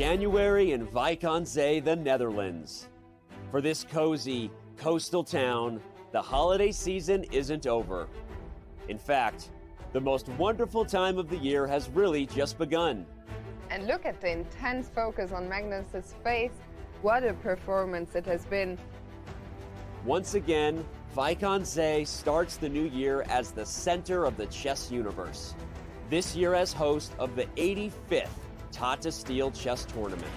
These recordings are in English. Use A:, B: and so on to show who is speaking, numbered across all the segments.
A: January in Wijk aan Zee, the Netherlands. For this cozy, coastal town, the holiday season isn't over. In fact, the most wonderful time of the year has really just begun.
B: And look at the intense focus on Magnus's face. What a performance it has been.
A: Once again, Wijk aan Zee starts the new year as the center of the chess universe. This year as host of the 85th Tata Steel Chess Tournament.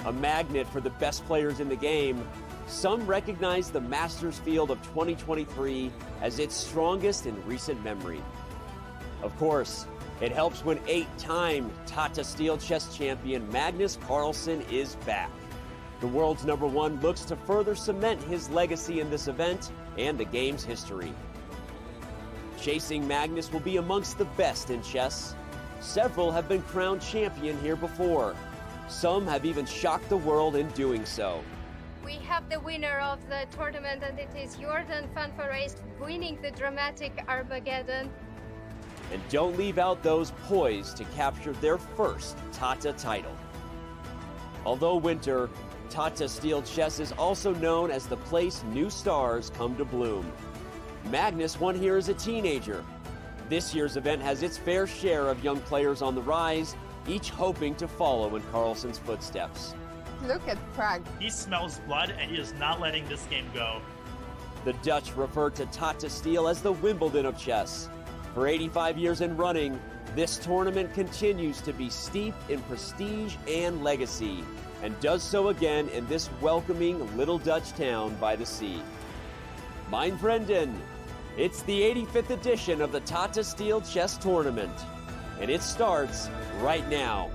A: A magnet for the best players in the game, some recognize the Masters field of 2023 as its strongest in recent memory. Of course, it helps when 8-time Tata Steel chess champion Magnus Carlsen is back. The world's #1 looks to further cement his legacy in this event and the game's history. Chasing Magnus will be amongst the best in chess. Several have been crowned champion here before. Some have even shocked the world in doing so.
C: We have the winner of the tournament, and it is Jordan van Foreest winning the dramatic Armageddon.
A: And don't leave out those poised to capture their first Tata title. Although winter, Tata Steel Chess is also known as the place new stars come to bloom. Magnus won here as a teenager. This year's event has its fair share of young players on the rise, each hoping to follow in Carlsen's footsteps.
B: Look at Prag.
D: He smells blood and he is not letting this game go.
A: The Dutch refer to Tata Steel as the Wimbledon of chess. For 85 years in running, this tournament continues to be steeped in prestige and legacy, and does so again in this welcoming little Dutch town by the sea. Mein Vrienden, it's the 85th edition of the Tata Steel Chess Tournament, and it starts right now.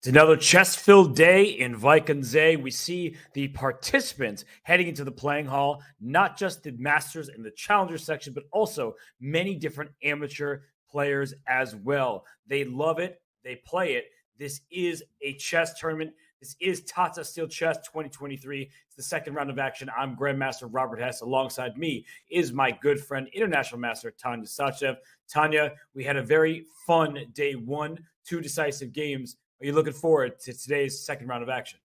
E: It's another chess-filled day in Wijk aan Zee. We see the participants heading into the playing hall, not just the Masters and the Challenger section, but also many different amateur players as well. They love it. They play it. This is a chess tournament. This is Tata Steel Chess 2023. It's the second round of action. I'm Grandmaster Robert Hess. Alongside me is my good friend, International Master Tanya Sachev. Tanya, we had a very fun day one, 2 decisive games. Are you looking forward to today's second round of action?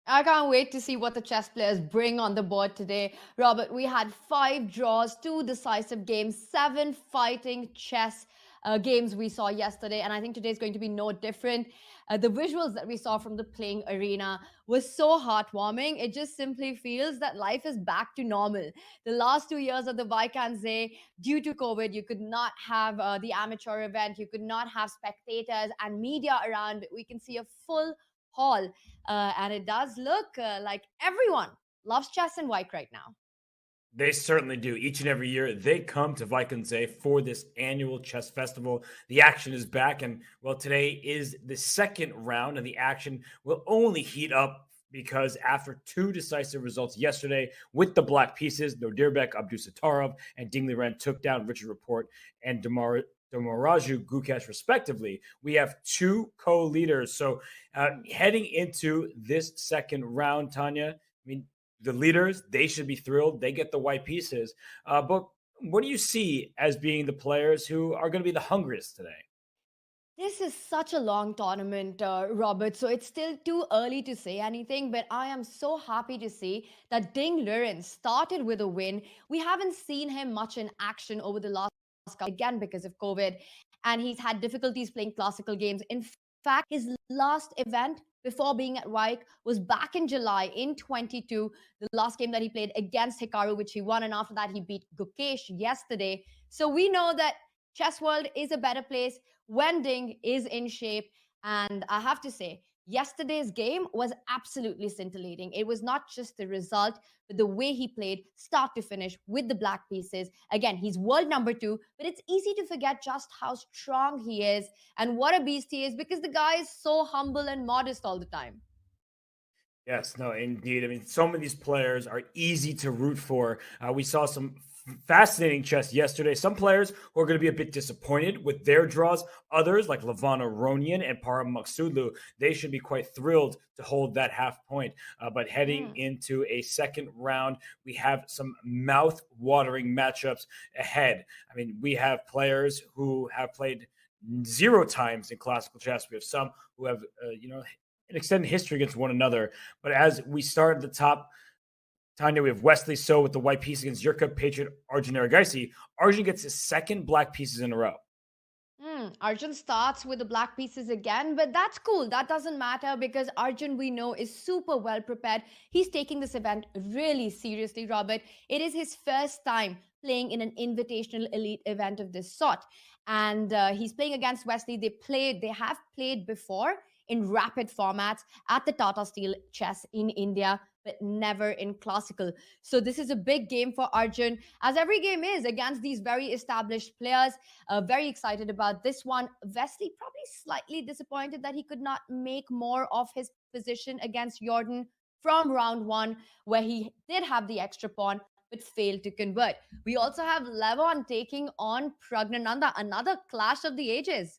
F: I can't wait to see what the chess players bring on the board today. Robert, we had 5 draws, 2 decisive games, 7 fighting chess games we saw yesterday, and I think today's going to be no different. The visuals that we saw from the playing arena was so heartwarming. It just simply feels that life is back to normal. The last 2 years of the Wijk aan Zee, due to COVID, you could not have the amateur event. You could not have spectators and media around. We can see a full hall, and it does look like everyone loves chess in Wijk right now.
E: They certainly do. Each and every year, they come to Wijk aan Zee for this annual chess festival. The action is back, and well, today is the second round, and the action will only heat up because after 2 decisive results yesterday with the black pieces, Nodirbek, Abdusattorov, and Ding Liren took down Richard Rapport and Domoraju Gukesh, respectively. We have 2 co-leaders. So heading into this second round, Tanya, I mean, the leaders, they should be thrilled. They get the white pieces. But what do you see as being the players who are going to be the hungriest today?
F: This is such a long tournament, Robert, so it's still too early to say anything, but I am so happy to see that Ding Liren started with a win. We haven't seen him much in action over the last couple, again because of COVID, and he's had difficulties playing classical games. In fact, his last event before being at Wijk was back in July in 22, the last game that he played against Hikaru, which he won, and after that he beat Gukesh yesterday. So we know that chess world is a better place when Ding is in shape, and I have to say, yesterday's game was absolutely scintillating. It was not just the result, but the way he played start to finish with the black pieces. Again, he's world #2, but it's easy to forget just how strong he is and what a beast he is because the guy is so humble and modest all the time.
E: Yes, no, indeed. I mean, some of these players are easy to root for. We saw some fascinating chess yesterday. Some players who are going to be a bit disappointed with their draws. Others, like Aronian and Maghsoodloo, they should be quite thrilled to hold that half point. But heading into a second round, we have some mouth-watering matchups ahead. I mean, we have players who have played 0 times in classical chess. We have some who have, an extended history against one another. But as we start at the top, Tanya, we have Wesley So with the white piece against Yurka Patriot Arjun Erigaisi. Arjun gets his second black pieces in a row.
F: Arjun starts with the black pieces again, but that's cool. That doesn't matter because Arjun, we know, is super well prepared. He's taking this event really seriously, Robert. It is his first time playing in an invitational elite event of this sort. And he's playing against Wesley. They have played before in rapid formats at the Tata Steel Chess in India, but never in classical. So this is a big game for Arjun, as every game is against these very established players. Very excited about this one. Wesley probably slightly disappointed that he could not make more of his position against Jordan from round 1, where he did have the extra pawn, but failed to convert. We also have Levon taking on Praggnanandhaa, another clash of the ages.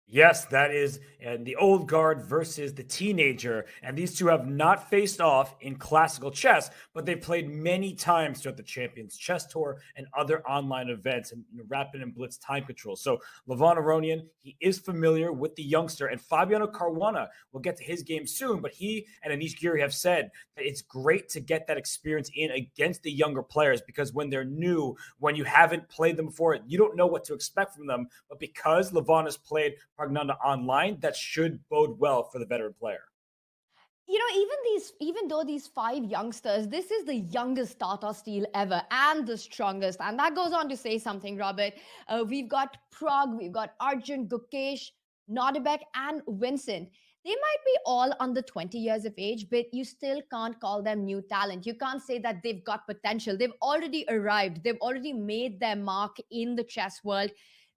E: Yes, that is the old guard versus the teenager. And these two have not faced off in classical chess, but they've played many times throughout the Champions Chess Tour and other online events and rapid and blitz time control. So Levon Aronian, he is familiar with the youngster, and Fabiano Caruana, we'll get to his game soon, but he and Anish Giri have said that it's great to get that experience in against the younger players, because when they're new, when you haven't played them before, you don't know what to expect from them. But because Levon has played Praggnanandhaa online, that should bode well for the veteran player.
F: Even though these 5 youngsters, this is the youngest Tata Steel ever and the strongest. And that goes on to say something, Robert. We've got Prag, we've got Arjun, Gukesh, Nodebek, and Vincent. They might be all under 20 years of age, but you still can't call them new talent. You can't say that they've got potential. They've already arrived. They've already made their mark in the chess world.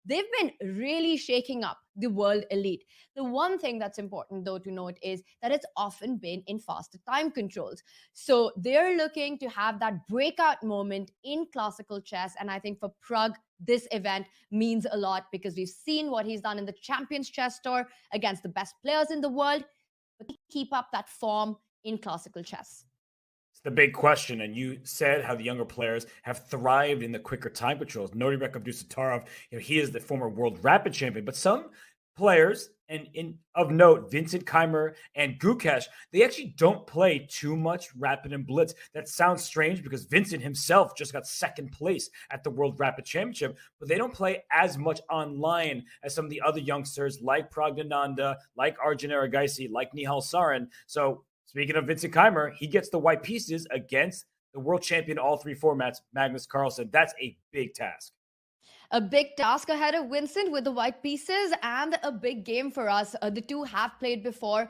F: They've been really shaking up the world elite. The one thing that's important, though, to note is that it's often been in faster time controls. So they're looking to have that breakout moment in classical chess. And I think for Prag, this event means a lot because we've seen what he's done in the Champions Chess Tour against the best players in the world. But keep up that form in classical chess.
E: It's the big question, and you said how the younger players have thrived in the quicker time controls. Nodebek Abdusattorov, he is the former world rapid champion, but some players, and of note, Vincent Keymer and Gukesh, they actually don't play too much rapid and blitz. That sounds strange because Vincent himself just got second place at the World Rapid Championship, but they don't play as much online as some of the other youngsters like Praggnanandhaa, like Arjun Erigaisi, like Nihal Sarin. So speaking of Vincent Keymer, he gets the white pieces against the world champion all 3 formats, Magnus Carlsen. That's a big task.
F: A big task ahead of Vincent with the white pieces, and a big game for us. The two have played before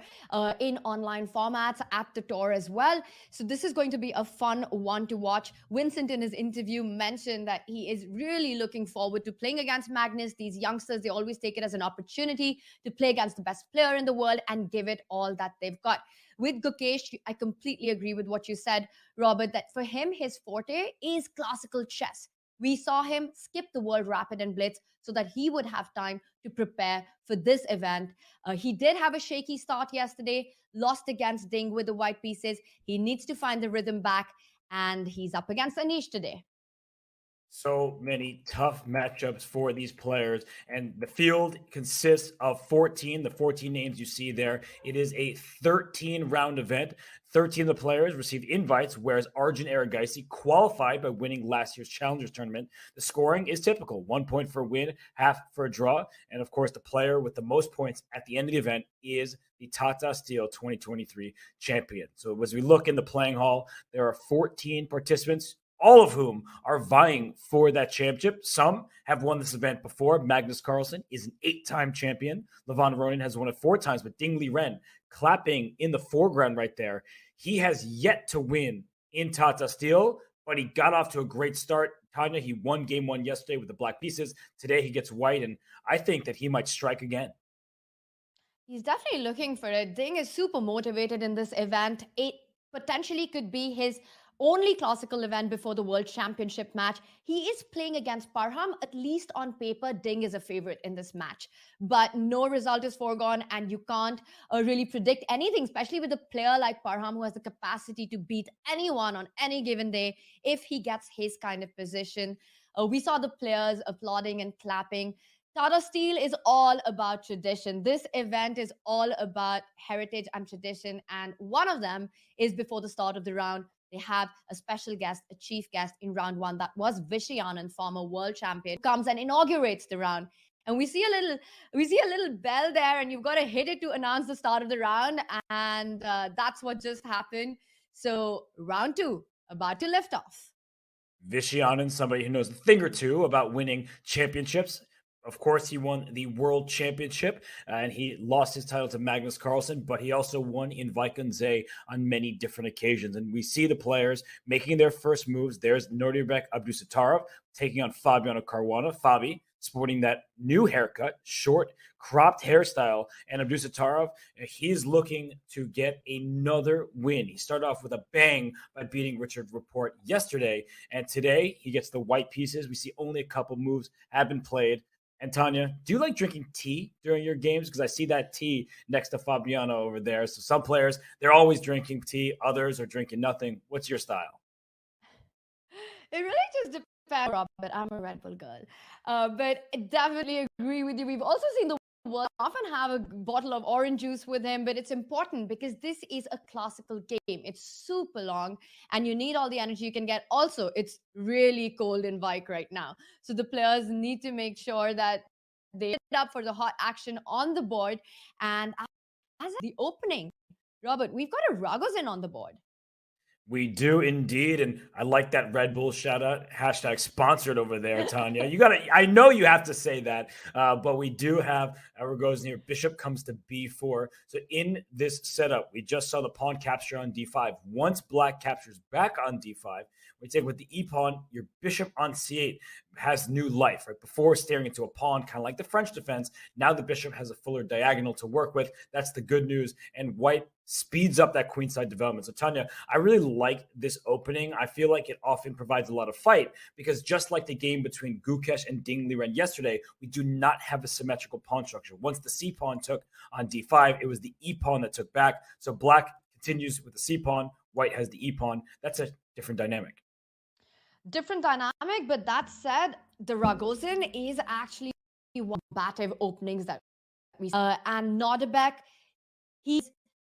F: in online formats at the tour as well. So this is going to be a fun one to watch. Vincent in his interview mentioned that he is really looking forward to playing against Magnus. These youngsters, they always take it as an opportunity to play against the best player in the world and give it all that they've got. With Gukesh, I completely agree with what you said, Robert, that for him, his forte is classical chess. We saw him skip the World Rapid and Blitz so that he would have time to prepare for this event. He did have a shaky start yesterday, lost against Ding with the white pieces. He needs to find the rhythm back, and he's up against Anish today.
E: So many tough matchups for these players, and the field consists of 14. The 14 names you see there. It is a 13-round event. 13 of the players received invites, whereas Arjun Erigaisi qualified by winning last year's Challengers tournament. The scoring is typical: 1 point for a win, half for a draw, and of course, the player with the most points at the end of the event is the Tata Steel 2023 champion. So as we look in the playing hall, there are 14 participants, all of whom are vying for that championship. Some have won this event before. Magnus Carlsen is an 8-time champion. Levon Aronian has won it 4 times, but Ding Liren clapping in the foreground right there. He has yet to win in Tata Steel, but he got off to a great start. Tanya, he won game 1 yesterday with the black pieces. Today he gets white, and I think that he might strike again.
F: He's definitely looking for it. Ding is super motivated in this event. It potentially could be his only classical event before the World Championship match. He is playing against Parham. At least on paper, Ding is a favorite in this match. But no result is foregone, and you can't really predict anything, especially with a player like Parham who has the capacity to beat anyone on any given day if he gets his kind of position. We saw the players applauding and clapping. Tata Steel is all about tradition. This event is all about heritage and tradition. And one of them is before the start of the round. They have a special guest, a chief guest in round one. That was Vishy Anand, former world champion, comes and inaugurates the round. And we see a little bell there, and you've got to hit it to announce the start of the round. And that's what just happened. So round two, about to lift off.
E: Vishy Anand, somebody who knows a thing or two about winning championships. Of course, he won the World Championship and he lost his title to Magnus Carlsen, but he also won in Wijk on many different occasions. And we see the players making their first moves. There's Norbert Abdusattorov taking on Fabiano Caruana. Fabi sporting that new haircut, short, cropped hairstyle. And Abdusattorov, he's looking to get another win. He started off with a bang by beating Richard Rapport yesterday. And today, he gets the white pieces. We see only a couple moves have been played. And Tanya, do you like drinking tea during your games? Because I see that tea next to Fabiano over there. So some players, they're always drinking tea. Others are drinking nothing. What's your style?
F: It really just depends, Robert. I'm a Red Bull girl. But I definitely agree with you. We've also seen the world often have a bottle of orange juice with him, but it's important because this is a classical game. It's super long and you need all the energy you can get. Also, it's really cold in Wijk right now. So the players need to make sure that they get up for the hot action on the board. And as the opening, Robert, we've got a Ragozin on the board.
E: We do indeed, and I like that Red Bull shout out, hashtag sponsored over there, Tanya. I know you have to say that, but we do have Erigaisi here. Bishop comes to b4. So in this setup, we just saw the pawn capture on d5. Once black captures back on d5, we take with the e-pawn, your bishop on c8 has new life, right? Before staring into a pawn, kind of like the French defense, now the bishop has a fuller diagonal to work with. That's the good news. And white speeds up that queenside development. So Tanya, I really like this opening. I feel like it often provides a lot of fight because just like the game between Gukesh and Ding Liren yesterday, we do not have a symmetrical pawn structure. Once the c-pawn took on d5, it was the e-pawn that took back. So black continues with the c-pawn, white has the e-pawn. That's a different dynamic.
F: Different dynamic, but that said, the Ragozin is actually one of the combative openings that we see. And Nordebek, he's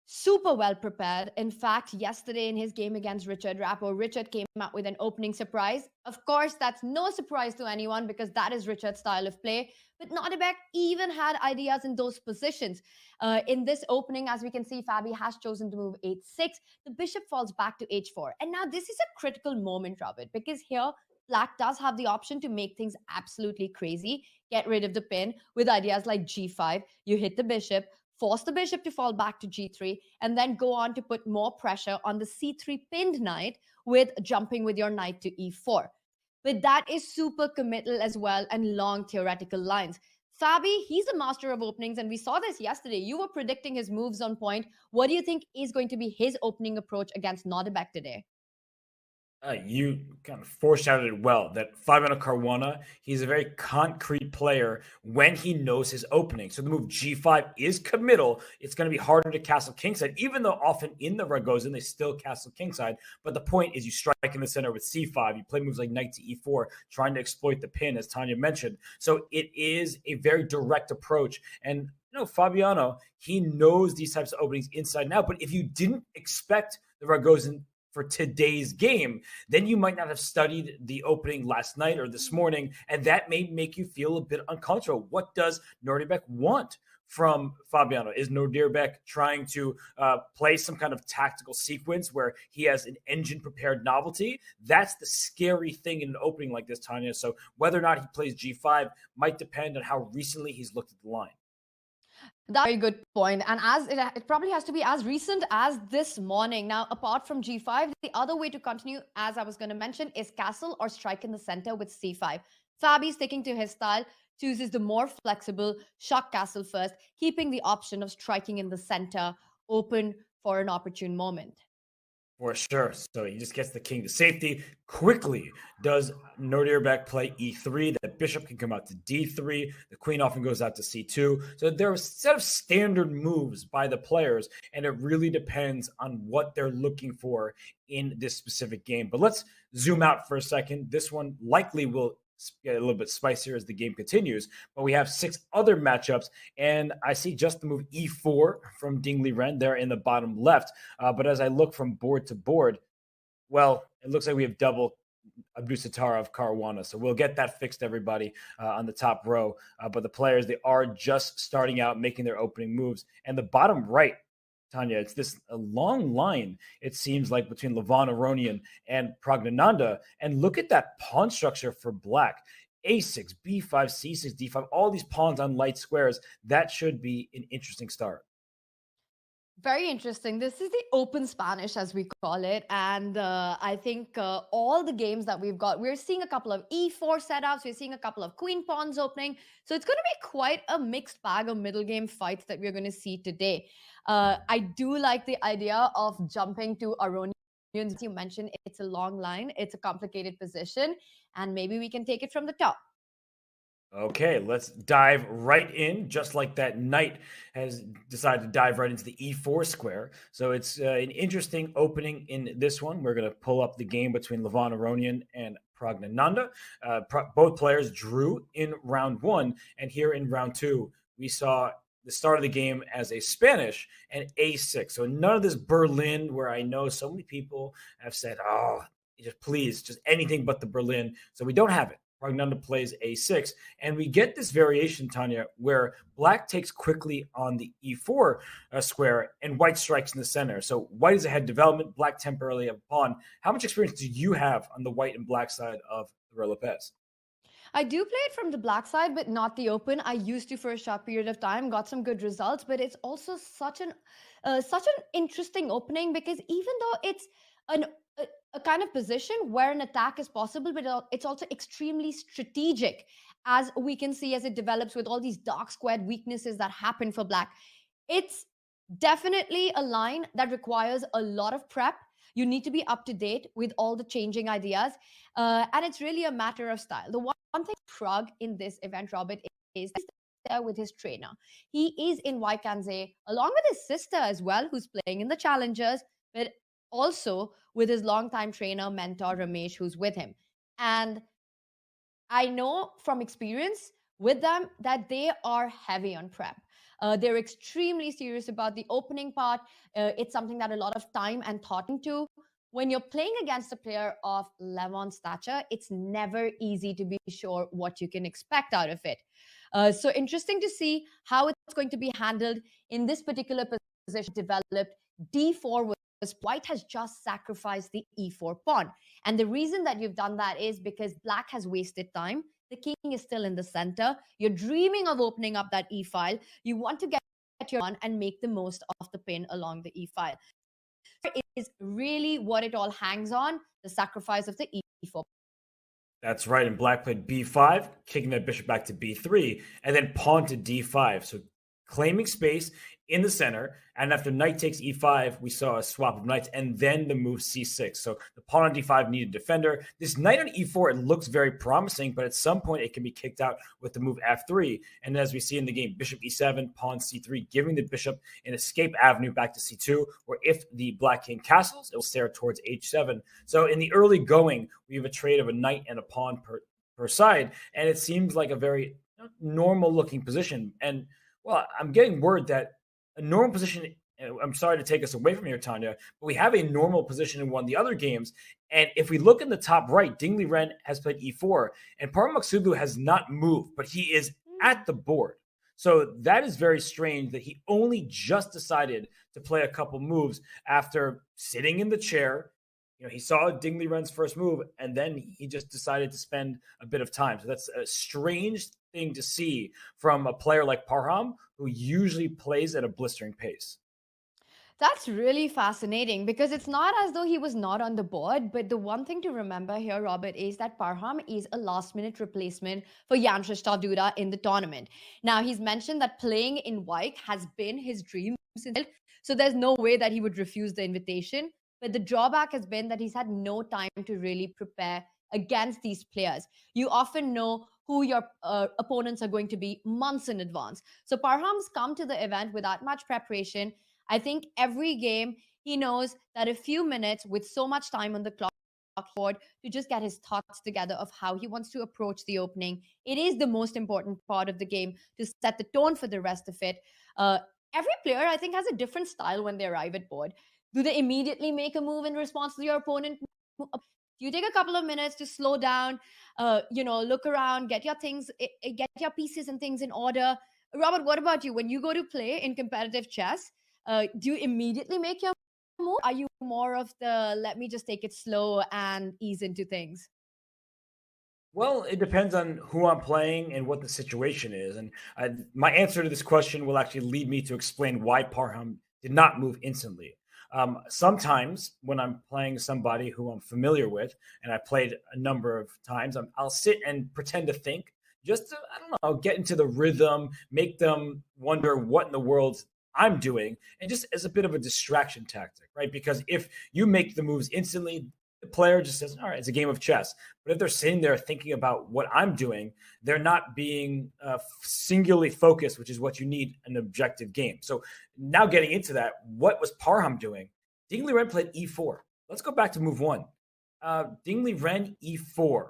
F: super well prepared. In fact, yesterday in his game against Richard Rapport, Richard came out with an opening surprise. Of course, that's no surprise to anyone because that is Richard's style of play. But Nordebek even had ideas in those positions. In this opening, as we can see, Fabi has chosen to move h6. The bishop falls back to h4. And now this is a critical moment, Robert, because here black does have the option to make things absolutely crazy, get rid of the pin with ideas like g5. You hit the bishop, force the bishop to fall back to g3, and then go on to put more pressure on the c3 pinned knight with jumping with your knight to e4. But that is super committal as well and long theoretical lines. Fabi, he's a master of openings, and we saw this yesterday. You were predicting his moves on point. What do you think is going to be his opening approach against Nordebek today?
E: You kind of foreshadowed it well that Fabiano Caruana, he's a very concrete player when he knows his opening. So the move g5 is committal. It's going to be harder to castle kingside, even though often in the Ragozin they still castle kingside. But the point is you strike in the center with c5. You play moves like knight to e4, trying to exploit the pin, as Tanya mentioned. So it is a very direct approach. And Fabiano, he knows these types of openings inside and out. But if you didn't expect the Ragozin for today's game, then you might not have studied the opening last night or this morning, and that may make you feel a bit uncomfortable. What does Nordebek want from Fabiano? Is Nordebek trying to play some kind of tactical sequence where he has an engine-prepared novelty? That's the scary thing in an opening like this, Tanya. So whether or not he plays g5 might depend on how recently he's looked at the line.
F: That's a very good point. And as it probably has to be as recent as this morning. Now, apart from g5, the other way to continue, as I was going to mention, is castle or strike in the center with c5. Fabi, sticking to his style, chooses the more flexible shock castle first, keeping the option of striking in the center open for an opportune moment.
E: For sure. So he just gets the king to safety. Quickly does Nordirbeck play e3. That bishop can come out to d3. The queen often goes out to c2. So there are a set of standard moves by the players, and it really depends on what they're looking for in this specific game. But let's zoom out for a second. This one likely will get a little bit spicier as the game continues, but we have 6 other matchups, and I see just the move e4 from Ding Liren there in the bottom left. But as I look from board to board, well, it looks like we have double Abdusattorov Caruana. So we'll get that fixed, everybody, on the top row. But the players, they are just starting out, making their opening moves. And the bottom right, Tanya, it's this a long line, it seems like, between Aronian and Praggnanandhaa. And look at that pawn structure for black. A6, B5, C6, D5, all these pawns on light squares. That should be an interesting start.
F: Very interesting. This is the open Spanish, as we call it. And I think all the games that we've got, we're seeing a couple of e4 setups. We're seeing a couple of queen pawns opening. So it's going to be quite a mixed bag of middle game fights that we're going to see today. I do like the idea of jumping to Aronian. As you mentioned, it's a long line. It's a complicated position. And maybe we can take it from the top.
E: Okay, let's dive right in, just like that knight has decided to dive right into the e4 square. So it's an interesting opening in this one. We're going to pull up the game between Aronian and Praggnanandhaa. Both players drew in round 1, and here in round 2, we saw the start of the game as a Spanish and a6. So none of this Berlin, where I know so many people have said, oh, just anything but the Berlin. So we don't have it. Praggnanandhaa plays a6, and we get this variation, Tanya, where black takes quickly on the e4 square, and white strikes in the center. So white is ahead development, black temporarily a pawn. How much experience do you have on the white and black side of the Lopez?
F: I do play it from the black side, but not the open. I used to for a short period of time, got some good results, but it's also such an interesting opening, because even though it's a kind of position where an attack is possible, but it's also extremely strategic, as we can see as it develops with all these dark squared weaknesses that happen for black. It's definitely a line that requires a lot of prep. You need to be up to date with all the changing ideas. And it's really a matter of style. The one thing Prag in this event, Robert, is there with his trainer. He is in Wijk, along with his sister as well, who's playing in the Challengers, but also with his longtime trainer, mentor, Ramesh, who's with him. And I know from experience with them that they are heavy on prep. They're extremely serious about the opening part. It's something that a lot of time and thought into. When you're playing against a player of Levon's stature, it's never easy to be sure what you can expect out of it. So interesting to see how it's going to be handled in this particular position. Developed d4 was white has just sacrificed the e4 pawn. And the reason that you've done that is because black has wasted time. The king is still in the center. You're dreaming of opening up that e file. You want to get your pawn and make the most of the pin along the e file. It is really what it all hangs on, the sacrifice of the e4.
E: That's right. And black played b5, kicking that bishop back to b3, and then pawn to d5. So claiming space in the center. And after knight takes e5, we saw a swap of knights, and then the move c6. So the pawn on d5 needed a defender. This knight on e4, it looks very promising, but at some point it can be kicked out with the move f3. And as we see in the game, bishop e7, pawn c3, giving the bishop an escape avenue back to c2, or if the black king castles, it will stare towards h7. So in the early going, we have a trade of a knight and a pawn per side, and it seems like a very normal looking position. And well, I'm getting word that a normal position, I'm sorry to take us away from here, Tanya, but we have a normal position in one of the other games. And if we look in the top right, Ding Liren has played e4, and Maghsoodloo has not moved, but he is at the board. So that is very strange that he only just decided to play a couple moves after sitting in the chair. You know, he saw Ding Liren's first move, and then he just decided to spend a bit of time. So that's a strange thing to see from a player like Parham, who usually plays at a blistering pace.
F: That's really fascinating, because it's not as though he was not on the board. But the one thing to remember here, Robert, is that Parham is a last-minute replacement for Jan Krzysztof Duda in the tournament. Now, he's mentioned that playing in Wijk has been his dream since, so there's no way that he would refuse the invitation. But the drawback has been that he's had no time to really prepare against these players. You often know who your opponents are going to be months in advance. So Parham's come to the event without much preparation. I think every game he knows that a few minutes with so much time on the clock board to just get his thoughts together of how he wants to approach the opening. It is the most important part of the game to set the tone for the rest of it. Every player, I think, has a different style when they arrive at board. Do they immediately make a move in response to your opponent? You take a couple of minutes to slow down, look around, get your things, get your pieces and things in order. Robert, what about you? When you go to play in competitive chess, do you immediately make your move? Are you more of the let me just take it slow and ease into things?
E: Well, it depends on who I'm playing and what the situation is. And my answer to this question will actually lead me to explain why Parham did not move instantly. Sometimes when I'm playing somebody who I'm familiar with, and I played a number of times, I'll sit and pretend to think just to, I don't know, get into the rhythm, make them wonder what in the world I'm doing, and just as a bit of a distraction tactic, right? Because if you make the moves instantly, the player just says, all right, it's a game of chess. But if they're sitting there thinking about what I'm doing, they're not being singularly focused, which is what you need in an objective game. So now getting into that, what was Parham doing? Ding Liren played e4. Let's go back to move one. Ding Liren e4.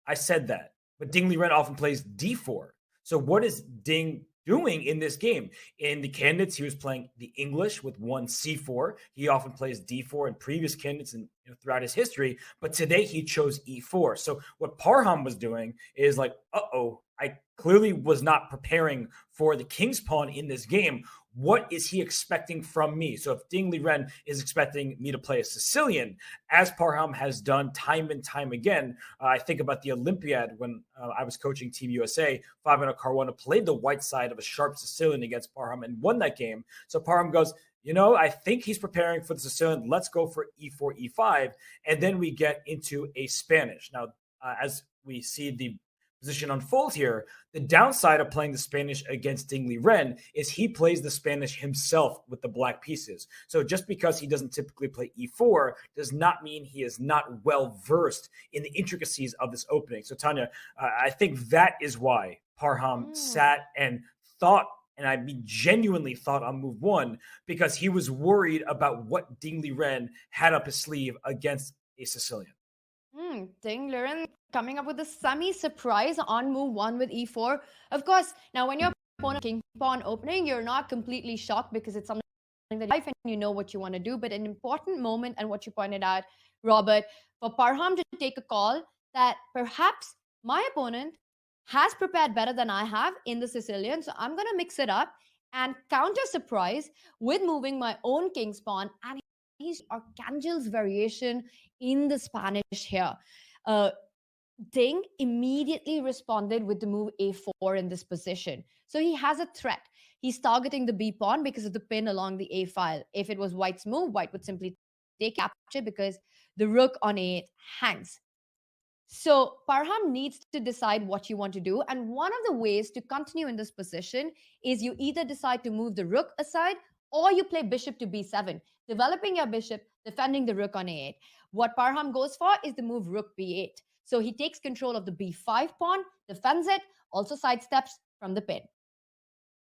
E: I said that. But Ding Liren often plays d4. So what is Ding doing in this game? In the candidates, he was playing the English with one c4. He often plays d4 in previous candidates and throughout his history, but today he chose e4. So what Parham was doing is like, I clearly was not preparing for the king's pawn in this game. What is he expecting from me? So if Ding Liren is expecting me to play a Sicilian, as Parham has done time and time again, I think about the Olympiad when I was coaching Team USA. Fabiano Caruana played the white side of a sharp Sicilian against Parham and won that game. So Parham goes, I think he's preparing for the Sicilian. Let's go for e4, e5. And then we get into a Spanish. Now, as we see the position unfold here, the downside of playing the Spanish against Ding Liren is he plays the Spanish himself with the black pieces. So just because he doesn't typically play e4 does not mean he is not well versed in the intricacies of this opening. So Tanya, I think that is why Parham sat and thought, and I mean genuinely thought on move one, because he was worried about what Ding Liren had up his sleeve against a Sicilian.
F: Ding Liren coming up with a semi-surprise on move one with e4. Of course, now when your opponent king pawn opening, you're not completely shocked because it's something that life and you know what you want to do. But an important moment, and what you pointed out, Robert, for Parham to take a call that perhaps my opponent has prepared better than I have in the Sicilian. So I'm going to mix it up and counter surprise with moving my own king's pawn. And he's Archangel's variation in the Spanish here. Ding immediately responded with the move a4 in this position. So he has a threat. He's targeting the b pawn because of the pin along the a file. If it was white's move, white would simply take capture because the rook on a8 hangs. So Parham needs to decide what you want to do. And one of the ways to continue in this position is you either decide to move the rook aside or you play bishop to b7, developing your bishop, defending the rook on a8. What Parham goes for is the move rook b8. So he takes control of the b5 pawn, defends it, also sidesteps from the pin.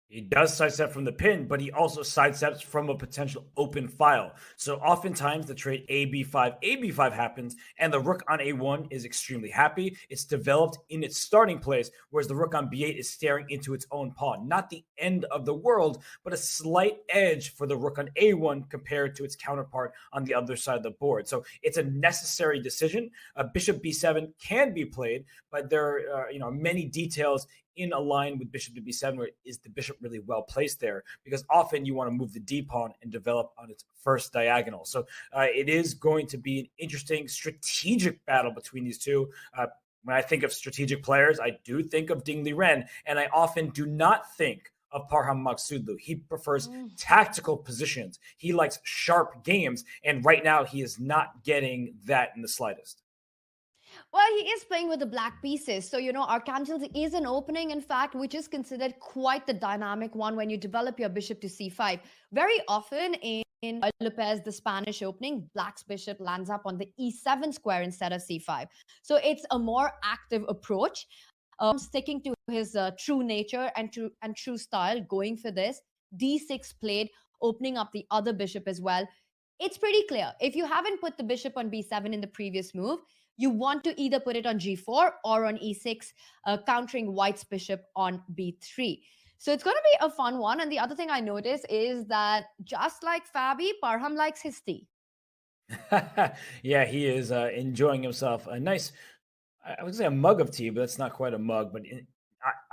E: He does sidestep from the pin, but he also sidesteps from a potential open file. So oftentimes the trade AB5 happens, and the rook on A1 is extremely happy. It's developed in its starting place, whereas the rook on B8 is staring into its own pawn. Not the end of the world, but a slight edge for the rook on A1 compared to its counterpart on the other side of the board. So it's a necessary decision. Bishop B7 can be played, but there are many details in a line with bishop to b7, where is the bishop really well placed there? Because often you want to move the d pawn and develop on its first diagonal. So it is going to be an interesting strategic battle between these two. When I think of strategic players, I do think of Ding Liren, and I often do not think of Parham Maghsoodloo. He prefers tactical positions. He likes sharp games, and right now he is not getting that in the slightest.
F: Well, he is playing with the black pieces. So, Archangel is an opening, in fact, which is considered quite the dynamic one when you develop your bishop to c5. Very often in in Lopez, the Spanish opening, Black's bishop lands up on the e7 square instead of c5. So it's a more active approach, sticking to his true nature and true style, going for this. d6 played, opening up the other bishop as well. It's pretty clear. If you haven't put the bishop on b7 in the previous move, you want to either put it on g4 or on e6, countering White's bishop on b3. So it's going to be a fun one. And the other thing I notice is that just like Fabi, Parham likes his tea.
E: Yeah, he is enjoying himself a nice, I would say a mug of tea, but that's not quite a mug. But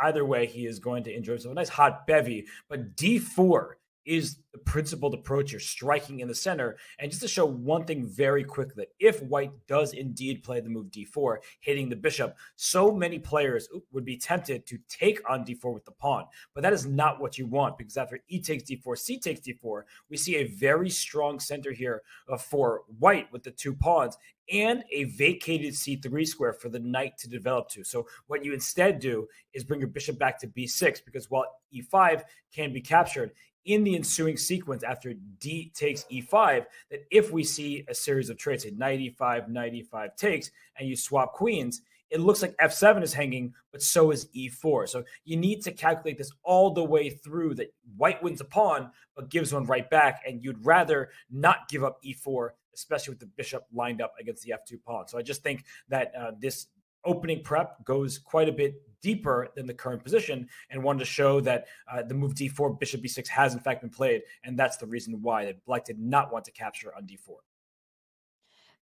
E: either way, he is going to enjoy himself a nice hot bevy. But d4 is the principled approach. You're striking in the center. And just to show one thing very quickly, that if White does indeed play the move d4, hitting the bishop, so many players would be tempted to take on d4 with the pawn. But that is not what you want, because after e takes d4, c takes d4, we see a very strong center here for White with the two pawns and a vacated c3 square for the knight to develop to. So what you instead do is bring your bishop back to b6, because while e5 can be captured, in the ensuing sequence after d takes e5, that if we see a series of trades, knight e5 takes, and you swap queens, it looks like f7 is hanging, but so is e4. So you need to calculate this all the way through, that White wins a pawn, but gives one right back, and you'd rather not give up e4, especially with the bishop lined up against the f2 pawn. So I just think that this opening prep goes quite a bit deeper than the current position, and wanted to show that the move d4, bishop b6 has in fact been played, and that's the reason why that Black did not want to capture on d4.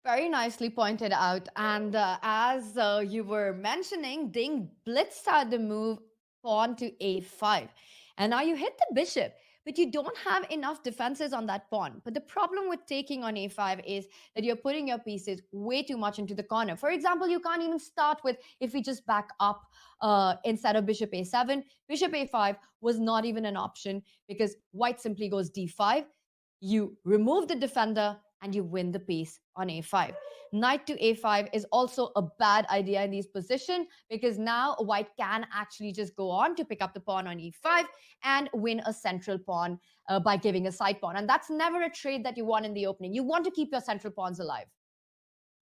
F: Very nicely pointed out. And as you were mentioning, Ding blitzed out the move pawn to a5. And now you hit the bishop, but you don't have enough defenses on that pawn. But the problem with taking on a5 is that you're putting your pieces way too much into the corner. For example, you can't even start with, if we just back up instead of bishop a7, bishop a5 was not even an option, because White simply goes d5. You remove the defender and you win the piece on a5. Knight to a5 is also a bad idea in these positions, because now White can actually just go on to pick up the pawn on e5 and win a central pawn by giving a side pawn. And that's never a trade that you want in the opening. You want to keep your central pawns alive.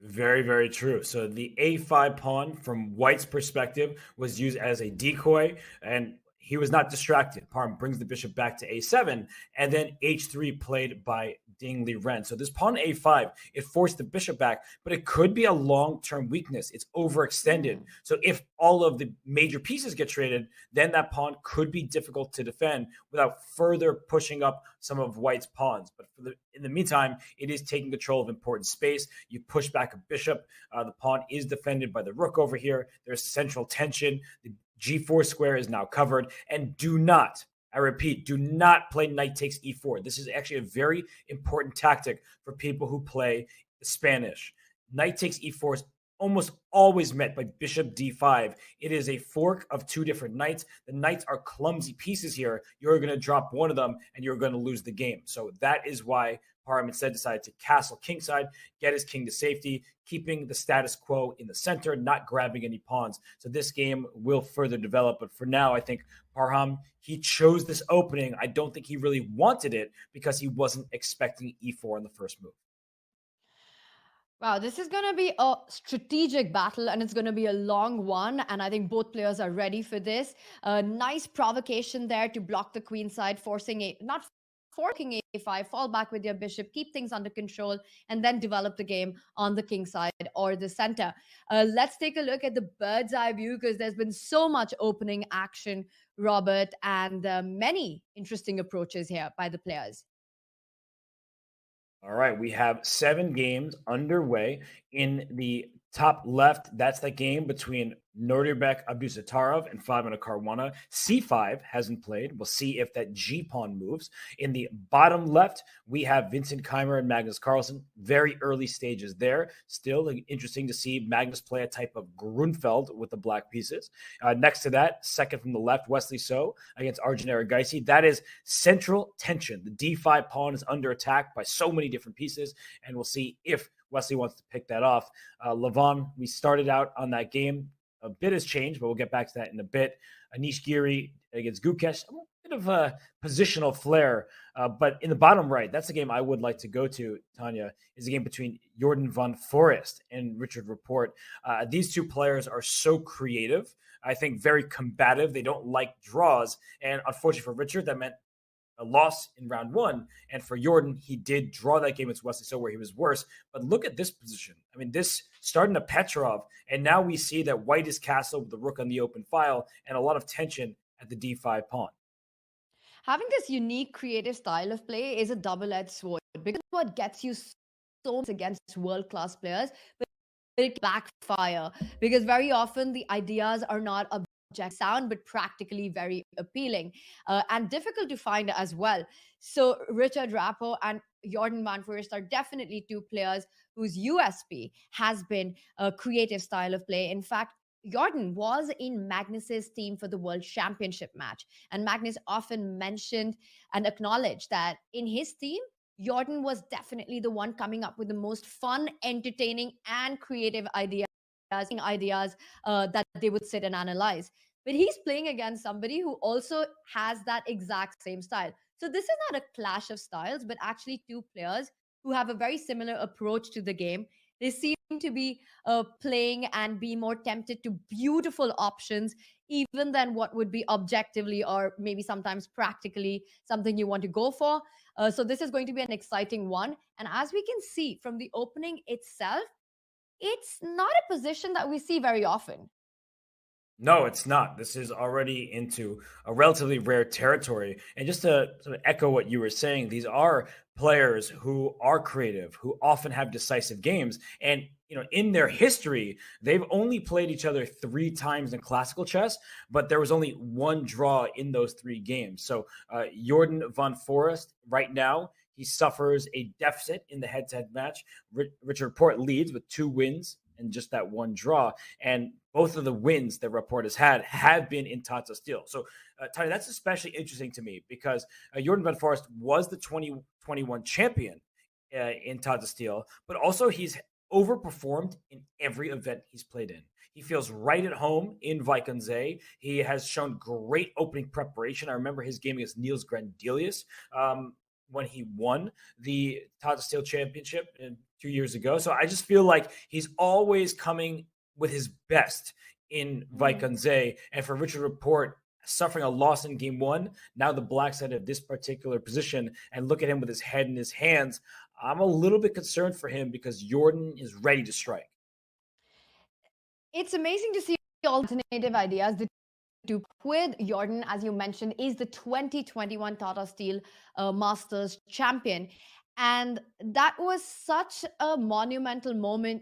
E: Very, very true. So the a5 pawn, from White's perspective, was used as a decoy, and he was not distracted. Parham brings the bishop back to a7, and then h3 played by Ding Liren. So this pawn a5, it forced the bishop back, but it could be a long-term weakness. It's overextended. So if all of the major pieces get traded, then that pawn could be difficult to defend without further pushing up some of White's pawns. But in the meantime, it is taking control of important space. You push back a bishop. The pawn is defended by the rook over here. There's central tension. The g4 square is now covered. And do not, I repeat, do not play knight takes e4. This is actually a very important tactic for people who play Spanish. Knight takes e4 is almost always met by bishop d5. It is a fork of two different knights. The knights are clumsy pieces here. You're going to drop one of them and you're going to lose the game. So that is why Parham instead decided to castle kingside, get his king to safety, keeping the status quo in the center, not grabbing any pawns. So this game will further develop. But for now, I think Parham, he chose this opening. I don't think he really wanted it, because he wasn't expecting e4 in the first move.
F: Wow, this is going to be a strategic battle, and it's going to be a long one. And I think both players are ready for this. A nice provocation there to block the queen side, forking a5, fall back with your bishop, keep things under control, and then develop the game on the king side or the center. Let's take a look at the bird's eye view, because there's been so much opening action, Robert, and many interesting approaches here by the players.
E: All right, we have 7 games underway. In the top left, that's the game between Nurdirbek Abdusattorov and Fabiano Caruana. C5 hasn't played. We'll see if that G-pawn moves. In the bottom left, we have Vincent Keymer and Magnus Carlsen. Very early stages there. Still interesting to see Magnus play a type of Grunfeld with the black pieces. Next to that, second from the left, Wesley So against Arjun Erigaisi. That is central tension. The D5 pawn is under attack by so many different pieces, and we'll see if Wesley wants to pick that off. Levon, we started out on that game a bit has changed, but we'll get back to that in a bit. Anish Giri against Gukesh, a bit of a positional flair. But in the bottom right, that's the game I would like to go to, Tanya, is the game between Jordan van Foreest and Richard Rapport. These two players are so creative. I think very combative. They don't like draws. And unfortunately for Richard, that meant a loss in round one. And for Jordan, he did draw that game against Wesley So where he was worse. But look at this position. I mean, this starting to Petrov. And now we see that White is castled with the rook on the open file and a lot of tension at the d5 pawn.
F: Having this unique creative style of play is a double-edged sword, because what gets you so much against world-class players, but it backfire, because very often the ideas are not object sound but practically very appealing and difficult to find as well. So Richard Rapport and Jordan van Foreest are definitely two players whose USP has been a creative style of play. In fact, Jordan was in Magnus's team for the World Championship match, and Magnus often mentioned and acknowledged that in his team, Jordan was definitely the one coming up with the most fun, entertaining, and creative ideas that they would sit and analyze. But he's playing against somebody who also has that exact same style. So this is not a clash of styles, but actually two players who have a very similar approach to the game. They seem to be playing and be more tempted to beautiful options, even than what would be objectively or maybe sometimes practically something you want to go for. So this is going to be an exciting one. And as we can see from the opening itself, it's not a position that we see very often.
E: No, it's not. This is already into a relatively rare territory. And just to sort of echo what you were saying, these are players who are creative, who often have decisive games. And, in their history, they've only played each other 3 times in classical chess, but there was only one draw in those 3 games. So Jordan van Foreest right now, he suffers a deficit in the head-to-head match. Richard Rapport leads with 2 wins and just that 1 draw. And both of the wins that Rapport has had have been in Tata Steel. So, Tanya, that's especially interesting to me because Jordan van Foreest was the 2021 champion in Tata Steel, but also he's overperformed in every event he's played in. He feels right at home in Wijk aan Zee. He has shown great opening preparation. I remember his game against Niels Grandelius when he won the Tata Steel Championship 2 years ago. So I just feel like he's always coming with his best in Wijk aan Zee. And for Richard Rapport, suffering a loss in game 1, now the black side of this particular position, and look at him with his head in his hands, I'm a little bit concerned for him because Jordan is ready to strike.
F: It's amazing to see alternative ideas. The two with Jordan, as you mentioned, is the 2021 Tata Steel Masters champion. And that was such a monumental moment.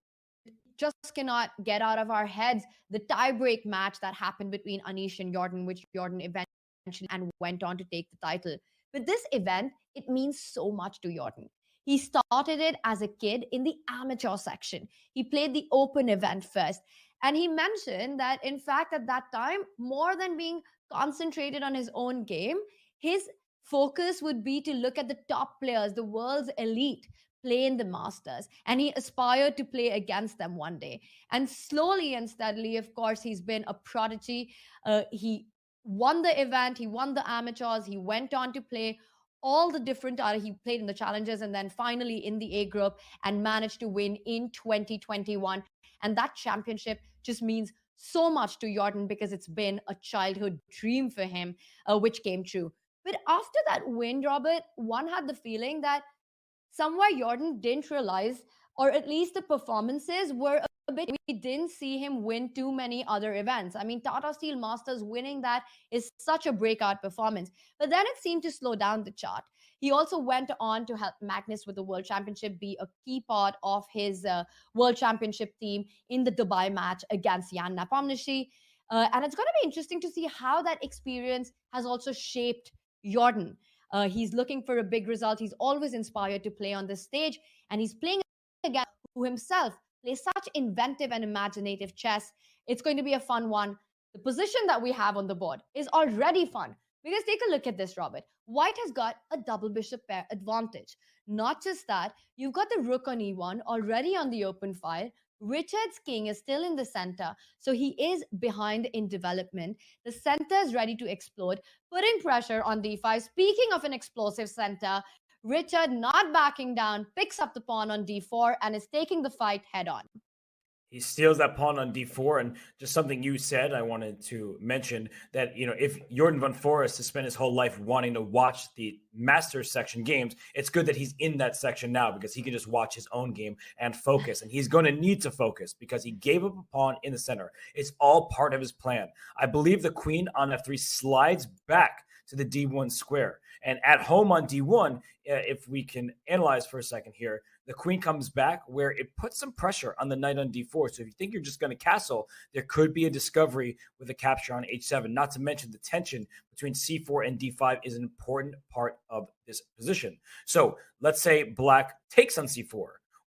F: Just cannot get out of our heads the tie-break match that happened between Anish and Jordan, which Jordan eventually and went on to take the title. But this event, it means so much to Jordan. He started it as a kid in the amateur section. He played the open event first. And he mentioned that, in fact, at that time, more than being concentrated on his own game, his focus would be to look at the top players, the world's elite, play in the Masters. And he aspired to play against them one day. And slowly and steadily, of course, he's been a prodigy. He won the event. He won the amateurs. He went on to play all the different he played in the challenges and then finally in the A group and managed to win in 2021. And that championship just means so much to Jordan because it's been a childhood dream for him, which came true. But after that win, Robert, one had the feeling that somewhere Jordan didn't realize, or at least the performances were a bit, we didn't see him win too many other events. I mean, Tata Steel Masters winning that is such a breakout performance. But then it seemed to slow down the chart. He also went on to help Magnus with the World Championship, be a key part of his World Championship team in the Dubai match against Jan Nepomniachtchi. And it's going to be interesting to see how that experience has also shaped Jordan. He's looking for a big result. He's always inspired to play on this stage. And he's playing against who himself plays such inventive and imaginative chess. It's going to be a fun one. The position that we have on the board is already fun. Because take a look at this, Robert. White has got a double bishop pair advantage. Not just that, you've got the rook on e1 already on the open file. Richard's king is still in the center, so he is behind in development. The center is ready to explode, putting pressure on d5. Speaking of an explosive center, Richard, not backing down, picks up the pawn on d4 and is taking the fight head on.
E: He steals that pawn on d4, and just something you said, I wanted to mention that, if Jordan van Foreest has spent his whole life wanting to watch the Masters section games, it's good that he's in that section now because he can just watch his own game and focus. And he's going to need to focus because he gave up a pawn in the center. It's all part of his plan. I believe the queen on f3 slides back to the d1 square. And at home on d1, if we can analyze for a second here, the queen comes back where it puts some pressure on the knight on d4. So if you think you're just going to castle, there could be a discovery with a capture on h7. Not to mention the tension between c4 and d5 is an important part of this position. So let's say black takes on c4.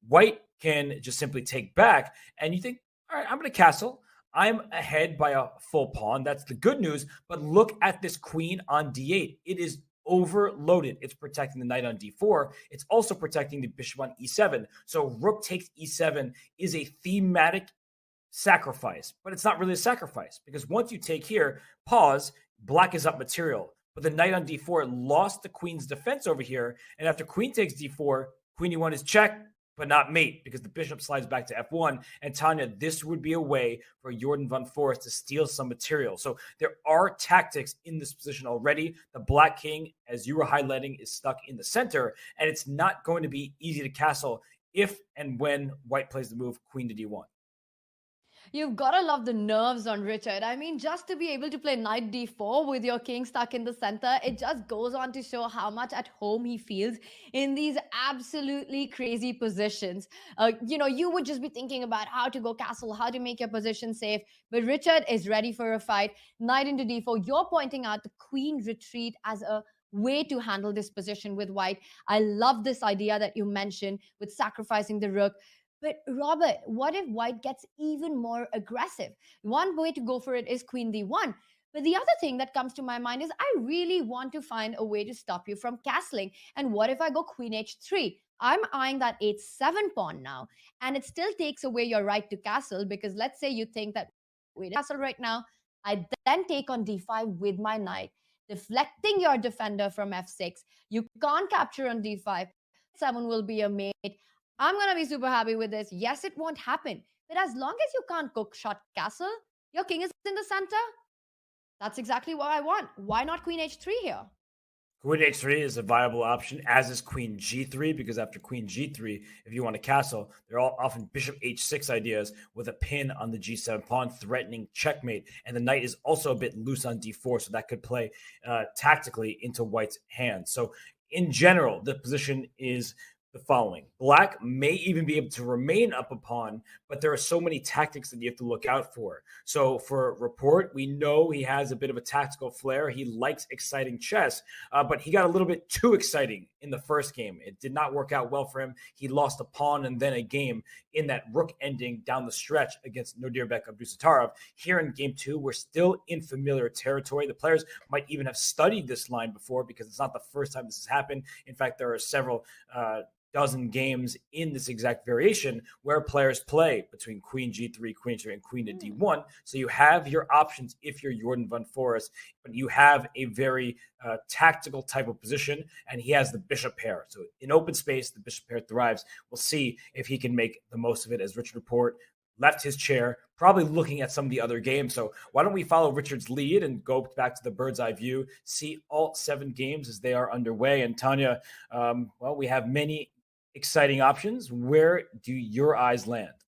E: White can just simply take back, and you think, all right, I'm going to castle. I'm ahead by a full pawn. That's the good news. But look at this queen on d8. It is overloaded. It's protecting the knight on d4. It's also protecting the bishop on e7. So rook takes e7 is a thematic sacrifice, but it's not really a sacrifice because once you take here, pause, black is up material. But the knight on d4 lost the queen's defense over here. And after queen takes d4, queen e1 is check, but not mate, because the bishop slides back to f1. And Tanya, this would be a way for Jordan van Foreest to steal some material. So there are tactics in this position already. The black king, as you were highlighting, is stuck in the center, and it's not going to be easy to castle if and when white plays the move queen to d1.
F: You've got to love the nerves on Richard. I mean, just to be able to play knight d4 with your king stuck in the center, it just goes on to show how much at home he feels in these absolutely crazy positions. You would just be thinking about how to go castle, how to make your position safe. But Richard is ready for a fight. Knight into d4. You're pointing out the queen retreat as a way to handle this position with white. I love this idea that you mentioned with sacrificing the rook. But Robert, what if white gets even more aggressive? One way to go for it is queen d1. But the other thing that comes to my mind is I really want to find a way to stop you from castling. And what if I go queen h3? I'm eyeing that h7 pawn now. And it still takes away your right to castle because let's say you think that we castle right now. I then take on d5 with my knight, deflecting your defender from f6. You can't capture on d5. 7 will be a mate. I'm going to be super happy with this. Yes, it won't happen. But as long as you can't cook shot castle, your king is in the center. That's exactly what I want. Why not queen h3 here?
E: Queen h3 is a viable option, as is queen g3, because after queen g3, if you want to castle, they're all often bishop h6 ideas with a pin on the g7 pawn, threatening checkmate. And the knight is also a bit loose on d4, so that could play tactically into white's hand. So in general, the position is the following. Black may even be able to remain up a pawn, but there are so many tactics that you have to look out for. So for Rapport, we know he has a bit of a tactical flair. He likes exciting chess, but he got a little bit too exciting in the first game. It did not work out well for him. He lost a pawn and then a game in that rook ending down the stretch against Nodirbek Abdusattorov. Here in game 2, we're still in familiar territory. The players might even have studied this line before because it's not the first time this has happened. In fact, there are several dozen games in this exact variation where players play between queen g3, queen g3, and queen to d1. So you have your options if you're Jordan van Foreest, but you have a very tactical type of position, and he has the bishop pair. So in open space, the bishop pair thrives. We'll see if he can make the most of it, as Richard Rapport left his chair, probably looking at some of the other games. So why don't we follow Richard's lead and go back to the bird's eye view, see all 7 games as they are underway. And Tanya, we have many exciting options. Where do your eyes land?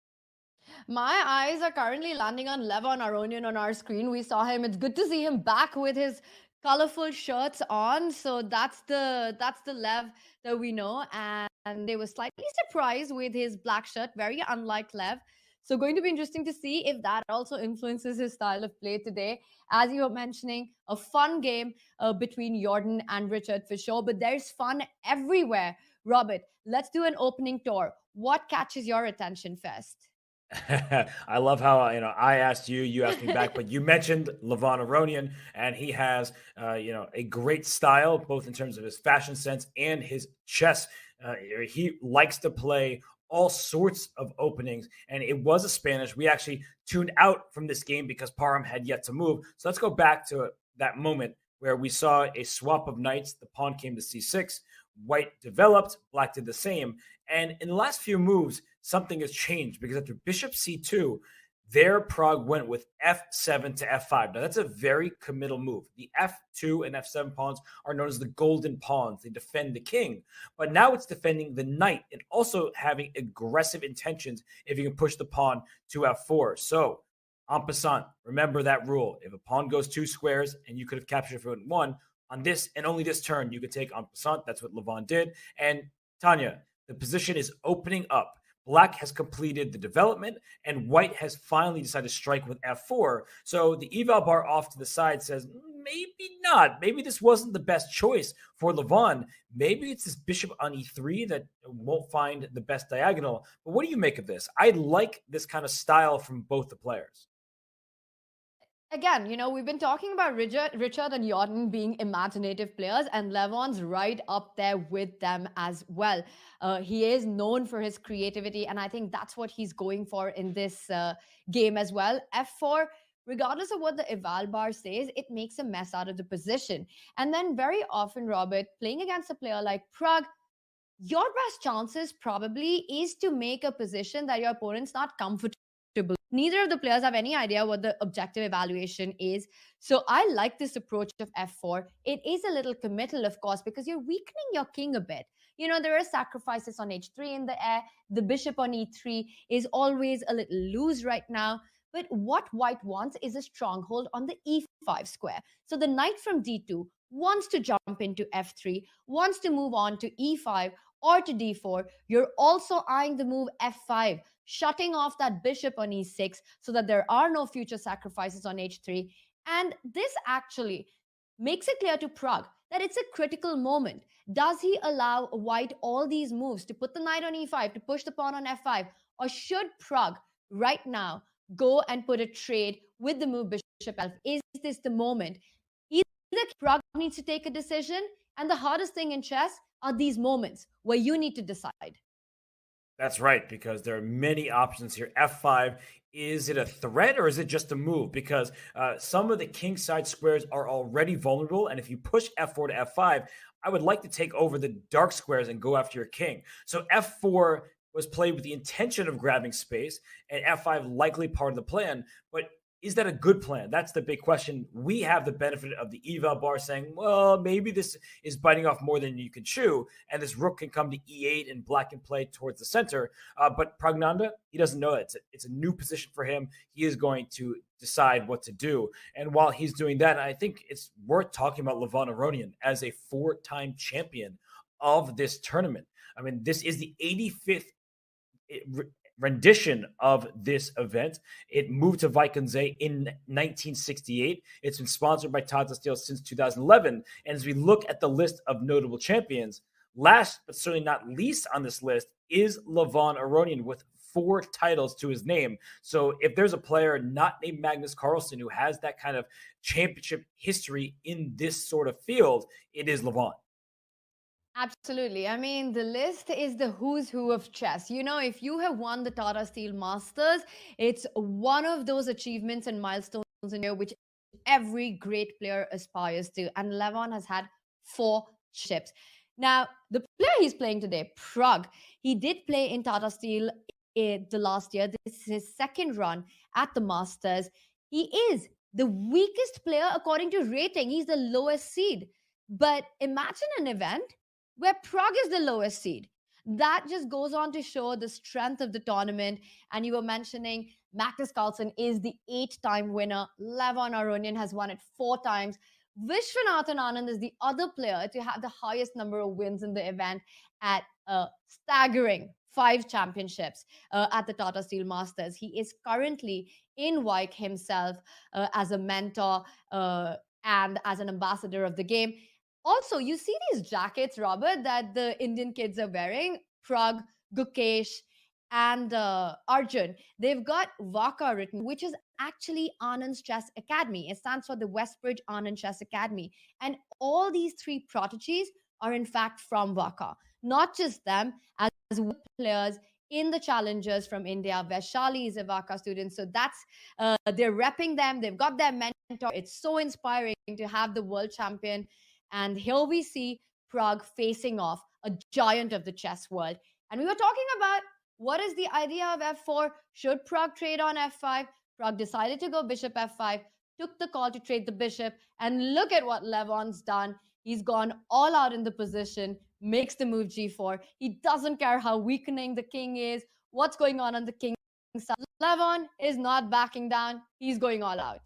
F: My eyes are currently landing on Levon Aronian on our screen. We saw him. It's good to see him back with his colorful shirts on. So that's the Lev that we know. And they were slightly surprised with his black shirt, very unlike Lev. So going to be interesting to see if that also influences his style of play today. As you were mentioning, a fun game between Jordan and Richard for sure, but there's fun everywhere. Robert, let's do an opening tour. What catches your attention first?
E: I love how I asked you, you asked me back, but you mentioned Levon Aronian, and he has a great style, both in terms of his fashion sense and his chess. He likes to play all sorts of openings, and it was a Spanish. We actually tuned out from this game because Parham had yet to move. So let's go back to that moment where we saw a swap of knights. The pawn came to c6. White developed, black did the same. And in the last few moves, something has changed because after bishop c2, there Pragg went with f7 to f5. Now, that's a very committal move. The f2 and f7 pawns are known as the golden pawns. They defend the king. But now it's defending the knight and also having aggressive intentions if you can push the pawn to f4. So, en passant, remember that rule. If a pawn goes 2 squares and you could have captured if it went 1, on this and only this turn, you could take en passant. That's what Levon did. And Tanya, the position is opening up. Black has completed the development, and White has finally decided to strike with f4. So the eval bar off to the side says, maybe not. Maybe this wasn't the best choice for Levon. Maybe it's this bishop on e3 that won't find the best diagonal. But what do you make of this? I like this kind of style from both the players.
F: Again, we've been talking about Richard and Jordan being imaginative players, and Levon's right up there with them as well. He is known for his creativity, and I think that's what he's going for in this game as well. F4, regardless of what the eval bar says, it makes a mess out of the position. And then very often, Robert, playing against a player like Pragg, your best chances probably is to make a position that your opponent's not comfortable. Neither of the players have any idea what the objective evaluation is. So I like this approach of f4. It is a little committal, of course, because you're weakening your king a bit. There are sacrifices on h3 in the air. The bishop on e3 is always a little loose right now. But what White wants is a stronghold on the e5 square. So the knight from d2 wants to jump into f3, wants to move on to e5 or to d4. You're also eyeing the move f5, shutting off that bishop on e6 so that there are no future sacrifices on h3. And this actually makes it clear to Pragg that it's a critical moment. Does he allow White all these moves to put the knight on e5, to push the pawn on f5? Or should Pragg right now go and put a trade with the move bishop f? Is this the moment? Either Pragg needs to take a decision, and the hardest thing in chess are these moments where you need to decide.
E: That's right, because there are many options here. f5, is it a threat or is it just a move? Because some of the king side squares are already vulnerable, and if you push f4 to f5, I would like to take over the dark squares and go after your king. So f4 was played with the intention of grabbing space, and f5 likely part of the plan, but is that a good plan? That's the big question. We have the benefit of the eval bar saying, well, maybe this is biting off more than you can chew, and this rook can come to e8 and black can play towards the center. But Praggnanandhaa, he doesn't know it. It's a new position for him. He is going to decide what to do. And while he's doing that, I think it's worth talking about Levon Aronian as a 4-time champion of this tournament. I mean, this is the 85th rendition of this event. It moved to Wijk in 1968. It's been sponsored by Tata Steel since 2011. And as we look at the list of notable champions, last but certainly not least on this list is Levon Aronian with 4 titles to his name. So if there's a player not named Magnus Carlsen who has that kind of championship history in this sort of field, it is Levon.
F: Absolutely. I mean, the list is the who's who of chess. If you have won the Tata Steel Masters, it's one of those achievements and milestones in here which every great player aspires to. And Levon has had 4 chips. Now, the player he's playing today, Pragg, he did play in Tata Steel the last year. This is his second run at the Masters. He is the weakest player according to rating. He's the lowest seed. But imagine an event where Pragg is the lowest seed. That just goes on to show the strength of the tournament. And you were mentioning Magnus Carlsen is the 8-time winner. Levon Aronian has won it 4 times. Viswanathan Anand is the other player to have the highest number of wins in the event at a staggering 5 championships at the Tata Steel Masters. He is currently in Wijk himself as a mentor and as an ambassador of the game. Also, you see these jackets, Robert, that the Indian kids are wearing, Pragg, Gukesh, and Arjun. They've got Vaka written, which is actually Anand's Chess Academy. It stands for the Westbridge Anand Chess Academy. And all these 3 prodigies are in fact from Vaka. Not just them, as players in the challengers from India. Vaishali is a Vaka student. So that's, they're repping them. They've got their mentor. It's so inspiring to have the world champion. And here we see Pragg facing off a giant of the chess world. And we were talking about what is the idea of f4? Should Pragg trade on f5? Pragg decided to go bishop f5, took the call to trade the bishop, and look at what Levon's done. He's gone all out in the position, makes the move g4. He doesn't care how weakening the king is, what's going on the king side. Levon is not backing down. He's going all out.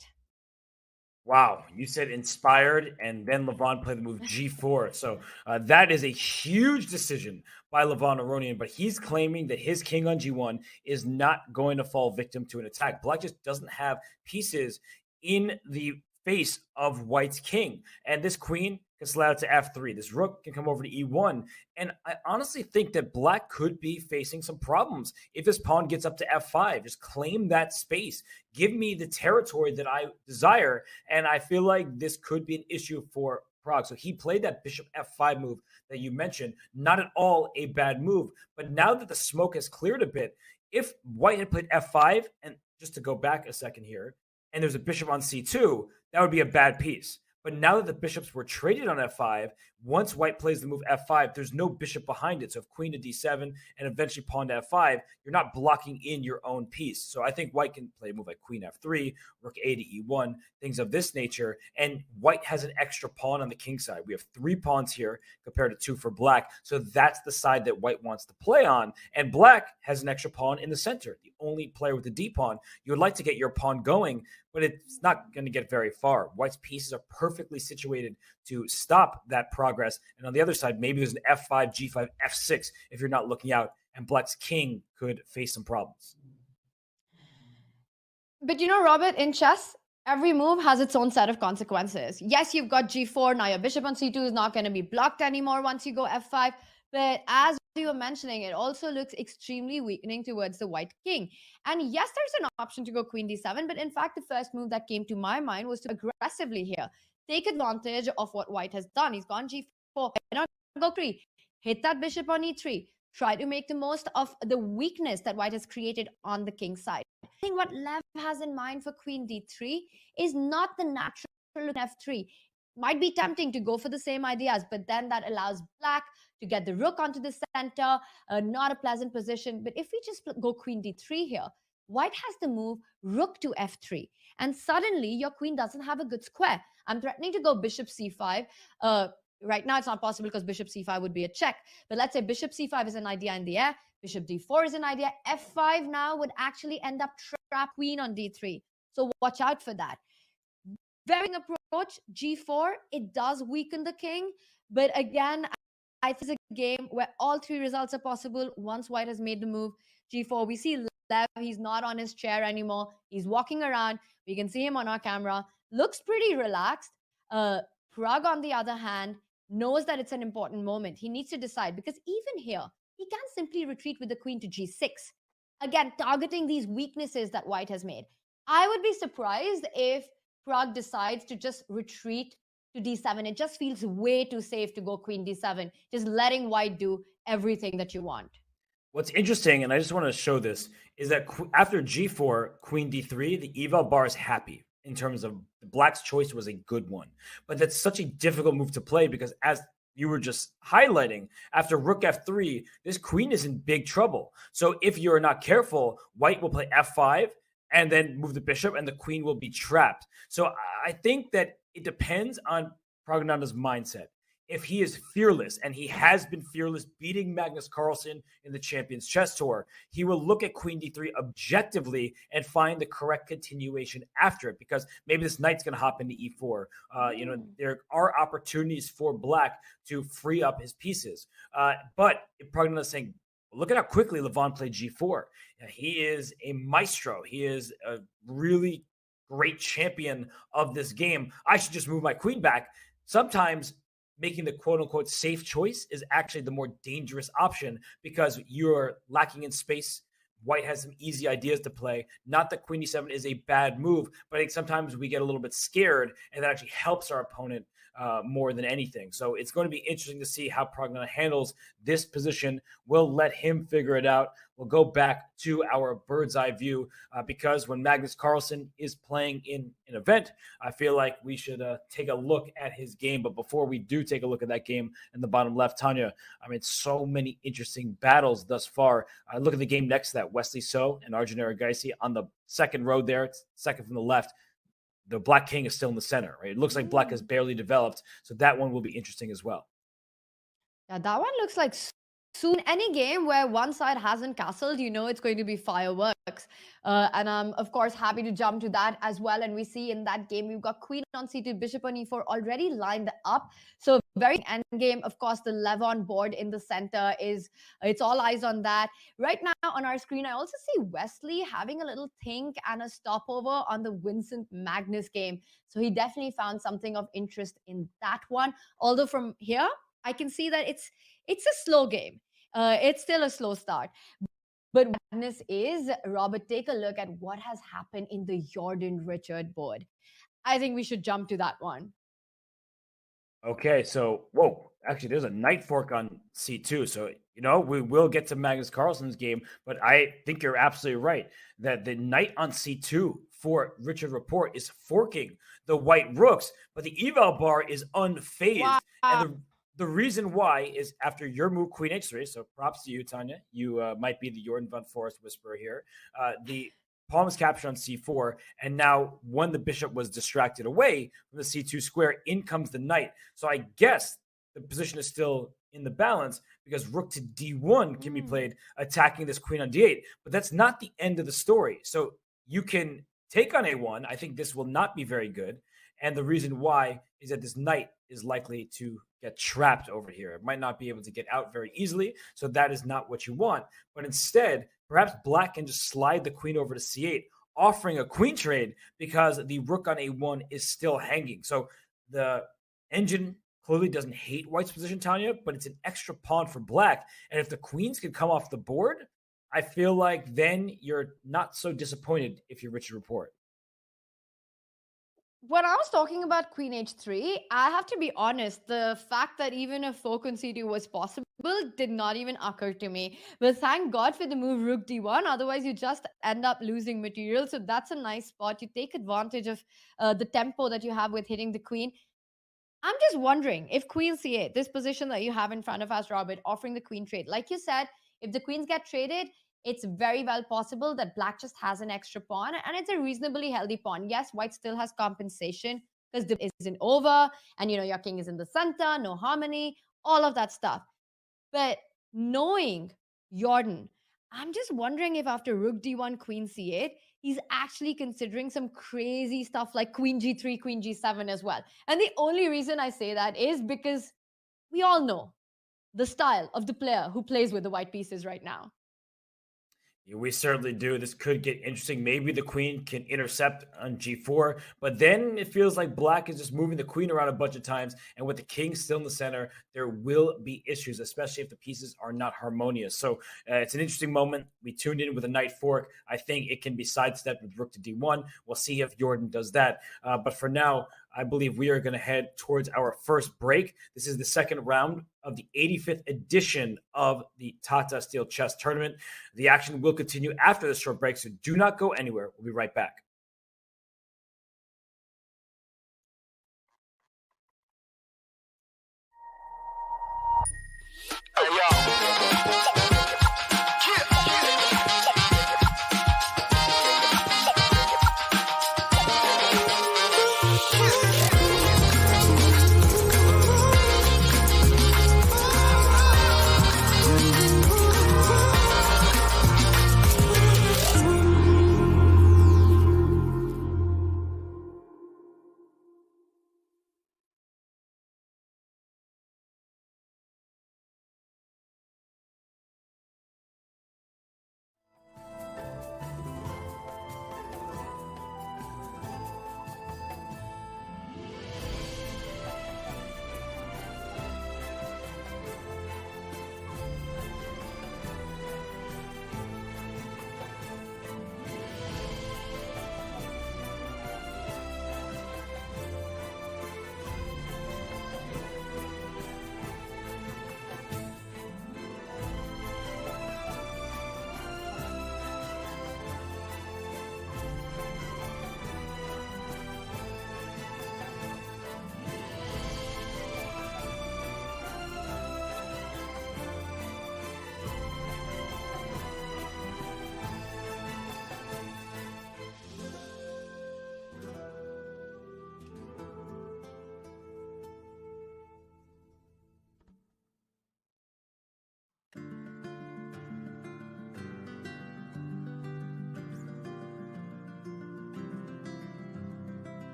E: Wow, you said inspired, and then Levon played the move g4. So that is a huge decision by Levon Aronian, but he's claiming that his king on g1 is not going to fall victim to an attack. Black just doesn't have pieces in the face of White's king. And this queen can slide out to f3. This rook can come over to e1. And I honestly think that Black could be facing some problems if this pawn gets up to f5. Just claim that space. Give me the territory that I desire. And I feel like this could be an issue for Pragg. So he played that bishop f5 move that you mentioned. Not at all a bad move. But now that the smoke has cleared a bit, if White had played f5, and just to go back a second here, and there's a bishop on c2, that would be a bad piece. But now that the bishops were traded on f5, once White plays the move f5, there's no bishop behind it. So if queen to d7 and eventually pawn to f5, you're not blocking in your own piece. So I think White can play a move like queen f3, rook a to e1, things of this nature. And White has an extra pawn on the king side. We have 3 pawns here compared to 2 for Black. So that's the side that White wants to play on. And Black has an extra pawn in the center, the only player with the d pawn. You would like to get your pawn going, but it's not going to get very far. White's pieces are perfectly situated to stop that progress. And on the other side, maybe there's an f5, g5, f6 if you're not looking out, and Black's king could face some problems.
F: But you know, Robert, in chess, every move has its own set of consequences. Yes, you've got g4. Now your bishop on c2 is not going to be blocked anymore once you go f5. But as you were mentioning, it also looks extremely weakening towards the White king. And yes, there's an option to go queen d7. But in fact, the first move that came to my mind was to aggressively here take advantage of what White has done. He's gone g4. Why not go 3? Hit that bishop on e3. Try to make the most of the weakness that White has created on the king side. I think what Lev has in mind for queen d3 is not the natural f3. Might be tempting to go for the same ideas, but then that allows Black to get the rook onto the center, not a pleasant position. But if we just go queen d3 here, White has the move rook to f3. And suddenly your queen doesn't have a good square. I'm threatening to go bishop c5. Right now it's not possible because bishop c5 would be a check. But let's say bishop c5 is an idea in the air. Bishop d4 is an idea. f5 now would actually end up trap queen on d3. So watch out for that. Very approach, g4, it does weaken the king. But again, I think it's a game where all 3 results are possible once White has made the move. g4, we see Lev, he's not on his chair anymore. He's walking around. We can see him on our camera. Looks pretty relaxed. Pragg, on the other hand, knows that it's an important moment. He needs to decide because even here, he can simply retreat with the queen to g6. Again, targeting these weaknesses that White has made. I would be surprised if Pragg decides to just retreat to d7. It just feels way too safe to go queen d7, just letting White do everything that you want.
E: What's interesting, and I just want to show this, is that after g4, queen d3, the eval bar is happy in terms of Black's choice was a good one. But that's such a difficult move to play because as you were just highlighting, after rook f3, this queen is in big trouble. So if you're not careful, White will play f5 and then move the bishop and the queen will be trapped. So I think that it depends on Praggnanandhaa's mindset. If he is fearless, and he has been fearless beating Magnus Carlsen in the Champions Chess Tour, he will look at queen d3 objectively and find the correct continuation after it, because maybe this knight's going to hop into e4. There are opportunities for Black to free up his pieces. But if Praggnanandhaa is saying, look at how quickly Levon played g4. He is a maestro. He is a really great champion of this game. I should just move my queen back. Sometimes making the quote-unquote safe choice is actually the more dangerous option because you're lacking in space. White has some easy ideas to play. Not that queen d7 is a bad move, but I think sometimes we get a little bit scared, and that actually helps our opponent more than anything. So it's going to be interesting to see how Praggnanandhaa handles this position. We'll let him figure it out. We'll go back to our bird's eye view because when Magnus Carlsen is playing in an event, I feel like we should take a look at his game. But before we do take a look at that game in the bottom left, Tanya, I mean, so many interesting battles thus far. Look at the game next to that, Wesley So and Arjun Erigaisi on the second row there, it's second from the left. The Black King is still in the center, right? It looks like Black has barely developed, so that one will be interesting as well.
F: Yeah, that one looks like soon. Any game where one side hasn't castled, you know it's going to be fireworks. And I'm, of course, happy to jump to that as well. And we see in that game, we've got queen on c2, bishop on e4 already lined up. So very end game. Of course, the Levon board in the center it's all eyes on that. Right now on our screen, I also see Wesley having a little think and a stopover on the Vincent Magnus game. So he definitely found something of interest in that one. Although from here, I can see that it's a slow game. It's still a slow start. But Magnus is, Robert, take a look at what has happened in the Jordan Richard board. I think we should jump to that one.
E: Okay, so, actually, there's a knight fork on c2. So, we will get to Magnus Carlsen's game, but I think you're absolutely right that the knight on c2 for Richard Rapport is forking the white rooks, but the eval bar is unfazed. Wow. And the reason why is after your move, Queen h3, so props to you, Tanya. You might be the Jordan von Forest whisperer here. The pawn was captured on c4, and now when the bishop was distracted away from the c2 square, in comes the knight. So I guess the position is still in the balance because rook to d1 can be played attacking this queen on d8, but that's not the end of the story. So you can take on a1. I think this will not be very good, and the reason why is that this knight is likely to get trapped over here. It might not be able to get out very easily, so that is not what you want. But instead, perhaps Black can just slide the queen over to c8, offering a queen trade because the rook on a1 is still hanging. So the engine clearly doesn't hate White's position, Tanya, but it's an extra pawn for Black. And if the queens can come off the board, I feel like then you're not so disappointed if you're Richard Rapport.
F: When I was talking about Queen h3, I have to be honest, the fact that even a fork on c2 was possible did not even occur to me. But thank God for the move Rook d1, otherwise you just end up losing material. So that's a nice spot. You take advantage of the tempo that you have with hitting the queen. I'm just wondering if Queen c8, this position that you have in front of us, Robert, offering the queen trade. Like you said, if the queens get traded, it's very well possible that Black just has an extra pawn, and it's a reasonably healthy pawn. Yes, White still has compensation because the isn't over, and your king is in the center, no harmony, all of that stuff. But knowing Jordan, I'm just wondering if after Rook d1, Queen c8, he's actually considering some crazy stuff like Queen g3, Queen g7 as well. And the only reason I say that is because we all know the style of the player who plays with the white pieces right now.
E: Yeah, we certainly do. This could get interesting. Maybe the queen can intercept on g4, but then it feels like Black is just moving the queen around a bunch of times, and with the king still in the center, there will be issues, especially if the pieces are not harmonious. So it's an interesting moment. We tuned in with a knight fork. I think it can be sidestepped with rook to d1. We'll see if Jordan does that. But for now, I believe we are going to head towards our first break. This is the second round of the 85th edition of the Tata Steel Chess Tournament. The action will continue after this short break, so do not go anywhere. We'll be right back.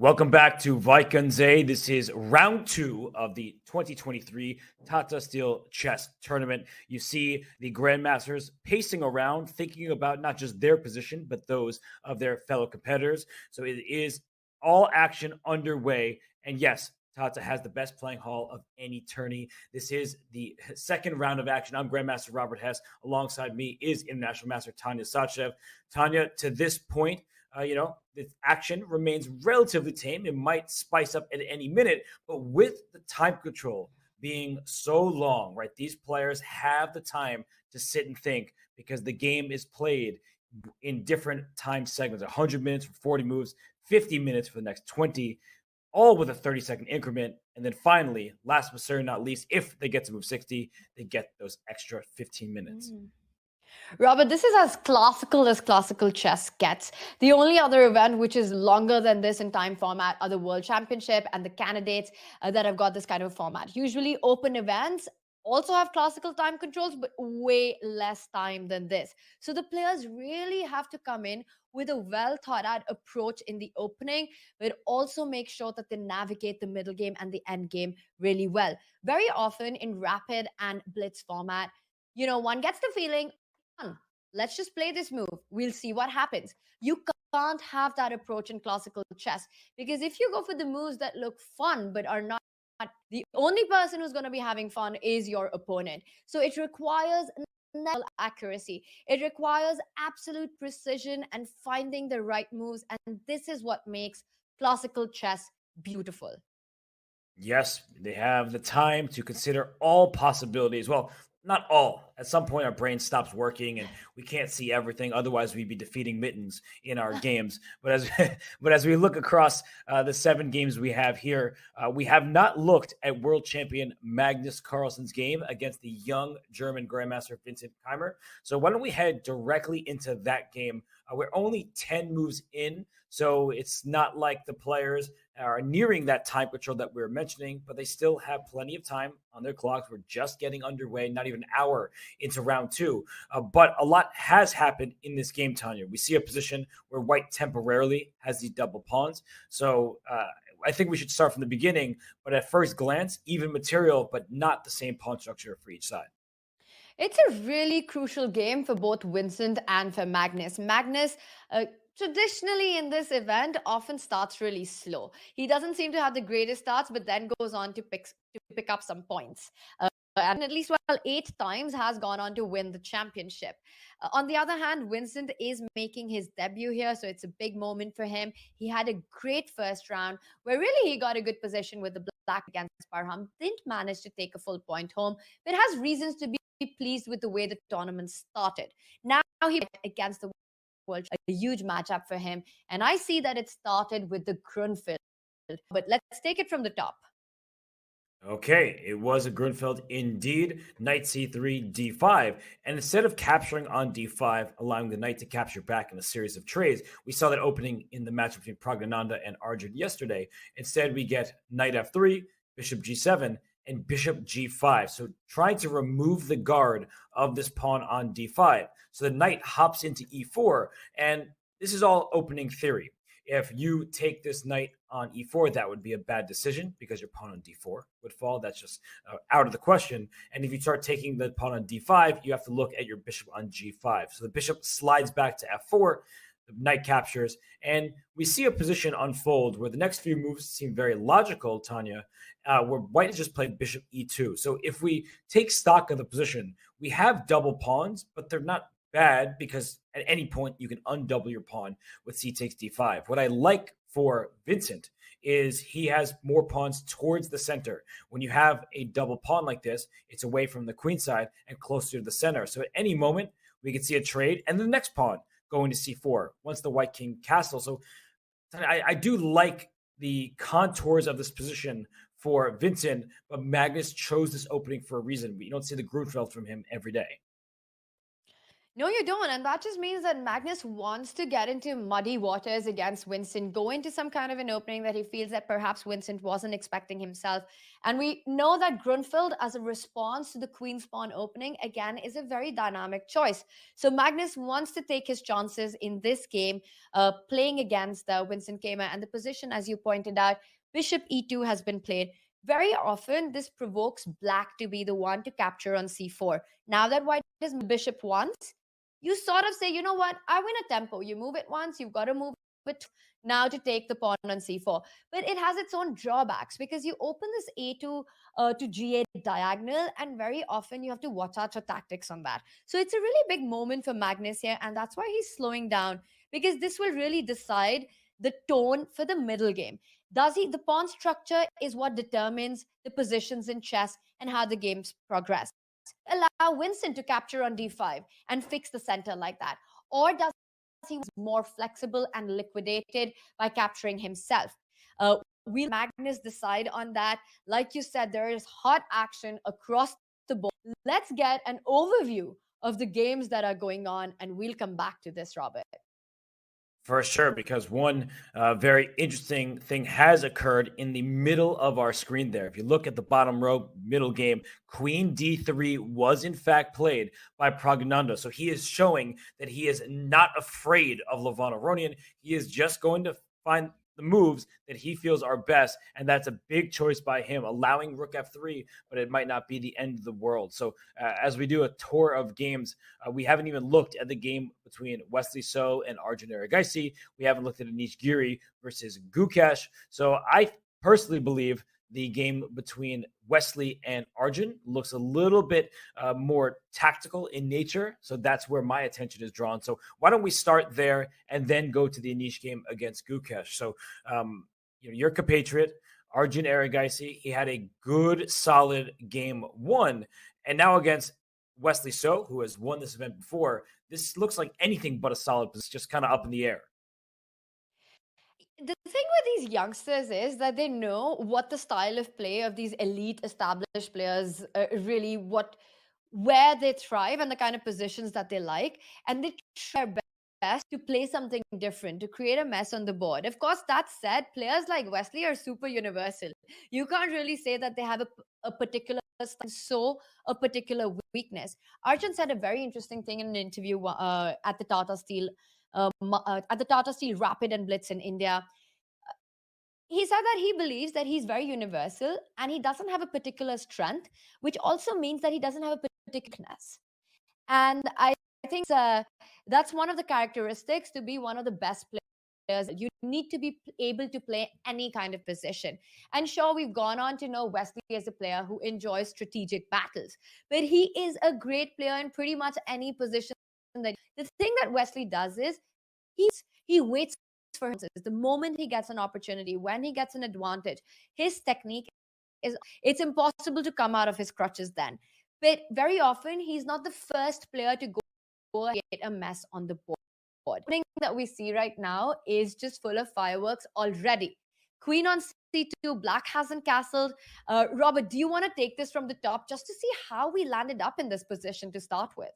E: Welcome back to Wijk on Zee. This is round 2 of the 2023 Tata Steel Chess Tournament. You see the Grandmasters pacing around, thinking about not just their position, but those of their fellow competitors. So it is all action underway. And yes, Tata has the best playing hall of any tourney. This is the second round of action. I'm Grandmaster Robert Hess. Alongside me is International Master Tanya Sachev. Tanya, to this point, the action remains relatively tame. It might spice up at any minute, but with the time control being so long, right? These players have the time to sit and think because the game is played in different time segments, 100 minutes for 40 moves, 50 minutes for the next 20, all with a 30-second increment. And then finally, last but certainly not least, if they get to move 60, they get those extra 15 minutes.
F: Robert, this is as classical chess gets. The only other event which is longer than this in time format are the World Championship and the candidates that have got this kind of format. Usually open events also have classical time controls, but way less time than this. So the players really have to come in with a well thought out approach in the opening, but also make sure that they navigate the middle game and the end game really well. Very often in rapid and blitz format, one gets the feeling, let's just play this move. We'll see what happens. You can't have that approach in classical chess because if you go for the moves that look fun but are not, the only person who's going to be having fun is your opponent. So it requires accuracy. It requires absolute precision and finding the right moves. And this is what makes classical chess beautiful.
E: Yes, they have the time to consider all possibilities. Well, not all. At some point, our brain stops working and we can't see everything. Otherwise, we'd be defeating mittens in our games. But as we look across the 7 games we have here, we have not looked at world champion Magnus Carlsen's game against the young German Grandmaster Vincent Keymer. So why don't we head directly into that game? We're only 10 moves in, so it's not like the players are nearing that time control that we were mentioning, but they still have plenty of time on their clocks. We're just getting underway, not even an hour into round 2. But a lot has happened in this game, Tanya. We see a position where White temporarily has these double pawns. So I think we should start from the beginning, but at first glance, even material, but not the same pawn structure for each side.
F: It's a really crucial game for both Vincent and for Magnus. Magnus, traditionally in this event, often starts really slow. He doesn't seem to have the greatest starts, but then goes on to pick up some points. And at least 8 times has gone on to win the championship. On the other hand, Vincent is making his debut here, so it's a big moment for him. He had a great first round where really he got a good position with the black against Parham. Didn't manage to take a full point home, but has reasons to be pleased with the way the tournament started. Now he against the world, a huge matchup for him. And I see that it started with the Grunfeld. But let's take it from the top.
E: Okay, it was a Grunfeld indeed. Knight c3, d5. And instead of capturing on d5, allowing the knight to capture back in a series of trades, we saw that opening in the match between Praggnanandhaa and Arjun yesterday. Instead, we get knight f3, bishop g7, and bishop g5. So trying to remove the guard of this pawn on d5. So the knight hops into e4, and this is all opening theory. If you take this knight on e4, that would be a bad decision because your pawn on d4 would fall. That's just out of the question. And if you start taking the pawn on d5, you have to look at your bishop on g5. So the bishop slides back to f4, the knight captures, and we see a position unfold where the next few moves seem very logical, Tanya, where White has just played bishop e2. So if we take stock of the position, we have double pawns, but they're not bad because at any point you can undouble your pawn with c takes d5. What I like for Vincent is he has more pawns towards the center. When you have a double pawn like this, it's away from the queen side and closer to the center. So at any moment, we can see a trade and the next pawn going to c4 once the white king castle. So I do like the contours of this position for Vincent, but Magnus chose this opening for a reason. You don't see the Grunfeld from him every day.
F: No, you don't. And that just means that Magnus wants to get into muddy waters against Vincent, go into some kind of an opening that he feels that perhaps Vincent wasn't expecting himself. And we know that Grunfeld, as a response to the Queen's Pawn opening, again, is a very dynamic choice. So Magnus wants to take his chances in this game, playing against Vincent Keymer. And the position, as you pointed out, Bishop E2 has been played. Very often, this provokes Black to be the one to capture on C4. Now that White is Bishop once, you sort of say, you know what, I win a tempo. You move it once, you've got to move it now to take the pawn on c4. But it has its own drawbacks because you open this a2 to g8 diagonal, and very often you have to watch out for tactics on that. So it's a really big moment for Magnus here, and that's why he's slowing down, because this will really decide the tone for the middle game. The pawn structure is what determines the positions in chess and how the games progress. Allow Vincent to capture on d5 and fix the center like that? Or does he was more flexible and liquidated by capturing himself? Will Magnus decide on that? Like you said, there is hot action across the board. Let's get an overview of the games that are going on, and we'll come back to this, Robert.
E: For sure, because one very interesting thing has occurred in the middle of our screen there. If you look at the bottom row, middle game, Queen D3 was in fact played by Praggnanandhaa. So he is showing that he is not afraid of Levon Aronian. He is just going to find the moves that he feels are best, and that's a big choice by him, allowing Rook F3, but it might not be the end of the world. So as we do a tour of games, we haven't even looked at the game between Wesley So and Arjun Erigaisi. We haven't looked at Anish Giri versus Gukesh. So I personally believe the game between Wesley and Arjun looks a little bit more tactical in nature. So that's where my attention is drawn. So why don't we start there and then go to the Anish game against Gukesh? So your compatriot, Arjun Erigaisi, he had a good, solid game one. And now against Wesley So, who has won this event before, this looks like anything but a solid position, just kind of up in the air.
F: The thing with these youngsters is that they know what the style of play of these elite established players really where they thrive and the kind of positions that they like, and they try their best to play something different, to create a mess on the board. Of course, that said, players like Wesley are super universal. You can't really say that they have a particular style, so a particular weakness. Arjun said a very interesting thing in an interview at the Tata Steel Rapid and Blitz in India. He said that he believes that he's very universal and he doesn't have a particular strength, which also means that he doesn't have a particularness. And I think that's one of the characteristics to be one of the best players. You need to be able to play any kind of position. And sure, we've gone on to know Wesley as a player who enjoys strategic battles, but he is a great player in pretty much any position. The thing that Wesley does is he waits for him. The moment he gets an opportunity, when he gets an advantage, his technique it's impossible to come out of his crutches then. But very often, he's not the first player to go and get a mess on the board. The thing that we see right now is just full of fireworks already. Queen on C2, Black hasn't castled. Robert, do you want to take this from the top just to see how we landed up in this position to start with?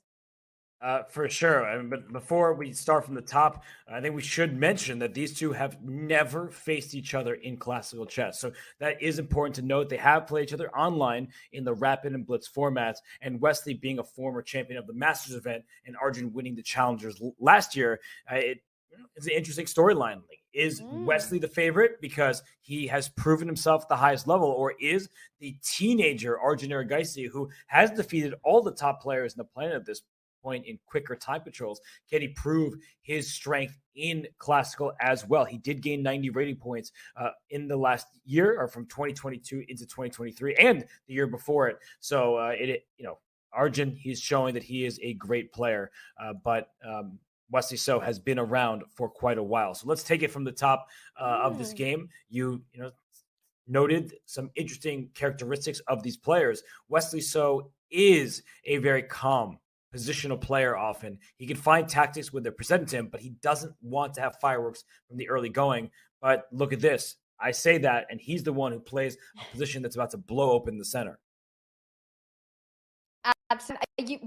E: For sure. But before we start from the top, I think we should mention that these two have never faced each other in classical chess. So that is important to note. They have played each other online in the Rapid and Blitz formats, and Wesley being a former champion of the Masters event and Arjun winning the Challengers last year, it's an interesting storyline. Is Wesley the favorite because he has proven himself at the highest level, or is the teenager Arjun Erigaisi, who has defeated all the top players in the planet at this point in quicker time controls, can he prove his strength in classical as well? He did gain 90 rating points in the last year, or from 2022 into 2023 and the year before it. So Arjun, he's showing that he is a great player, but Wesley So has been around for quite a while. So let's take it from the top of this game. You noted some interesting characteristics of these players. Wesley So is a very calm positional player often. He can find tactics when they're presented to him, but he doesn't want to have fireworks from the early going. But look at this. I say that, and he's the one who plays a position that's about to blow open the center.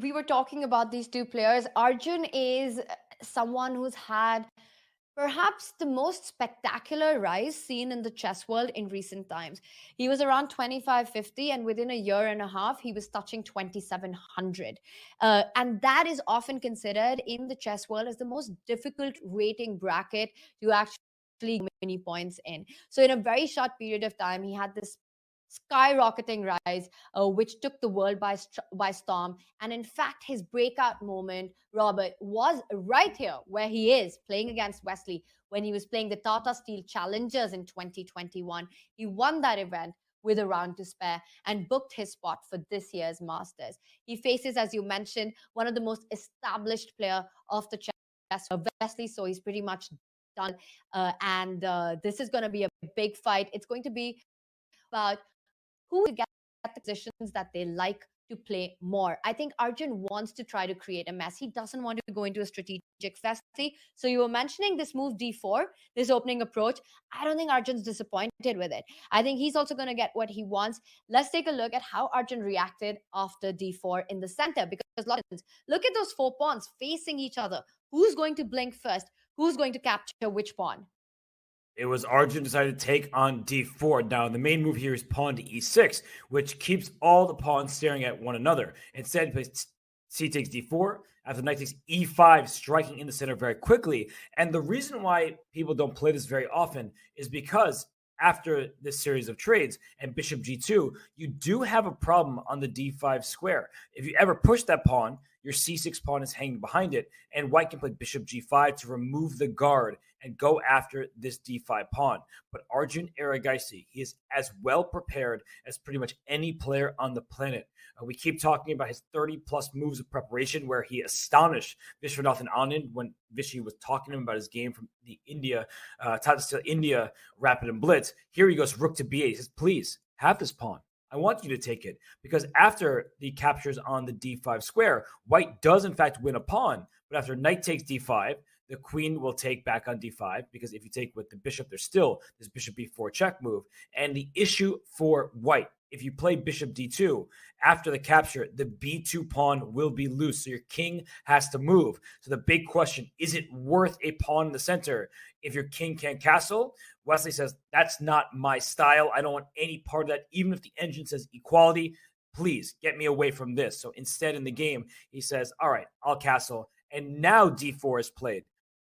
F: We were talking about these two players. Arjun is someone who's had perhaps the most spectacular rise seen in the chess world in recent times. He was around 2550, and within a year and a half, he was touching 2700. And that is often considered in the chess world as the most difficult rating bracket to actually many points in. So, in a very short period of time, he had this skyrocketing rise, which took the world by storm. And in fact, his breakout moment, Robert, was right here where he is playing against Wesley when he was playing the Tata Steel Challengers in 2021. He won that event with a round to spare and booked his spot for this year's Masters. He faces, as you mentioned, one of the most established player of the chess, Wesley, so he's pretty much done. And this is going to be a big fight. It's going to be about who will get the positions that they like to play more. I think Arjun wants to try to create a mess. He doesn't want to go into a strategic fest. So you were mentioning this move D4, this opening approach. I don't think Arjun's disappointed with it. I think he's also going to get what he wants. Let's take a look at how Arjun reacted after D4 in the center, because look at those 4 pawns facing each other. Who's going to blink first? Who's going to capture which pawn?
E: It was Arjun decided to take on d4. Now, the main move here is pawn to e6, which keeps all the pawns staring at one another. Instead, he plays c takes d4, after knight takes e5, striking in the center very quickly. And the reason why people don't play this very often is because after this series of trades and bishop g2, you do have a problem on the d5 square. If you ever push that pawn, your c6 pawn is hanging behind it, and White can play bishop g5 to remove the guard and go after this d5 pawn. But Arjun Erigaisi, he is as well prepared as pretty much any player on the planet. We keep talking about his 30-plus moves of preparation, where he astonished Vishwanathan Anand when Vishy was talking to him about his game from the Tata Steel India Rapid and Blitz. Here he goes, rook to b8. He says, please, have this pawn. I want you to take it, because after the captures on the d5 square, White does in fact win a pawn. But after knight takes d5, the queen will take back on d5, because if you take with the bishop, there's still this bishop b4 check move. And the issue for White, if you play bishop d2, after the capture, the b2 pawn will be loose. So your king has to move. So the big question, is it worth a pawn in the center if your king can't castle? Wesley says, that's not my style. I don't want any part of that. Even if the engine says equality, please get me away from this. So instead in the game, he says, all right, I'll castle. And now d4 is played.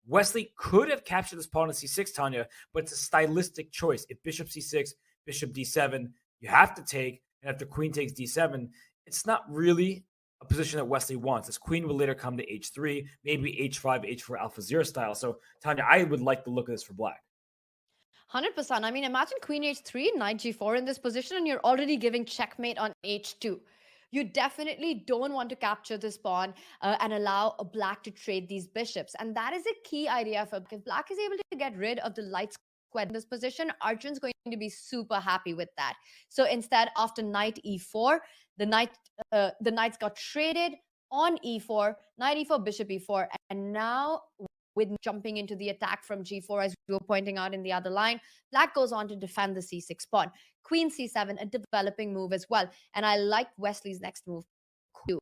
E: Wesley could have captured this pawn on c6, Tanya, but it's a stylistic choice. If bishop c6, bishop d7, you have to take, and after queen takes d7, it's not really a position that Wesley wants. This queen will later come to h3, maybe h5, h4 alpha 0 style. So, Tanya, I would like the look of this for black.
F: 100%. I mean, imagine queen h3, knight g4 in this position, and you're already giving checkmate on h2. You definitely don't want to capture this pawn and allow a black to trade these bishops. And that is a key idea for if black is able to get rid of the light square in this position, Arjun's going to be super happy with that. So instead, after knight e4, the knights got traded on e4, knight e4, bishop e4, and now with jumping into the attack from g4, as we were pointing out in the other line, black goes on to defend the c6 pawn. Queen c7, a developing move as well. And I like Wesley's next move too.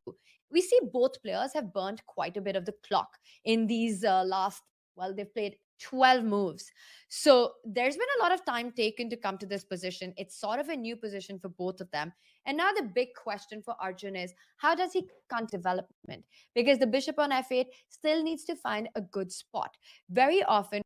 F: We see both players have burnt quite a bit of the clock in these they've played 12 moves. So there's been a lot of time taken to come to this position. It's sort of a new position for both of them. And now the big question for Arjun is, how does he count development? Because the bishop on f8 still needs to find a good spot. Very often,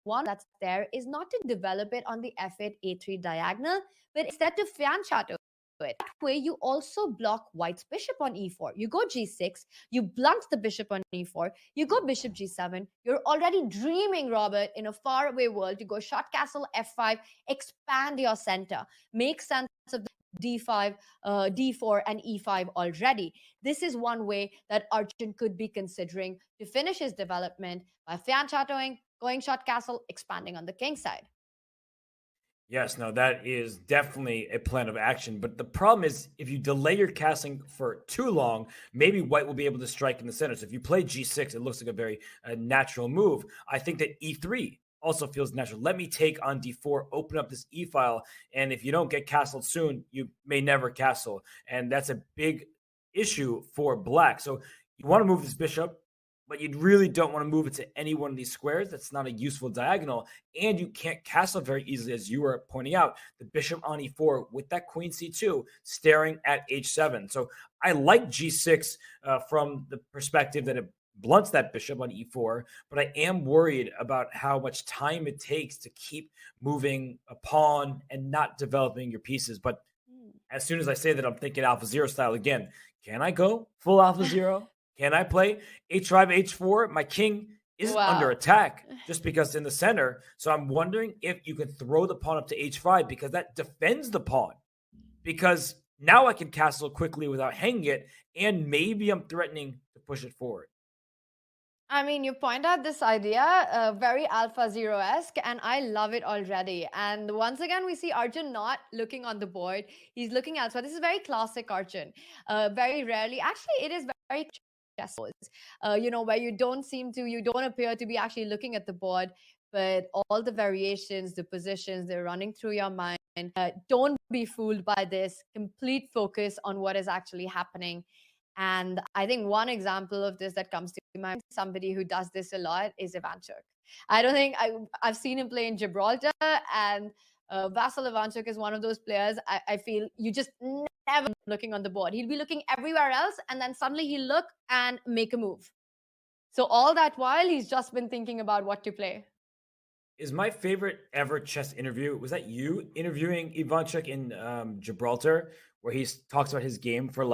F: one that's there is not to develop it on the f8, a3 diagonal, but instead to fan shadow it. That way, you also block White's bishop on e4. You go g6, you blunt the bishop on e4, you go bishop g7. You're already dreaming, Robert, in a faraway world to go short castle f5, expand your center, make sense of the d5, d4, and e5 already. This is one way that Arjun could be considering to finish his development by fan shadowing, going short castle, expanding on the king side.
E: Yes, no, that is definitely a plan of action. But the problem is, if you delay your castling for too long, maybe White will be able to strike in the center. So if you play g6, it looks like a very natural move. I think that e3 also feels natural. Let me take on d4, open up this e-file, and if you don't get castled soon, you may never castle. And that's a big issue for black. So you want to move this bishop, but you really don't want to move it to any one of these squares. That's not a useful diagonal. And you can't castle very easily, as you were pointing out. The bishop on e4 with that queen c2 staring at h7. So I like g6 from the perspective that it blunts that bishop on e4, but I am worried about how much time it takes to keep moving a pawn and not developing your pieces. But as soon as I say that, I'm thinking AlphaZero style again. Can I go full AlphaZero? Can I play h5, h4? My king isn't under attack just because it's in the center. So I'm wondering if you can throw the pawn up to h5 because that defends the pawn. Because now I can castle quickly without hanging it, and maybe I'm threatening to push it forward.
F: I mean, you point out this idea, very AlphaZero-esque, and I love it already. And once again, we see Arjun not looking on the board. He's looking elsewhere. This is very classic Arjun. Very rarely, actually, it is very chessboards, where you don't appear to be actually looking at the board, but all the variations, the positions, they're running through your mind. Don't be fooled by this. Complete focus on what is actually happening. And I think one example of this that comes to mind, somebody who does this a lot, is Ivanchuk. I don't think I've seen him play in Gibraltar, and Vasil Ivanchuk is one of those players I feel you just never looking on the board. He'll be looking everywhere else, and then suddenly he'll look and make a move. So all that while, he's just been thinking about what to play.
E: Is my favorite ever chess interview, was that you interviewing Ivanchuk in Gibraltar, where he talks about his game for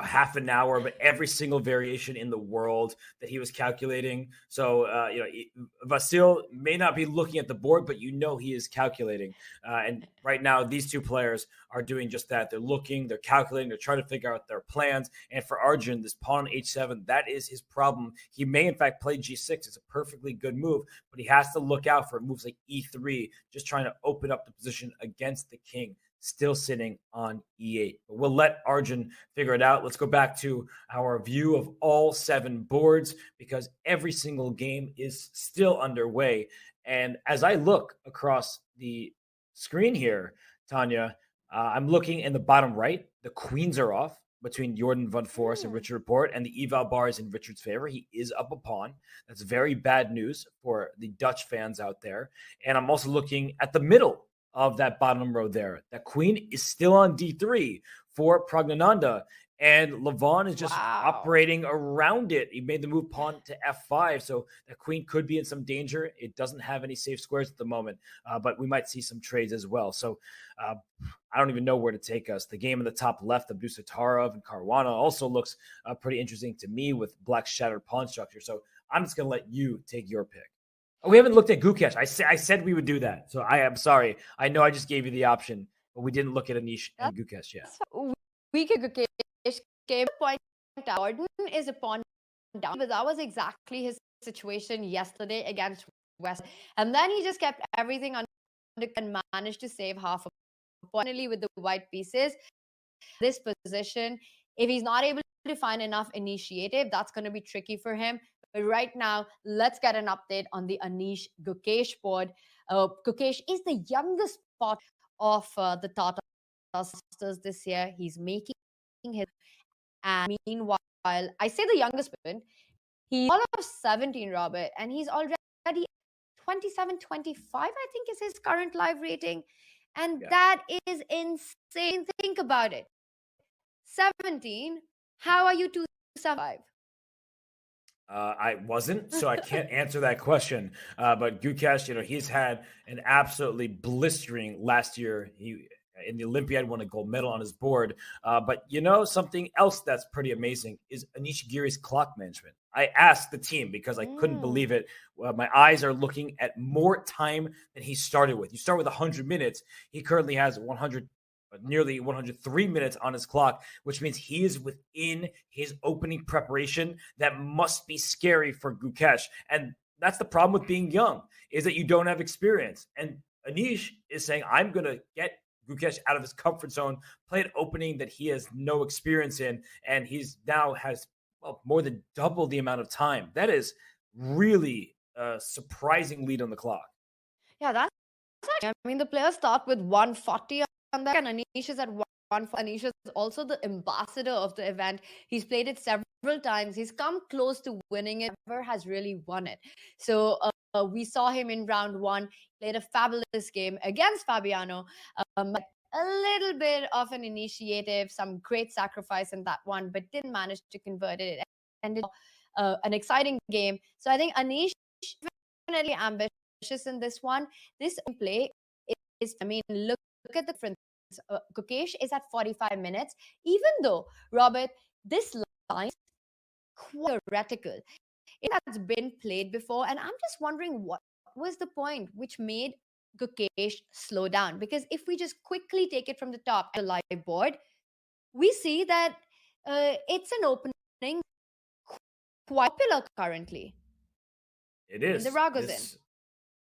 E: half an hour, but every single variation in the world that he was calculating. So, Vasil may not be looking at the board, but he is calculating. And right now, these two players are doing just that. They're looking, they're calculating, they're trying to figure out their plans. And for Arjun, this pawn on h7, that is his problem. He may, in fact, play g6. It's a perfectly good move, but he has to look out for moves like e3, just trying to open up the position against the king, still sitting on e8. But we'll let Arjun figure it out. Let's go back to our view of all 7 boards, because every single game is still underway. And as I look across the screen here, Tanya, I'm looking in the bottom right. The queens are off between Jordan van Foreest and Richard Rapport, and the eval bar is in Richard's favor. He is up a pawn. That's very bad news for the Dutch fans out there. And I'm also looking at the middle of that bottom row there. That queen is still on d3 for Praggnanandhaa, and Levon is just operating around it. He made the move pawn to f5, so that queen could be in some danger. It doesn't have any safe squares at the moment, but we might see some trades as well. So I don't even know where to take us. The game in the top left, Abdusattorov and Caruana, also looks pretty interesting to me with black shattered pawn structure. So I'm just going to let you take your pick. Oh, we haven't looked at Gukesh. I said we would do that. So I am sorry. I know I just gave you the option, but we didn't look at Anish and Gukesh yet.
F: We could Gukesh point out Jordan is a pawn down, but that was exactly his situation yesterday against West. And then he just kept everything under and managed to save half a point. Finally, with the white pieces, this position, if he's not able to find enough initiative, that's going to be tricky for him. But right now, let's get an update on the Anish Gukesh board. Gukesh is the youngest part of the Tata Steel this year. He's making his. And meanwhile, I say the youngest one, he's all of 17, Robert, and he's already 27, 25, I think is his current live rating. And that is insane. Think about it. 17, how are you 275?
E: I wasn't, so I can't answer that question. But Gukesh, he's had an absolutely blistering last year. He in the Olympiad won a gold medal on his board. But something else that's pretty amazing is Anish Giri's clock management. I asked the team because I couldn't believe it. My eyes are looking at more time than he started with. You start with 100 minutes. He currently has nearly 103 minutes on his clock, which means he is within his opening preparation. That must be scary for Gukesh. And that's the problem with being young, is that you don't have experience. And Anish is saying, I'm going to get Gukesh out of his comfort zone, play an opening that he has no experience in, and he's now has more than double the amount of time. That is really a surprising lead on the clock.
F: Yeah, that's actually, the players start with 140 on that, and Anish is at Anish is also the ambassador of the event. He's played it several times. He's come close to winning it, never has really won it. So we saw him in round one, played a fabulous game against Fabiano. A little bit of an initiative, some great sacrifice in that one, but didn't manage to convert it. It ended an exciting game. So I think Anish definitely ambitious in this one. This play is, I mean, look at the difference. Gukesh is at 45 minutes, even though, Robert, this line is quite theoretical. It has been played before, and I'm just wondering what was the point which made Gukesh slow down? Because if we just quickly take it from the top to the live board, we see that it's an opening quite popular currently.
E: It is.
F: In the Ragozin.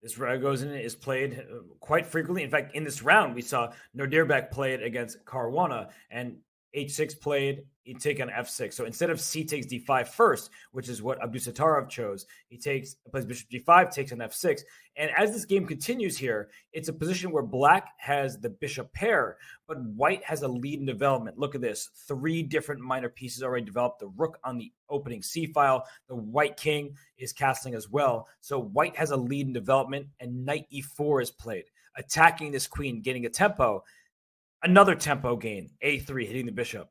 E: This Ragozin is played quite frequently. In fact, in this round, we saw Nordirbek play it against Caruana, and H6 played, he take on F6. So instead of C takes D5 first, which is what Abdusattorov chose, he plays Bishop G5, takes on F6. And as this game continues here, it's a position where Black has the bishop pair, but White has a lead in development. Look at this. 3 different minor pieces already developed. The rook on the opening C file. The White king is castling as well. So White has a lead in development, and Knight E4 is played, attacking this queen, getting a tempo. Another tempo gain, A3, hitting the bishop.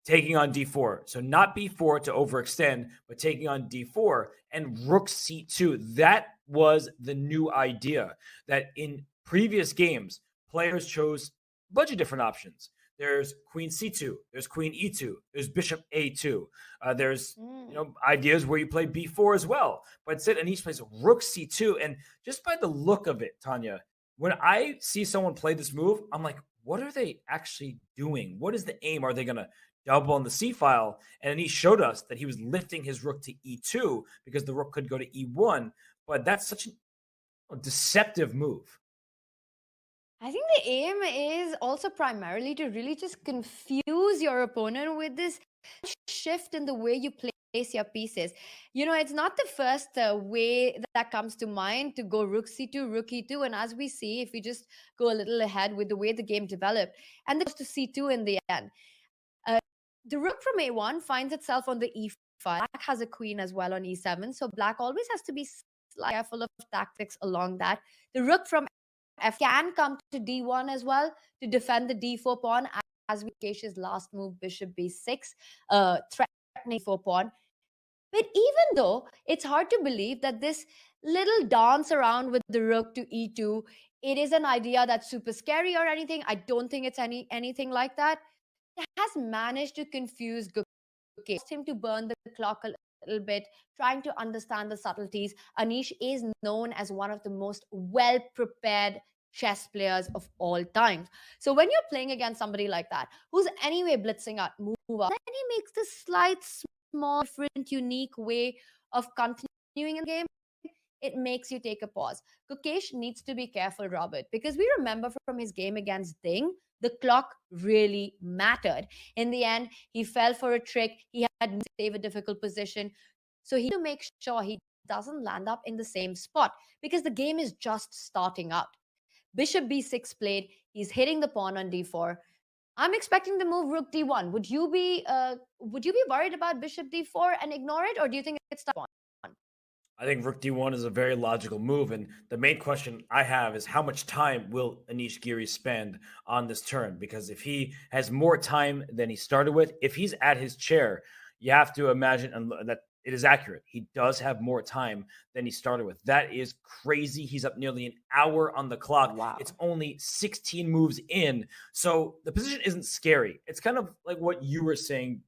E: Taking on D4. So not B4 to overextend, but taking on D4 and rook C2. That was the new idea, that in previous games, players chose a bunch of different options. There's queen C2, there's queen E2, there's bishop A2. There's ideas where you play B4 as well. But instead, Anish plays rook C2. And just by the look of it, Tanya, when I see someone play this move, I'm like, what are they actually doing? What is the aim? Are they going to double on the C file? And he showed us that he was lifting his rook to E2 because the rook could go to E1. But that's such a deceptive move.
F: I think the aim is also primarily to really just confuse your opponent with this shift in the way you place your pieces. You know, it's not the first way that comes to mind to go rook C2, rook E2. And as we see, if we just go a little ahead with the way the game developed, and then goes to C2 in the end. The rook from A1 finds itself on the E5. Black has a queen as well on E7. So Black always has to be slightly careful of tactics along that. The rook from F can come to D1 as well to defend the D4 pawn, as Gukesh's last move, bishop B6, threatening D4 pawn. But even though it's hard to believe that this little dance around with the rook to E2, it is an idea that's super scary or anything. I don't think it's anything like that. It has managed to confuse Gukesh, him to burn the clock a little bit, trying to understand the subtleties. Anish is known as one of the most well-prepared chess players of all time. So when you're playing against somebody like that, who's anyway blitzing out, move up, then he makes this slight, small, different, unique way of continuing in the game. It makes you take a pause. Gukesh needs to be careful, Robert, because we remember from his game against Ding, the clock really mattered. In the end, he fell for a trick. He had to save a difficult position. So he had to make sure he doesn't land up in the same spot because the game is just starting out. Bishop B6 played. He's hitting the pawn on D4. I'm expecting the move rook D1. Would you be worried about bishop D4 and ignore it, or do you think it's tough on?
E: I think rook D1 is a very logical move, and the main question I have is how much time will Anish Giri spend on this turn? Because if he has more time than he started with, if he's at his chair, you have to imagine that it is accurate. He does have more time than he started with. That is crazy. He's up nearly an hour on the clock.
F: Wow.
E: It's only 16 moves in. So the position isn't scary. It's kind of like what you were saying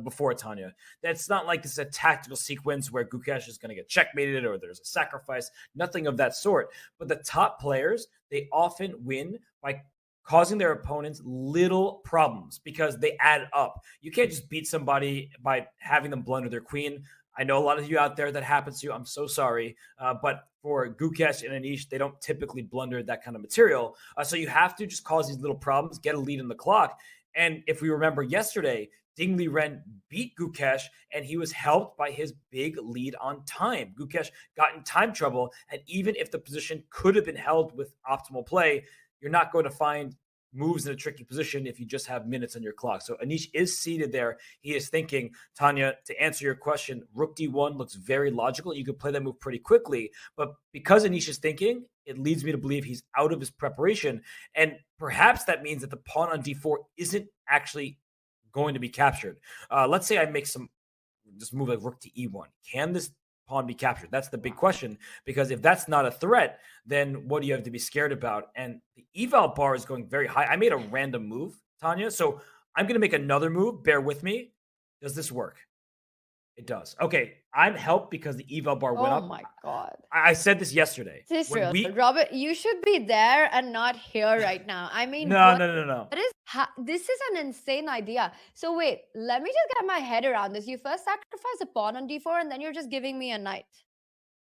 E: before, Tanya. That's not like it's a tactical sequence where Gukesh is going to get checkmated or there's a sacrifice. Nothing of that sort. But the top players, they often win by causing their opponents little problems because they add up. You can't just beat somebody by having them blunder their queen. I know a lot of you out there that happens to you. I'm so sorry. But for Gukesh and Anish, they don't typically blunder that kind of material. So you have to just cause these little problems, get a lead in the clock. And if we remember yesterday, Ding Liren beat Gukesh, and he was helped by his big lead on time. Gukesh got in time trouble, and even if the position could have been held with optimal play, you're not going to find moves in a tricky position if you just have minutes on your clock. So Anish is seated there. He is thinking, Tanya, to answer your question, rook d1 looks very logical. You could play that move pretty quickly. But because Anish is thinking, it leads me to believe he's out of his preparation. And perhaps that means that the pawn on d4 isn't actually going to be captured. Let's say I make just move like rook to e1. Can this pawn be captured? That's the big question, because if that's not a threat, then what do you have to be scared about? And the eval bar is going very high. I made a random move, Tanya, so I'm going to make another move. Bear with me. Does this work? It does. Okay, I'm helped because the eval bar went up.
F: Oh my God.
E: I said this yesterday.
F: This is real. Robert, you should be there and not here right now. I mean,
E: no.
F: This is an insane idea. So wait, let me just get my head around this. You first sacrifice a pawn on d4 and then you're just giving me a knight.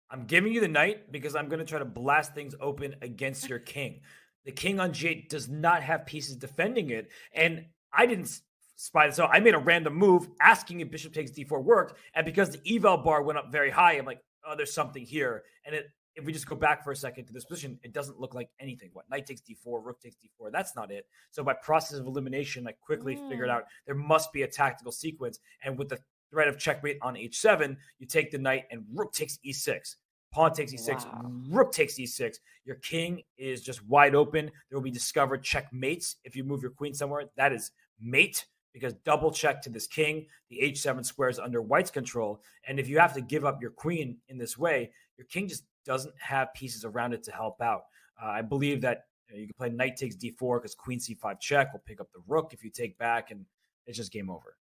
E: I'm giving you the knight because I'm going to try to blast things open against your king. The king on g8 does not have pieces defending it. And I didn't spy this out. I made a random move asking if bishop takes d4 worked. And because the eval bar went up very high, I'm like, oh, there's something here. And if we just go back for a second to this position, it doesn't look like anything. What, knight takes d4, rook takes d4, that's not it. So by process of elimination, I quickly figured out there must be a tactical sequence. And with the threat of checkmate on h7, you take the knight and rook takes e6. Pawn takes e6, rook takes e6. Your king is just wide open. There will be discovered checkmates if you move your queen somewhere. That is mate, because double check to this king. The h7 square is under white's control. And if you have to give up your queen in this way, your king just doesn't have pieces around it to help out. I believe that you can play knight takes d4 because queen c5 check will pick up the rook if you take back, and it's just game over.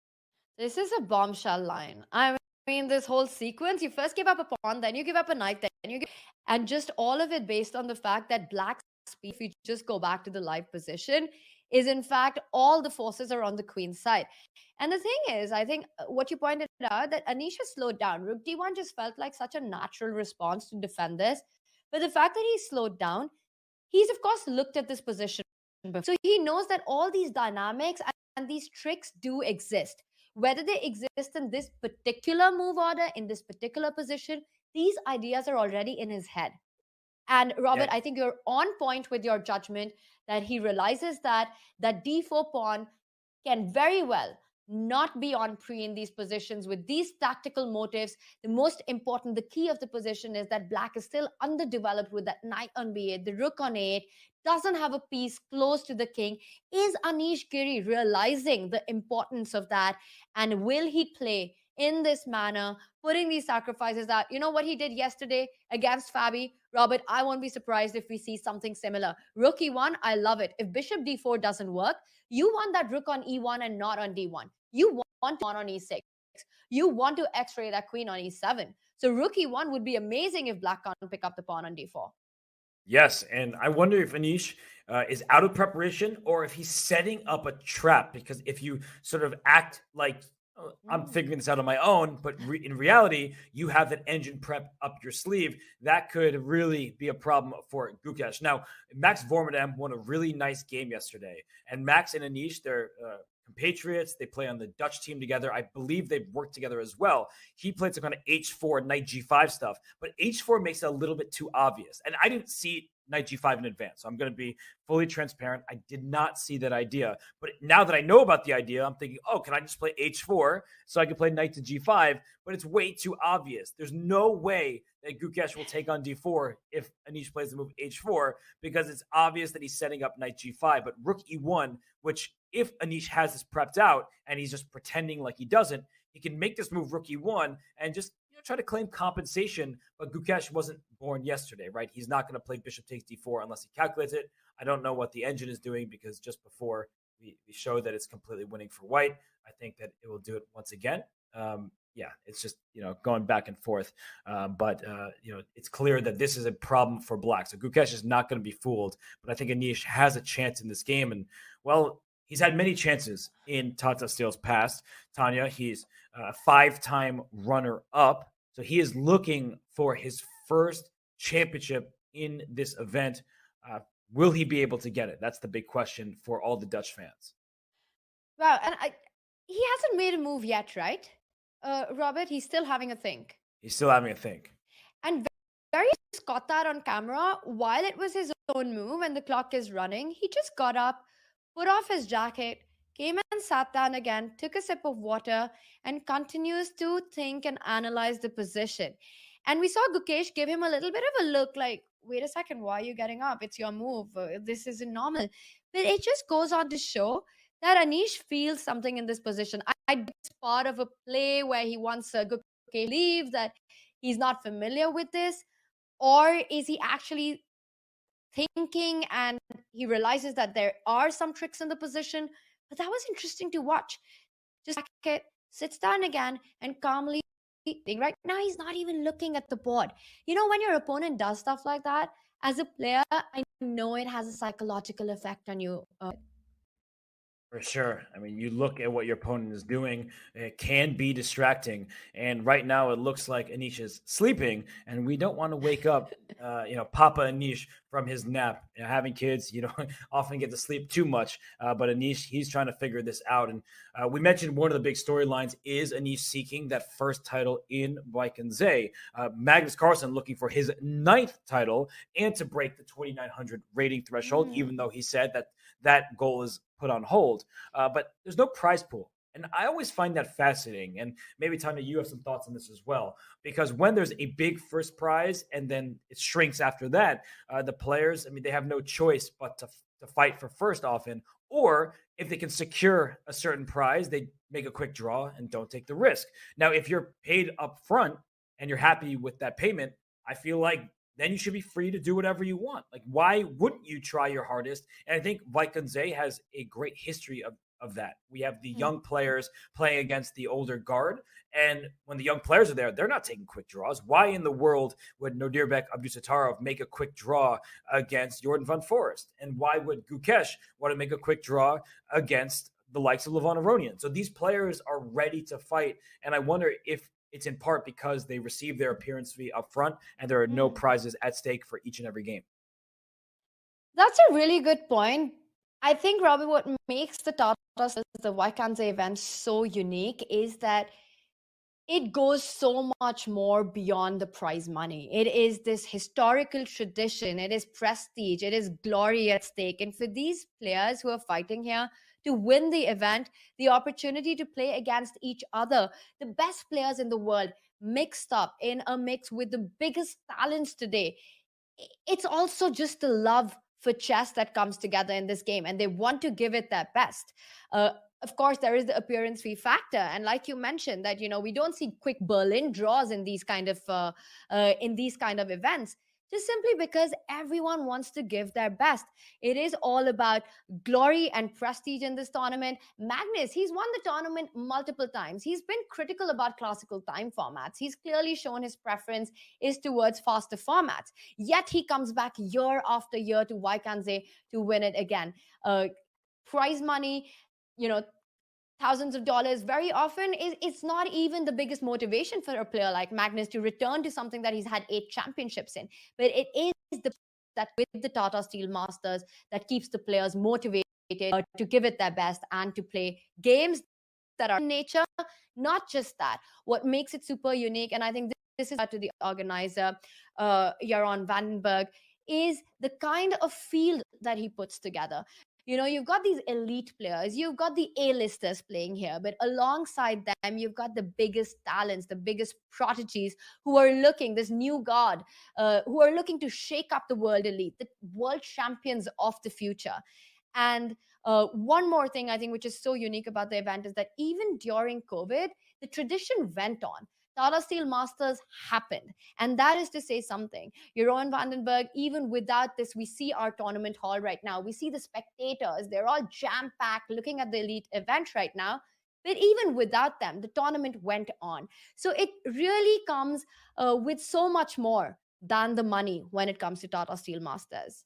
F: This is a bombshell line. I mean, this whole sequence, you first give up a pawn, then you give up a knight, and just all of it based on the fact that black's speed, if you just go back to the live position, is in fact all the forces are on the queen's side. And the thing is, I think what you pointed out, that Anish has slowed down. Rook d1 just felt like such a natural response to defend this. But the fact that he slowed down, he's of course looked at this position before. So he knows that all these dynamics and these tricks do exist. Whether they exist in this particular move order, in this particular position, these ideas are already in his head. And Robert, I think you're on point with your judgment that he realizes that d4 pawn can very well not be on pre in these positions with these tactical motives. The most important, the key of the position is that black is still underdeveloped with that knight on b8, the rook on a8, doesn't have a piece close to the king. Is Anish Giri realizing the importance of that? And will he play in this manner, putting these sacrifices out? You know what he did yesterday against Fabi? Robert, I won't be surprised if we see something similar. Rook e1, I love it. If bishop d4 doesn't work, you want that rook on e1 and not on d1. You want pawn on e6. You want to x-ray that queen on e7. So rook e1 would be amazing if black can't pick up the pawn on d4.
E: Yes, and I wonder if Anish is out of preparation or if he's setting up a trap, because if you sort of act like I'm figuring this out on my own, but in reality, you have that engine prep up your sleeve, that could really be a problem for Gukesh. Now, Max Vormadam won a really nice game yesterday, and Max and Anish, they're compatriots. They play on the Dutch team together. I believe they've worked together as well. He played some kind of h4, knight g5 stuff, but h4 makes it a little bit too obvious. And I didn't see knight g5 in advance. So I'm going to be fully transparent. I did not see that idea. But now that I know about the idea, I'm thinking, oh, can I just play h4 so I can play knight to g5? But it's way too obvious. There's no way that Gukesh will take on d4 if Anish plays the move h4, because it's obvious that he's setting up knight g5. But rook e1, which if Anish has this prepped out and he's just pretending like he doesn't, he can make this move rook e1 and just try to claim compensation. But Gukesh wasn't born yesterday, right? He's not going to play bishop takes d4 unless he calculates it. I don't know what the engine is doing, because just before we showed that it's completely winning for white. I think that it will do it once again. It's just, going back and forth. But it's clear that this is a problem for black. So Gukesh is not going to be fooled. But I think Anish has a chance in this game. And, well, he's had many chances in Tata Steel's past. Tanya, he's a 5-time runner-up. So he is looking for his first championship in this event. Will he be able to get it? That's the big question for all the Dutch fans.
F: Wow, and he hasn't made a move yet, right? Robert, he's still having a think.
E: He's still having a think.
F: And Barry just got that on camera while it was his own move and the clock is running. He just got up, put off his jacket, came and sat down again, took a sip of water, and continues to think and analyze the position. And we saw Gukesh give him a little bit of a look like, wait a second, why are you getting up? It's your move. This isn't normal. But it just goes on to show that Anish feels something in this position. It's part of a play where he wants Gukesh to leave, that he's not familiar with this, or is he actually thinking and he realizes that there are some tricks in the position? But that was interesting to watch. Just sits down again and calmly thinking. Right now, he's not even looking at the board. You know, when your opponent does stuff like that, as a player, I know it has a psychological effect on you.
E: For sure. I mean, you look at what your opponent is doing, it can be distracting. And right now, it looks like Anish is sleeping, and we don't want to wake up, Papa Anish from his nap. Having kids, you don't often get to sleep too much. But Anish, he's trying to figure this out. And we mentioned one of the big storylines is Anish seeking that first title in Wijk and Zee. Magnus Carlsen looking for his 9th title and to break the 2,900 rating threshold, even though he said that goal is put on hold. But there's no prize pool. And I always find that fascinating. And maybe, Tanya, you have some thoughts on this as well. Because when there's a big first prize and then it shrinks after that, the players, I mean, they have no choice but to fight for first often. Or if they can secure a certain prize, they make a quick draw and don't take the risk. Now, if you're paid up front and you're happy with that payment, I feel like then you should be free to do whatever you want. Like, why wouldn't you try your hardest? And I think Wijk and Zee has a great history of that. We have the young players playing against the older guard. And when the young players are there, they're not taking quick draws. Why in the world would Nodirbek Abdusattorov make a quick draw against Jordan van Foreest? And why would Gukesh want to make a quick draw against the likes of Levon Aronian? So these players are ready to fight. And I wonder if it's in part because they receive their appearance fee up front and there are no prizes at stake for each and every game.
F: That's a really good point. I think, Robbie, what makes the Tata Steel, the Wijk and Zee event so unique is that it goes so much more beyond the prize money. It is this historical tradition. It is prestige. It is glory at stake. And for these players who are fighting here to win the event, the opportunity to play against each other, the best players in the world, mixed up in a mix with the biggest talents today. It's also just the love for chess that comes together in this game, and they want to give it their best. Of course, there is the appearance fee factor, and like you mentioned, that we don't see quick Berlin draws in these kind of events, just simply because everyone wants to give their best. It is all about glory and prestige in this tournament. Magnus, he's won the tournament multiple times. He's been critical about classical time formats. He's clearly shown his preference is towards faster formats. Yet he comes back year after year to Wijk and Zee to win it again. Prize money, thousands of dollars, very often it's not even the biggest motivation for a player like Magnus to return to something that he's had 8 championships in. But it is that with the Tata Steel Masters that keeps the players motivated to give it their best and to play games that are in nature. Not just that, what makes it super unique, and I think this is to the organizer, Jeroen Vandenberg, is the kind of field that he puts together. You've got these elite players, you've got the A-listers playing here, but alongside them, you've got the biggest talents, the biggest prodigies who are looking, this new guard, who are looking to shake up the world elite, the world champions of the future. And one more thing I think which is so unique about the event is that even during COVID, the tradition went on. Tata Steel Masters happened. And that is to say something. Jeroen Vandenberg, even without this, we see our tournament hall right now. We see the spectators. They're all jam-packed looking at the elite event right now. But even without them, the tournament went on. So it really comes with so much more than the money when it comes to Tata Steel Masters.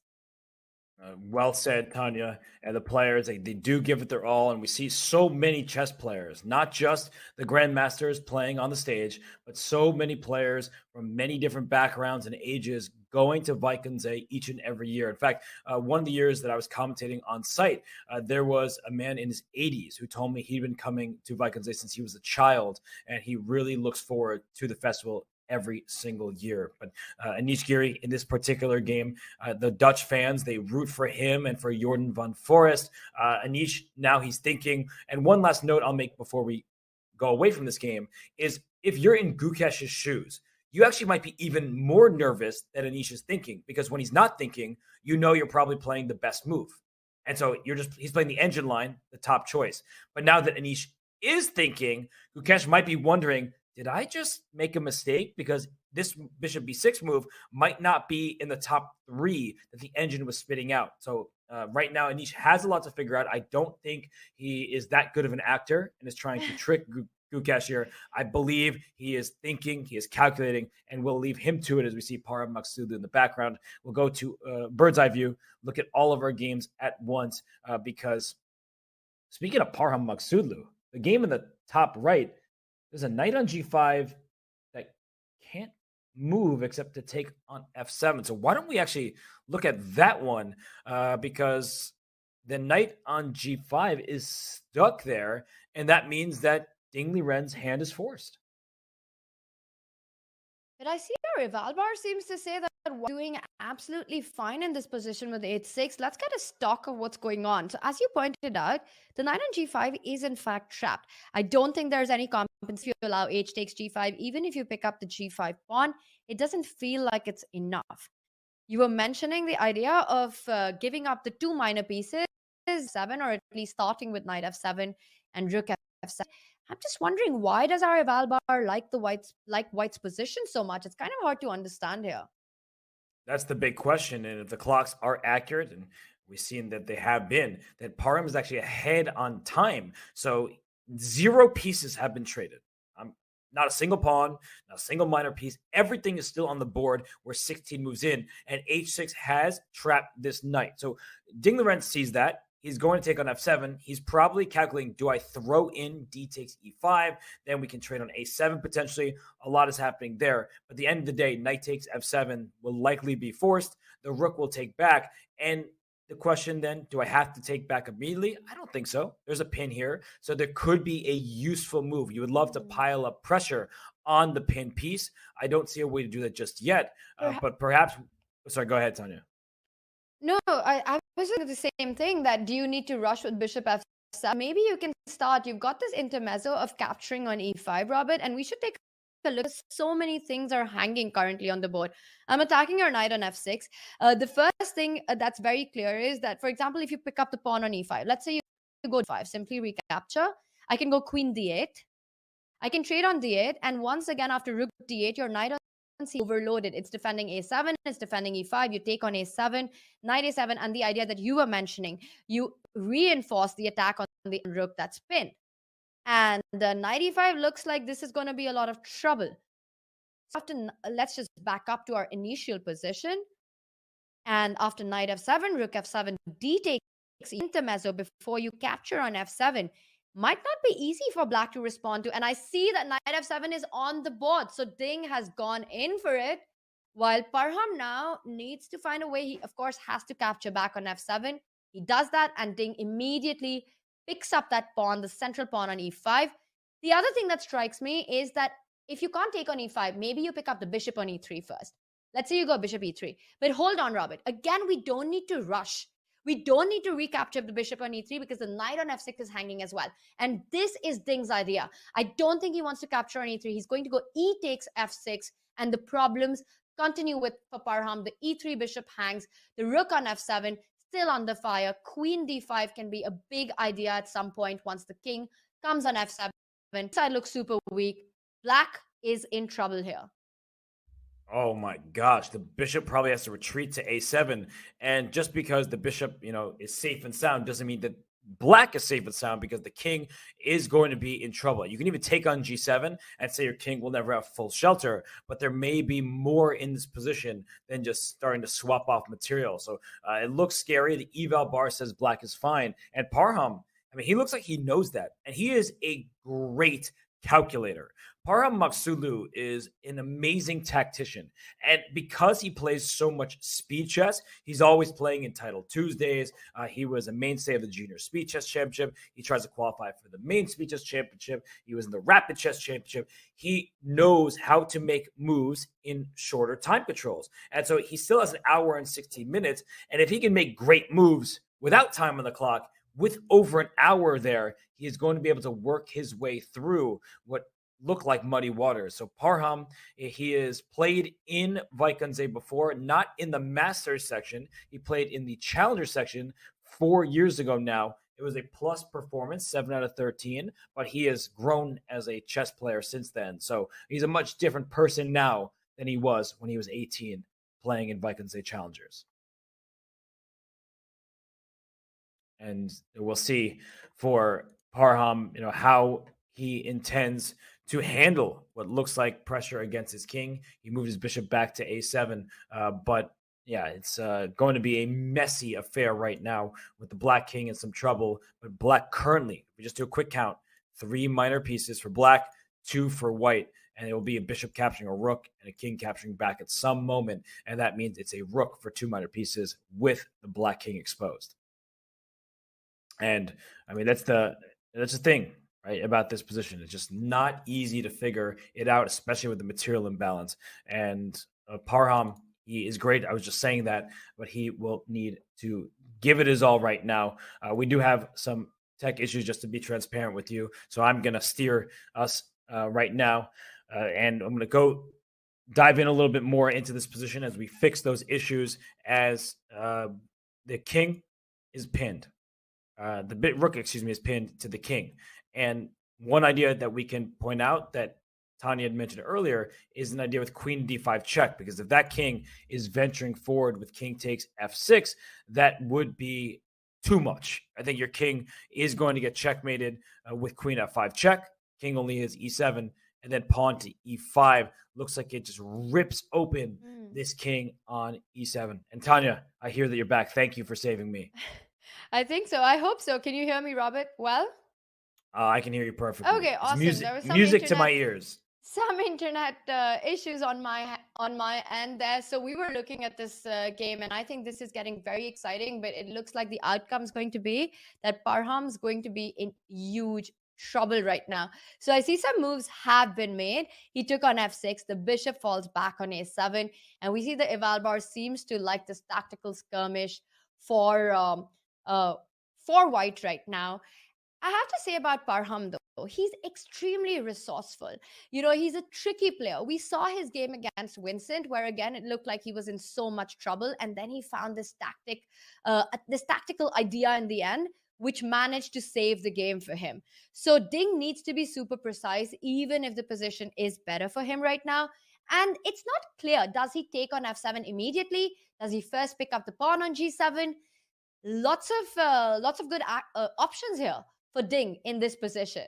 E: Well said, Tanya. And the players, they do give it their all. And we see so many chess players, not just the grandmasters playing on the stage, but so many players from many different backgrounds and ages going to Wijk and Zee each and every year. In fact, one of the years that I was commentating on site, there was a man in his 80s who told me he'd been coming to Wijk and Zee since he was a child, and he really looks forward to the festival every single year. But Anish Giri, in this particular game, the Dutch fans, they root for him and for Jordan van Foreest. Anish, now he's thinking, and one last note I'll make before we go away from this game is if you're in Gukesh's shoes, you actually might be even more nervous than Anish is thinking, because when he's not thinking, you know you're probably playing the best move. And so he's playing the engine line, the top choice. But now that Anish is thinking, Gukesh might be wondering, did I just make a mistake? Because this bishop b6 move might not be in the top 3 that the engine was spitting out. So right now, Anish has a lot to figure out. I don't think he is that good of an actor and is trying to trick Gukesh here. I believe he is thinking, he is calculating, and we'll leave him to it as we see Parham Maghsoodloo in the background. We'll go to bird's eye view, look at all of our games at once, because speaking of Parham Maghsoodloo, the game in the top right, there's a knight on g5 that can't move except to take on f7. So why don't we actually look at that one, because the knight on g5 is stuck there, and that means that Ding Liren's hand is forced.
F: But I see our Evalbar seems to say that we're doing absolutely fine in this position with 8-6. Let's get a stock of what's going on. So as you pointed out, the knight on g5 is in fact trapped. I don't think there's any compensation if you allow h takes g5. Even if you pick up the g5 pawn, it doesn't feel like it's enough. You were mentioning the idea of giving up the 2 minor pieces, 7, or at least starting with knight f7 and rook f7. I'm just wondering, why does our Evalbar like White's position so much? It's kind of hard to understand here.
E: That's the big question. And if the clocks are accurate, and we've seen that they have been, that Parham is actually ahead on time. So 0 pieces have been traded. Not a single pawn, not a single minor piece. Everything is still on the board where 16 moves in, and h6 has trapped this knight. So Ding Liren sees that. He's going to take on f7. He's probably calculating, do I throw in d takes e5? Then we can trade on a7 potentially. A lot is happening there. But at the end of the day, knight takes f7 will likely be forced. The rook will take back. And the question then, do I have to take back immediately? I don't think so. There's a pin here. So there could be a useful move. You would love to pile up pressure on the pin piece. I don't see a way to do that just yet. But perhaps, sorry, go ahead, Tanya.
F: No, I was saying the same thing, that do you need to rush with bishop f7? Maybe you can start. You've got this intermezzo of capturing on e5, Robert, and we should take a look. So many things are hanging currently on the board. I'm attacking your knight on f6. The first thing that's very clear is that, for example, if you pick up the pawn on e5, let's say you go d5, simply recapture. I can go queen d8. I can trade on d8, and once again, after rook d8, your knight on c overloaded. It's defending a7, it's defending e5. You take on a7, knight a7, and the idea that you were mentioning, you reinforce the attack on the rook that's pinned. And the knight e5 looks like this is going to be a lot of trouble. Let's just back up to our initial position. And after knight f7, rook f7, d takes intermezzo before you capture on f7. Might not be easy for black to respond to. And I see that knight f7 is on the board. So Ding has gone in for it, while Parham now needs to find a way. He, of course, has to capture back on f7. He does that, and Ding immediately picks up that pawn, the central pawn on e5. The other thing that strikes me is that if you can't take on e5, maybe you pick up the bishop on e3 first. Let's say you go bishop e3. But hold on, Robert. Again, we don't need to rush. We don't need to recapture the bishop on e3 because the knight on f6 is hanging as well. And this is Ding's idea. I don't think he wants to capture on e3. He's going to go e takes f6, and the problems continue with for Parham. The e3 bishop hangs. The rook on f7 still under fire. Queen d5 can be a big idea at some point once the king comes on f7. Side looks super weak. Black is in trouble here.
E: Oh my gosh, the bishop probably has to retreat to a7. And just because the bishop, is safe and sound doesn't mean that black is safe and sound, because the king is going to be in trouble. You can even take on g7 and say your king will never have full shelter, but there may be more in this position than just starting to swap off material. So it looks scary. The eval bar says black is fine. And Parham, he looks like he knows that. And he is a great calculator. Parham Maghsoodloo is an amazing tactician. And because he plays so much speed chess, he's always playing in Title Tuesdays. He was a mainstay of the Junior Speed Chess Championship. He tries to qualify for the main Speed Chess Championship. He was in the Rapid Chess Championship. He knows how to make moves in shorter time controls. And so he still has an hour and 16 minutes. And if he can make great moves without time on the clock, with over an hour there, he is going to be able to work his way through what look like muddy waters. So Parham, he has played in Wijk aan Zee before, not in the Masters section. He played in the Challenger section 4 years ago now. It was a plus performance, 7 out of 13, but he has grown as a chess player since then. So he's a much different person now than he was when he was 18 playing in Wijk aan Zee Challengers. And we'll see for Parham, how he intends to handle what looks like pressure against his king. He moved his bishop back to a7, but yeah, it's going to be a messy affair right now with the black king in some trouble. But black currently, if we just do a quick count, 3 minor pieces for black, 2 for white, and it will be a bishop capturing a rook and a king capturing back at some moment, and that means it's a rook for 2 minor pieces with the black king exposed. And I mean, that's the thing, right, about this position. It's just not easy to figure it out, especially with the material imbalance. And Parham, he is great. I was just saying that, but he will need to give it his all right now. We do have some tech issues, just to be transparent with you. So I'm going to steer us right now. And I'm going to go dive in a little bit more into this position as we fix those issues, as the king is pinned. The rook, is pinned to the king. And one idea that we can point out that Tanya had mentioned earlier is an idea with queen d5 check, because if that king is venturing forward with king takes f6, that would be too much. I think your king is going to get checkmated with queen f5 check. King only has e7, and then pawn to e5. Looks like it just rips open this king on e7. And Tanya, I hear that you're back. Thank you for saving me.
F: I think so. I hope so. Can you hear me, Robert? Well?
E: I can hear you perfectly.
F: Okay, awesome.
E: There was some music to my ears.
F: Some internet issues on my end there. So we were looking at this game, and I think this is getting very exciting, but it looks like the outcome is going to be that Parham's going to be in huge trouble right now. So I see some moves have been made. He took on f6. The bishop falls back on a7. And we see the Evalbar seems to like this tactical skirmish for white right now. I have to say about Parham, though, he's extremely resourceful. He's a tricky player. We saw his game against Vincent, where again it looked like he was in so much trouble, and then he found this tactical idea in the end, which managed to save the game for him. So Ding needs to be super precise, even if the position is better for him right now. And it's not clear, does he take on f7 immediately? Does he first pick up the pawn on g7? Lots of good options here for Ding in this position.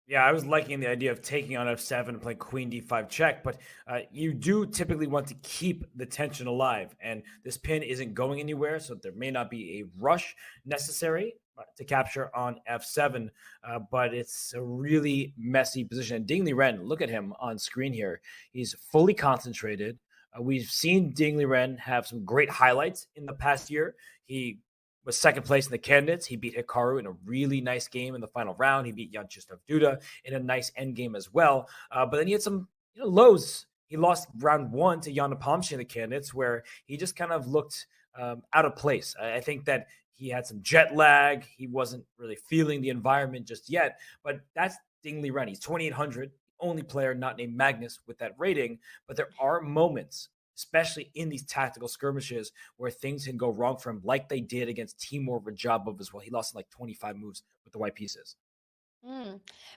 E: Yeah, I was liking the idea of taking on f7 and playing queen d5 check, but you do typically want to keep the tension alive, and this pin isn't going anywhere, so there may not be a rush necessary to capture on f7, but it's a really messy position. And Ding Liren, look at him on screen here. He's fully concentrated. We've seen Ding Liren have some great highlights in the past year. He was second place in the candidates. He beat Hikaru in a really nice game in the final round. He beat Yanchislev Duda in a nice endgame as well. But then he had some lows. He lost round 1 to Jan Nepomniachtchi in the candidates, where he just kind of looked out of place. I think that he had some jet lag. He wasn't really feeling the environment just yet. But that's Ding Liren. He's 2,800. Only player not named Magnus with that rating, but there are moments, especially in these tactical skirmishes, where things can go wrong for him, like they did against Timur Rajabov as well. He lost like 25 moves with the white pieces.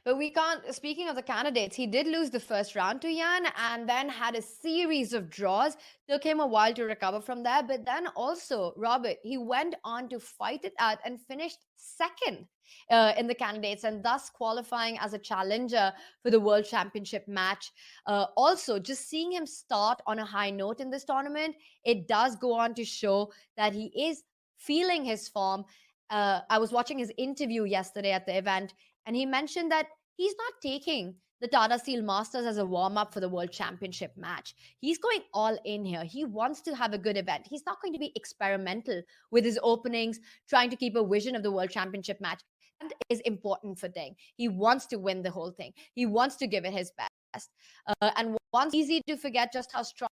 F: But we can't, speaking of the candidates, he did lose the first round to Jan and then had a series of draws. Took him a while to recover from there. But then also, Robert, he went on to fight it out and finished second in the candidates, and thus qualifying as a challenger for the World Championship match. Also, just seeing him start on a high note in this tournament, it does go on to show that he is feeling his form. I was watching his interview yesterday at the event, and he mentioned that he's not taking the Tata Steel Masters as a warm up for the World Championship match. He's going all in here. He wants to have a good event. He's not going to be experimental with his openings, trying to keep a vision of the World Championship match. That is important for Ding. He wants to win the whole thing. He wants to give it his best. And once easy to forget just how strong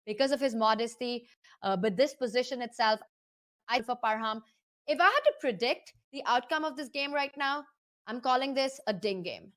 F: because of his modesty. But this position itself, for Parham, if I had to predict the outcome of this game right now, I'm calling this a Ding game.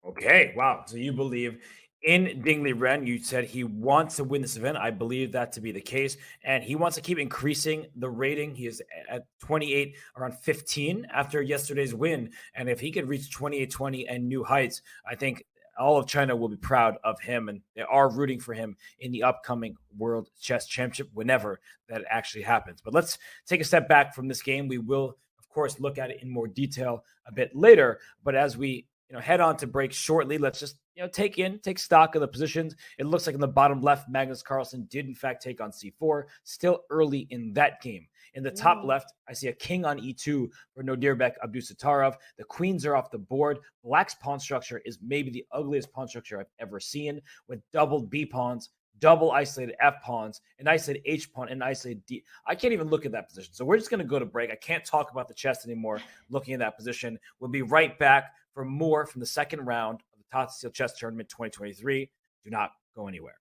E: Okay, wow. So you believe in Ding Liren. You said he wants to win this event. I believe that to be the case. And he wants to keep increasing the rating. He is at 28, around 15 after yesterday's win. And if he could reach 28-20 and new heights, I think all of China will be proud of him. And they are rooting for him in the upcoming World Chess Championship whenever that actually happens. But let's take a step back from this game. We will, of course, look at it in more detail a bit later. But as we head on to break shortly, let's just take stock of the positions. It looks like in the bottom left, Magnus Carlsen did in fact take on c4, still early in that game. In the top left, I see a king on e2 for Nodirbek Abdusattorov. The queens are off the board. Black's pawn structure is maybe the ugliest pawn structure I've ever seen, with doubled b pawns, double isolated f pawns, an isolated h pawn, and an isolated d. I can't even look at that position. So we're just going to go to break. I can't talk about the chess anymore looking at that position. We'll be right back for more from the second round of the Tata Steel Chess Tournament 2023. Do not go anywhere.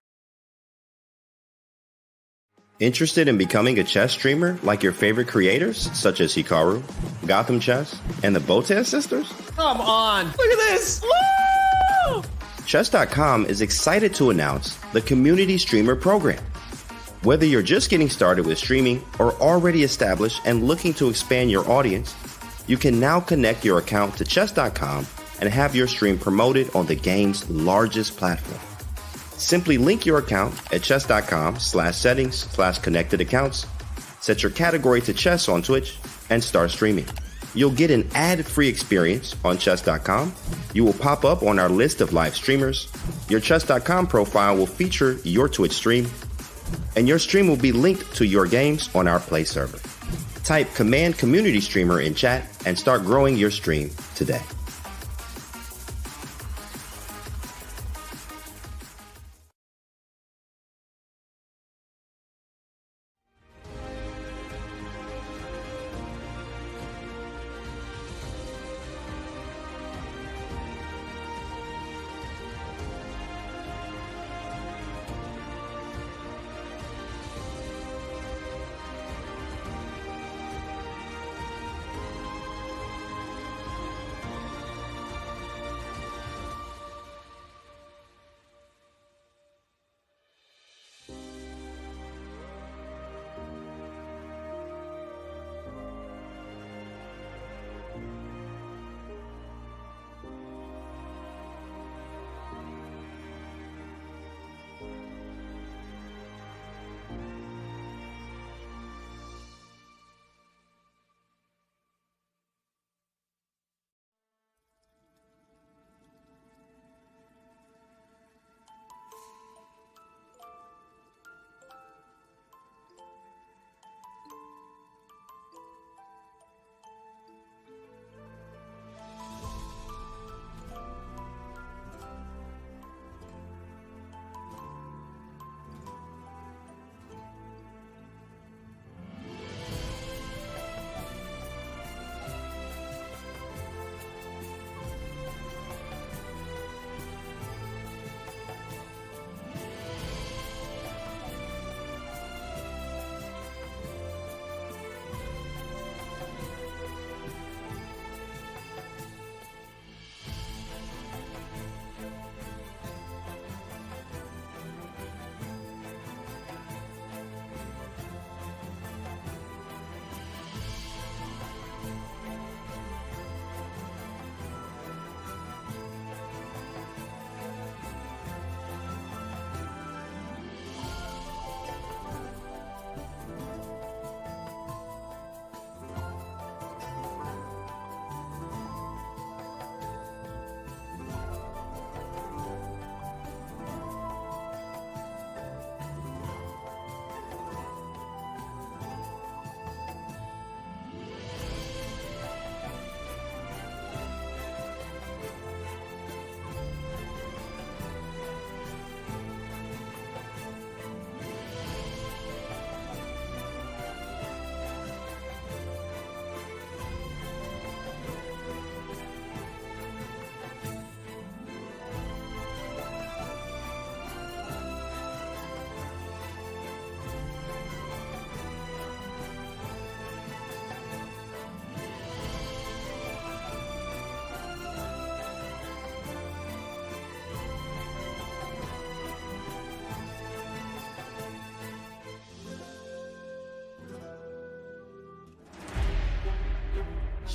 G: Interested in becoming a chess streamer like your favorite creators, such as Hikaru, Gotham Chess, and the Botez sisters?
H: Come on! Look at this! Woo!
G: Chess.com is excited to announce the Community Streamer Program. Whether you're just getting started with streaming or already established and looking to expand your audience, you can now connect your account to Chess.com and have your stream promoted on the game's largest platform. Simply link your account at chess.com/settings/connected accounts, set your category to chess on Twitch, and start streaming. You'll get an ad-free experience on chess.com. You will pop up on our list of live streamers. Your chess.com profile will feature your Twitch stream, and your stream will be linked to your games on our Play server. Type Command Community Streamer in chat and start growing your stream today.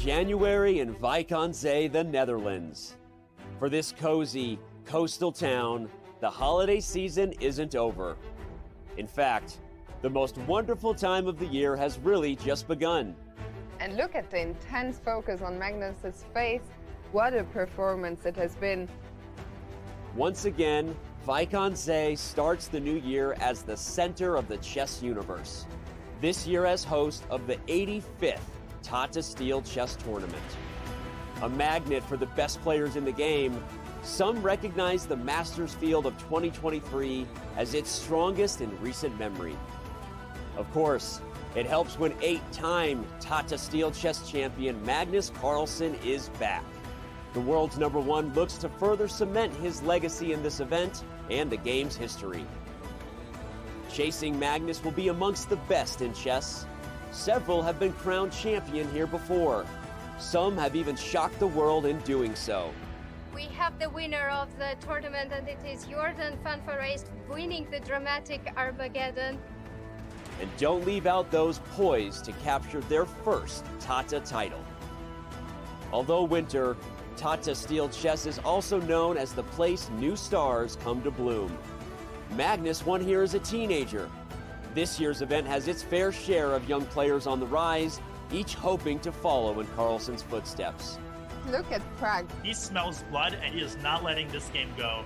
A: January in Wijk aan Zee, the Netherlands. For this cozy, coastal town, the holiday season isn't over. In fact, the most wonderful time of the year has really just begun.
B: And look at the intense focus on Magnus's face. What a performance it has been.
A: Once again, Wijk aan Zee starts the new year as the center of the chess universe. This year as host of the 85th Tata Steel chess tournament. A magnet for the best players in the game, some recognize the Masters field of 2023 as its strongest in recent memory. Of course, it helps when 8-time Tata Steel chess champion Magnus Carlsen is back. The world's #1 looks to further cement his legacy in this event and the game's history. Chasing Magnus will be amongst the best in chess. Several have been crowned champion here before. Some have even shocked the world in doing so.
C: We have the winner of the tournament, and it is Jordan van Foreest winning the dramatic Armageddon.
A: And don't leave out those poised to capture their first Tata title. Although winter, Tata Steel chess is also known as the place new stars come to bloom. Magnus won here as a teenager. This year's event has its fair share of young players on the rise, each hoping to follow in Carlsen's footsteps.
B: Look at Prag.
D: He smells blood and he is not letting this game go.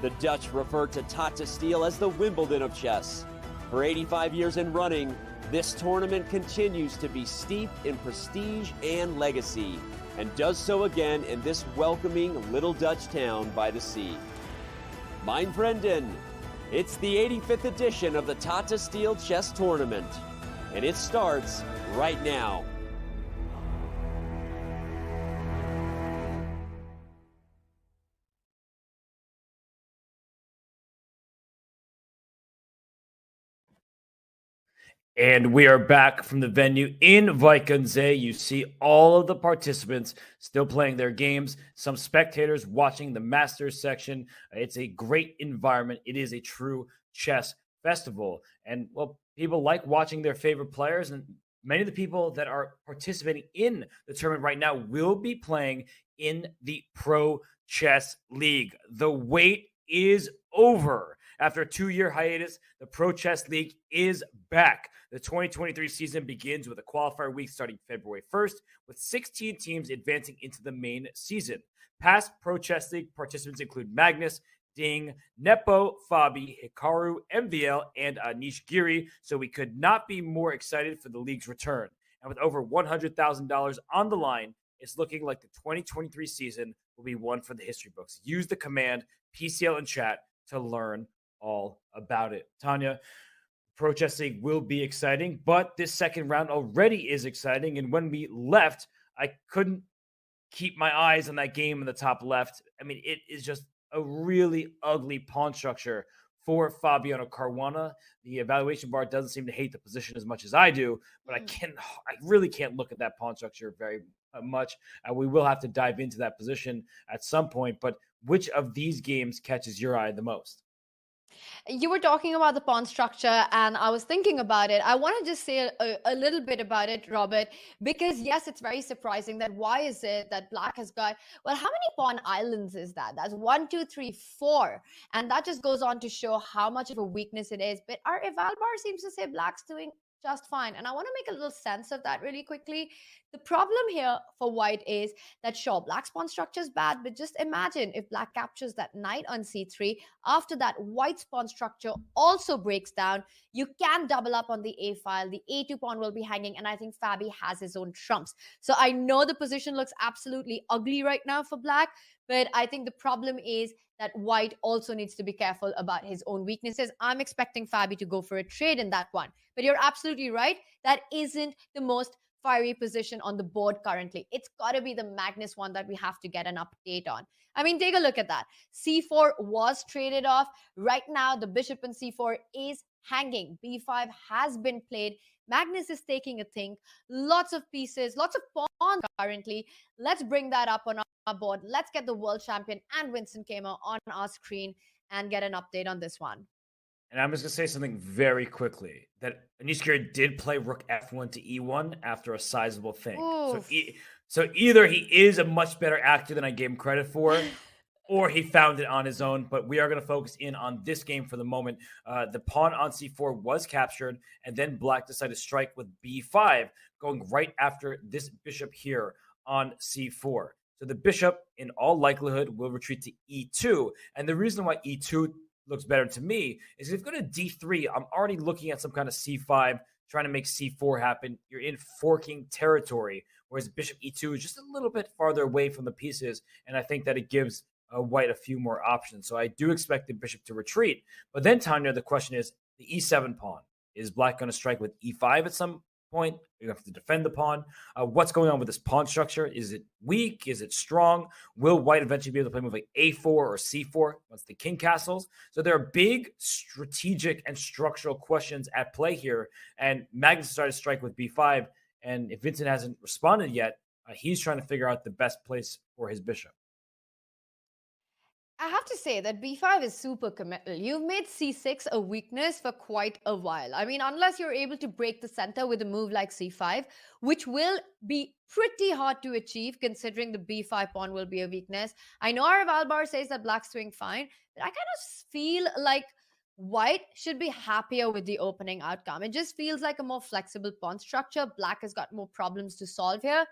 A: The Dutch refer to Tata Steel as the Wimbledon of chess. For 85 years in running, this tournament continues to be steeped in prestige and legacy, and does so again in this welcoming little Dutch town by the sea. Mein Vrienden, it's the 85th edition of the Tata Steel Chess Tournament, and it starts right now.
E: And we are back from the venue in Wijk aan Zee. You see all of the participants still playing their games, some spectators watching the Masters section. It's a great environment. It is a true chess festival. And, well, people like watching their favorite players, and many of the people that are participating in the tournament right now will be playing in the Pro Chess League. The wait is over. After a 2-year hiatus, the Pro Chess League is back. The 2023 season begins with a qualifier week starting February 1st, with 16 teams advancing into the main season. Past Pro Chess League participants include Magnus, Ding, Nepo, Fabi, Hikaru, MVL, and Anish Giri, so we could not be more excited for the league's return. And with over $100,000 on the line, it's looking like the 2023 season will be one for the history books. Use the command PCL in chat to learn all about it. Tanya, Pro Chess League will be exciting, but this second round already is exciting. And when we left, I couldn't keep my eyes on that game in the top left. I mean, it is just a really ugly pawn structure for Fabiano Caruana. The evaluation bar doesn't seem to hate the position as much as I do, but I really can't look at that pawn structure very much. We will have to dive into that position at some point. But which of these games catches your eye the most?
F: You were talking about the pawn structure, and I was thinking about it. I want to just say a little bit about it, Robert, because yes, it's very surprising that why is it that Black has got, well, how many pawn islands is that? That's 1, 2, 3, 4. And that just goes on to show how much of a weakness it is. But our eval bar seems to say Black's doing just fine. And I want to make a little sense of that really quickly. The problem here for White is that, sure, Black's pawn structure is bad, but just imagine if Black captures that knight on c3. After that, White's pawn structure also breaks down. You can double up on the a file. The a2 pawn will be hanging, and I think Fabi has his own trumps. So I know the position looks absolutely ugly right now for Black, but I think the problem is that White also needs to be careful about his own weaknesses. I'm expecting Fabi to go for a trade in that one. But you're absolutely right. That isn't the most fiery position on the board currently. It's got to be the Magnus one that we have to get an update on. I mean, take a look at that. C4 was traded off. Right now, the bishop in C4 is hanging. B5 has been played. Magnus is taking a think. Lots of pieces, lots of pawns currently. Let's bring that up on our board. Let's get the world champion and Winston Keymer on our screen and get an update on this one.
E: And I'm just going to say something very quickly, that Anish Giri did play rook f1 to e1 after a sizable thing. So either he is a much better actor than I gave him credit for, or he found it on his own. But we are going to focus in on this game for the moment. The pawn on c4 was captured, and then black decided to strike with b5, going right after this bishop here on c4. So the bishop, in all likelihood, will retreat to e2. And the reason why e2 looks better to me is if you go to d3, I'm already looking at some kind of c5, trying to make c4 happen. You're in forking territory, whereas bishop e2 is just a little bit farther away from the pieces, and I think that it gives white a few more options. So I do expect the bishop to retreat. But then, Tanya, the question is the e7 pawn. Is black going to strike with e5 at some point? You have to defend the pawn. What's going on with this pawn structure? Is it weak? Is it strong? Will white eventually be able to play move like a4 or c4 once the king castles? So there are big strategic and structural questions at play here. And Magnus started to strike with b5. And if Vincent hasn't responded yet, he's trying to figure out the best place for his bishop.
F: I have to say that b5 is super committal. You've made c6 a weakness for quite a while. I mean, unless you're able to break the center with a move like c5, which will be pretty hard to achieve considering the b5 pawn will be a weakness. I know Arav Albar says that black's doing fine, but I kind of feel like white should be happier with the opening outcome. It just feels like a more flexible pawn structure. Black has got more problems to solve here.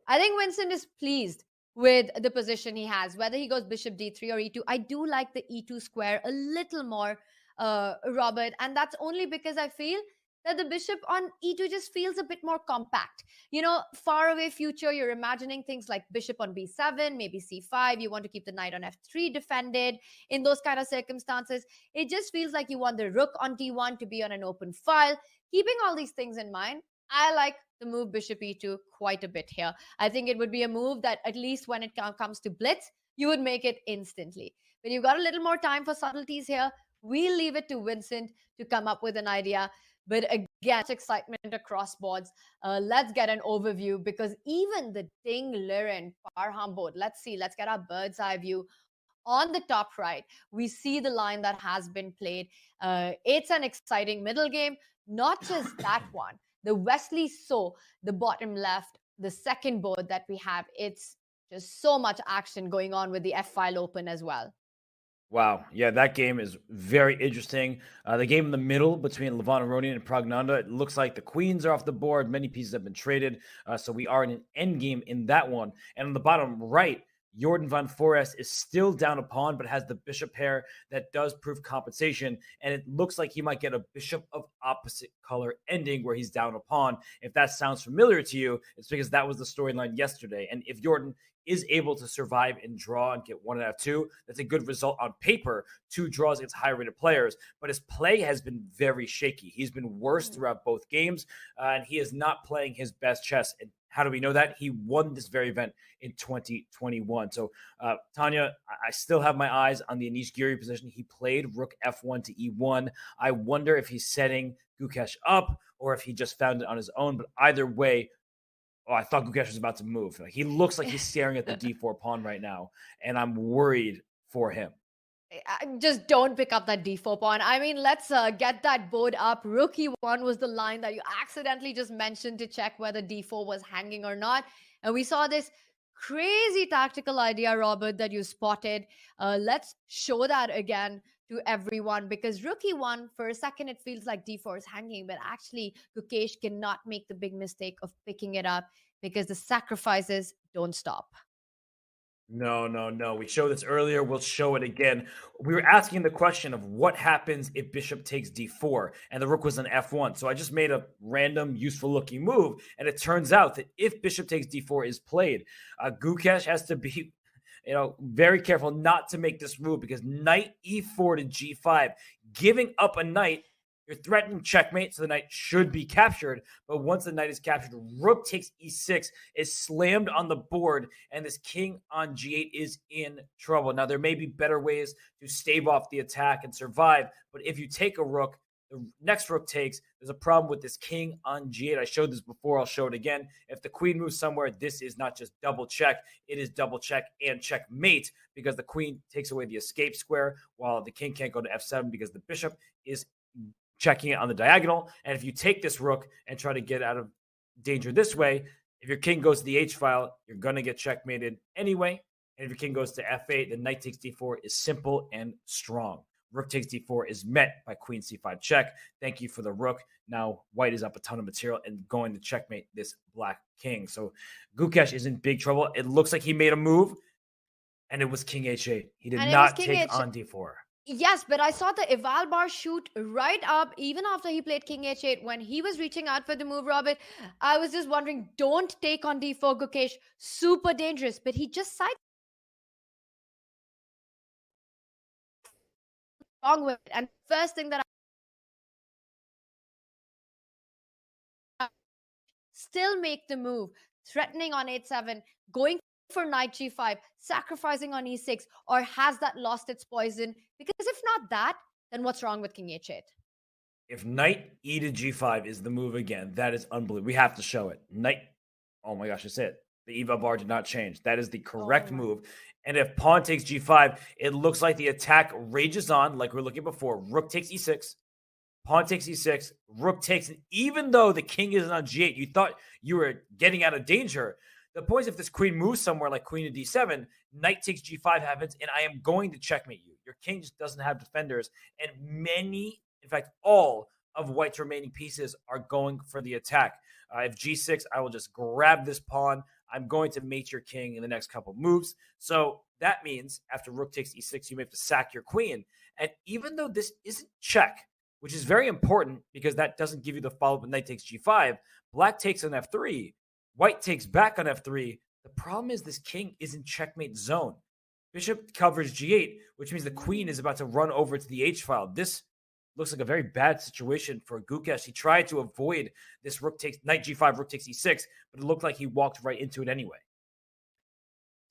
F: I think Vincent is pleased with the position he has, whether he goes bishop d3 or e2. I do like the e2 square a little more, Robert, and that's only because I feel that the bishop on e2 just feels a bit more compact. You know, far away future, you're imagining things like bishop on b7, maybe c5. You want to keep the knight on f3 defended. In those kind of circumstances, it just feels like you want the rook on d1 to be on an open file. Keeping all these things in mind, I like the move bishop e2 quite a bit here. I think it would be a move that at least when it comes to blitz, you would make it instantly. But you've got a little more time for subtleties here. We'll leave it to Vincent to come up with an idea. But again, excitement across boards. Let's get an overview, because even the Ding Liren Parham board, let's get our bird's eye view. On the top right, we see the line that has been played. It's an exciting middle game. Not just that one. The Wesley So, the bottom left, the second board that we have, it's just so much action going on with the F-file open as well.
E: Wow. Yeah, that game is very interesting. The game in the middle between Levon Aronian and Praggnanandhaa, it looks like the queens are off the board. Many pieces have been traded. So we are in an endgame in that one. And on the bottom right, Jordan van Foreest is still down a pawn, but has the bishop pair that does prove compensation. And it looks like he might get a bishop of opposite color ending where he's down a pawn. If that sounds familiar to you, it's because that was the storyline yesterday. And if Jordan is able to survive and draw and get 1 out of 2, that's a good result on paper. 2 draws against high-rated players. But his play has been very shaky. He's been worse throughout both games, and he is not playing his best chess. And how do we know that? He won this very event in 2021. So, Tanya, I still have my eyes on the Anish Giri position. He played rook f1 to e1. I wonder if he's setting Gukesh up or if he just found it on his own. But either way, I thought Gukesh was about to move. He looks like he's staring at the d4 pawn right now, and I'm worried for him.
F: Just don't pick up that d4 pawn. I mean, let's get that board up. Rook e1 was the line that you accidentally just mentioned to check whether d4 was hanging or not. And we saw this crazy tactical idea, Robert, that you spotted. Let's show that again to everyone, because rook e1, for a second, it feels like d4 is hanging, but actually Gukesh cannot make the big mistake of picking it up because the sacrifices don't stop.
E: No. We showed this earlier. We'll show it again. We were asking the question of what happens if bishop takes d4, and the rook was an f1. So I just made a random, useful-looking move, and it turns out that if bishop takes d4 is played, Gukesh has to be, very careful not to make this move, because knight e4 to g5, giving up a knight, you're threatening checkmate, so the knight should be captured. But once the knight is captured, rook takes e6, is slammed on the board, and this king on g8 is in trouble. Now, there may be better ways to stave off the attack and survive, but if you take a rook, The next rook takes. There's a problem with this king on g8. I showed this before. I'll show it again. If the queen moves somewhere, this is not just double check. It is double check and checkmate because the queen takes away the escape square while the king can't go to f7 because the bishop is checking it on the diagonal. And if you take this rook and try to get out of danger this way, if your king goes to the h file, you're going to get checkmated anyway. And if your king goes to f8, the knight takes d4 is simple and strong. Rook takes d4 is met by queen c5 check. Thank you for the rook. Now white is up a ton of material and going to checkmate this black king. So Gukesh is in big trouble. It looks like he made a move, and it was king h8. He did not take on d4.
F: Yes, but I saw the eval bar shoot right up even after he played king h8 when he was reaching out for the move, Robert. I was just wondering, don't take on d4, Gukesh. Super dangerous, but he just side wrong with it. And first thing that I still make the move, threatening on h7, going for knight g5, sacrificing on e6, or has that lost its poison? Because if not that, then what's wrong with king h8?
E: If knight e to g5 is the move again, that is unbelievable. We have to show it. Knight, oh my gosh, that's it. The eval bar did not change. That is the correct move. And if pawn takes g5, it looks like the attack rages on, like we were looking at before. Rook takes e6, pawn takes e6, rook takes, and even though the king isn't on g8, you thought you were getting out of danger. The point is, if this queen moves somewhere like queen to d7, knight takes g5 happens, and I am going to checkmate you. Your king just doesn't have defenders, and many, in fact, all of white's remaining pieces are going for the attack. If g6, I will just grab this pawn. I'm going to mate your king in the next couple moves. So that means after rook takes e6, you may have to sack your queen. And even though this isn't check, which is very important because that doesn't give you the follow-up with knight takes g5, black takes on f3, white takes back on f3. The problem is this king is in checkmate zone. Bishop covers g8, which means the queen is about to run over to the h file. This looks like a very bad situation for Gukesh. He tried to avoid this rook takes knight g5, rook takes e6, but it looked like he walked right into it anyway.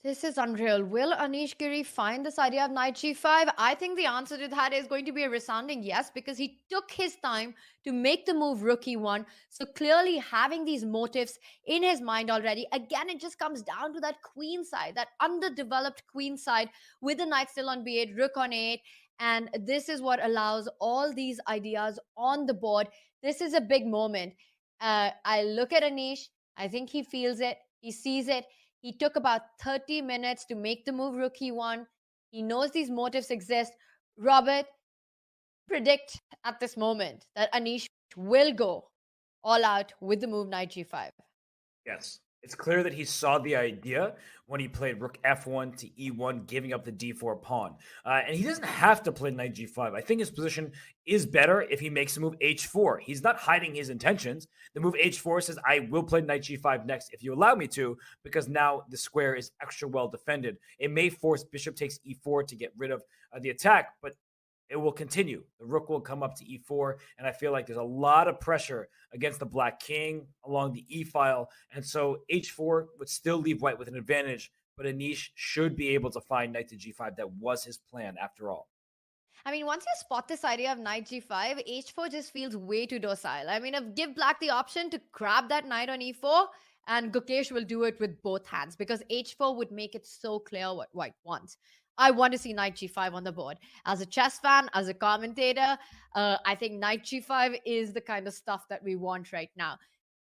F: This is unreal. Will Anish Giri find this idea of knight g5? I think the answer to that is going to be a resounding yes, because he took his time to make the move rook e1. So clearly having these motives in his mind already. Again, it just comes down to that queen side, that underdeveloped queen side with the knight still on b8, rook on a8. And this is what allows all these ideas on the board. This is a big moment. I look at Anish. I think he feels it. He sees it. He took about 30 minutes to make the move rook e1. He knows these motives exist. Robert, predict at this moment that Anish will go all out with the move knight g5.
E: Yes. It's clear that he saw the idea when he played rook f1 to e1, giving up the d4 pawn. And he doesn't have to play knight g5. I think his position is better if he makes the move h4. He's not hiding his intentions. The move h4 says, I will play knight g5 next if you allow me to, because now the square is extra well defended. It may force bishop takes e4 to get rid of the attack, but it will continue. The rook will come up to e4, and I feel like there's a lot of pressure against the black king along the e file, and so h4 would still leave white with an advantage, but Anish should be able to find knight to g5. That was his plan after all.
F: I mean, once you spot this idea of knight g5, h4 just feels way too docile. I mean, give black the option to grab that knight on e4, and Gukesh will do it with both hands because h4 would make it so clear what white wants. I want to see knight g5 on the board. As a chess fan, as a commentator, I think knight g5 is the kind of stuff that we want right now.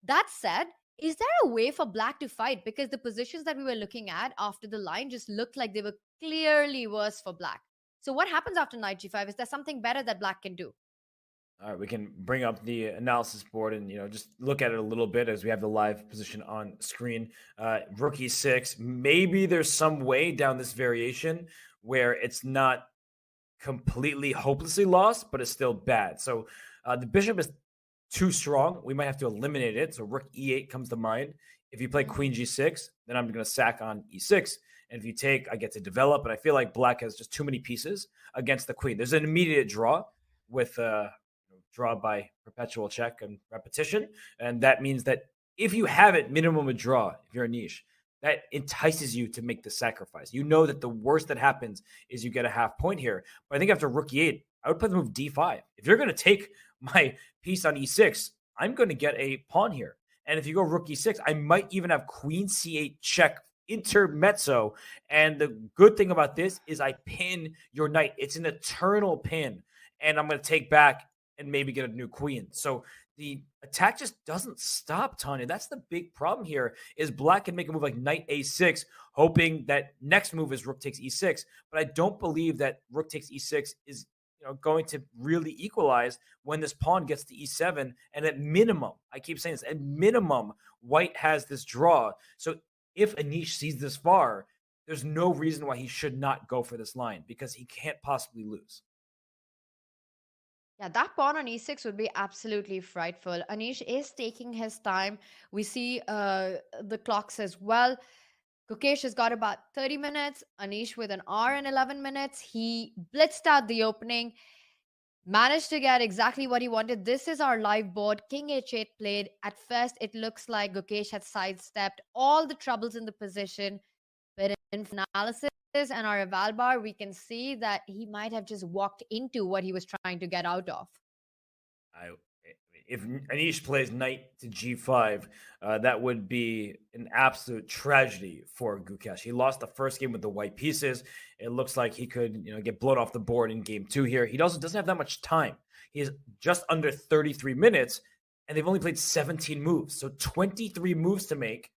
F: That said, is there a way for black to fight? Because the positions that we were looking at after the line just looked like they were clearly worse for black. So what happens after knight g5? Is there something better that black can do?
E: All right, we can bring up the analysis board and just look at it a little bit as we have the live position on screen. Rook e6. Maybe there's some way down this variation where it's not completely hopelessly lost, but it's still bad. So the bishop is too strong. We might have to eliminate it. So rook e8 comes to mind. If you play queen g6, then I'm going to sack on e6. And if you take, I get to develop. And I feel like black has just too many pieces against the queen. There's an immediate draw with draw by perpetual check and repetition. And that means that if you have it, minimum a draw, if you're a niche, that entices you to make the sacrifice. You know that the worst that happens is you get a half point here. But I think after rook e8, I would play the move d5. If you're going to take my piece on e6, I'm going to get a pawn here. And if you go rook e6, I might even have queen c8 check intermezzo. And the good thing about this is I pin your knight. It's an eternal pin. And I'm going to take back and maybe get a new queen. So the attack just doesn't stop, Tanya. That's the big problem here, is black can make a move like knight a6, hoping that next move is rook takes e6. But I don't believe that rook takes e6 is going to really equalize when this pawn gets to e7. And at minimum, I keep saying this, at minimum, white has this draw. So if Anish sees this far, there's no reason why he should not go for this line, because he can't possibly lose.
F: Yeah, that pawn on e6 would be absolutely frightful. Anish is taking his time. We see the clocks as well. Gukesh has got about 30 minutes. Anish with an hour and 11 minutes. He blitzed out the opening, managed to get exactly what he wanted. This is our live board. King h8 played. At first, it looks like Gukesh had sidestepped all the troubles in the position. But in analysis and our eval bar, we can see that he might have just walked into what he was trying to get out of.
E: If Anish plays knight to g5, that would be an absolute tragedy for Gukesh. He lost the first game with the white pieces. It looks like he could get blown off the board in game 2 here. He also doesn't have that much time. He has just under 33 minutes, and they've only played 17 moves. So 23 moves to make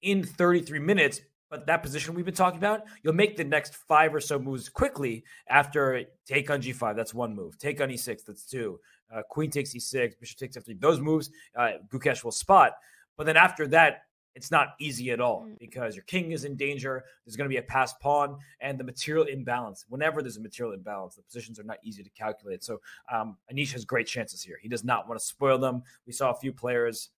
E: in 33 minutes. But that position we've been talking about, you'll make the next 5 or so moves quickly after take on g5. That's 1 move. Take on e6. That's 2. Queen takes e6. Bishop takes f3. Those moves, Gukesh will spot. But then after that, it's not easy at all because your king is in danger. There's going to be a passed pawn and the material imbalance. Whenever there's a material imbalance, the positions are not easy to calculate. So Anish has great chances here. He does not want to spoil them. We saw a few players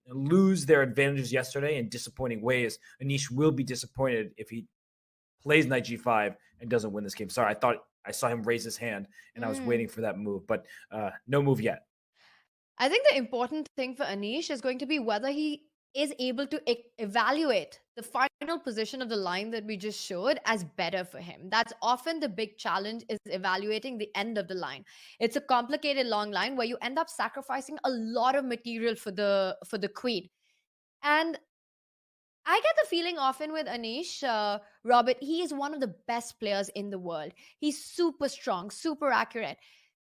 E: lose their advantages yesterday in disappointing ways. Anish will be disappointed if he plays knight g5 and doesn't win this game. Sorry, I thought I saw him raise his hand and I was waiting for that move, but no move yet.
F: I think the important thing for Anish is going to be whether he is able to evaluate the final position of the line that we just showed as better for him. That's often the big challenge, is evaluating the end of the line. It's a complicated long line where you end up sacrificing a lot of material for the queen. And I get the feeling often with Anish, Robert, he is one of the best players in the world. He's super strong, super accurate.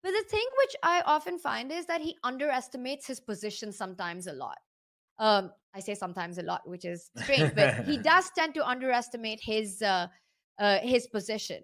F: But the thing which I often find is that he underestimates his position sometimes a lot. I say sometimes a lot, which is strange, but he does tend to underestimate his position.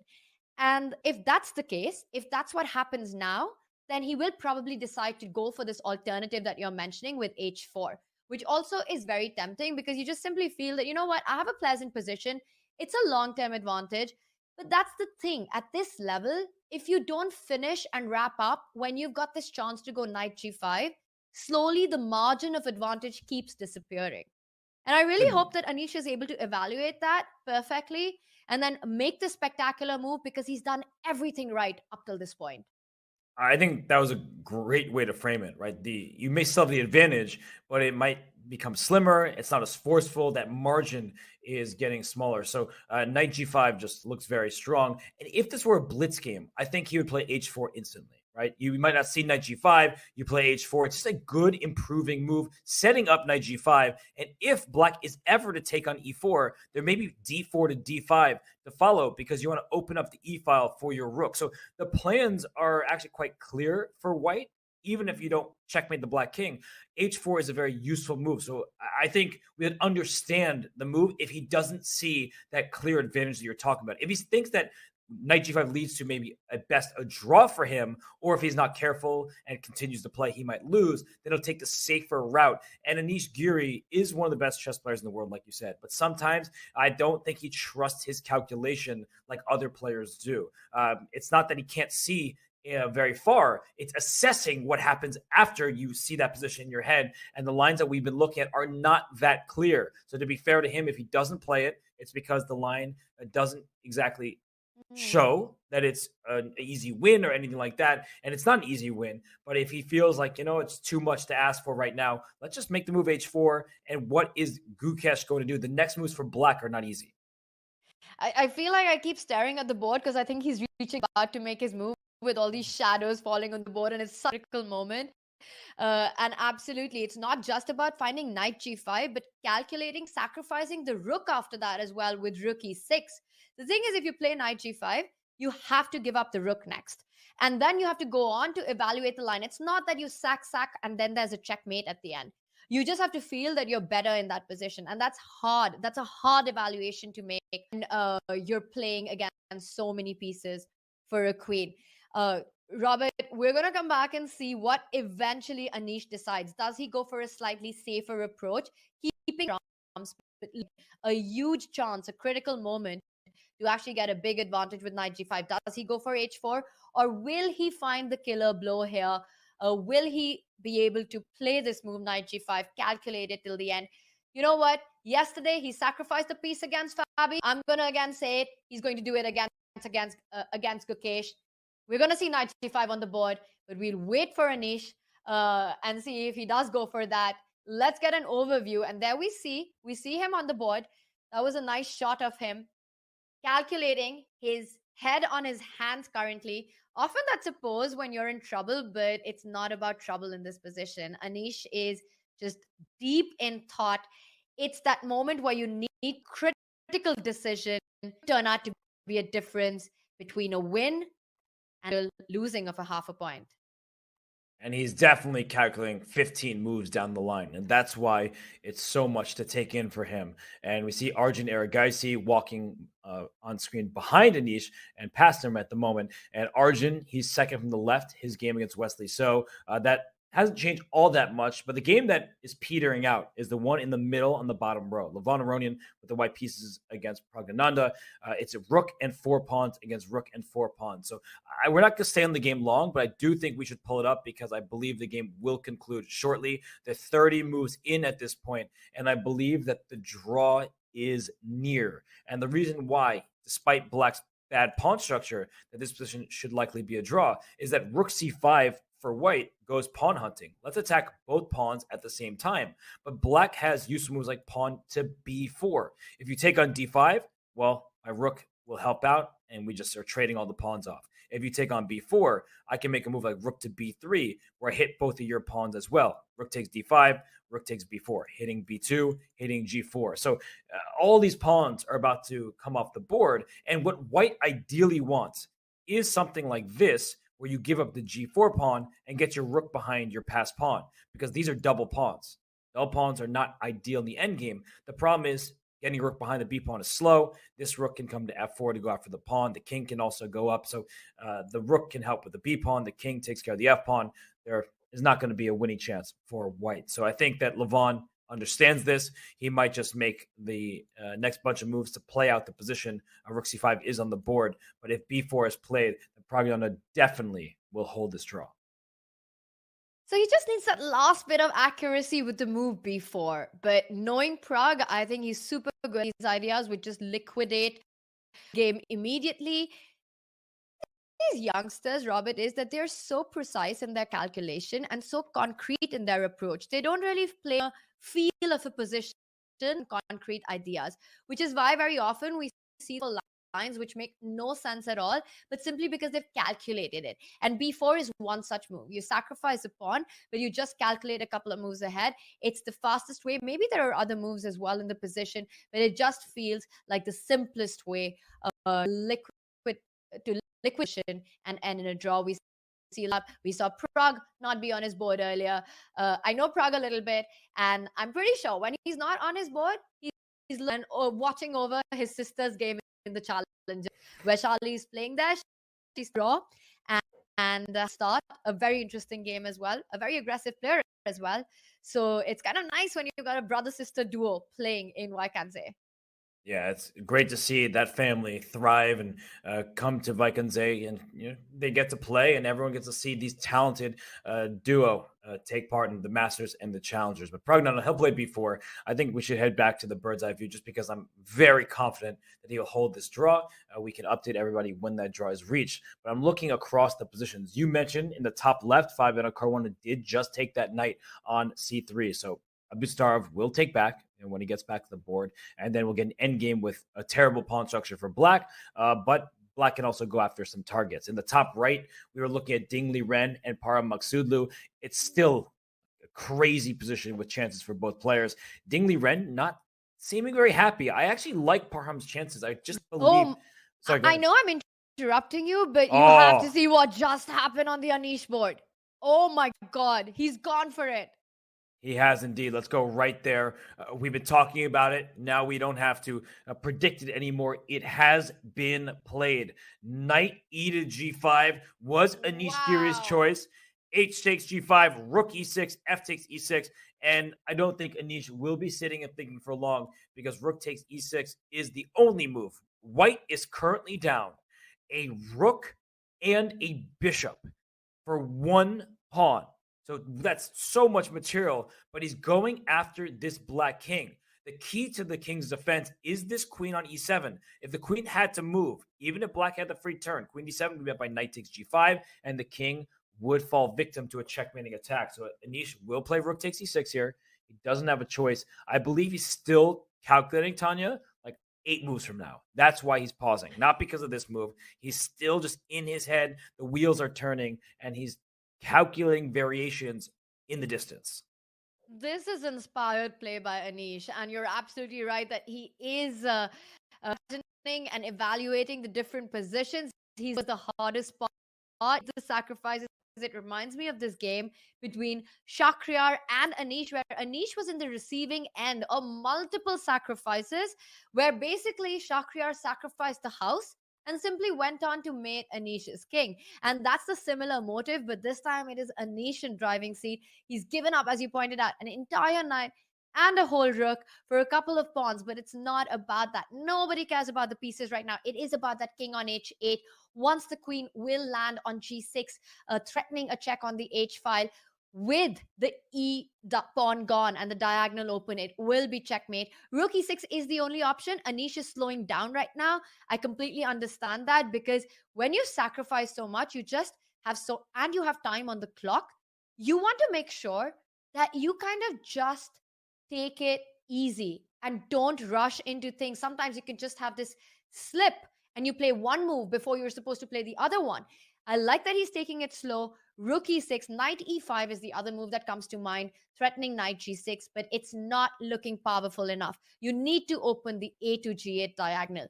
F: And if that's the case, if that's what happens now, then he will probably decide to go for this alternative that you're mentioning with h4, which also is very tempting because you just simply feel that, you know what, I have a pleasant position. It's a long-term advantage. But that's the thing. At this level, if you don't finish and wrap up when you've got this chance to go knight g5, slowly the margin of advantage keeps disappearing. And I really hope that Anish is able to evaluate that perfectly and then make the spectacular move, because he's done everything right up till this point.
E: I think that was a great way to frame it, right? You may still have the advantage, but it might become slimmer. It's not as forceful. That margin is getting smaller. So knight g5 just looks very strong. And if this were a blitz game, I think he would play h4 instantly, right? You might not see knight g5. You play h4. It's just a good improving move, setting up knight g5. And if black is ever to take on e4, there may be d4 to d5 to follow, because you want to open up the e-file for your rook. So the plans are actually quite clear for white. Even if you don't checkmate the black king, h4 is a very useful move. So I think we would understand the move if he doesn't see that clear advantage that you're talking about. If he thinks that knight g5 leads to maybe at best a draw for him, or if he's not careful and continues to play, he might lose, then he'll take the safer route. And Anish Giri is one of the best chess players in the world, like you said. But sometimes I don't think he trusts his calculation like other players do. It's not that he can't see very far. It's assessing what happens after you see that position in your head. And the lines that we've been looking at are not that clear. So to be fair to him, if he doesn't play it, it's because the line doesn't exactly show that it's an easy win or anything like that. And it's not an easy win. But if he feels like, it's too much to ask for right now, let's just make the move h4. And what is Gukesh going to do? The next moves for black are not easy.
F: I feel like I keep staring at the board because I think he's reaching out to make his move. with all these shadows falling on the board, and it's such a critical moment. And absolutely, it's not just about finding knight g5, but calculating, sacrificing the rook after that as well with rook e6. The thing is, if you play knight g5, you have to give up the rook next. And then you have to go on to evaluate the line. It's not that you sack, and then there's a checkmate at the end. You just have to feel that you're better in that position. And that's hard. That's a hard evaluation to make. And you're playing against so many pieces for a queen. Robert, we're going to come back and see what eventually Anish decides. Does he go for a slightly safer approach, keeping a huge chance, a critical moment to actually get a big advantage with knight g5? Does he go for h4, or will he find the killer blow here? Will he be able to play this move, knight g5, calculate it till the end? You know what? Yesterday, he sacrificed a piece against Fabi. I'm going to again say it. He's going to do it against Gukesh. We're going to see knight g5 on the board, but we'll wait for Anish and see if he does go for that. Let's get an overview. And there we see him on the board. That was a nice shot of him calculating his head on his hands currently. Often that's a pose when you're in trouble, but it's not about trouble in this position. Anish is just deep in thought. It's that moment where you need critical decision to turn out to be a difference between a win and a losing of a half a point.
E: And he's definitely calculating 15 moves down the line. And that's why it's so much to take in for him. And we see Arjun Erigaisi walking on screen behind Anish and past him at the moment. And Arjun, he's second from the left, his game against Wesley. So that hasn't changed all that much, but the game that is petering out is the one in the middle on the bottom row. Levon Aronian with the white pieces against Praggnanandhaa. It's a rook and 4 pawns against rook and 4 pawns. So we're not going to stay on the game long, but I do think we should pull it up because I believe the game will conclude shortly. They're 30 moves in at this point, and I believe that the draw is near. And the reason why, despite Black's bad pawn structure, that this position should likely be a draw is that rook c5 for white goes pawn hunting. Let's attack both pawns at the same time. But black has useful moves like pawn to b4. If you take on d5, well, my rook will help out and we just are trading all the pawns off. If you take on b4, I can make a move like rook to b3 where I hit both of your pawns as well. Rook takes d5, rook takes b4, hitting b2, hitting g4. So all these pawns are about to come off the board. And what white ideally wants is something like this, where you give up the g4 pawn and get your rook behind your passed pawn, because these are double pawns. Double pawns are not ideal in the endgame. The problem is getting your rook behind the b pawn is slow. This rook can come to f4 to go after the pawn. The king can also go up. So the rook can help with the b pawn. The king takes care of the f pawn. There is not going to be a winning chance for white. So I think that Levon understands this. He might just make the next bunch of moves to play out the position. Rook c5 is on the board, but if b4 is played, then Praggnanandhaa definitely will hold this draw.
F: So he just needs that last bit of accuracy with the move b4. But knowing Pragg, I think he's super good. His ideas would just liquidate game immediately. These youngsters, Robert, is that they're so precise in their calculation and so concrete in their approach. They don't really play a feel of a position, concrete ideas, which is why very often we see lines which make no sense at all, but simply because they've calculated it. And b4 is one such move. You sacrifice a pawn, but you just calculate a couple of moves ahead. It's the fastest way. Maybe there are other moves as well in the position, but it just feels like the simplest way to liquidation and end in a draw. We saw Pragg not be on his board earlier. I know Pragg a little bit, and I'm pretty sure when he's not on his board, he's watching over his sister's game in the Challenger, where Charlie is playing there. She's draw and start a very interesting game as well, a very aggressive player as well. So it's kind of nice when you've got a brother-sister duo playing in Wijk.
E: Yeah, it's great to see that family thrive and come to Wijk, and they get to play, and everyone gets to see these talented duo take part in the Masters and the Challengers. But Praggnanandhaa, he'll play b4. I think we should head back to the bird's eye view just because I'm very confident that he'll hold this draw. We can update everybody when that draw is reached. But I'm looking across the positions. You mentioned in the top left, Fabiano Caruana did just take that knight on c3. So Abdusattorov will take back and when he gets back to the board, and then we'll get an endgame with a terrible pawn structure for black. But Black can also go after some targets. In the top right, we were looking at Ding Liren and Maghsoodloo. It's still a crazy position with chances for both players. Ding Liren not seeming very happy. I actually like Parham's chances. I just believe.
F: Sorry, I know I'm interrupting you, but you have to see what just happened on the Anish board. Oh my God, he's gone for it.
E: He has indeed. Let's go right there. We've been talking about it. Now we don't have to predict it anymore. It has been played. Knight e to g5 was Anish Giri's choice. H takes g5, rook e6, f takes e6. And I don't think Anish will be sitting and thinking for long because rook takes e6 is the only move. White is currently down a rook and a bishop for one pawn. So that's so much material, but he's going after this black king. The key to the king's defense is this queen on e7. If the queen had to move, even if black had the free turn, queen d7 would be up by knight takes g5, and the king would fall victim to a checkmating attack. So Anish will play rook takes e6 here. He doesn't have a choice. I believe he's still calculating, Tanya, like 8 moves from now. That's why he's pausing, not because of this move. He's still just in his head. The wheels are turning, and he's calculating variations in the distance.
F: This is inspired play by Anish, and you're absolutely right that he is and evaluating the different positions. He's the hardest part. The sacrifices. It reminds me of this game between Shakhriyar and Anish, where Anish was in the receiving end of multiple sacrifices, where basically Shakhriyar sacrificed the house and simply went on to mate Anish's king. And that's the similar motive, but this time it is Anish in driving seat. He's given up, as you pointed out, an entire knight and a whole rook for a couple of pawns, but it's not about that. Nobody cares about the pieces right now. It is about that king on h8. Once the queen will land on g6, threatening a check on the h file. With the pawn gone and the diagonal open, it will be checkmate. Rook e6 is the only option. Anish is slowing down right now. I completely understand that, because when you sacrifice so much, you just have and you have time on the clock, you want to make sure that you kind of just take it easy and don't rush into things. Sometimes you can just have this slip and you play one move before you're supposed to play the other one. I like that he's taking it slow. Rook e6, knight e5 is the other move that comes to mind, threatening knight g6, but it's not looking powerful enough. You need to open the a to g8 diagonal.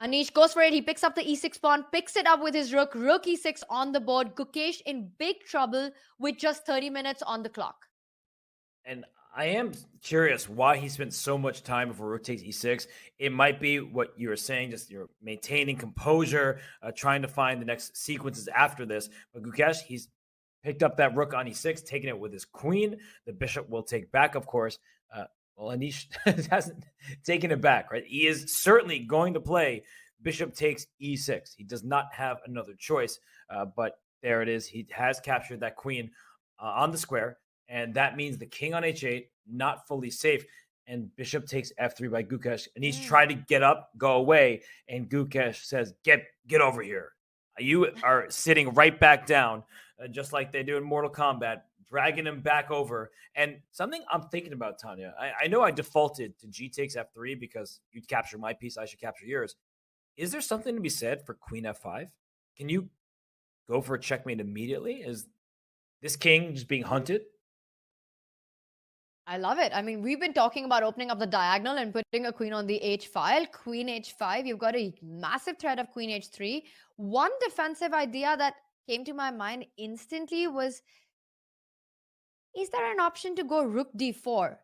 F: Anish goes for it. He picks up the e6 pawn, picks it up with his rook. Rook e6 on the board. Gukesh in big trouble with just 30 minutes on the clock.
E: And I am curious why he spent so much time before rook takes e6. It might be what you were saying, just you're maintaining composure, trying to find the next sequences after this. But Gukesh, he's picked up that rook on e6, taking it with his queen. The bishop will take back, of course. Well, Anish hasn't taken it back, right? He is certainly going to play bishop takes e6. He does not have another choice, but there it is. He has captured that queen on the square. And that means the king on h8, not fully safe. And bishop takes f3 by Gukesh. Anish tried to get up, go away. And Gukesh says, get over here. You are sitting right back down, just like they do in Mortal Kombat, dragging him back over. And something I'm thinking about, Tanya, I know I defaulted to g takes f3 because you'd capture my piece, I should capture yours. Is there something to be said for queen f5? Can you go for a checkmate immediately? Is this king just being hunted?
F: I love it. I mean, we've been talking about opening up the diagonal and putting a queen on the h file. Queen h5, you've got a massive threat of queen h3. One defensive idea that came to my mind instantly was, is there an option to go rook d4?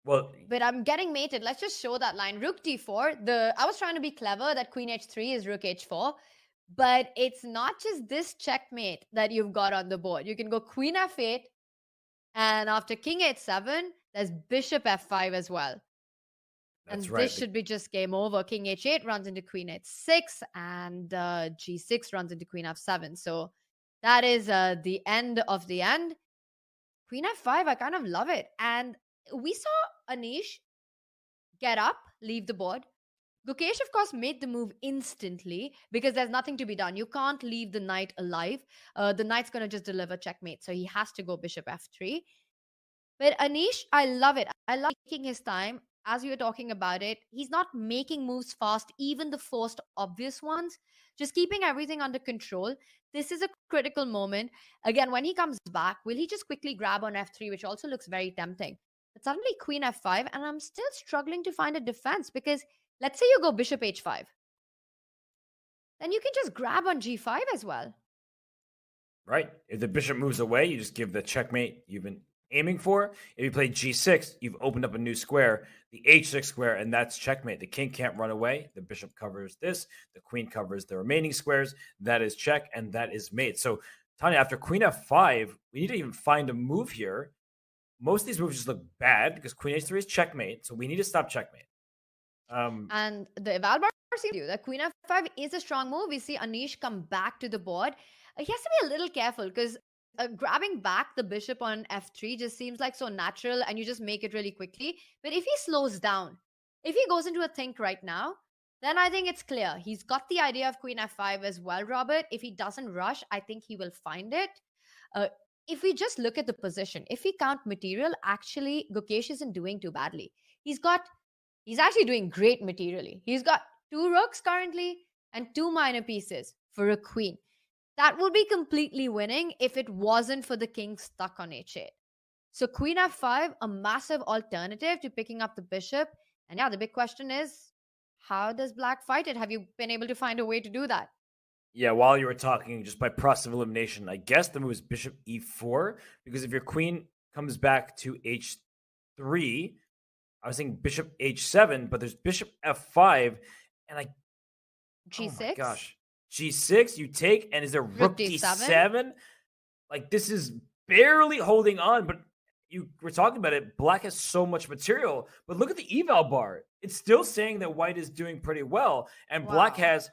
E: Well,
F: but I'm getting mated. Let's just show that line. Rook d4. I was trying to be clever that queen h3 is rook h4. But it's not just this checkmate that you've got on the board. You can go queen f8. And after king h7, there's bishop f5 as well.
E: That's
F: and
E: right.
F: This should be just game over. King h8 runs into queen h6, and g6 runs into queen f7. So that is the end of the end. Queen f5, I kind of love it. And we saw Anish get up, leave the board. Gukesh, of course, made the move instantly because there's nothing to be done. You can't leave the knight alive. The knight's going to just deliver checkmate. So he has to go bishop f3. But Anish, I love it. I love taking his time. as we were talking about it, he's not making moves fast, even the first obvious ones, just keeping everything under control. This is a critical moment. Again, when he comes back, will he just quickly grab on f3, which also looks very tempting? But suddenly queen f5, and I'm still struggling to find a defense because let's say you go bishop h5. Then you can just grab on g5 as well.
E: Right. If the bishop moves away, you just give the checkmate you've been aiming for. If you play g6, you've opened up a new square, the h6 square, and that's checkmate. The king can't run away. The bishop covers this. The queen covers the remaining squares. That is check, and that is mate. So, Tanya, after queen f5, we need to even find a move here. Most of these moves just look bad because queen h3 is checkmate, so we need to stop checkmate.
F: And the eval bar seems to that queen f5 is a strong move. We see Anish come back to the board. He has to be a little careful because grabbing back the bishop on f3 just seems like so natural and you just make it really quickly. But if he slows down, if he goes into a think right now, then I think it's clear. He's got the idea of queen f5 as well, Robert. If he doesn't rush, I think he will find it. If we just look at the position, if we count material, actually, Gukesh isn't doing too badly. He's actually doing great materially. He's got 2 rooks currently and 2 minor pieces for a queen. That would be completely winning if it wasn't for the king stuck on h8. So queen f5, a massive alternative to picking up the bishop. And yeah, the big question is, how does black fight it? Have you been able to find a way to do that?
E: Yeah, while you were talking, just by process of elimination, I guess the move is bishop e4, because if your queen comes back to h3, I was saying bishop h7, but there's bishop f5, and
F: g6?
E: Oh my gosh. G6, you take, and is there rook d7? Like, this is barely holding on, but you were talking about it. Black has so much material, but look at the eval bar. It's still saying that white is doing pretty well, and black has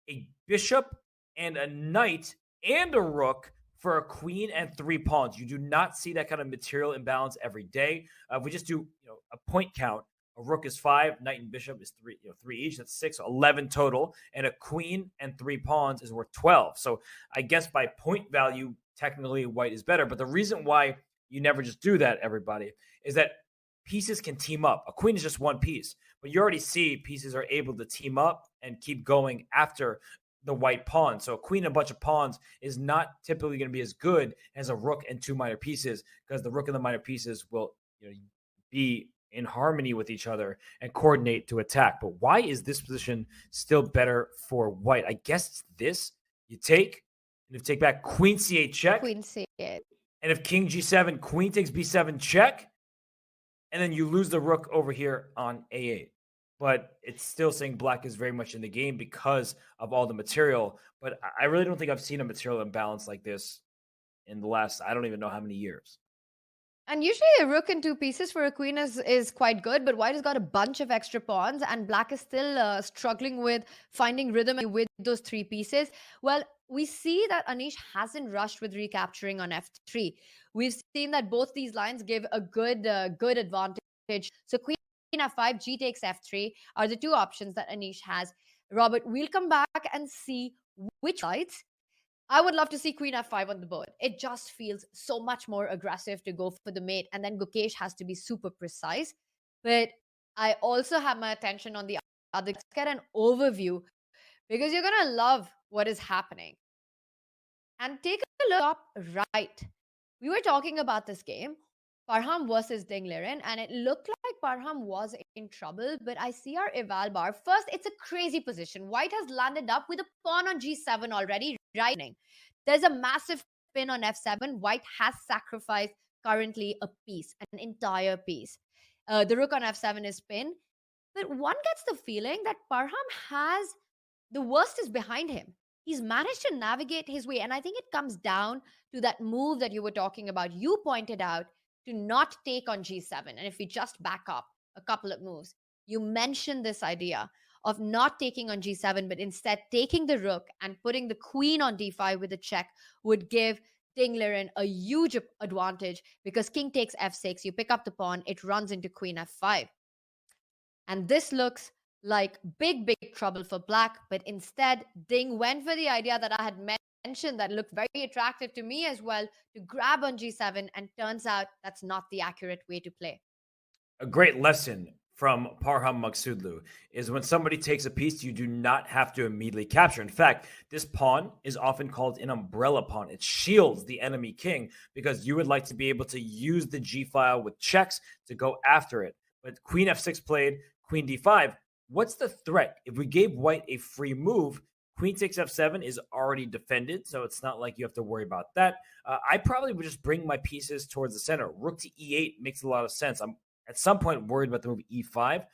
E: a bishop and a knight and a rook for a queen and 3 pawns. You do not see that kind of material imbalance every day. If we just do a point count, a rook is 5, knight and bishop is 3, 3 each. That's 6, 11 total. And a queen and 3 pawns is worth 12. So I guess by point value, technically white is better. But the reason why you never just do that, everybody, is that pieces can team up. A queen is just one piece. But you already see pieces are able to team up and keep going after the white pawn. So a queen and a bunch of pawns is not typically going to be as good as a rook and 2 minor pieces, because the rook and the minor pieces will be in harmony with each other and coordinate to attack. But why is this position still better for white? I guess it's this. You take, and if you take back, queen c8 check.
F: Queen c8.
E: And if king g7, queen takes b7 check, and then you lose the rook over here on a8. But it's still saying black is very much in the game because of all the material. But I really don't think I've seen a material imbalance like this in the last, I don't even know how many years.
F: And usually a rook and 2 pieces for a queen is quite good, but white has got a bunch of extra pawns and black is still struggling with finding rhythm with those 3 pieces. Well, we see that Anish hasn't rushed with recapturing on f3. We've seen that both these lines give a good advantage. So queen f5, g takes f3 are the 2 options that Anish has. Robert, we'll come back and see which sides. I would love to see queen f5 on the board. It just feels so much more aggressive to go for the mate. And then Gukesh has to be super precise. But I also have my attention on the other. Let's get an overview because you're going to love what is happening. And take a look up right. We were talking about this game, Parham versus Ding Liren, and it looked like Parham was in trouble, but I see our eval bar. First, it's a crazy position. White has landed up with a pawn on g7 already. Right. There's a massive pin on f7. White has sacrificed currently a piece, an entire piece. The rook on f7 is pinned. But one gets the feeling that Parham has the worst is behind him. He's managed to navigate his way. And I think it comes down to that move that you were talking about. You pointed out to not take on g7. And if we just back up a couple of moves, you mentioned this idea of not taking on g7, but instead taking the rook and putting the queen on d5 with a check would give Ding Liren a huge advantage because king takes f6, you pick up the pawn, it runs into queen f5. And this looks like big trouble for black, but instead Ding went for the idea that I had mentioned that looked very attractive to me as well, to grab on g7, and turns out that's not the accurate way to play.
E: A great lesson from Parham Maghsoodloo is when somebody takes a piece, you do not have to immediately capture. In fact, this pawn is often called an umbrella pawn. It shields the enemy king because you would like to be able to use the g-file with checks to go after it. But queen f6 played, queen d5. What's the threat? If we gave white a free move, queen takes f7 is already defended, so it's not like you have to worry about that. I probably would just bring my pieces towards the center. Rook to e8 makes a lot of sense. I'm at some point worried about the move e5.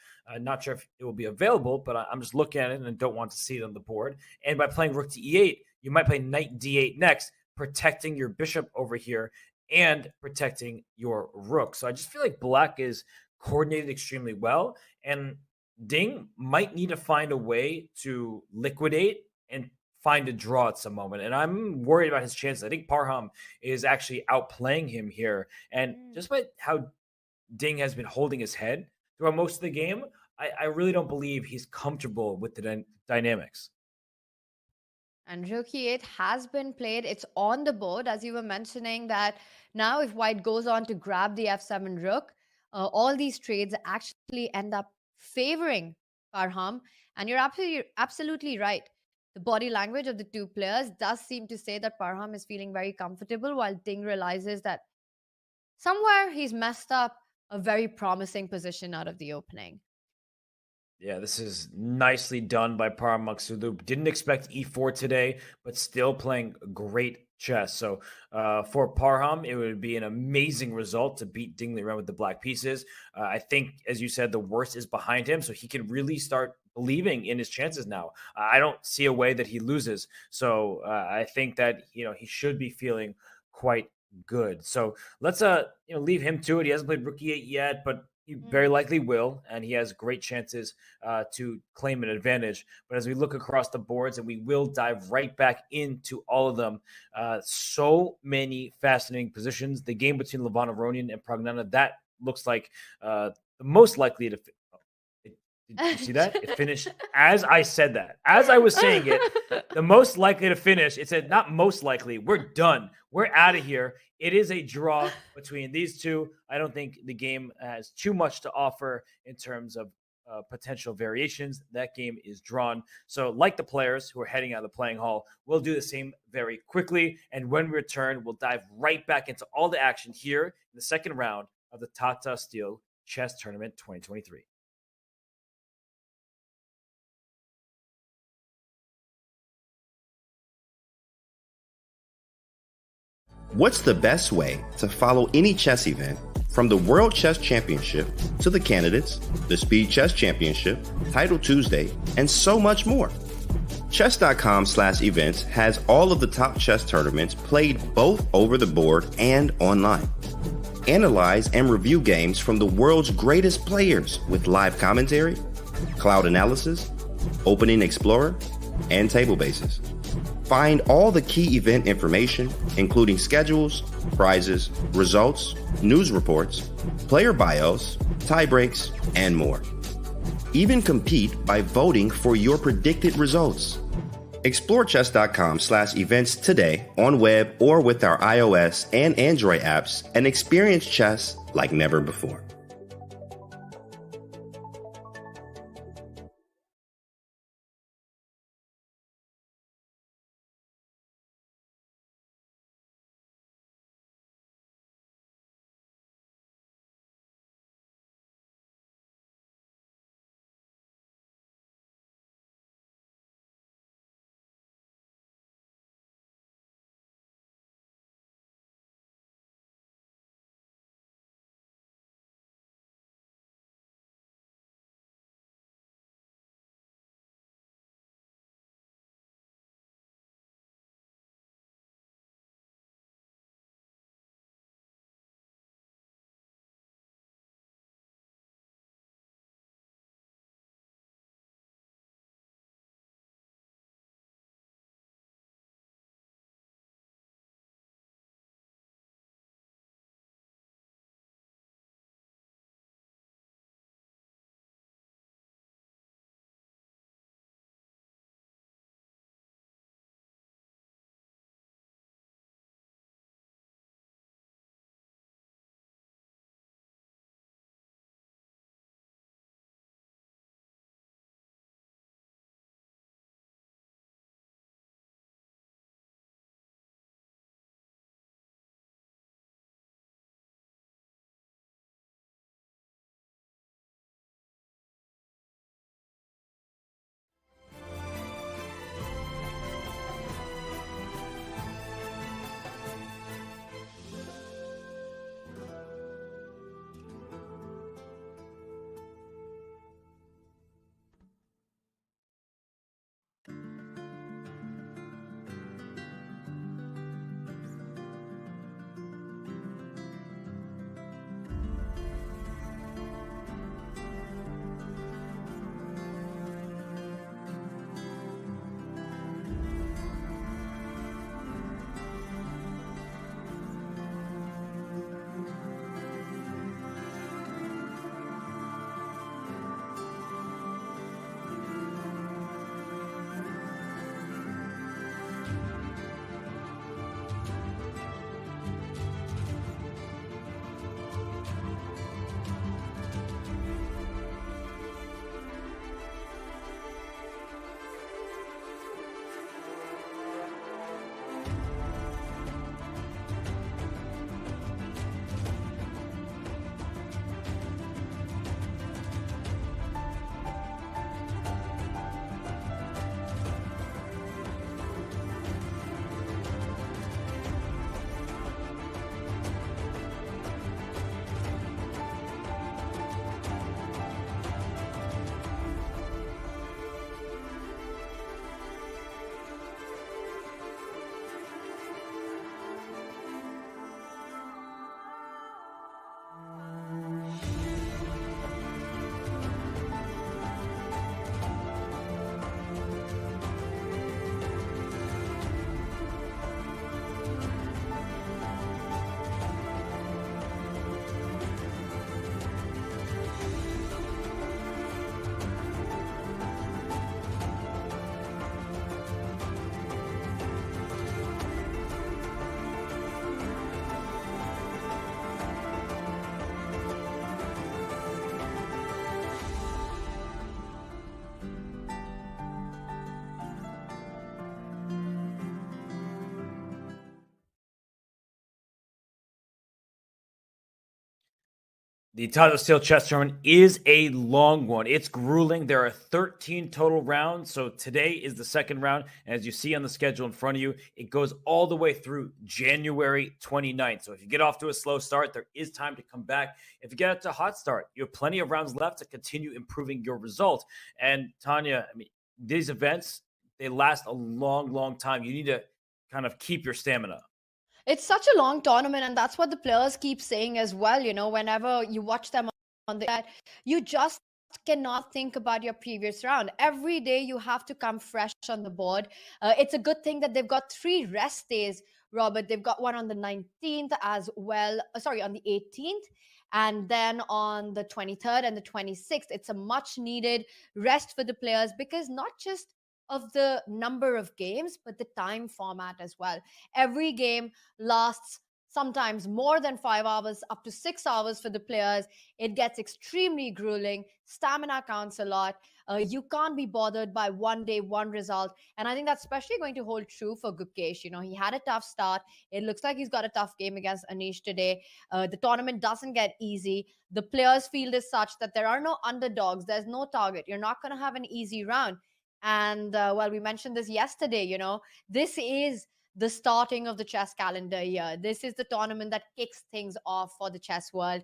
E: Not sure if it will be available, but I'm just looking at it and don't want to see it on the board. And by playing rook to e8, you might play knight d8 next, protecting your bishop over here and protecting your rook. So I just feel like black is coordinated extremely well, and Ding might need to find a way to liquidate and find a draw at some moment. And I'm worried about his chances. I think Parham is actually outplaying him here. And just by how Ding has been holding his head throughout most of the game, I really don't believe he's comfortable with the dynamics.
F: And rook e8 has been played. It's on the board, as you were mentioning, that now if white goes on to grab the f7 rook, all these trades actually end up favoring Parham. And you're absolutely right. The body language of the two players does seem to say that Parham is feeling very comfortable, while Ding realizes that somewhere he's messed up a very promising position out of the opening.
E: Yeah, this is nicely done by Parham Maghsoodloo. Didn't expect e4 today, but still playing great chess. So for Parham, it would be an amazing result to beat Ding Liren with the black pieces. I think, as you said, the worst is behind him, so he can really start believing in his chances now. I don't see a way that he loses. So I think that he should be feeling quite good. So let's leave him to it. He hasn't played rook e8 yet, but he very likely will, and he has great chances to claim an advantage. But as we look across the boards, and we will dive right back into all of them, so many fascinating positions. The game between Aronian and Praggnanandhaa, that looks like the most likely to... Did you see that? It finished as I said that. As I was saying it, the most likely to finish, it said not most likely. We're done. We're out of here. It is a draw between these two. I don't think the game has too much to offer in terms of potential variations. That game is drawn. So like the players who are heading out of the playing hall, we'll do the same very quickly. And when we return, we'll dive right back into all the action here in the second round of the Tata Steel Chess Tournament 2023.
G: What's the best way to follow any chess event, from the World Chess Championship to the candidates, the Speed Chess Championship, Title Tuesday, and so much more? Chess.com/events has all of the top chess tournaments played both over the board and online. Analyze and review games from the world's greatest players with live commentary, cloud analysis, opening explorer, and table bases. Find all the key event information, including schedules, prizes, results, news reports, player bios, tie breaks, and more. Even compete by voting for your predicted results. Explore chess.com/events today on web or with our iOS and Android apps and experience chess like never before.
E: The Tata Steel chess tournament is a long one. It's grueling. There are 13 total rounds. So today is the second round. And as you see on the schedule in front of you, it goes all the way through January 29th. So if you get off to a slow start, there is time to come back. If you get out to a hot start, you have plenty of rounds left to continue improving your result. And Tanya, I mean, these events, they last a long, long time. You need to kind of keep your stamina.
F: It's such a long tournament, and that's what the players keep saying as well. Whenever you watch them on the internet, you just cannot think about your previous round. Every day you have to come fresh on the board. It's a good thing that they've got 3 rest days, Robert. They've got one on the 19th as well. On the 18th. And then on the 23rd and the 26th, it's a much needed rest for the players, because not just of the number of games, but the time format as well. Every game lasts sometimes more than 5 hours, up to 6 hours for the players. It gets extremely grueling. Stamina counts a lot. You can't be bothered by one day, one result. And I think that's especially going to hold true for Gukesh. He had a tough start. It looks like he's got a tough game against Anish today. The tournament doesn't get easy. The players' field is such that there are no underdogs. There's no target. You're not going to have an easy round. And we mentioned this yesterday, this is the starting of the chess calendar year. This is the tournament that kicks things off for the chess world.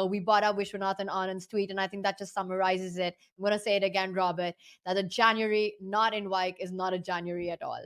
F: We brought up Vishwanathan Anand's tweet, and I think that just summarizes it. I'm going to say it again, Robert, that a January not in Wijk is not a January at all.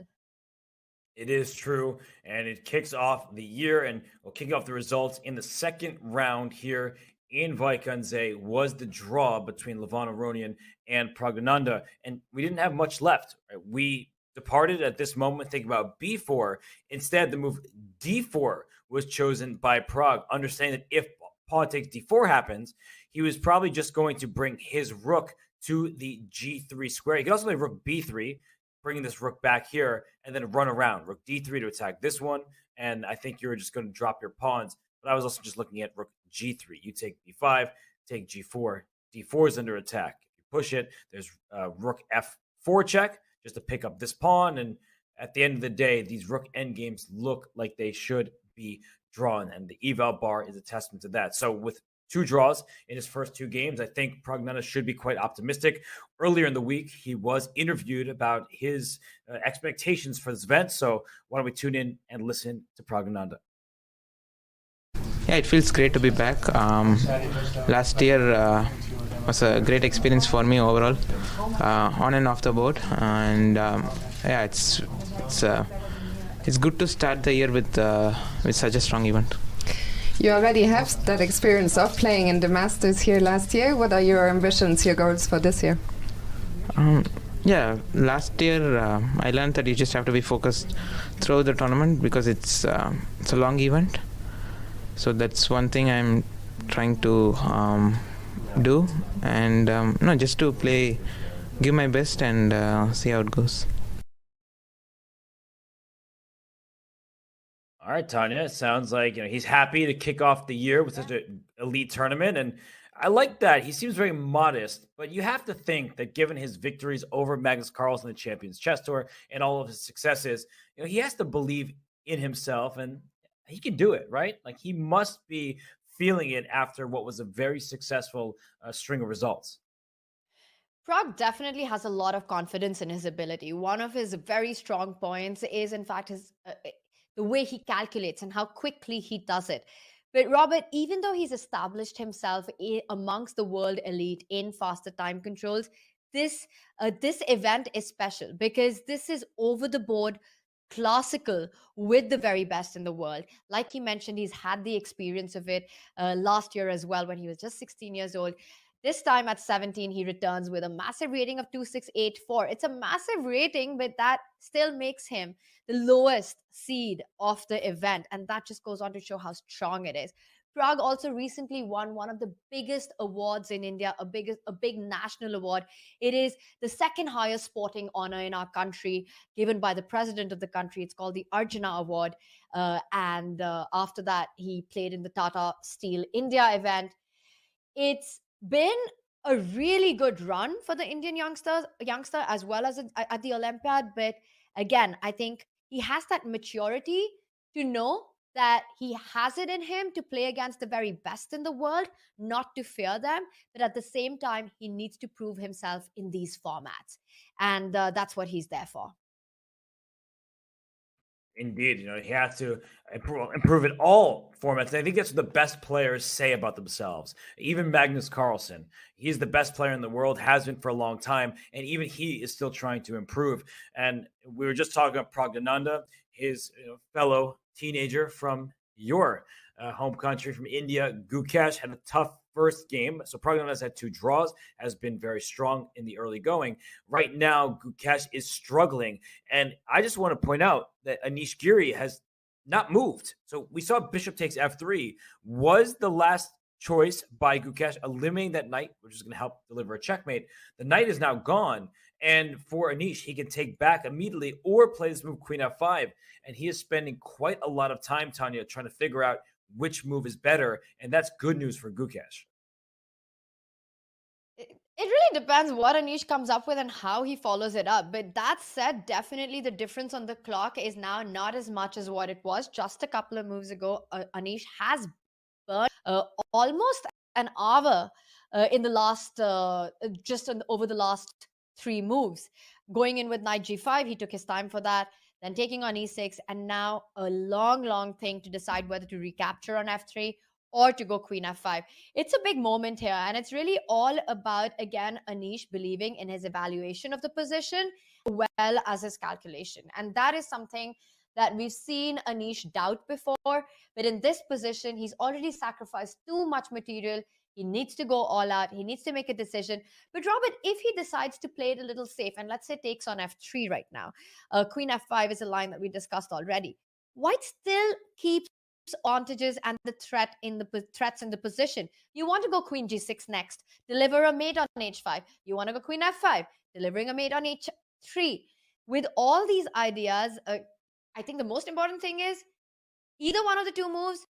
E: It is true, and it kicks off the year, and we'll kick off the results in the second round here in Wijk aan Zee was the draw between Aronian and Praggnanandhaa, and we didn't have much left. Right? We departed at this moment thinking about b4. Instead, the move d4 was chosen by Pragg, understanding that if pawn takes d4 happens, he was probably just going to bring his rook to the g3 square. He could also play rook b3, bringing this rook back here, and then run around. Rook d3 to attack this one, and I think you're just going to drop your pawns. But I was also just looking at rook g3. You take b5, take g4. d4 is under attack. If you push it, there's rook f4 check just to pick up this pawn. And at the end of the day, these rook endgames look like they should be drawn. And the eval bar is a testament to that. So with 2 draws in his first 2 games, I think Praggnanandhaa should be quite optimistic. Earlier in the week, he was interviewed about his expectations for this event. So why don't we tune in and listen to Praggnanandhaa?
I: Yeah, it feels great to be back. Last year was a great experience for me overall, on and off the board. And it's good to start the year with such a strong event.
B: You already have that experience of playing in the Masters here last year. What are your ambitions, your goals for this year?
I: Last year I learned that you just have to be focused throughout the tournament, because it's a long event. So that's one thing I'm trying to do, and just to give my best and see how it goes.
E: All right, Tanya, it sounds like he's happy to kick off the year with such an elite tournament, and I like that. He seems very modest, but you have to think that given his victories over Magnus Carlsen, the Champions Chess Tour, and all of his successes, he has to believe in himself, and he can do it, right? Like, he must be feeling it after what was a very successful string of results.
F: Pragg definitely has a lot of confidence in his ability. One of his very strong points is, in fact, his the way he calculates and how quickly he does it. But Robert, even though he's established himself amongst the world elite in faster time controls, this event is special because this is over the board classical with the very best in the world. Like he mentioned, he's had the experience of it last year as well when he was just 16 years old. This time at 17, he returns with a massive rating of 2684. It's a massive rating, but that still makes him the lowest seed of the event. And that just goes on to show how strong it is. Pragg also recently won one of the biggest awards in India, a big national award. It is the second highest sporting honor in our country, given by the president of the country. It's called the Arjuna Award. And after that, he played in the Tata Steel India event. It's been a really good run for the Indian youngster as well as at the Olympiad. But again, I think he has that maturity to know that he has it in him to play against the very best in the world, not to fear them, but at the same time, he needs to prove himself in these formats. And that's what he's there for.
E: Indeed, he has to improve in all formats. And I think that's what the best players say about themselves. Even Magnus Carlsen, he's the best player in the world, has been for a long time, and even he is still trying to improve. And we were just talking about Praggnanandhaa, his fellow teenager from your home country, from India. Gukesh had a tough first game. So Praggnanandhaa had 2 draws, has been very strong in the early going. Right now, Gukesh is struggling. And I just want to point out that Anish Giri has not moved. So we saw bishop takes f3 was the last choice by Gukesh, eliminating that knight, which is going to help deliver a checkmate. The knight is now gone. And for Anish, he can take back immediately or play this move queen f5. And he is spending quite a lot of time, Tanya, trying to figure out which move is better. And that's good news for Gukesh.
F: It really depends what Anish comes up with and how he follows it up. But that said, definitely the difference on the clock is now not as much as what it was just a couple of moves ago. Anish has burned almost an hour in the last, over the last 3 moves. Going in with knight g5, he took his time for that. Then taking on e6, and now a long thing to decide whether to recapture on f3 or to go queen f5. It's a big moment here, and it's really all about, again, Anish believing in his evaluation of the position as well as his calculation. And that is something that we've seen Anish doubt before, but in this position, he's already sacrificed too much material. He needs to go all out. He needs to make a decision. But Robert, if he decides to play it a little safe, and let's say takes on f3 right now, queen f5 is a line that we discussed already. White still keeps advantages and the threats in the position. You want to go queen g6 next, deliver a mate on h5. You want to go queen f5, delivering a mate on h3. With all these ideas, I think the most important thing is either one of the 2 moves,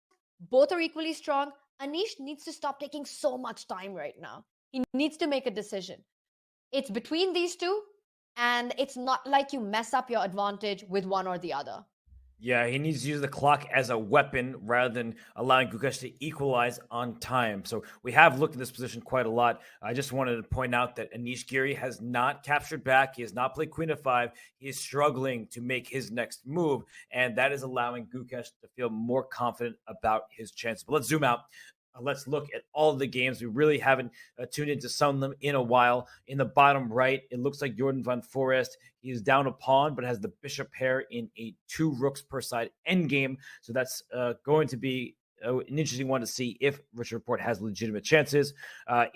F: both are equally strong. Anish needs to stop taking so much time right now. He needs to make a decision. It's between these 2, and it's not like you mess up your advantage with one or the other.
E: Yeah, he needs to use the clock as a weapon rather than allowing Gukesh to equalize on time. So we have looked at this position quite a lot. I just wanted to point out that Anish Giri has not captured back. He has not played queen f5. He is struggling to make his next move, and that is allowing Gukesh to feel more confident about his chances. But let's zoom out. Let's look at all of the games. We really haven't tuned into some of them in a while. In the bottom right, it looks like Jordan van Foreest. He is down a pawn, but has the bishop pair in a 2 rooks per side endgame. So that's going to be an interesting one to see if Richard Rapport has legitimate chances.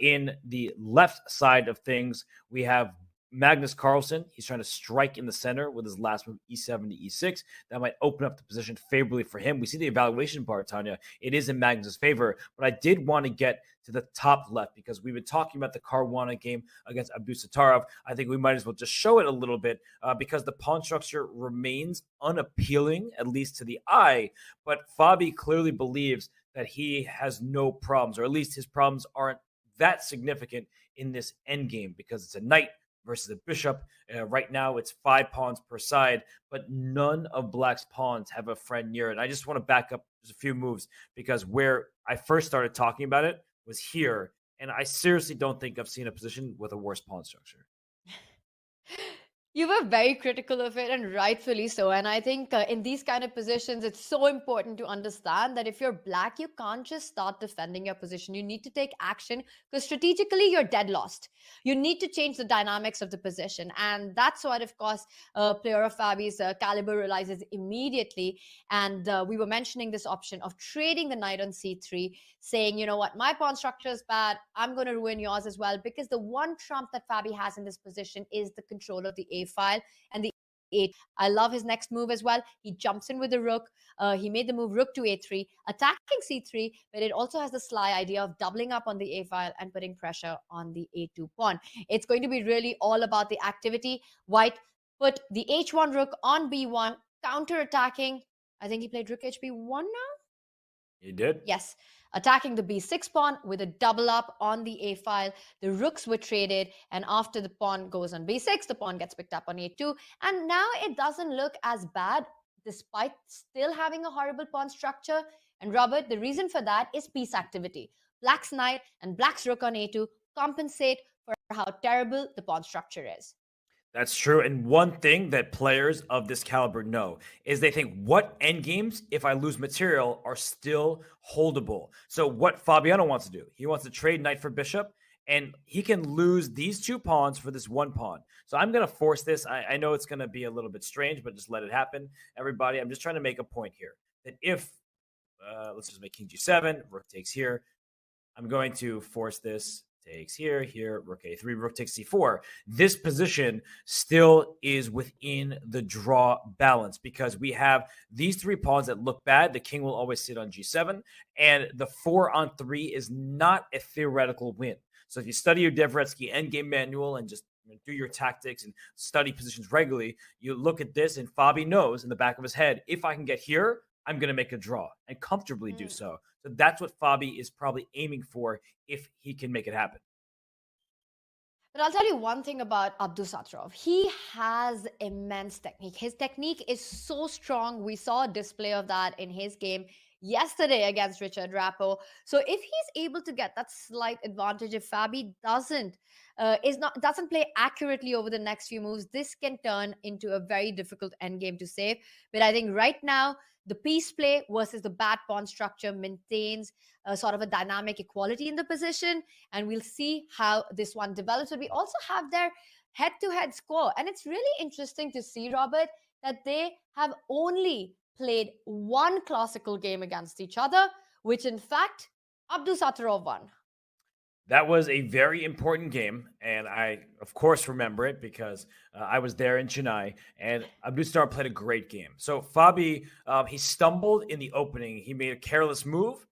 E: In the left side of things, we have Magnus Carlsen. He's trying to strike in the center with his last move, e7 to e6. That might open up the position favorably for him. We see the evaluation part, Tanya. It is in Magnus' favor, but I did want to get to the top left because we've been talking about the Caruana game against Abdusattorov. I think we might as well just show it a little bit because the pawn structure remains unappealing, at least to the eye, but Fabi clearly believes that he has no problems, or at least his problems aren't that significant in this endgame because it's a knight versus a bishop. Right now, it's 5 pawns per side, but none of Black's pawns have a friend near it. I just want to back up just a few moves because where I first started talking about it was here, and I seriously don't think I've seen a position with a worse pawn structure.
F: You were very critical of it, and rightfully so. And I think in these kind of positions, it's so important to understand that if you're Black, you can't just start defending your position. You need to take action because strategically, you're dead lost. You need to change the dynamics of the position. And that's what, of course, a player of Fabi's caliber realizes immediately. And we were mentioning this option of trading the knight on c3, saying, you know what, my pawn structure is bad. I'm going to ruin yours as well, because the one trump that Fabi has in this position is the control of the A file and the A. I love his next move as well. He jumps in with the rook. He made the move rook to a3, attacking c3, but it also has the sly idea of doubling up on the A file and putting pressure on the a2 pawn. It's going to be really all about the activity. White put the h1 rook on b1, counter-attacking. I think he played rook hb1 now?
E: He did?
F: Yes. Attacking the b6 pawn with a double up on the a file. The rooks were traded, and after the pawn goes on b6, the pawn gets picked up on a2, and now it doesn't look as bad despite still having a horrible pawn structure. And Robert, the reason for that is piece activity. Black's knight and Black's rook on a2 compensate for how terrible the pawn structure is.
E: That's true. And one thing that players of this caliber know is they think, what endgames, if I lose material, are still holdable? So what Fabiano wants to do, he wants to trade knight for bishop, and he can lose these 2 pawns for this 1 pawn. So I'm going to force this. I know it's going to be a little bit strange, but just let it happen. Everybody, I'm just trying to make a point here that if, let's just make king g7, rook takes here, I'm going to force this. Takes here, rook a3, rook takes c4. This position still is within the draw balance because we have these 3 pawns that look bad. The king will always sit on g7, and the 4 on 3 is not a theoretical win. So if you study your Dvoretsky endgame manual and just do your tactics and study positions regularly, you look at this, and Fabi knows in the back of his head, if I can get here, I'm going to make a draw and comfortably do so. So that's what Fabi is probably aiming for if he can make it happen.
F: But I'll tell you one thing about Abdusattorov. He has immense technique. His technique is so strong. We saw a display of that in his game yesterday against Richard Rapport. So if he's able to get that slight advantage, if Fabi doesn't play accurately over the next few moves, this can turn into a very difficult endgame to save. But I think right now, the piece play versus the bad pawn structure maintains a sort of a dynamic equality in the position, and we'll see how this one develops. But we also have their head-to-head score, and it's really interesting to see, Robert, that they have only played 1 classical game against each other, which in fact Abdusattorov won.
E: That was a very important game, and I, of course, remember it because I was there in Chennai, and Abdusattorov played a great game. So Fabi, he stumbled in the opening. He made a careless move.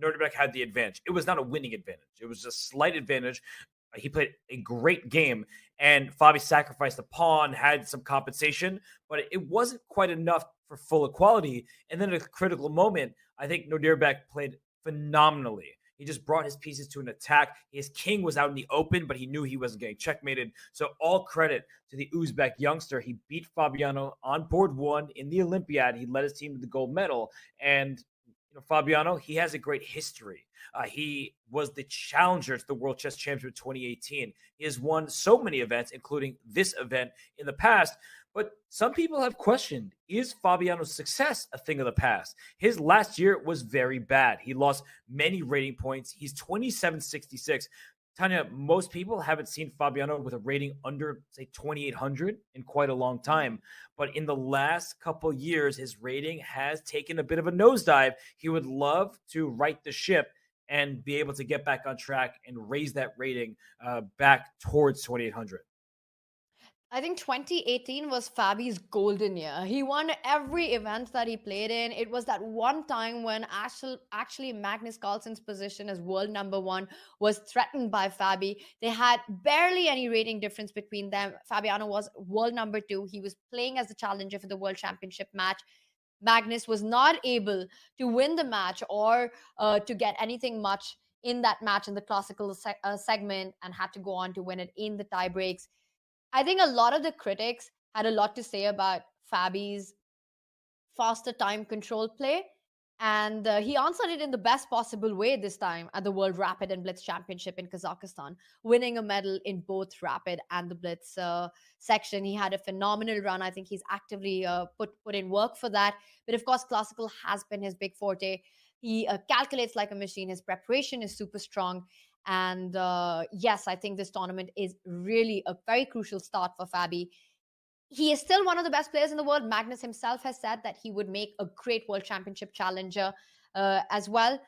E: Nordebek had the advantage. It was not a winning advantage. It was a slight advantage. He played a great game, and Fabi sacrificed a pawn, had some compensation, but it wasn't quite enough for full equality. And then at a critical moment, I think Nordebek played phenomenally. He just brought his pieces to an attack. His king was out in the open, but he knew he wasn't getting checkmated. So all credit to the Uzbek youngster. He beat Fabiano on board 1 in the Olympiad. He led his team to the gold medal. And Fabiano, he has a great history. He was the challenger to the World Chess Championship 2018. He has won so many events, including this event in the past. But some people have questioned, is Fabiano's success a thing of the past? His last year was very bad. He lost many rating points. He's 2766. Tanya, most people haven't seen Fabiano with a rating under, say, 2,800 in quite a long time. But in the last couple years, his rating has taken a bit of a nosedive. He would love to right the ship and be able to get back on track and raise that rating back towards 2,800.
F: I think 2018 was Fabi's golden year. He won every event that he played in. It was that one time when actually Magnus Carlsen's position as world number 1 was threatened by Fabi. They had barely any rating difference between them. Fabiano was world number 2. He was playing as the challenger for the world championship match. Magnus was not able to win the match or to get anything much in that match in the classical segment, and had to go on to win it in the tie breaks. I think a lot of the critics had a lot to say about Fabi's faster time control play, and he answered it in the best possible way this time at the World Rapid and Blitz Championship in Kazakhstan, winning a medal in both Rapid and the Blitz section. He had a phenomenal run. I think he's actively put in work for that. But of course, classical has been his big forte. He calculates like a machine. His preparation is super strong. And yes, I think this tournament is really a very crucial start for Fabi. He is still one of the best players in the world. Magnus himself has said that he would make a great World Championship challenger as well.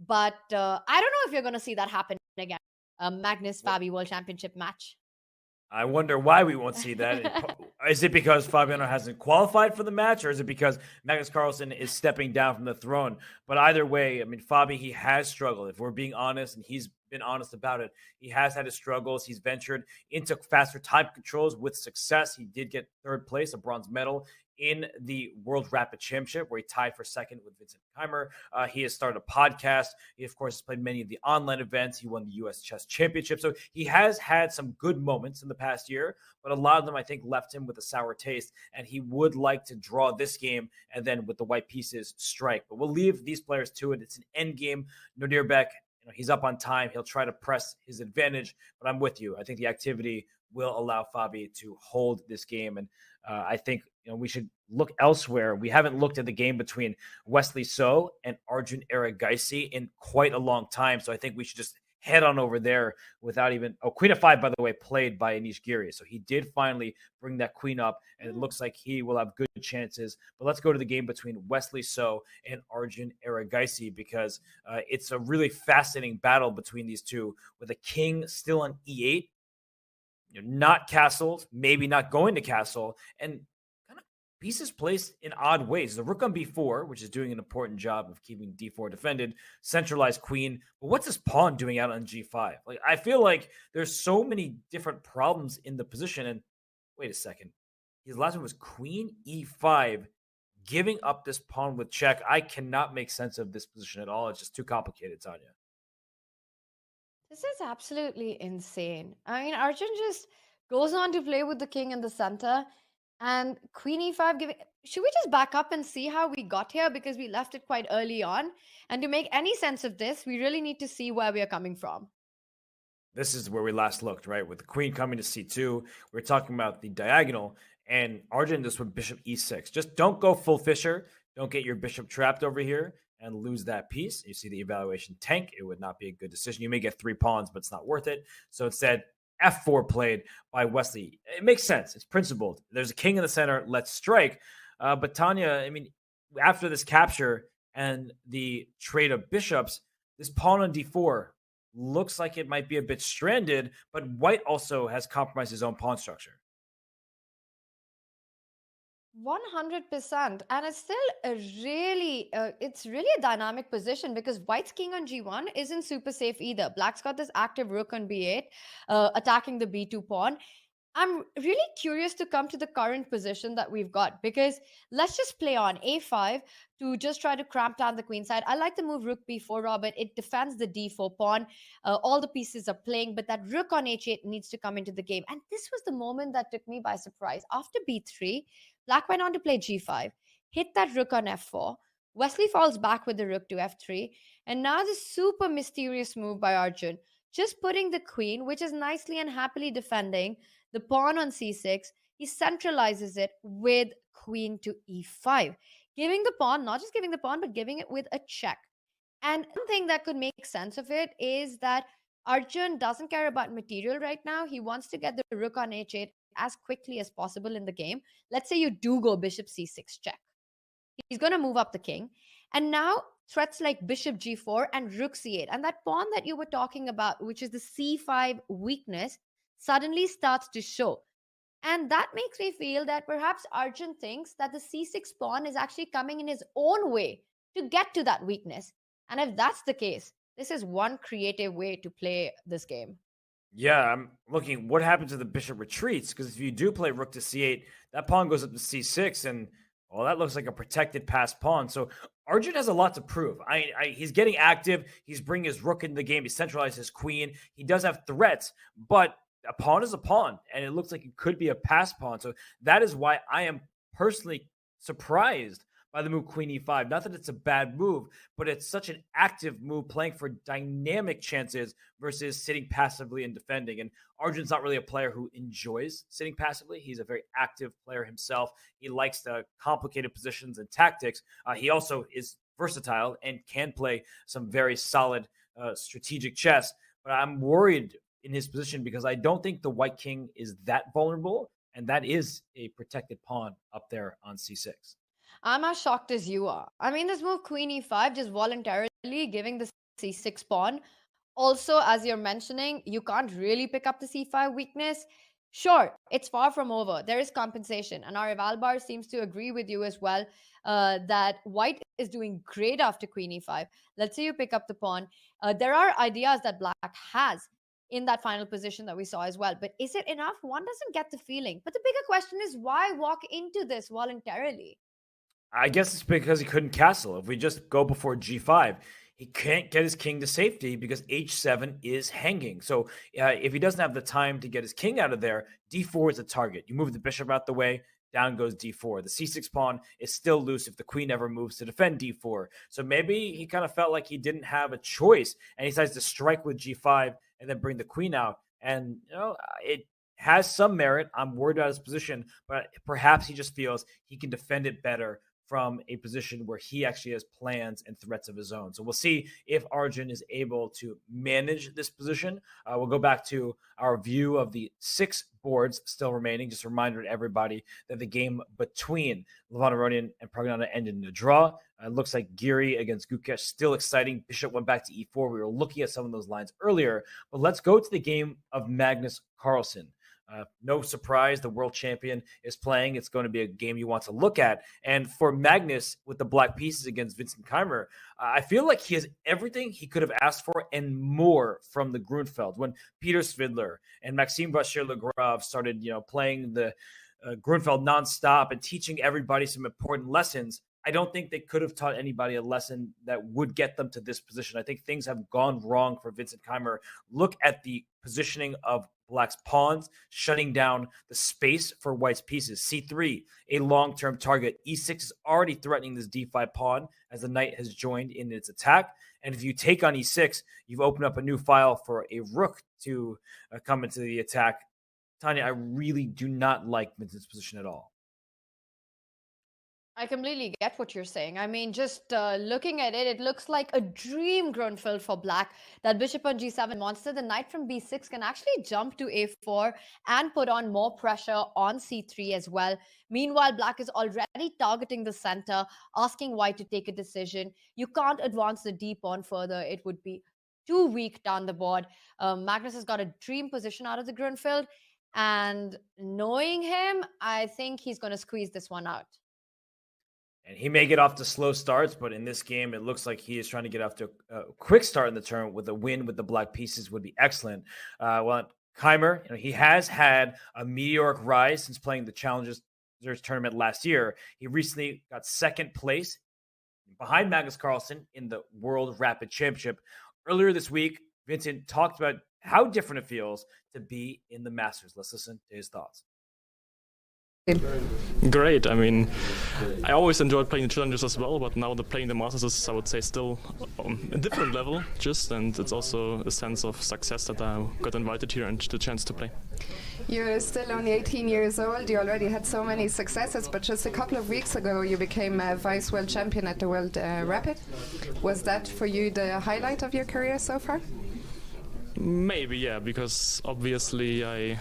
F: But I don't know if you're going to see that happen again. Magnus-Fabi World Championship match.
E: I wonder why we won't see that. Is it because Fabiano hasn't qualified for the match, or is it because Magnus Carlsen is stepping down from the throne? But either way, I mean, Fabi, he has struggled. If we're being honest, and he's been honest about it, he has had his struggles. He's ventured into faster time controls with success. He did get 3rd place, a bronze medal in the World Rapid Championship, where he tied for 2nd with Vincent timer. He has started a podcast. He, of course, has played many of the online events. He won the U.S. Chess Championship. So he has had some good moments in the past year, but a lot of them, I think, left him with a sour taste, and he would like to draw this game and then with the white pieces strike. But we'll leave these players to it. It's an end game. Nodirbek, he's up on time. He'll try to press his advantage, but I'm with you. I think the activity will allow Fabi to hold this game, and I think we should look elsewhere. We haven't looked at the game between Wesley So and Arjun Erigaisi in quite a long time, so I think we should just head on over there without even... Oh, Queen f5, by the way, played by Anish Giri, so he did finally bring that queen up, and it looks like he will have good chances. But let's go to the game between Wesley So and Arjun Erigaisi, because it's a really fascinating battle between these two, with a king still on e8, not castled, maybe not going to castle, and kind of pieces placed in odd ways. The rook on b4, which is doing an important job of keeping d4 defended, centralized queen. But what's this pawn doing out on g5? Like, I feel like there's so many different problems in the position. And wait a second, his last one was queen e5, giving up this pawn with check. I cannot make sense of this position at all. It's just too complicated, Tanya.
F: This is absolutely insane. I mean, Arjun just goes on to play with the king in the center, and queen e5 giving... Should we just back up and see how we got here? Because we left it quite early on. And to make any sense of this, we really need to see where we are coming from.
E: This is where we last looked, right? With the queen coming to c2, we're talking about the diagonal, and Arjun just went bishop e6. Just don't go full Fischer. Don't get your bishop trapped over here and lose that piece. You see the evaluation tank. It would not be a good decision. You may get 3 pawns, but it's not worth it. So instead, f4 played by Wesley. It makes sense. It's principled. There's a king in the center. Let's strike. But Tanya, I mean, after this capture and the trade of bishops, this pawn on d4 looks like it might be a bit stranded, but white also has compromised his own pawn structure.
F: 100%. And it's still a really, it's really a dynamic position, because white's king on g1 isn't super safe either. Black's got this active rook on b8, attacking the b2 pawn. I'm really curious to come to the current position that we've got, because let's just play on a5 to just try to cramp down the queen side. I like the move rook b4, Robert. It defends the d4 pawn. All the pieces are playing, but that rook on h8 needs to come into the game. And this was the moment that took me by surprise. After b3, Black went on to play g5, hit that rook on f4. Wesley falls back with the rook to f3. And now this super mysterious move by Arjun, just putting the queen, which is nicely and happily defending the pawn on c6. He centralizes it with queen to e5, giving the pawn, not just giving the pawn, but giving it with a check. And one thing that could make sense of it is that Arjun doesn't care about material right now. He wants to get the rook on h8 as quickly as possible in the game. Let's say you do go bishop c6 check. He's going to move up the king. And now threats like bishop g4 and rook c8, and that pawn that you were talking about, which is the c5 weakness, suddenly starts to show. And that makes me feel that perhaps Arjun thinks that the c6 pawn is actually coming in his own way to get to that weakness. And if that's the case, this is one creative way to play this game.
E: Yeah, I'm looking what happens if the bishop retreats, because if you do play rook to c8, that pawn goes up to c6, and well, that looks like a protected passed pawn. So Arjun has a lot to prove. He's getting active. He's bringing his rook into the game. He centralized his queen. He does have threats, but a pawn is a pawn, and it looks like it could be a passed pawn. So that is why I am personally surprised by the move queen e5. Not that it's a bad move, but it's such an active move, playing for dynamic chances versus sitting passively and defending. And Arjun's not really a player who enjoys sitting passively. He's a very active player himself. He likes the complicated positions and tactics. He also is versatile and can play some very solid strategic chess. But I'm worried in his position because I don't think the white king is that vulnerable, and that is a protected pawn up there on c6.
F: I'm as shocked as you are. I mean, this move queen e5 just voluntarily giving the c6 pawn. Also, as you're mentioning, you can't really pick up the c5 weakness. Sure, it's far from over. There is compensation. And our Evalbar seems to agree with you as well, that white is doing great after queen e5. Let's say you pick up the pawn. There are ideas that black has in that final position that we saw as well. But is it enough? One doesn't get the feeling. But the bigger question is, why walk into this voluntarily?
E: I guess it's because he couldn't castle. If we just go before g5, he can't get his king to safety because h7 is hanging. So if he doesn't have the time to get his king out of there, d4 is a target. You move the bishop out the way, down goes d4. The c6 pawn is still loose if the queen ever moves to defend d4. So maybe he kind of felt like he didn't have a choice, and he decides to strike with g5 and then bring the queen out. And, it has some merit. I'm worried about his position, but perhaps he just feels he can defend it better from a position where he actually has plans and threats of his own. So we'll see if Arjun is able to manage this position. We'll go back to our view of the 6 boards still remaining. Just a reminder to everybody that the game between Aronian and Praggnanandhaa ended in a draw. It looks like Giri against Gukesh, still exciting. Bishop went back to e4. We were looking at some of those lines earlier, but let's go to the game of Magnus Carlsen. No surprise, the world champion is playing. It's going to be a game you want to look at. And for Magnus, with the black pieces against Vincent Keymer, I feel like he has everything he could have asked for and more from the Grunfeld. When Peter Svidler and Maxime Vachier-Lagrave started, playing the Grunfeld nonstop and teaching everybody some important lessons, I don't think they could have taught anybody a lesson that would get them to this position. I think things have gone wrong for Vincent Keymer. Look at the positioning of Black's pawns, shutting down the space for White's pieces. C3, a long-term target. E6 is already threatening this d5 pawn as the knight has joined in its attack. And if you take on e6, you've opened up a new file for a rook to come into the attack. Tanya, I really do not like Vincent's position at all.
F: I completely get what you're saying. I mean, just looking at it, it looks like a dream Grunfeld for Black. That bishop on g7 monster, the knight from b6 can actually jump to a4 and put on more pressure on c3 as well. Meanwhile, Black is already targeting the center, asking White to take a decision. You can't advance the d pawn further. It would be too weak down the board. Magnus has got a dream position out of the Grunfeld, and knowing him, I think he's going to squeeze this one out.
E: And he may get off to slow starts, but in this game, it looks like he is trying to get off to a quick start in the turn. With a win with the black pieces would be excellent. Keymer, he has had a meteoric rise since playing the Challengers tournament last year. He recently got second place behind Magnus Carlsen in the World Rapid Championship. Earlier this week, Vincent talked about how different it feels to be in the Masters. Let's listen to his thoughts.
J: Great. I mean, I always enjoyed playing the Challengers as well, but now playing the Masters is, I would say, still a different level, and it's also a sense of success that I got invited here and the chance to play.
B: You're still only 18 years old. You already had so many successes, but just a couple of weeks ago you became a vice world champion at the World Rapid. Was that for you the highlight of your career so far?
J: Maybe, yeah, because obviously I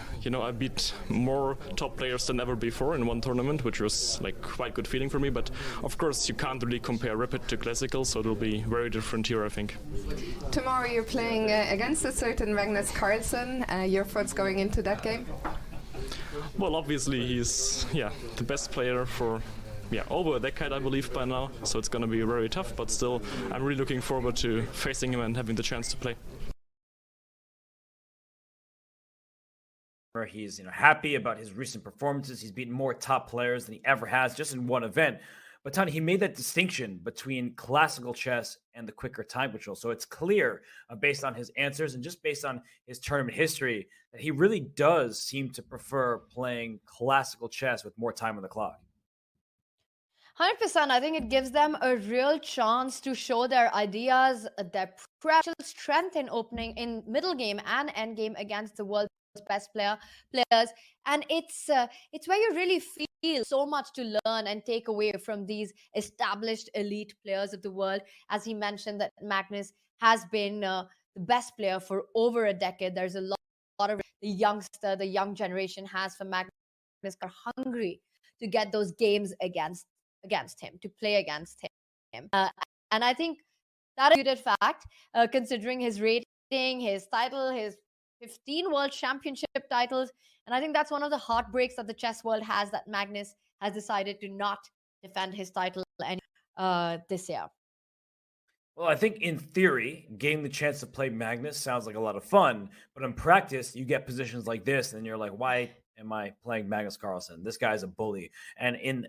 J: beat more top players than ever before in one tournament, which was like quite good feeling for me. But of course, you can't really compare Rapid to Classical, so it'll be very different here, I think.
B: Tomorrow you're playing against a certain Magnus Carlsen. Your thoughts going into that game?
J: Well, obviously he's the best player for over a decade, I believe, by now. So it's going to be very tough, but still, I'm really looking forward to facing him and having the chance to play.
E: He's happy about his recent performances. He's beaten more top players than he ever has just in one event. But Tony, he made that distinction between classical chess and the quicker time control. So it's clear based on his answers and just based on his tournament history that he really does seem to prefer playing classical chess with more time on the clock.
F: 100%. I think it gives them a real chance to show their ideas, their practical strength in opening in middle game and end game against the world's best players, and it's where you really feel so much to learn and take away from these established elite players of the world. As he mentioned, that Magnus has been the best player for over a decade. There's a lot of the young generation has for Magnus are hungry to get those games against him, to play against him, and I think that is a good fact, considering his rating, his title, his 15 world championship titles. And I think that's one of the heartbreaks that the chess world has, that Magnus has decided to not defend his title this year.
E: Well, I think in theory, getting the chance to play Magnus sounds like a lot of fun. But in practice, you get positions like this and you're like, why am I playing Magnus Carlsen? This guy's a bully. And in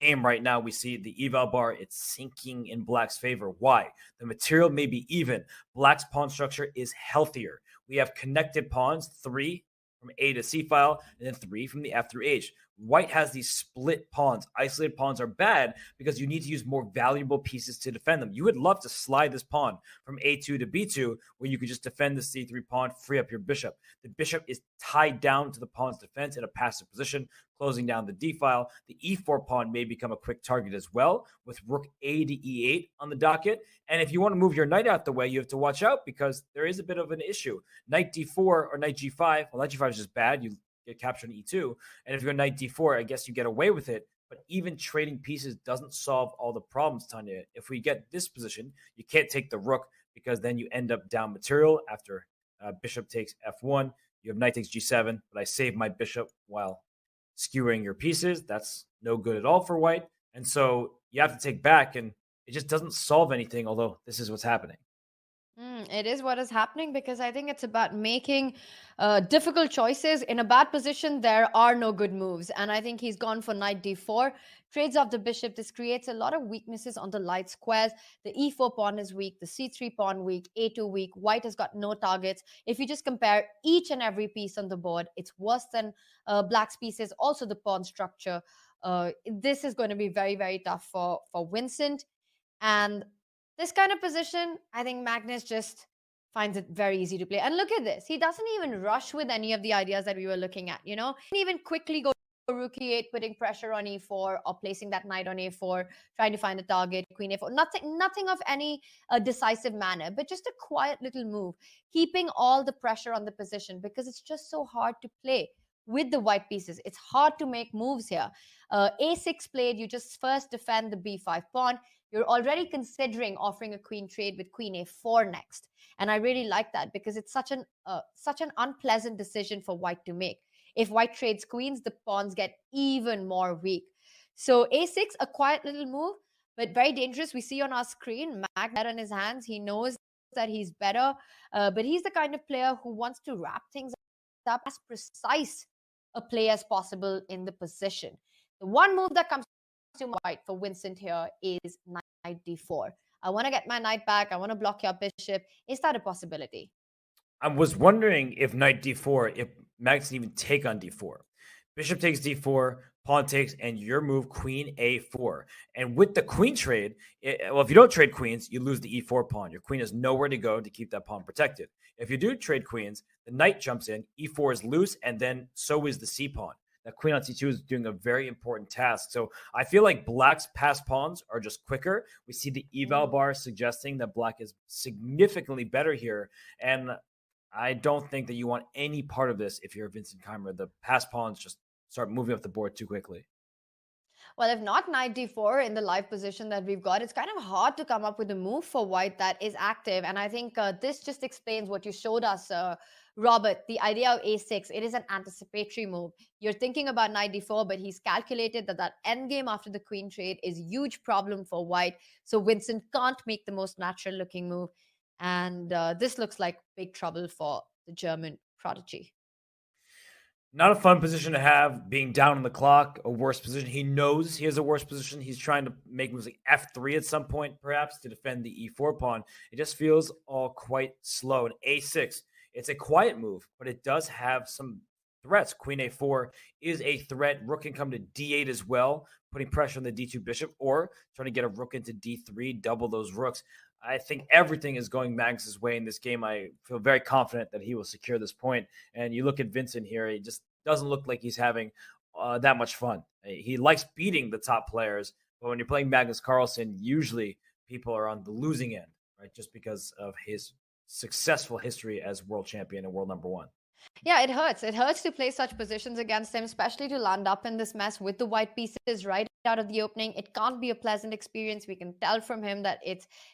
E: game right now, we see the eval bar, it's sinking in Black's favor. Why? The material may be even. Black's pawn structure is healthier. We have connected pawns, 3 from A to C file, and then 3 from the F through H. White has these split pawns. Isolated pawns are bad because you need to use more valuable pieces to defend them. You would love to slide this pawn from A2 to B2, where you could just defend the C3 pawn, free up your bishop. The bishop is tied down to the pawn's defense in a passive position, closing down the D file. The E4 pawn may become a quick target as well, with rook A to E8 on the docket. And if you want to move your knight out the way, you have to watch out because there is a bit of an issue. Knight D4 or Knight G5, well, Knight G5 is just bad. You get captured on E2. And if you go Knight D4, I guess you get away with it. But even trading pieces doesn't solve all the problems, Tanya. If we get this position, you can't take the rook because then you end up down material after bishop takes F1. You have knight takes G7, but I save my bishop while skewering your pieces. That's no good at all for white. And so you have to take back, and it just doesn't solve anything, although this is what's happening.
F: It is what is happening because I think it's about making difficult choices. In a bad position, there are no good moves. And I think he's gone for knight d4, trades off the bishop. This creates a lot of weaknesses on the light squares. The e4 pawn is weak, the c3 pawn weak, a2 weak. White has got no targets. If you just compare each and every piece on the board, it's worse than Black's pieces. Also, the pawn structure. This is going to be very, very tough for Vincent. And this kind of position, I think Magnus just finds it very easy to play. And look at this. He doesn't even rush with any of the ideas that we were looking at, you know? He even quickly go rook e8, putting pressure on e4 or placing that knight on a4, trying to find a target, queen a4. Nothing of any decisive manner, but just a quiet little move, keeping all the pressure on the position because it's just so hard to play with the white pieces. It's hard to make moves here. A6 played, you just first defend the b5 pawn. You're already considering offering a queen trade with queen a4 next. And I really like that because it's such an unpleasant decision for white to make. If white trades queens, the pawns get even more weak. So a6, a quiet little move, but very dangerous. We see on our screen, Magnus on his hands. He knows that he's better, but he's the kind of player who wants to wrap things up as precise a play as possible in the position. The one move that comes to white for Vincent here is knight d4. I want to get my knight back. I want to block your bishop. Is that a possibility?
E: I was wondering if knight d4, if Magnus can even take on d4. Bishop takes d4, pawn takes, and your move, queen a4. And with the queen trade, if you don't trade queens, you lose the e4 pawn. Your queen has nowhere to go to keep that pawn protected. If you do trade queens, the knight jumps in, e4 is loose, and then so is the c pawn. That queen on c2 is doing a very important task. So I feel like Black's pass pawns are just quicker. We see the eval bar suggesting that Black is significantly better here. And I don't think that you want any part of this if you're Vincent Keymer. The pass pawns just start moving up the board too quickly.
F: Well, if not knight d4 in the live position that we've got, it's kind of hard to come up with a move for white that is active. And I think this just explains what you showed us, Robert, the idea of a6. It is an anticipatory move. You're thinking about knight d4, but he's calculated that endgame after the queen trade is a huge problem for white. So Vincent can't make the most natural looking move. And this looks like big trouble for the German prodigy.
E: Not a fun position to have, being down on the clock, a worse position. He knows he has a worse position. He's trying to make moves like f3 at some point, perhaps, to defend the e4 pawn. It just feels all quite slow. And a6, it's a quiet move, but it does have some threats. Queen a4 is a threat. Rook can come to d8 as well, putting pressure on the d2 bishop, or trying to get a rook into d3, double those rooks. I think everything is going Magnus's way in this game. I feel very confident that he will secure this point. And you look at Vincent here, he just doesn't look like he's having that much fun. He likes beating the top players, but when you're playing Magnus Carlsen, usually people are on the losing end, right? Just because of his successful history as world champion and world number one.
F: Yeah, it hurts. It hurts to play such positions against him, especially to land up in this mess with the white pieces right out of the opening. It can't be a pleasant experience. We can tell from him that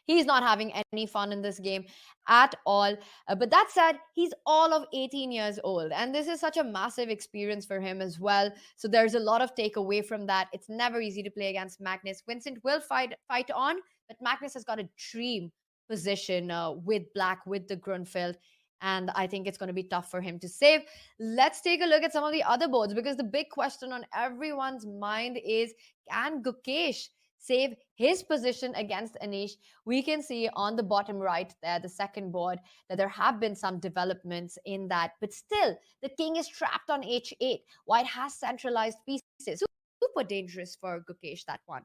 F: he's not having any fun in this game at all. But that said, he's all of 18 years old, and this is such a massive experience for him as well. So there's a lot of takeaway from that. It's never easy to play against Magnus. Vincent will fight on, but Magnus has got a dream position with Black, with the Grunfeld. And I think it's going to be tough for him to save. Let's take a look at some of the other boards, because the big question on everyone's mind is, can Gukesh save his position against Anish? We can see on the bottom right there, the second board, that there have been some developments in that. But still, the king is trapped on h8. White has centralized pieces. Super dangerous for Gukesh, that one.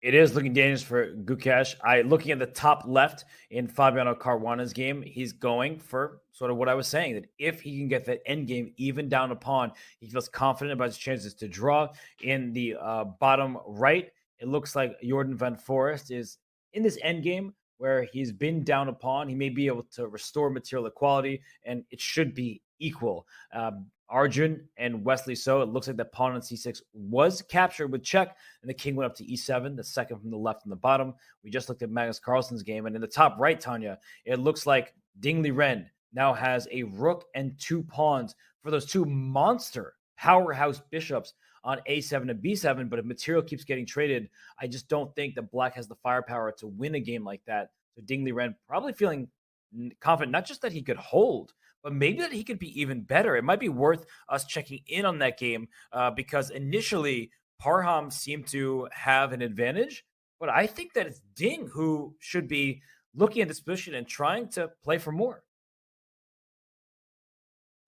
E: It is looking dangerous for Gukesh. Looking at the top left in Fabiano Caruana's game, he's going for sort of what I was saying, that if he can get that end game even down a pawn, he feels confident about his chances to draw. In the bottom right, it looks like Jordan van Foreest is in this end game where he's been down a pawn. He may be able to restore material equality, and it should be equal. Arjun and Wesley So, it looks like the pawn on c6 was captured with check, and the king went up to e7, the second from the left and the bottom. We just looked at Magnus Carlsen's game, and in the top right, Tanya, it looks like Ding Liren now has a rook and 2 pawns for those 2 monster powerhouse bishops on a7 and b7, but if material keeps getting traded, I just don't think that black has the firepower to win a game like that. So Ding Liren probably feeling confident, not just that he could hold, but maybe that he could be even better. It might be worth us checking in on that game because initially Parham seemed to have an advantage, but I think that it's Ding who should be looking at this position and trying to play for more.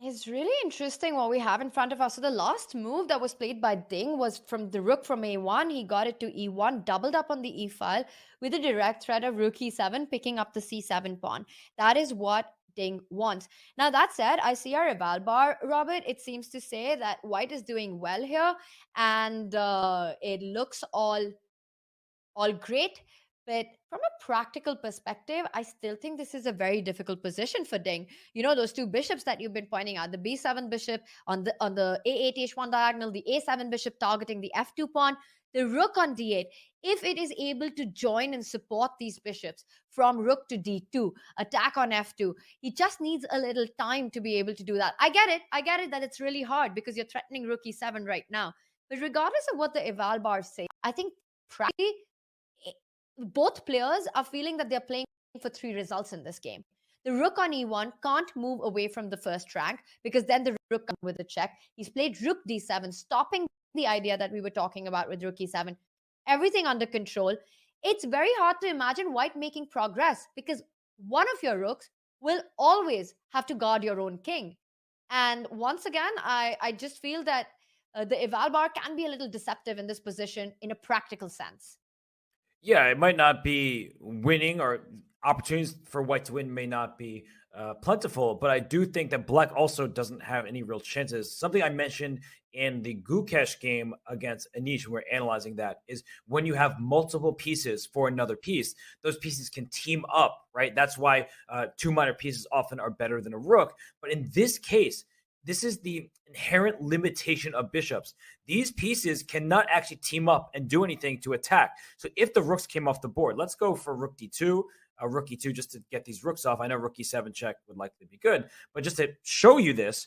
F: It's really interesting what we have in front of us. So the last move that was played by Ding was from the rook from a1. He got it to e1, doubled up on the e-file with a direct threat of rook e7, picking up the c7 pawn. That is what Ding wants. Now, that said, I see our eval bar, Robert. It seems to say that white is doing well here, and it looks all great. But from a practical perspective, I still think this is a very difficult position for Ding. You know, those 2 bishops that you've been pointing out, the b7 bishop on the a8 h1 diagonal, the a7 bishop targeting the f2 pawn, the rook on d8. If it is able to join and support these bishops from rook to d2, attack on f2, he just needs a little time to be able to do that. I get it that it's really hard because you're threatening rook e7 right now. But regardless of what the eval bars say, I think practically both players are feeling that they're playing for 3 results in this game. The rook on e1 can't move away from the first rank because then the rook comes with a check. He's played rook d7, stopping the idea that we were talking about with rook e7. Everything under control. It's very hard to imagine white making progress because one of your rooks will always have to guard your own king. And once again, I just feel that the eval bar can be a little deceptive in this position in a practical sense.
E: Yeah, it might not be winning, or opportunities for white to win may not be plentiful, but I do think that black also doesn't have any real chances. Something I mentioned in the Gukesh game against Anish, when we're analyzing that, is when you have multiple pieces for another piece, those pieces can team up, right? That's why 2 minor pieces often are better than a rook. But in this case, this is the inherent limitation of bishops. These pieces cannot actually team up and do anything to attack. So if the rooks came off the board, let's go for rook d2, rook e2, just to get these rooks off. I know rook e7 check would likely be good, but just to show you this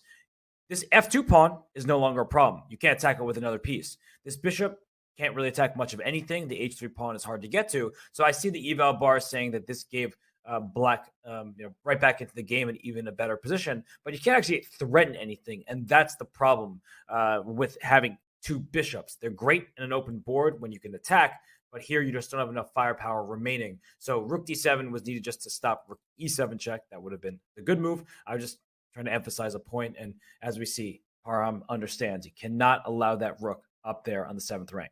E: f2 pawn is no longer a problem. You can't attack it with another piece. This bishop can't really attack much of anything. The h3 pawn is hard to get to. So I see the eval bar saying that this gave black right back into the game and even a better position, but you can't actually threaten anything, and that's the problem with having 2 bishops. They're great in an open board when you can attack, but here you just don't have enough firepower remaining. So rook d7 was needed just to stop rook e7 check. That would have been a good move. I was just trying to emphasize a point, and as we see, Parham understands he cannot allow that rook up there on the 7th rank.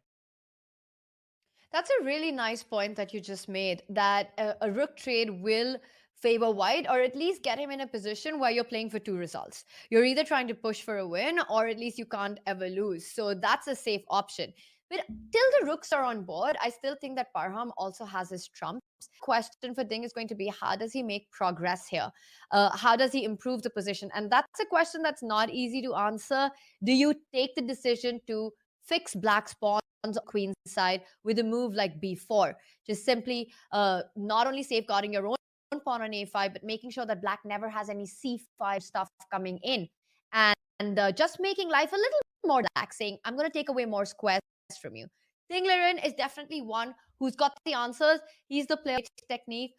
F: That's a really nice point that you just made, that a rook trade will favor white, or at least get him in a position where you're playing for 2 results. You're either trying to push for a win, or at least you can't ever lose. So that's a safe option. But till the rooks are on board, I still think that Parham also has his trumps. Question for Ding is going to be, how does he make progress here? How does he improve the position? And that's a question that's not easy to answer. Do you take the decision to fix black's pawn on queen's side with a move like b4, just simply not only safeguarding your own pawn on a5, but making sure that black never has any c5 stuff coming in, and just making life a little more relaxing? I'm going to take away more squares from you. Ding Liren is definitely one who's got the answers. He's the player technique.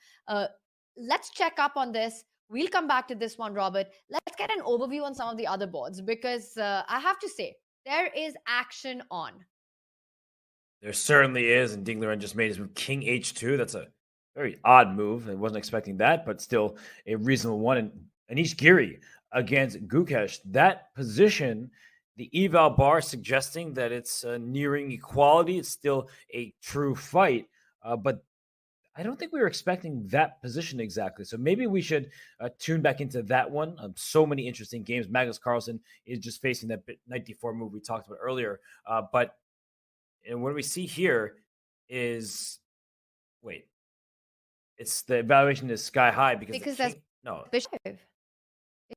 F: Let's check up on this We'll come back to this one, Robert. Let's get an overview on some of the other boards because I have to say, there is action on.
E: There certainly is, and Ding Liren just made his move King H2. That's a very odd move. I wasn't expecting that, but still a reasonable one. And Anish Giri against Gukesh. That position, the eval bar suggesting that it's nearing equality. It's still a true fight, but I don't think we were expecting that position exactly. So maybe we should tune back into that one. So many interesting games. Magnus Carlsen is just facing that knight d4 move we talked about earlier. And what we see here is, it's the evaluation is sky high because
F: that's
E: no.
F: Bishop.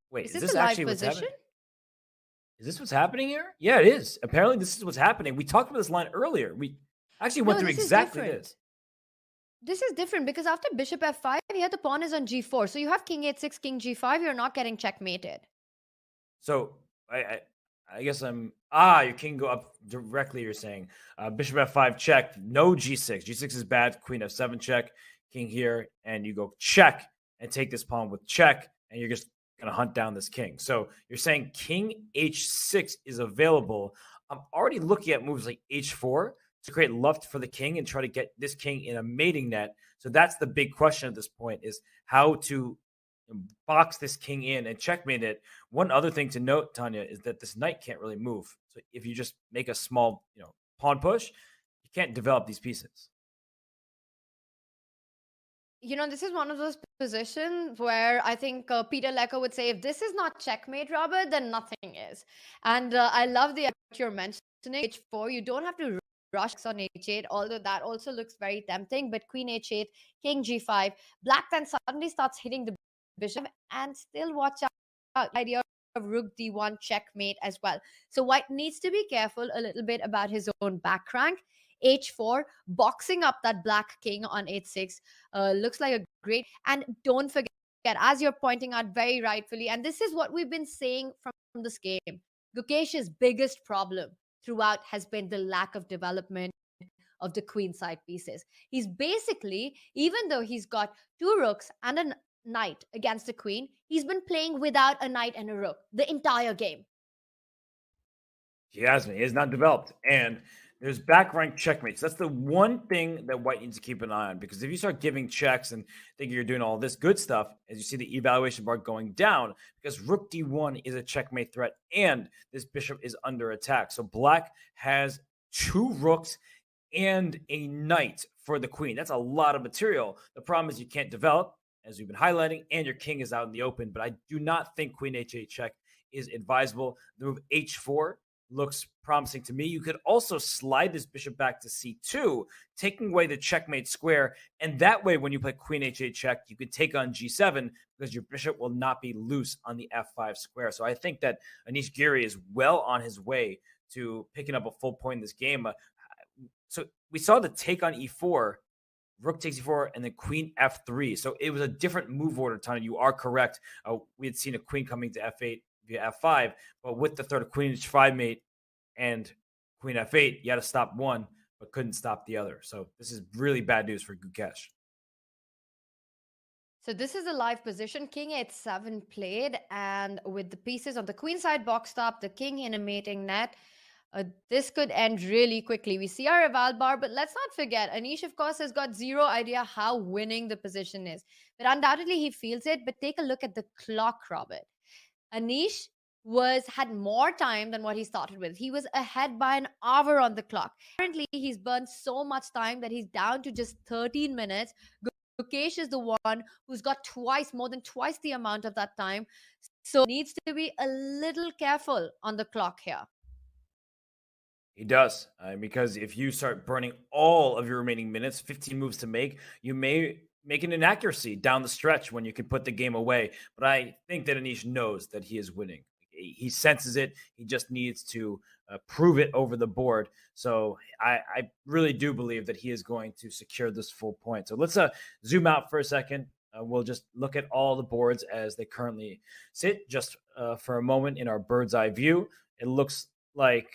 E: Wait,
F: is this actually what's happening?
E: Is this what's happening here? Yeah, it is. Apparently, this is what's happening. We talked about this line earlier. We actually went through exactly this.
F: This is different because after bishop f5, here the pawn is on g4. So you have king h6, king g5. You're not getting checkmated.
E: So I guess your king go up directly, you're saying. Bishop f5 check, no g6. G6 is bad, queen f7 check, king here, and you go check and take this pawn with check, and you're just going to hunt down this king. So you're saying king h6 is available. I'm already looking at moves like h4 to create luft for the king and try to get this king in a mating net. So that's the big question at this point, is how to box this king in and checkmate it. One other thing to note, Tanya, is that this knight can't really move. So if you just make a small, pawn push, you can't develop these pieces.
F: This is one of those positions where I think Peter Lecker would say, if this is not checkmate, Robert, then nothing is. And I love the you're mentioning h4. You don't have to rush on h8, although that also looks very tempting. But queen h8, king g5, black then suddenly starts hitting the bishop, and still watch out idea of rook d1 checkmate as well. So white needs to be careful a little bit about his own back rank. h4, boxing up that black king on h6 looks like a great. And don't forget, as you're pointing out very rightfully, and this is what we've been saying from this game, Gukesh's biggest problem throughout has been the lack of development of the queen side pieces. He's basically, even though he's got two rooks and a knight against the queen, he's been playing without a knight and a rook the entire game.
E: He hasn't. He has not developed. And there's back rank checkmates. That's the one thing that white needs to keep an eye on, because if you start giving checks and think you're doing all this good stuff, as you see the evaluation bar going down, because rook d1 is a checkmate threat and this bishop is under attack. So black has two rooks and a knight for the queen. That's a lot of material. The problem is you can't develop, as we've been highlighting, and your king is out in the open. But I do not think queen h8 check is advisable. The move h4 looks promising to me. You could also slide this bishop back to c2, taking away the checkmate square. And that way, when you play queen h8 check, you could take on g7 because your bishop will not be loose on the f5 square. So I think that Anish Giri is well on his way to picking up a full point in this game. So we saw the take on e4, rook takes e4, and then queen f3. So it was a different move order, Tanya. You are correct. We had seen a queen coming to f8 via f5, but with the third of queen h5 mate and queen f8, you had to stop one, but couldn't stop the other. So this is really bad news for Gukesh.
F: So this is a live position. King h7 played, and with the pieces on the queen side boxed up, the king in a mating net, this could end really quickly. We see our eval bar, but let's not forget, Anish, of course, has got zero idea how winning the position is. But undoubtedly, he feels it. But take a look at the clock, Robert. Anish had more time than what he started with. He was ahead by an hour on the clock. Currently, he's burned so much time that he's down to just 13 minutes. Gukesh is the one who's got more than twice the amount of that time. So needs to be a little careful on the clock here.
E: He does, because if you start burning all of your remaining minutes, 15 moves to make, you may make an inaccuracy down the stretch when you can put the game away. But I think that Anish knows that he is winning. He senses it. He just needs to prove it over the board. So I really do believe that he is going to secure this full point. So let's zoom out for a second. We'll just look at all the boards as they currently sit just for a moment in our bird's eye view. It looks like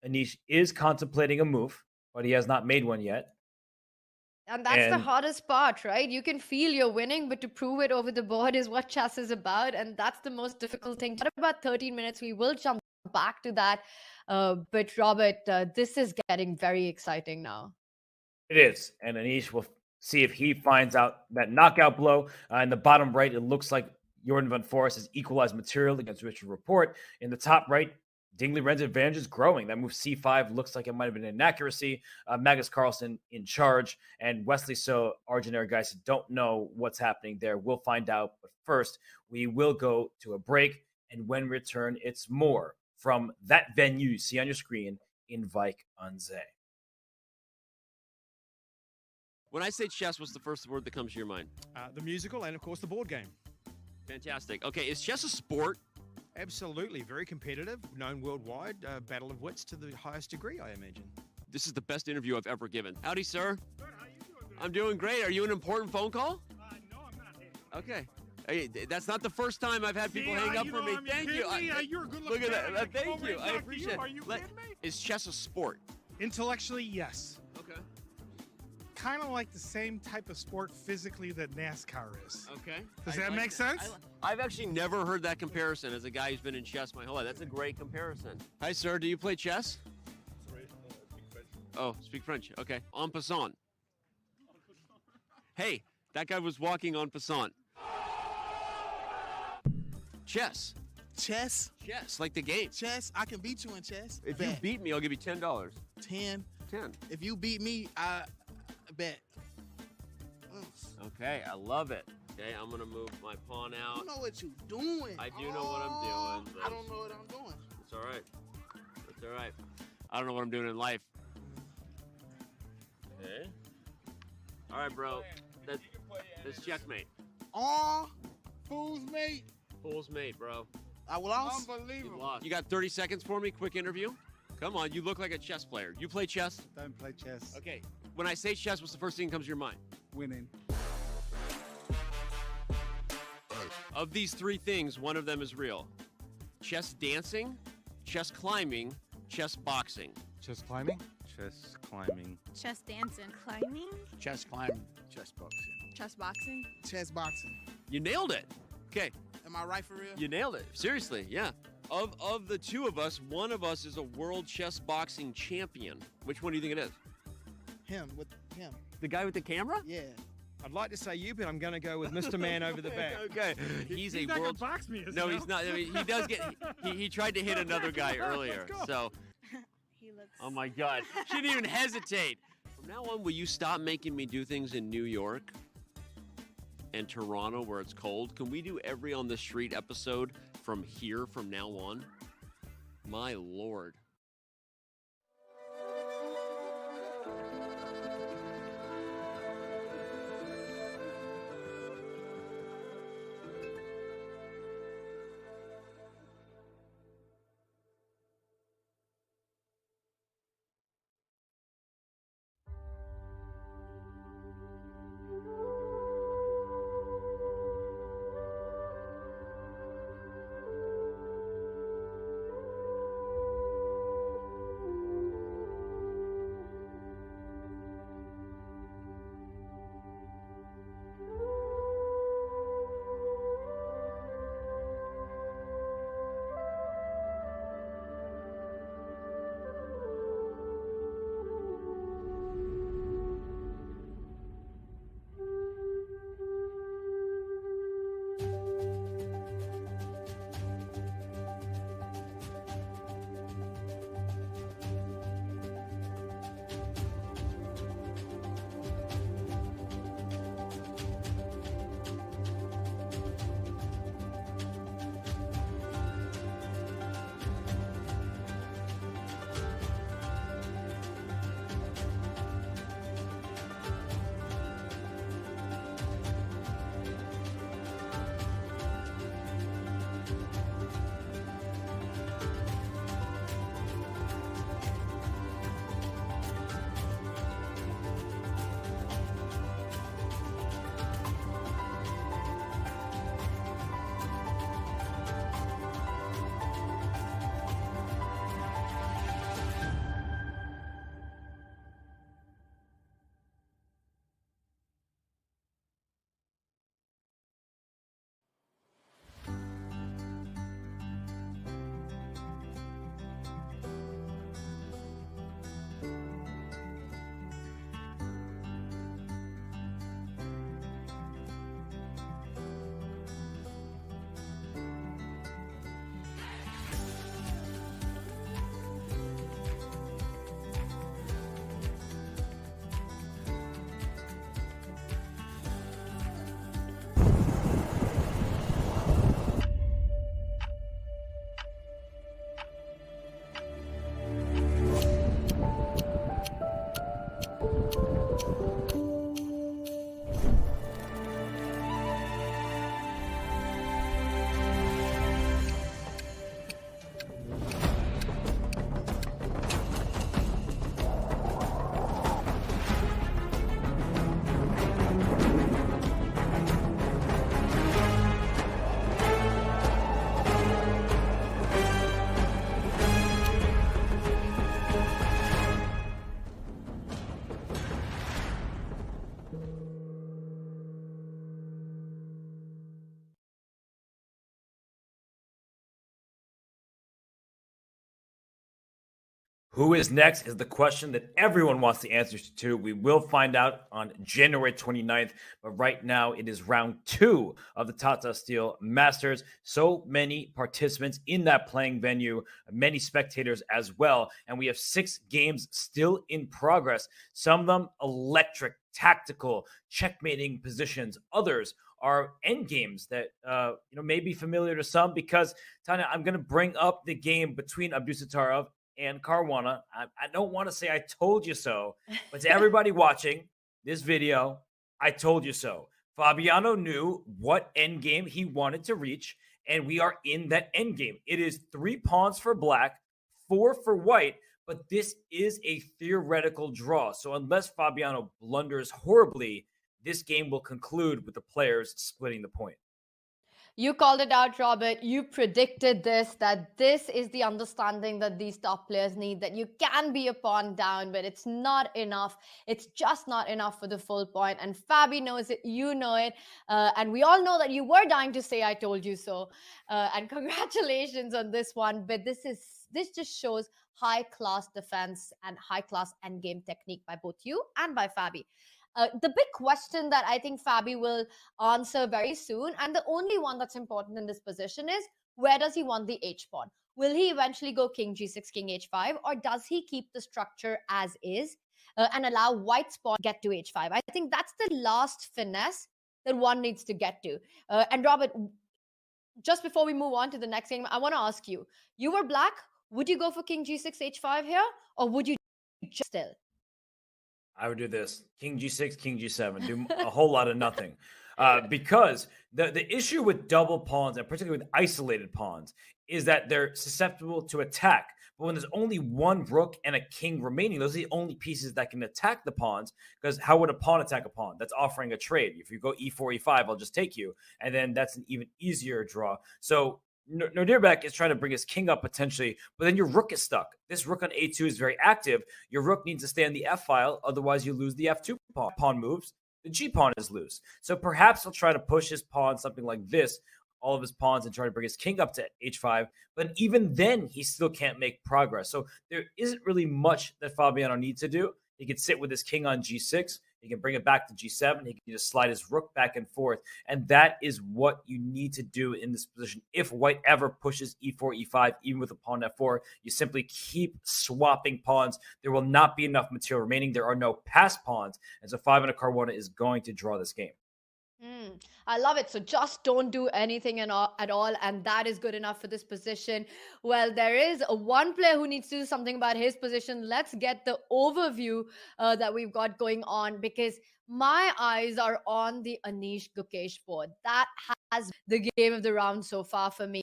E: Anish is contemplating a move, but he has not made one yet.
F: And that's the
E: And
F: hardest part, right? You can feel you're winning, but to prove it over the board is what chess is about. And that's the most difficult thing. What about 13 minutes? We will jump back to that. But Robert, this is getting very exciting now.
E: it is. And Anish will see if he finds out that knockout blow. In the bottom right, it looks like Jordan van Foreest has equalized material against Richard Rapport. In the top right, Ding Liren's advantage is growing. That move C5 looks like it might have been an inaccuracy. Magnus Carlsen in charge, and Wesley So, Arjun Erigaisi don't know what's happening there. We'll find out. But first, we will go to a break. And when we return, it's more from that venue you see on your screen in Wijk aan Zee.
A: When I say chess, what's the first word that comes to your mind?
K: The musical and, of course, the board game.
A: Fantastic. Okay, is chess a sport?
K: Absolutely. Very competitive, known worldwide. Battle of wits to the highest degree, I imagine.
A: This is the best interview I've ever given. Howdy, sir.
L: Good. How you doing?
A: I'm doing great. Are you an important phone call?
L: No, I'm not.
A: Okay. Hey, that's not the first time I've had people hang up for me. Thank you.
L: You're a good
A: Look
L: looking
A: at that.
L: guy.
A: Thank you. I appreciate it.
L: Are you kidding me?
A: Is chess a sport?
L: Intellectually, yes.
A: Okay.
L: Kind of like the same type of sport physically that NASCAR is.
A: Okay.
L: Does that make sense?
A: I've actually never heard that comparison as a guy who's been in chess my whole life. That's a great comparison. Hi, sir. Do you play chess?
M: Sorry, speak French.
A: Oh, speak French. Okay. En passant. Hey, that guy was walking en passant. Chess.
N: Chess?
A: Chess, like the game.
N: Chess? I can beat you in chess.
A: If you beat me, I'll give you $10.
N: 10.
A: 10.
N: If you beat me, I bet.
A: Okay, I love it. Okay, I'm gonna move my pawn out.
N: You know what you're doing.
A: I do know what I'm doing.
N: I don't know what I'm doing.
A: It's all right. It's all right. I don't know what I'm doing in life. Okay. All right, bro. That's checkmate.
N: Aw, fool's mate.
A: Fool's mate, bro.
N: I lost.
A: You lost. You got 30 seconds for me? Quick interview? Come on, you look like a chess player. You play chess?
O: Don't play chess.
A: Okay. When I say chess, what's the first thing that comes to your mind?
O: Winning.
A: Of these three things, one of them is real. Chess dancing, chess climbing, chess boxing.
O: Chess climbing? Chess climbing.
P: Chess dancing. Climbing?
O: Chess climbing. Chess boxing.
P: Chess boxing?
N: Chess boxing.
A: You nailed it. Okay.
N: Am I right for real?
A: You nailed it. Seriously, yeah. Of the two of us, one of us is a world chess boxing champion. Which one do you think it is?
N: Him, with him.
A: The guy with the camera?
N: Yeah.
K: I'd like to say you, but I'm going to go with Mr. Man over the back.
A: Okay. He's a
L: not
A: world.
L: gonna box me,
A: No, he's not. I mean, he does get. He tried to hit another guy earlier. So.
P: He looks.
A: Oh my God. She didn't even hesitate. From now on, will you stop making me do things in New York and Toronto where it's cold? Can we do every On the Street episode from here from now on? My Lord.
E: Who is next is the question that everyone wants the answers to. We will find out on January 29th, but right now it is round 2 of the Tata Steel Masters. So many participants in that playing venue, many spectators as well, and we have 6 games still in progress. Some of them electric, tactical, checkmating positions. Others are end games that may be familiar to some because, Tanya, I'm going to bring up the game between Abdusattorov and Caruana. I don't want to say I told you so, but to everybody watching this video, I told you so. Fabiano knew what endgame he wanted to reach, and we are in that endgame. It is 3 pawns for black, 4 for white, but this is a theoretical draw. So unless Fabiano blunders horribly, this game will conclude with the players splitting the point.
F: You called it out, Robert. You predicted this, that this is the understanding that these top players need, that you can be a pawn down, but it's not enough. It's just not enough for the full point. And Fabi knows it, you know it. And we all know that you were dying to say, I told you so. And congratulations on this one. But this just shows high-class defense and high-class endgame technique by both you and by Fabi. The big question that I think Fabi will answer very soon, and the only one that's important in this position, is where does he want the H-pawn? Will he eventually go king g6, king h5, or does he keep the structure as is and allow white's pawn to get to h5? I think that's the last finesse that one needs to get to. And Robert, just before we move on to the next game, I want to ask you, you were black, would you go for king g6, h5 here, or would you just still?
E: I would do this. King g6, king g7. Do a whole lot of nothing. Because the issue with double pawns, and particularly with isolated pawns, is that they're susceptible to attack. But when there's only one rook and a king remaining, those are the only pieces that can attack the pawns. Because how would a pawn attack a pawn? That's offering a trade. If you go e4, e5, I'll just take you. And then that's an even easier draw. So Nodirbek is trying to bring his king up potentially, but then your rook is stuck. This rook on a2 is very active. Your rook needs to stay on the f file, otherwise you lose the f2 pawn. Pawn moves, the g pawn is loose. So perhaps he'll try to push his pawn something like this, all of his pawns, and try to bring his king up to h5. But even then, he still can't make progress. So there isn't really much that Fabiano needs to do. He can sit with his king on g6. He can bring it back to g7. He can just slide his rook back and forth. And that is what you need to do in this position. If white ever pushes e4, e5, even with a pawn f4, you simply keep swapping pawns. There will not be enough material remaining. There are no passed pawns. And so Fabiano Caruana is going to draw this game.
F: I love it. So just don't do anything at all. And that is good enough for this position. Well, there is one player who needs to do something about his position. Let's get the overview that we've got going on, because my eyes are on the Anish Gukesh board. That has the game of the round so far for me.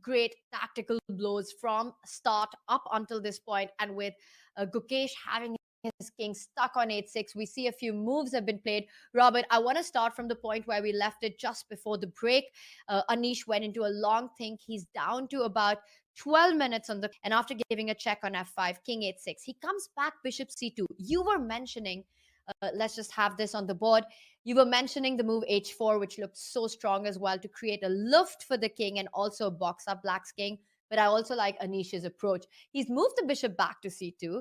F: Great tactical blows from start up until this point. And with Gukesh having his king stuck on h6, we see a few moves have been played. Robert, I want to start from the point where we left it just before the break. Anish went into a long think. He's down to about 12 minutes on the, and after giving a check on f5, king h6, he comes back bishop c2. You were mentioning, let's just have this on the board. You were mentioning the move h4, which looked so strong as well to create a luft for the king and also box up black's king. But I also like Anish's approach. He's moved the bishop back to c2.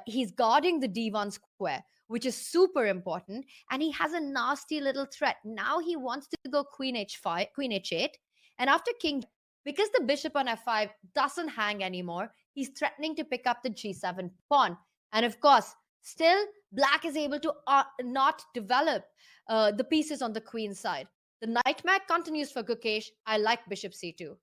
F: He's guarding the d1 square, which is super important. And he has a nasty little threat. Now he wants to go queen h5, queen h8. And after king, because the bishop on f5 doesn't hang anymore, he's threatening to pick up the g7 pawn. And of course, still, black is able to not develop the pieces on the queen side. The nightmare continues for Gukesh. I like bishop c2.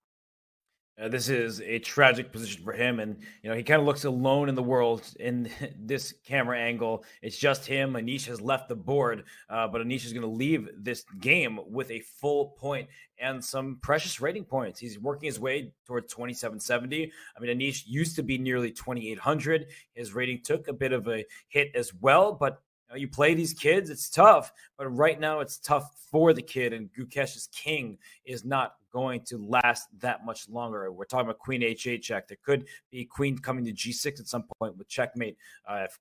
E: This is a tragic position for him, and he kind of looks alone in the world in this camera angle. It's just him. Anish has left the board, but Anish is going to leave this game with a full point and some precious rating points. He's working his way towards 2770. I mean, Anish used to be nearly 2800. His rating took a bit of a hit as well, but you play these kids, it's tough, but right now it's tough for the kid, and Gukesh's king is not going to last that much longer. We're talking about queen h8 check. There could be queen coming to g6 at some point with checkmate,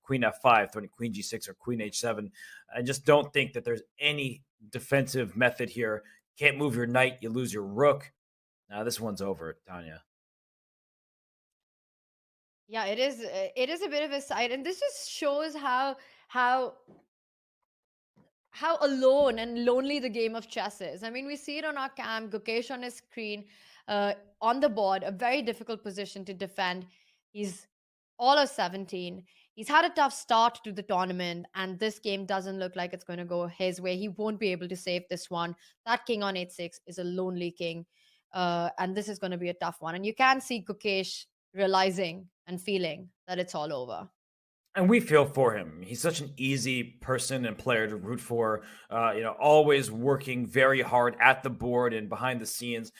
E: queen f5, throwing queen g6 or queen h7. I just don't think that there's any defensive method here. Can't move your knight, you lose your rook. Now this one's over, Tanya.
F: Yeah, it is. It is a bit of a sight, and this just shows how how alone and lonely the game of chess is. I mean, we see it on our cam, Gukesh on his screen, on the board, a very difficult position to defend. He's all of 17. He's had a tough start to the tournament, and this game doesn't look like it's going to go his way. He won't be able to save this one. That king on 8-6 is a lonely king, and this is going to be a tough one. And you can see Gukesh realizing and feeling that it's all over.
E: And we feel for him. He's such an easy person and player to root for. Always working very hard at the board and behind the scenes.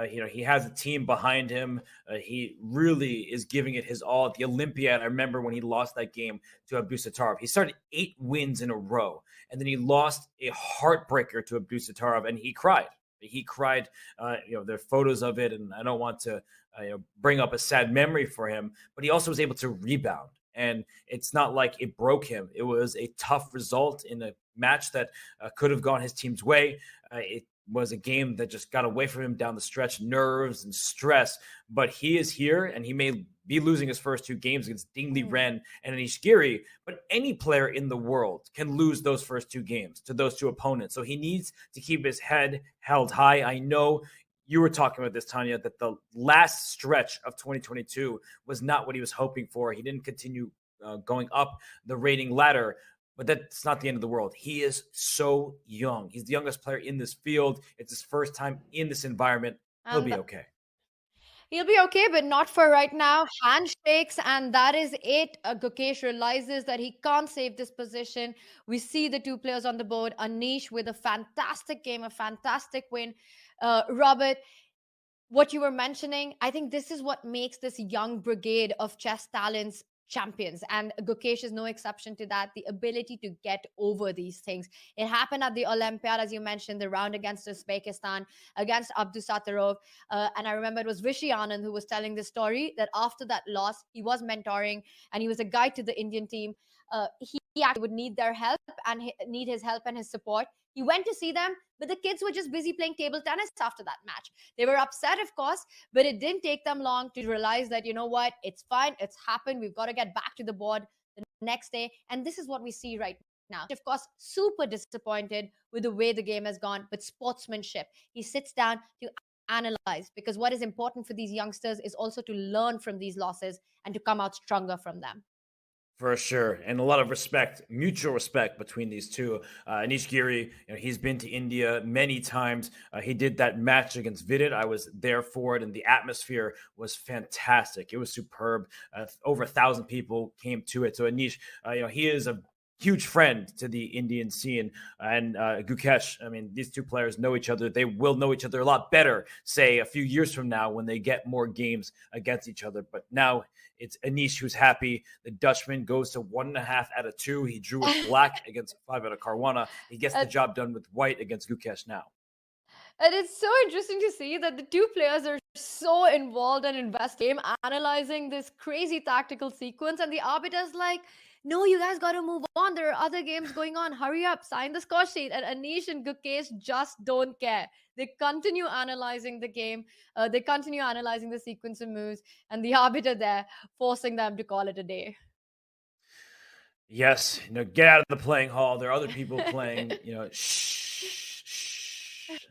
E: He has a team behind him. He really is giving it his all. At the Olympiad, I remember when he lost that game to Abdusattorov. He started 8 wins in a row, and then he lost a heartbreaker to Abdusattorov, and he cried. He cried. There are photos of it, and I don't want to bring up a sad memory for him, but he also was able to rebound. And it's not like it broke him. It was a tough result in a match that could have gone his team's way. It was a game that just got away from him down the stretch, nerves and stress. But he is here, and he may be losing his first 2 games against Ding Liren and Anish Giri. But any player in the world can lose those first 2 games to those 2 opponents. So he needs to keep his head held high. I know you were talking about this, Tanya, that the last stretch of 2022 was not what he was hoping for. He didn't continue going up the rating ladder, but that's not the end of the world. He is so young. He's the youngest player in this field. It's his first time in this environment. He'll be okay.
F: He'll be okay, but not for right now. Handshakes, and that is it. Gukesh realizes that he can't save this position. We see the 2 players on the board. Anish with a fantastic game, a fantastic win. Robert, what you were mentioning, I think this is what makes this young brigade of chess talents champions, and Gukesh is no exception to that. The ability to get over these things. It happened at the Olympiad, as you mentioned, the round against Uzbekistan, against Abdusattorov, and I remember it was Vishy Anand who was telling the story that after that loss, he was mentoring and he was a guide to the Indian team. He actually would need their help and need his help and his support. He went to see them, but the kids were just busy playing table tennis after that match. They were upset, of course, but it didn't take them long to realize that, you know what, it's fine, it's happened, we've got to get back to the board the next day. And this is what we see right now. Of course, super disappointed with the way the game has gone, but sportsmanship. He sits down to analyze, because what is important for these youngsters is also to learn from these losses and to come out stronger from them.
E: For sure. And a lot of respect, mutual respect between these two. Anish Giri, he's been to India many times. He did that match against Vidit. I was there for it, and the atmosphere was fantastic. It was superb. Over 1,000 people came to it. So Anish, he is a huge friend to the Indian scene. And Gukesh, I mean, these 2 players know each other. They will know each other a lot better, say, a few years from now when they get more games against each other. But now it's Anish who's happy. The Dutchman goes to 1.5 out of 2. He drew with black against Fabiano Caruana. He gets the job done with white against Gukesh now.
F: And it's so interesting to see that the 2 players are so involved and invested in analyzing this crazy tactical sequence. And the arbiter's like, no, you guys got to move on. There are other games going on. Hurry up, sign the score sheet. And Anish and Gukesh just don't care. They continue analyzing the game. They continue analyzing the sequence of moves. And the arbiter there forcing them to call it a day.
E: Yes, get out of the playing hall. There are other people playing, shh.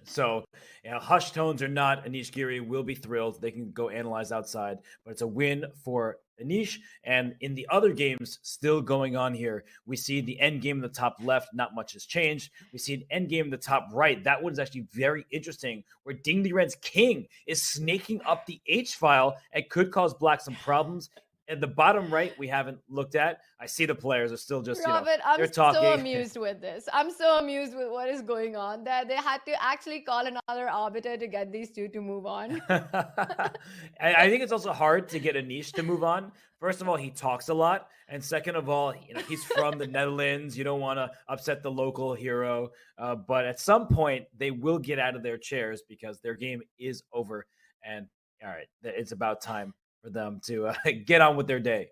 E: So, hush tones or not, Anish Giri will be thrilled. They can go analyze outside, but it's a win for Anish. And in the other games still going on here, we see the end game in the top left. Not much has changed. We see an end game in the top right. That one is actually very interesting, where Ding Liren's king is snaking up the H file and could cause black some problems. At the bottom right, we haven't looked at. I see the players are still just,
F: Robert,
E: they're talking.
F: I'm so amused with this. I'm so amused with what is going on. That they had to actually call another arbiter to get these 2 to move on.
E: I think it's also hard to get Anish to move on. First of all, he talks a lot. And second of all, he's from the Netherlands. You don't want to upset the local hero. But at some point, they will get out of their chairs because their game is over. And all right, it's about time for them to get on with their day.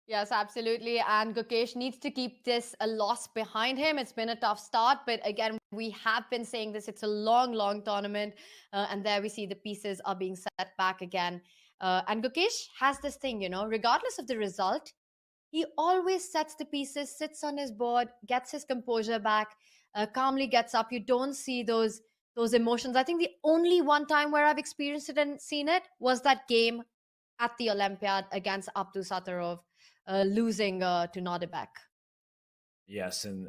F: Yes, absolutely. And Gukesh needs to keep this a loss behind him. It's been a tough start, but again, we have been saying this. It's a long, long tournament. And there we see the pieces are being set back again. And Gukesh has this thing, regardless of the result, he always sets the pieces, sits on his board, gets his composure back, calmly gets up. You don't see those emotions. I think the only one time where I've experienced it and seen it was that game at the Olympiad against Abdusattorov, losing to Nordebek.
E: Yes, and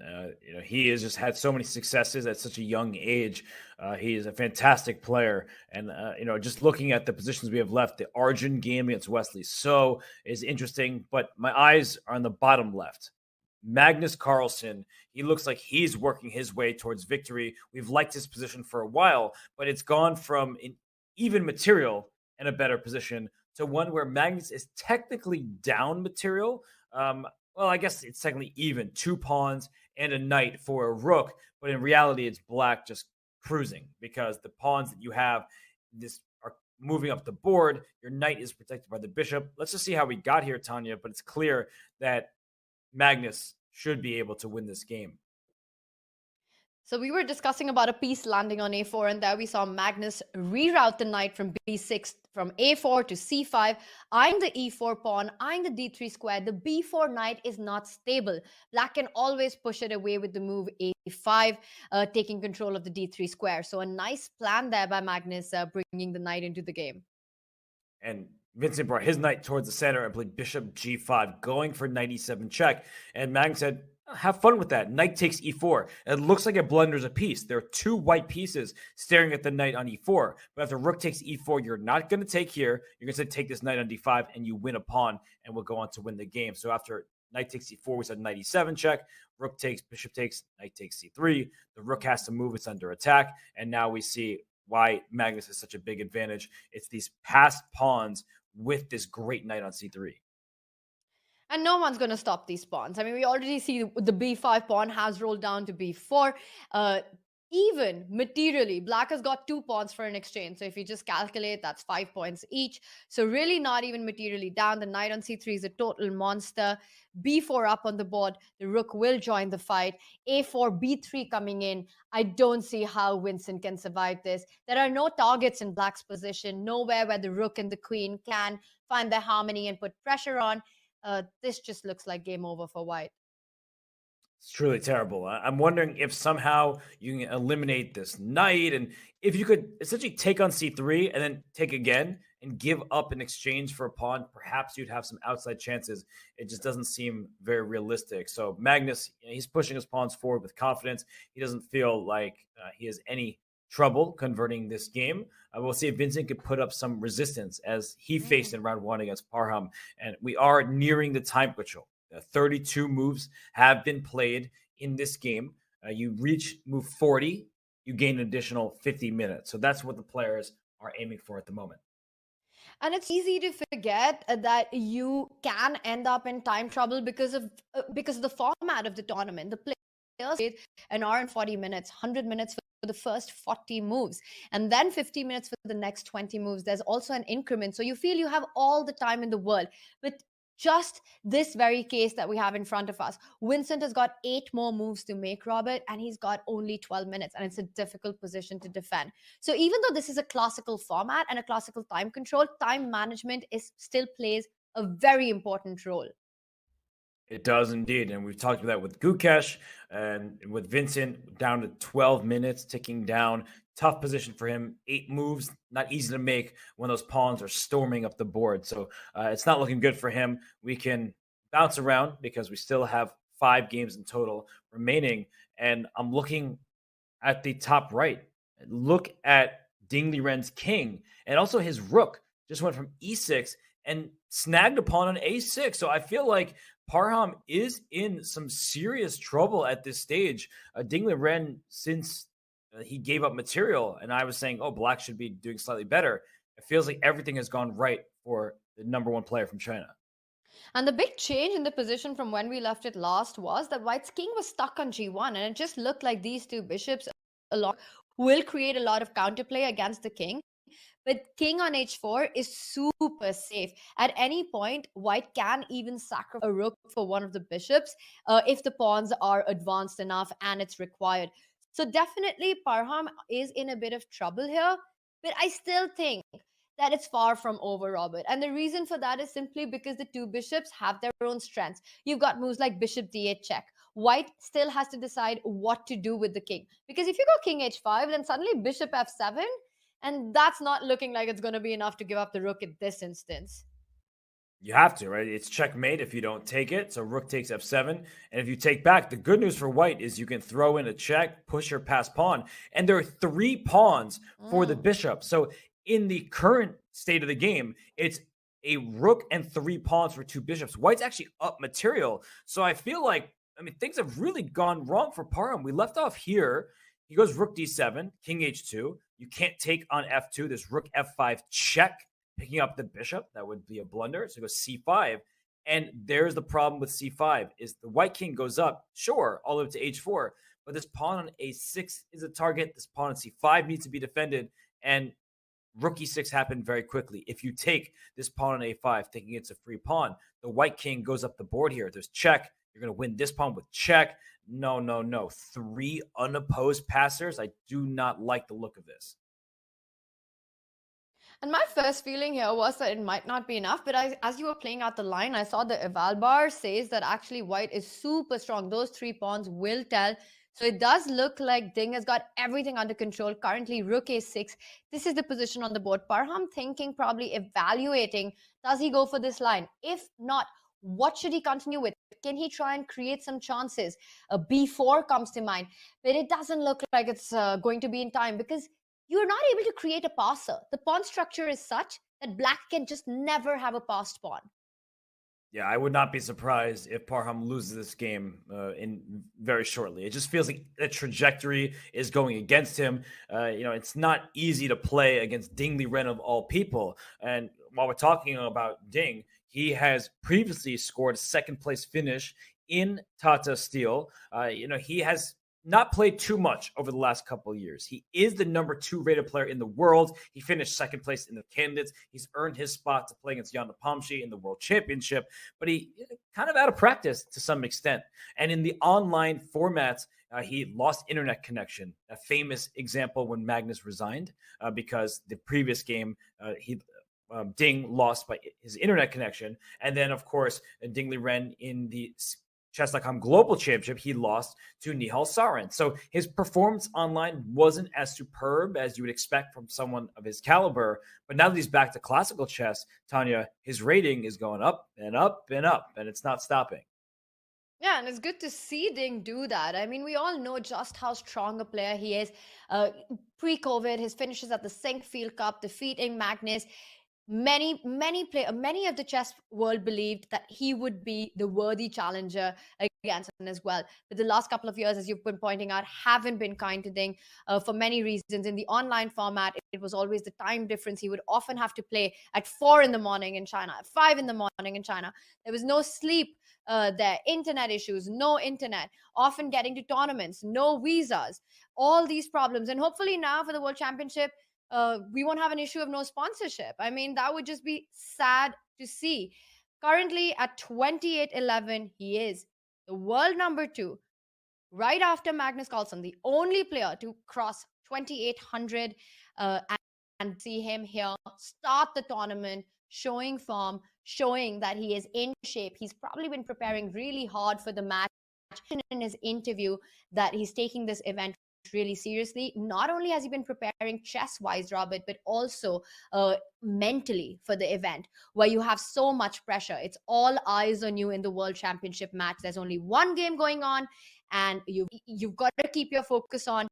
E: he has just had so many successes at such a young age. He is a fantastic player, and just looking at the positions we have left, the Arjun game against Wesley So is interesting, but my eyes are on the bottom left. Magnus Carlsen, he looks like he's working his way towards victory. We've liked his position for a while, but it's gone from an even material and a better position to one where Magnus is technically down material. Well, I guess it's technically even. 2 pawns and a knight for a rook, but in reality, it's black just cruising because the pawns that you have are moving up the board. Your knight is protected by the bishop. Let's just see how we got here, Tanya, but it's clear that Magnus should be able to win this game.
F: So we were discussing about a piece landing on a4, and there we saw Magnus reroute the knight from b6, from a4 to c5, eyeing the e4 pawn, eyeing the d3 square. The b4 knight is not stable. Black can always push it away with the move a5, taking control of the d3 square. So a nice plan there by Magnus, bringing the knight into the game.
E: And Vincent brought his knight towards the center and played bishop g5, going for knight e7 check. And Magnus said, have fun with that. Knight takes e4. It looks like it blunders a piece. There are 2 white pieces staring at the knight on e4. But after rook takes e4, you're not going to take here. You're going to take this knight on d5, and you win a pawn, and we'll go on to win the game. So after knight takes e4, we said knight e7 check. Rook takes, bishop takes, knight takes c3. The rook has to move. It's under attack. And now we see why Magnus has such a big advantage. It's these passed pawns with this great knight on c3.
F: And no one's going to stop these pawns. I mean, we already see the b5 pawn has rolled down to b4. Even materially, black has got 2 pawns for an exchange. So if you just calculate, that's 5 points each. So really not even materially down. The knight on c3 is a total monster. b4 up on the board. The rook will join the fight. a4, b3 coming in. I don't see how Vincent can survive this. There are no targets in black's position. Nowhere where the rook and the queen can find their harmony and put pressure on. This just looks like game over for white.
E: It's truly terrible. I'm wondering if somehow you can eliminate this knight, and if you could essentially take on c3 and then take again and give up in exchange for a pawn, perhaps you'd have some outside chances. It just doesn't seem very realistic. So Magnus, he's pushing his pawns forward with confidence. He doesn't feel like he has any trouble converting this game. We'll see if Vincent could put up some resistance as he faced in round 1 against Parham. And we are nearing the time control. 32 moves have been played in this game. You reach move 40, you gain an additional 50 minutes. So that's what the players are aiming for at the moment.
F: And it's easy to forget that you can end up in time trouble because of the format of the tournament. The players played an hour and 40 minutes, 100 minutes for the first 40 moves, and then 50 minutes for the next 20 moves. There's also an increment. So you feel you have all the time in the world. But just this very case that we have in front of us, Vincent has got 8 more moves to make, Robert, and he's got only 12 minutes, and it's a difficult position to defend. So even though this is a classical format and a classical time control, time management still plays a very important role.
E: It does indeed. And we've talked about that with Gukesh and with Vincent down to 12 minutes, ticking down. Tough position for him. 8 moves, not easy to make when those pawns are storming up the board. So it's not looking good for him. We can bounce around because we still have 5 games in total remaining. And I'm looking at the top right. Look at Ding Liren's king. And also his rook just went from e6 and snagged a pawn on a6. So I feel like Parham is in some serious trouble at this stage. Ding Liren, since he gave up material, and I was saying, oh, black should be doing slightly better, it feels like everything has gone right for the number 1 player from China.
F: And the big change in the position from when we left it last was that white's king was stuck on g1, and it just looked like these 2 bishops will create a lot of counterplay against the king. But king on h4 is super safe. At any point, white can even sacrifice a rook for one of the bishops if the pawns are advanced enough and it's required. So definitely Parham is in a bit of trouble here. But I still think that it's far from over, Robert. And the reason for that is simply because the two bishops have their own strengths. You've got moves like bishop d8 check. White still has to decide what to do with the king. Because if you go king h5, then suddenly bishop f7, and that's not looking like it's going to be enough to give up the rook in this instance.
E: You have to, right? It's checkmate if you don't take it. So rook takes f7. And if you take back, the good news for white is you can throw in a check, push your passed pawn. And there are 3 pawns for the bishop. So in the current state of the game, it's a rook and 3 pawns for 2 bishops. White's actually up material. So I feel like, things have really gone wrong for Parham. We left off here. He goes rook d7, king h2. You can't take on f2. There's rook f5 check, picking up the bishop. That would be a blunder. So it goes c5. And there's the problem with c5 is the white king goes up, sure, all the way to h4. But this pawn on a6 is a target. This pawn on c5 needs to be defended. And rook e6 happened very quickly. If you take this pawn on a5, thinking it's a free pawn, the white king goes up the board here. There's check. You're going to win this pawn with check. No. 3 unopposed passers. I do not like the look of this.
F: And my first feeling here was that it might not be enough, but as you were playing out the line, I saw the eval bar says that actually white is super strong. Those 3 pawns will tell. So it does look like Ding has got everything under control. Currently, rook a6. This is the position on the board. Parham thinking, probably evaluating, does he go for this line? If not, what should he continue with? Can he try and create some chances? A b4 comes to mind, but it doesn't look like it's going to be in time because you're not able to create a passer. The pawn structure is such that black can just never have a passed pawn.
E: Yeah, I would not be surprised if Parham loses this game in very shortly. It just feels like the trajectory is going against him. It's not easy to play against Ding Liren of all people. And while we're talking about Ding, he has previously scored a second-place finish in Tata Steel. He has not played too much over the last couple of years. He is the number 2 rated player in the world. He finished second place in the candidates. He's earned his spot to play against Jan Nepomniachtchi in the World Championship, but he kind of out of practice to some extent. And in the online formats, he lost internet connection. A famous example when Magnus resigned because the previous game Ding lost by his internet connection. And then, of course, Ding Liren in the Chess.com Global Championship, he lost to Nihal Sarin. So his performance online wasn't as superb as you would expect from someone of his caliber. But now that he's back to classical chess, Tanya, his rating is going up and up and up, and it's not stopping.
F: Yeah, and it's good to see Ding do that. We all know just how strong a player he is. Pre-COVID, his finishes at the Sinkfield Cup, defeating Magnus. Many of the chess world believed that he would be the worthy challenger against him as well. But the last couple of years, as you've been pointing out, haven't been kind to Ding for many reasons. In the online format, it was always the time difference. He would often have to play at 4 in the morning in China, at 5 in the morning in China. There was no sleep there, internet issues, no internet, often getting to tournaments, no visas, all these problems. And hopefully now for the World Championship, we won't have an issue of no sponsorship. That would just be sad to see. Currently at 28-11, he is the world number 2, right after Magnus Carlsen, the only player to cross 2,800 and see him here start the tournament, showing form, showing that he is in shape. He's probably been preparing really hard for the match. In his interview that he's taking this event really seriously. Not only has he been preparing chess-wise, Robert, but also mentally for the event, where you have so much pressure. It's all eyes on you in the World Championship match. There's only one game going on, and you've got to keep your focus on.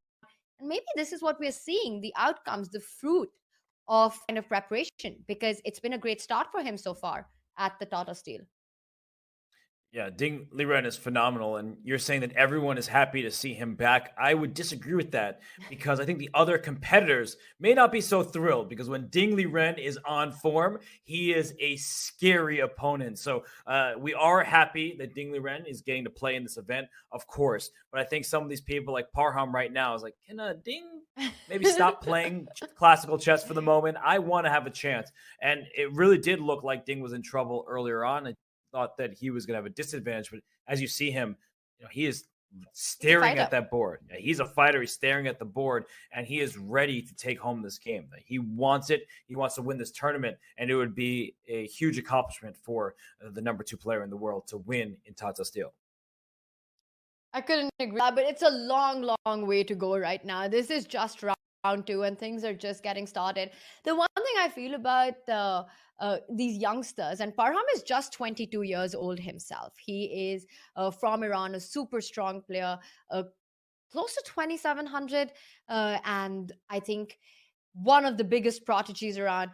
F: And maybe this is what we're seeing, the outcomes, the fruit of kind of preparation, because it's been a great start for him so far at the Tata Steel.
E: Yeah, Ding Liren is phenomenal, and you're saying that everyone is happy to see him back. I would disagree with that because I think the other competitors may not be so thrilled because when Ding Liren is on form, he is a scary opponent. So we are happy that Ding Liren is getting to play in this event, of course. But I think some of these people like Parham right now is like, can Ding maybe stop playing classical chess for the moment? I want to have a chance. And it really did look like Ding was in trouble earlier on. Thought that he was going to have a disadvantage, but as you see him, he is staring at that board. Yeah, he's a fighter. He's staring at the board, and he is ready to take home this game. He wants it. He wants to win this tournament, and it would be a huge accomplishment for the number 2 player in the world to win in Tata Steel.
F: I couldn't agree, but it's a long, long way to go right now. This is just round 2, and things are just getting started. The one thing I feel about these youngsters, and Parham is just 22 years old himself. He is from Iran, a super strong player, close to 2,700, and I think one of the biggest prodigies around.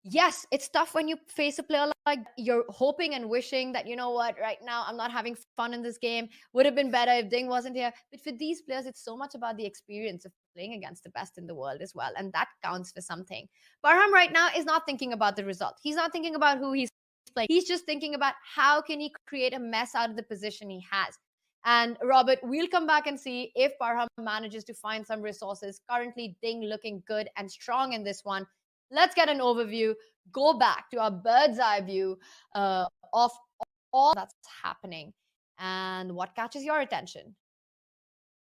F: Yes, it's tough when you face a player like you're hoping and wishing that, you know what, right now I'm not having fun in this game. Would have been better if Ding wasn't here. But for these players, it's so much about the experience of playing against the best in the world as well. And that counts for something. Parham right now is not thinking about the result. He's not thinking about who he's playing. He's just thinking about how can he create a mess out of the position he has. And Robert, we'll come back and see if Parham manages to find some resources. Currently, Ding looking good and strong in this one. Let's get an overview, go back to our bird's eye view of all that's happening and what catches your attention.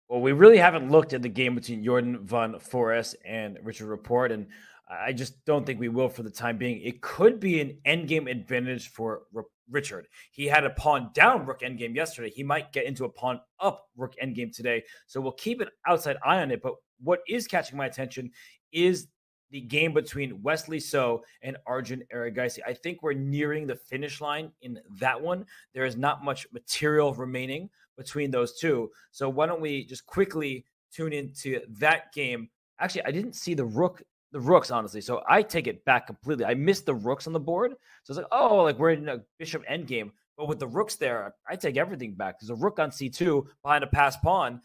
E: Well, we really haven't looked at the game between Jordan van Foreest and Richard Rapport, and I just don't think we will for the time being. It could be an endgame advantage for Richard. He had a pawn down rook endgame yesterday. He might get into a pawn up rook endgame today, so we'll keep an outside eye on it. But what is catching my attention is the game between Wesley So and Arjun Erigaisi. I think we're nearing the finish line in that one. There is not much material remaining between those two. So why don't we just quickly tune into that game? Actually, I didn't see the rooks, honestly. So I take it back completely. I missed the rooks on the board. So it's like, oh, like we're in a bishop endgame. But with the rooks there, I take everything back. There's a rook on c2 behind a passed pawn.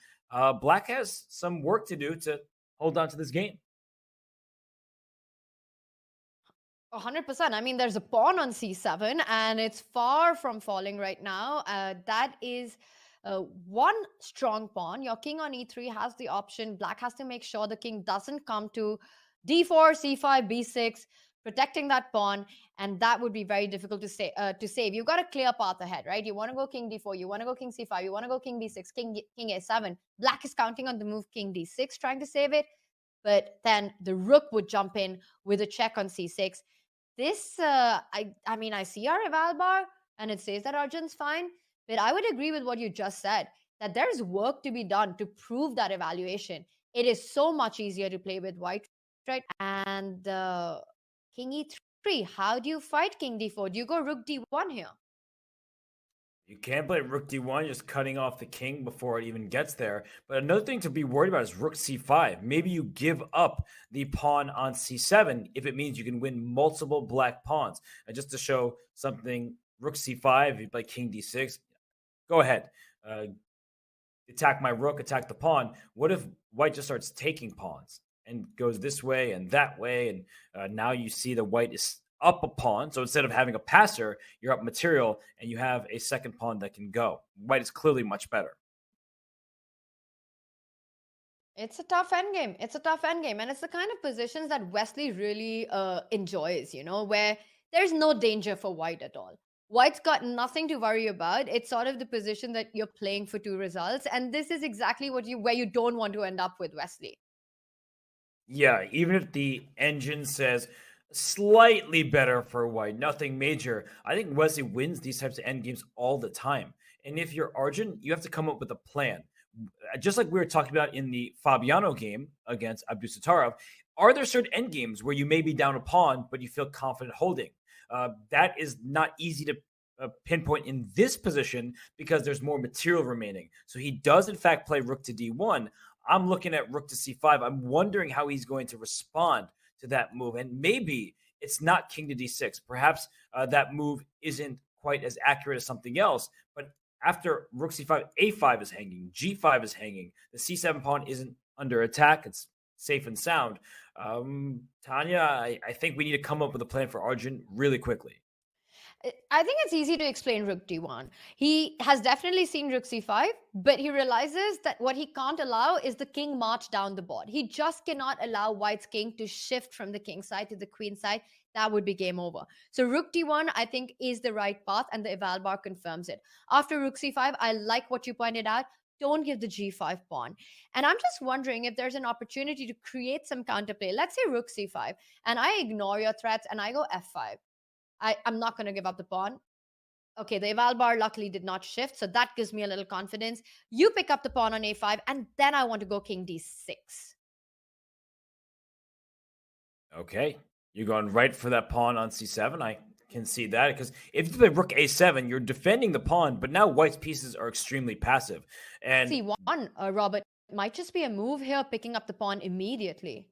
E: Black has some work to do to hold on to this game.
F: 100%. I mean, there's a pawn on c7 and it's far from falling right now. That is one strong pawn. Your king on e3 has the option. Black has to make sure the king doesn't come to d4, c5, b6, protecting that pawn. And that would be very difficult to save. You've got a clear path ahead, right? You want to go king d4, you want to go king c5, you want to go king d6, king a7. Black is counting on the move king d6, trying to save it. But then the rook would jump in with a check on c6. This, I mean, I see our eval bar and it says that Arjun's fine, but I would agree with what you just said, that there's work to be done to prove that evaluation. It is so much easier to play with white, right? And king e3, how do you fight king d4? Do you go rook d1 here?
E: You can't play rook d1, just cutting off the king before it even gets there. But another thing to be worried about is rook c5. Maybe you give up the pawn on c7 if it means you can win multiple black pawns. And just to show something, rook c5, if you play king d6, go ahead. Attack my rook, attack the pawn. What if white just starts taking pawns and goes this way and that way? And now you see the white is up a pawn. So instead of having a passer, you're up material and you have a second pawn that can go. White is clearly much better.
F: It's a tough endgame. It's a tough endgame. And it's the kind of positions that Wesley really enjoys, you know, where there's no danger for white at all. White's got nothing to worry about. It's sort of the position that you're playing for 2 results. And this is exactly where you don't want to end up with Wesley.
E: Yeah, even if the engine says slightly better for white, nothing major, I think Wesley wins these types of endgames all the time. And if you're Arjun, you have to come up with a plan. Just like we were talking about in the Fabiano game against Abdusattorov, are there certain endgames where you may be down a pawn, but you feel confident holding? That is not easy to pinpoint in this position because there's more material remaining. So he does, in fact, play rook to d1. I'm looking at rook to c5. I'm wondering how he's going to respond to that move. And maybe it's not king to d6. Perhaps that move isn't quite as accurate as something else. But after rook c5, a5 is hanging, g5 is hanging. The c7 pawn isn't under attack. It's safe and sound. Tanya, I think we need to come up with a plan for Arjun really quickly.
F: I think it's easy to explain rook d1. He has definitely seen rook c5, but he realizes that what he can't allow is the king march down the board. He just cannot allow white's king to shift from the king side to the queen side. That would be game over. So rook d1, I think, is the right path, and the eval bar confirms it. After rook c5, I like what you pointed out. don't give the g5 pawn. And I'm just wondering if there's an opportunity to create some counterplay. Let's say rook c5, and I ignore your threats and I go f5. I'm not going to give up the pawn. Okay, the eval bar luckily did not shift, so that gives me a little confidence. You pick up the pawn on a5, and then I want to go king d6.
E: Okay, you're going right for that pawn on c7. I can see that, because if you play rook a7, you're defending the pawn, but now white's pieces are extremely passive. And
F: c1, Robert, might just be a move here, picking up the pawn immediately.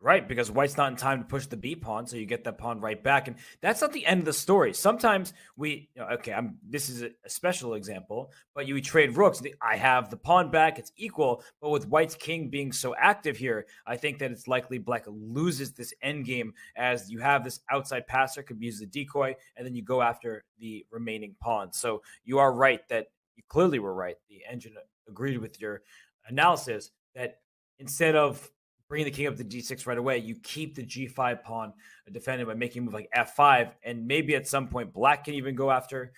E: Right, because white's not in time to push the b pawn, so you get that pawn right back, and that's not the end of the story. Sometimes this is a special example, but you trade rooks. I have the pawn back; it's equal. But with white's king being so active here, I think that it's likely black loses this endgame, as you have this outside passer could use the decoy, and then you go after the remaining pawn. So you are right that you clearly were right. The engine agreed with your analysis that instead of bringing the king up to d6 right away, you keep the g5 pawn defended by making a move like f5, and maybe at some point black can even go after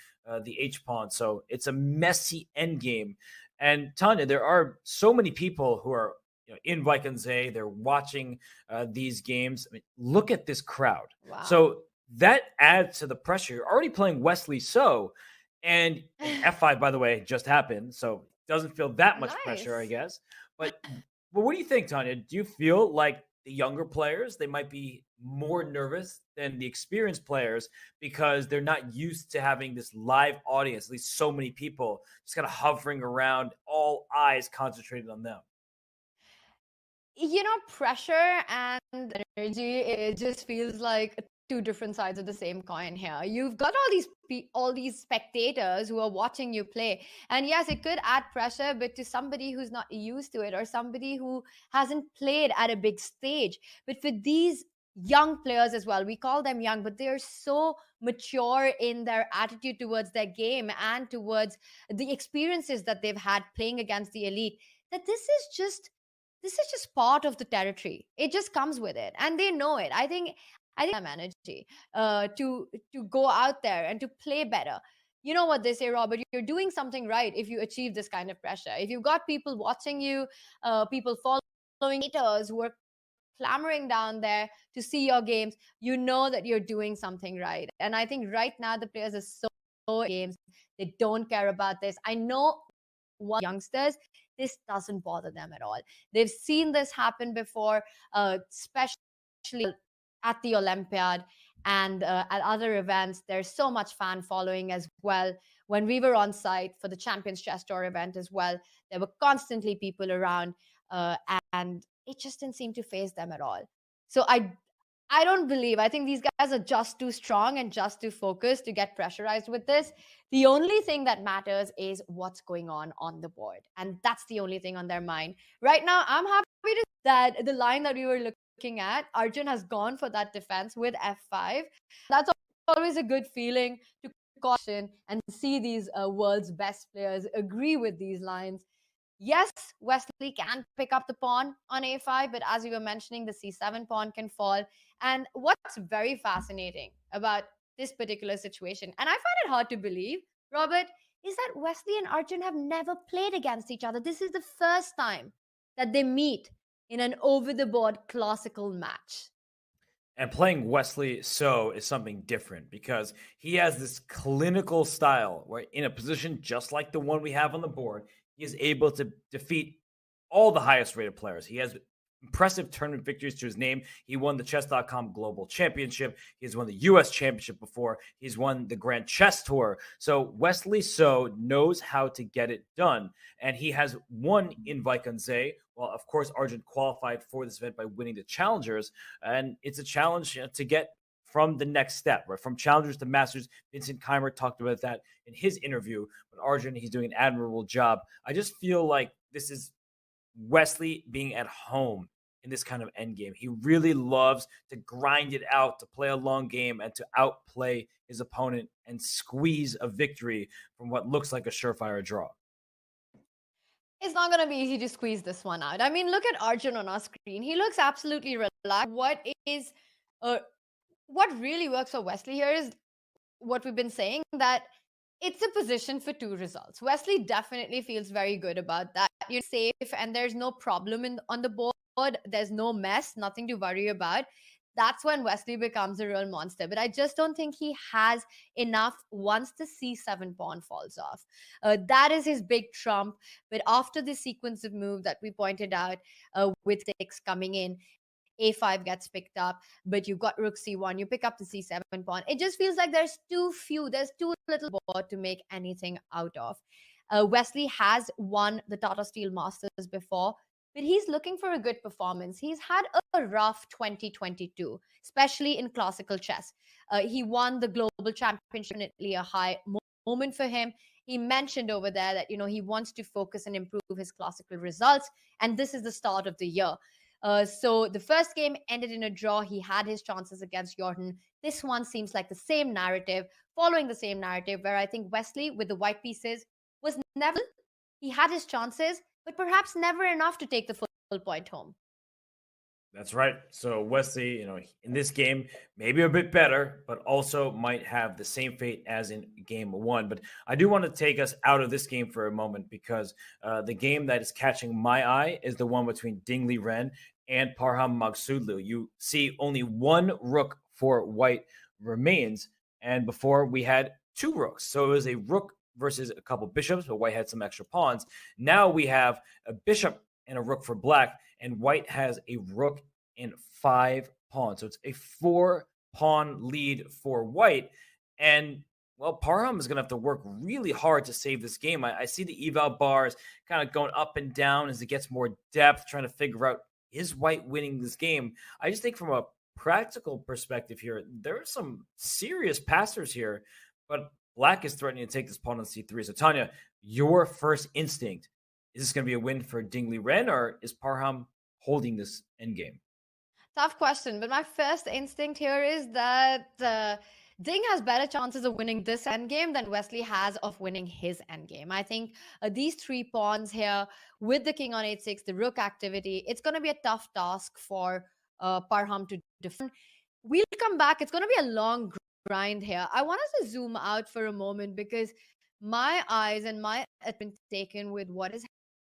E: the h pawn. So it's a messy endgame. And Tanya, there are so many people who are in Wijk aan Zee. They're watching these games. I mean, look at this crowd.
F: Wow.
E: So that adds to the pressure. You're already playing Wesley So, and f5, by the way, just happened, so it doesn't feel that much pressure, I guess. But what do you think, Tanya? Do you feel like the younger players, they might be more nervous than the experienced players because they're not used to having this live audience, at least so many people just kind of hovering around, all eyes concentrated on them?
F: Pressure and energy, it just feels like two different sides of the same coin here. You've got all these spectators who are watching you play, and yes, it could add pressure, but to somebody who's not used to it or somebody who hasn't played at a big stage. But for these young players as well, we call them young, but they're so mature in their attitude towards their game and towards the experiences that they've had playing against the elite, that this is just part of the territory. It just comes with it, and they know it. I think them energy to go out there and to play better. You know what they say, Robert? You're doing something right if you achieve this kind of pressure. If you've got people watching you, people following haters who are clamoring down there to see your games, you know that you're doing something right. And I think right now the players are so games. They don't care about this. I know youngsters, this doesn't bother them at all. They've seen this happen before, especially at the Olympiad and at other events. There's so much fan following as well. When we were on site for the Champions Chess Tour event as well, there were constantly people around, and it just didn't seem to faze them at all. So I don't believe, I think these guys are just too strong and just too focused to get pressurized with this. The only thing that matters is what's going on the board. And that's the only thing on their mind. Right now, I'm happy that the line that we were looking at, Arjun has gone for that defense with f5. That's always a good feeling to caution and see these world's best players agree with these lines. Yes, Wesley can pick up the pawn on a5, but as you were mentioning, the c7 pawn can fall. And what's very fascinating about this particular situation, and I find it hard to believe, Robert, is that Wesley and Arjun have never played against each other. This is the first time that they meet in an over-the-board classical match.
E: And playing Wesley So is something different because he has this clinical style where in a position just like the one we have on the board, he is able to defeat all the highest rated players. He has impressive tournament victories to his name. He won the Chess.com Global Championship. He's won the U.S. Championship before. He's won the Grand Chess Tour. So Wesley So knows how to get it done. And he has won in Wijk aan Zee. Well, of course, Arjun qualified for this event by winning the Challengers. And it's a challenge to get from the next step, right? From Challengers to Masters. Vincent Keymer talked about that in his interview. But Arjun, he's doing an admirable job. I just feel like this is Wesley being at home in this kind of endgame. He really loves to grind it out, to play a long game, and to outplay his opponent and squeeze a victory from what looks like a surefire draw.
F: It's not going to be easy to squeeze this one out. I mean, look at Arjun on our screen. He looks absolutely relaxed. What really works for Wesley here is what we've been saying, that It's a position for two results. Wesley definitely feels very good about that. You're safe and there's no problem on the board. There's no mess, nothing to worry about. That's when Wesley becomes a real monster. But I just don't think he has enough once the C7 pawn falls off. That is his big trump. But after the sequence of move that we pointed out with 6 coming in, a5 gets picked up, but you've got rook c1, you pick up the c7 pawn. It just feels like there's too little board to make anything out of. Wesley has won the Tata Steel Masters before, but he's looking for a good performance. He's had a rough 2022, especially in classical chess. He won the global championship, definitely a high moment for him. He mentioned over there that, he wants to focus and improve his classical results, and this is the start of the year. So the first game ended in a draw. He had his chances against Jordan. This one seems like the same narrative, following the same narrative, where I think Wesley, with the white pieces, was never, he had his chances, but perhaps never enough to take the full point home.
E: That's right. So Wesley, in this game, maybe a bit better, but also might have the same fate as in game 1. But I do want to take us out of this game for a moment, because the game that is catching my eye is the one between Ding Liren and Parham Maghsoodloo. You see only one rook for white remains, and before we had 2 rooks. So it was a rook versus a couple bishops, but white had some extra pawns. Now we have a bishop and a rook for black, and white has a rook and 5 pawns. So it's a 4-pawn lead for white. And, well, Parham is going to have to work really hard to save this game. I see the eval bars kind of going up and down as it gets more depth, trying to figure out, is white winning this game? I just think from a practical perspective here, there are some serious passers here, but black is threatening to take this pawn on c3. So, Tanya, your first instinct, is this going to be a win for Ding Liren, or is Parham holding this endgame?
F: Tough question, but my first instinct here is that Ding has better chances of winning this endgame than Wesley has of winning his endgame. I think these 3 pawns here with the king on h6, the rook activity, it's going to be a tough task for Parham to defend. We'll come back. It's going to be a long grind here. I want us to zoom out for a moment, because my eyes and my have been taken with what is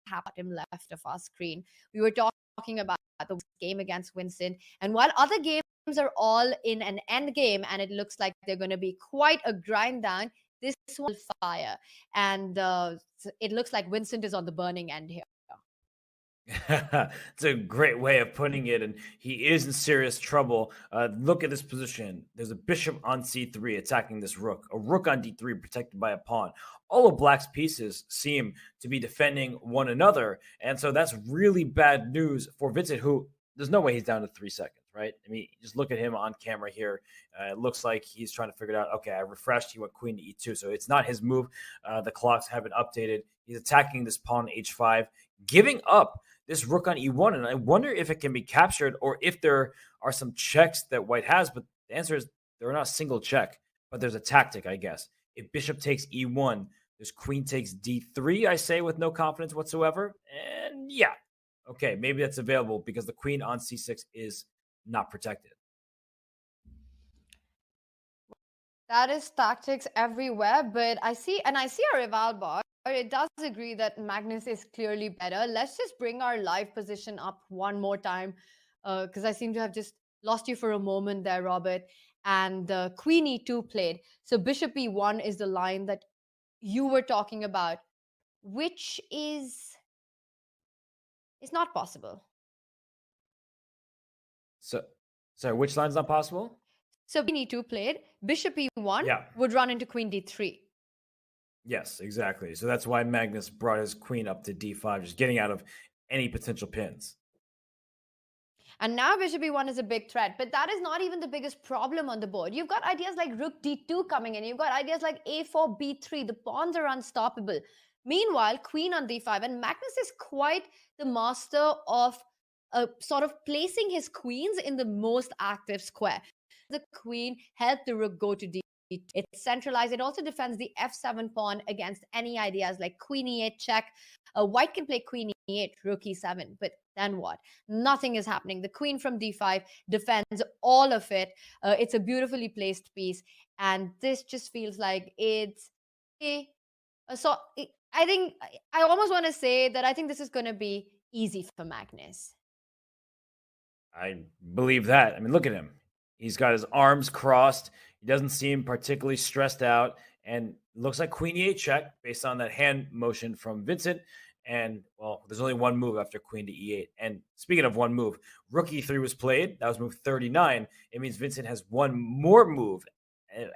F: happening left of our screen. We were talking about the game against Winston, and while other games are all in an end game and it looks like they're going to be quite a grind down, this one will fire, and it looks like Winston is on the burning end here.
E: It's a great way of putting it, and he is in serious trouble. Look at this position. There's a bishop on c3 attacking this rook, a rook on d3 protected by a pawn. All of black's pieces seem to be defending one another, and so that's really bad news for Vincent, who there's no way he's down to 3 seconds, right? I mean, just look at him on camera here. It looks like he's trying to figure it out. Okay, I refreshed. He went queen to e2, so it's not his move. The clocks haven't updated. He's attacking this pawn h5, giving up this rook on e1, and I wonder if it can be captured or if there are some checks that white has, but the answer is there are not a single check, but there's a tactic, I guess. If bishop takes e1, there's queen takes d3, I say with no confidence whatsoever, and yeah, okay, maybe that's available because the queen on c6 is not protected.
F: That is tactics everywhere, but I see a rival bar. It does agree that Magnus is clearly better. Let's just bring our live position up one more time, because I seem to have just lost you for a moment there, Robert. And queen e2 played. So bishop e1 is the line that you were talking about, which is not possible.
E: So, sorry, which line's not possible?
F: So queen e2 played. Bishop e1 would run into queen d3.
E: Yes, exactly. So that's why Magnus brought his queen up to d5, just getting out of any potential pins.
F: And now bishop e1 is a big threat, but that is not even the biggest problem on the board. You've got ideas like rook d2 coming in. You've got ideas like a4, b3. The pawns are unstoppable. Meanwhile, queen on d5, and Magnus is quite the master of sort of placing his queens in the most active square. The queen helped the rook go to d2. It's centralized. It also defends the f7 pawn against any ideas like queen e8 check. White can play queen e8, rook e7, but then what? Nothing is happening. The queen from d5 defends all of it. It's a beautifully placed piece, and this just feels like it's So I think I almost want to say that I think this is going to be easy for Magnus.
E: I believe that. I mean, look at him. He's got his arms crossed. He doesn't seem particularly stressed out, and looks like Queen E8 check based on that hand motion from Vincent. And, well, there's only one move after Queen to E8. And speaking of one move, Rook E3 was played. That was move 39. It means Vincent has one more move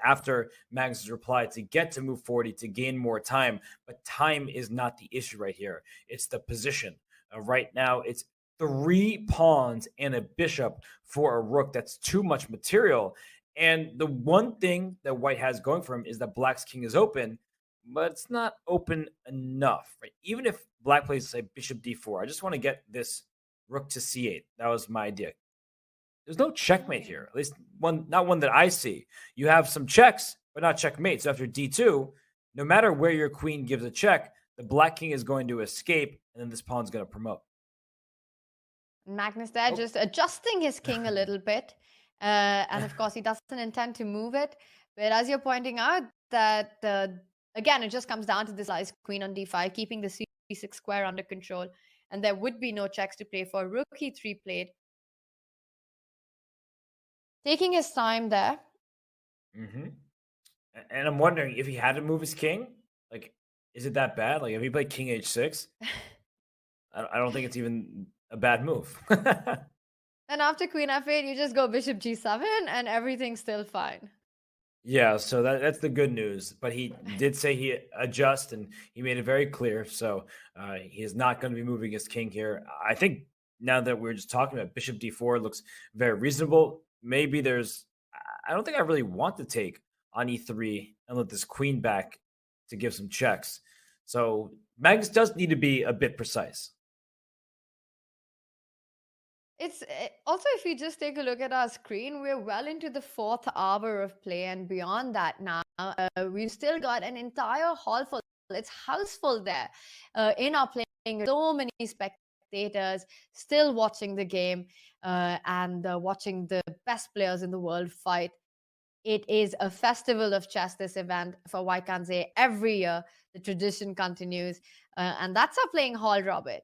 E: after Magnus' reply to get to move 40 to gain more time. But time is not the issue right here. It's the position. Right now, it's 3 pawns and a bishop for a rook. That's too much material. And the one thing that white has going for him is that black's king is open, but it's not open enough. Right? Even if black plays, say, bishop d4, I just want to get this rook to c8. That was my idea. There's no checkmate here, at least not one that I see. You have some checks, but not checkmate. So after d2, no matter where your queen gives a check, the black king is going to escape, and then this pawn's going to promote.
F: Magnus there just adjusting his king a little bit. And of course, he doesn't intend to move it. But as you're pointing out, that again, it just comes down to this slice queen on d5, keeping the c6 square under control. And there would be no checks to play for. Rook e3 played. Taking his time there.
E: Mm-hmm. And I'm wondering if he had to move his king, like, is it that bad? Like, if he played king h6, I don't think it's even a bad move.
F: And after queen f8, you just go bishop g7 and everything's still fine.
E: Yeah, so that's the good news. But he did say he adjust, and he made it very clear. So he is not going to be moving his king here. I think now that we're just talking about bishop d4 looks very reasonable. Maybe I don't think I really want to take on e3 and let this queen back to give some checks. So Magnus does need to be a bit precise.
F: It's also, if you just take a look at our screen, we're well into the 4th hour of play, and beyond that now, we've still got an entire hall full. It's house full there in our playing. So many spectators still watching the game and watching the best players in the world fight. It is a festival of chess, this event for Wijk. Every year. The tradition continues, and that's our playing hall, Robert.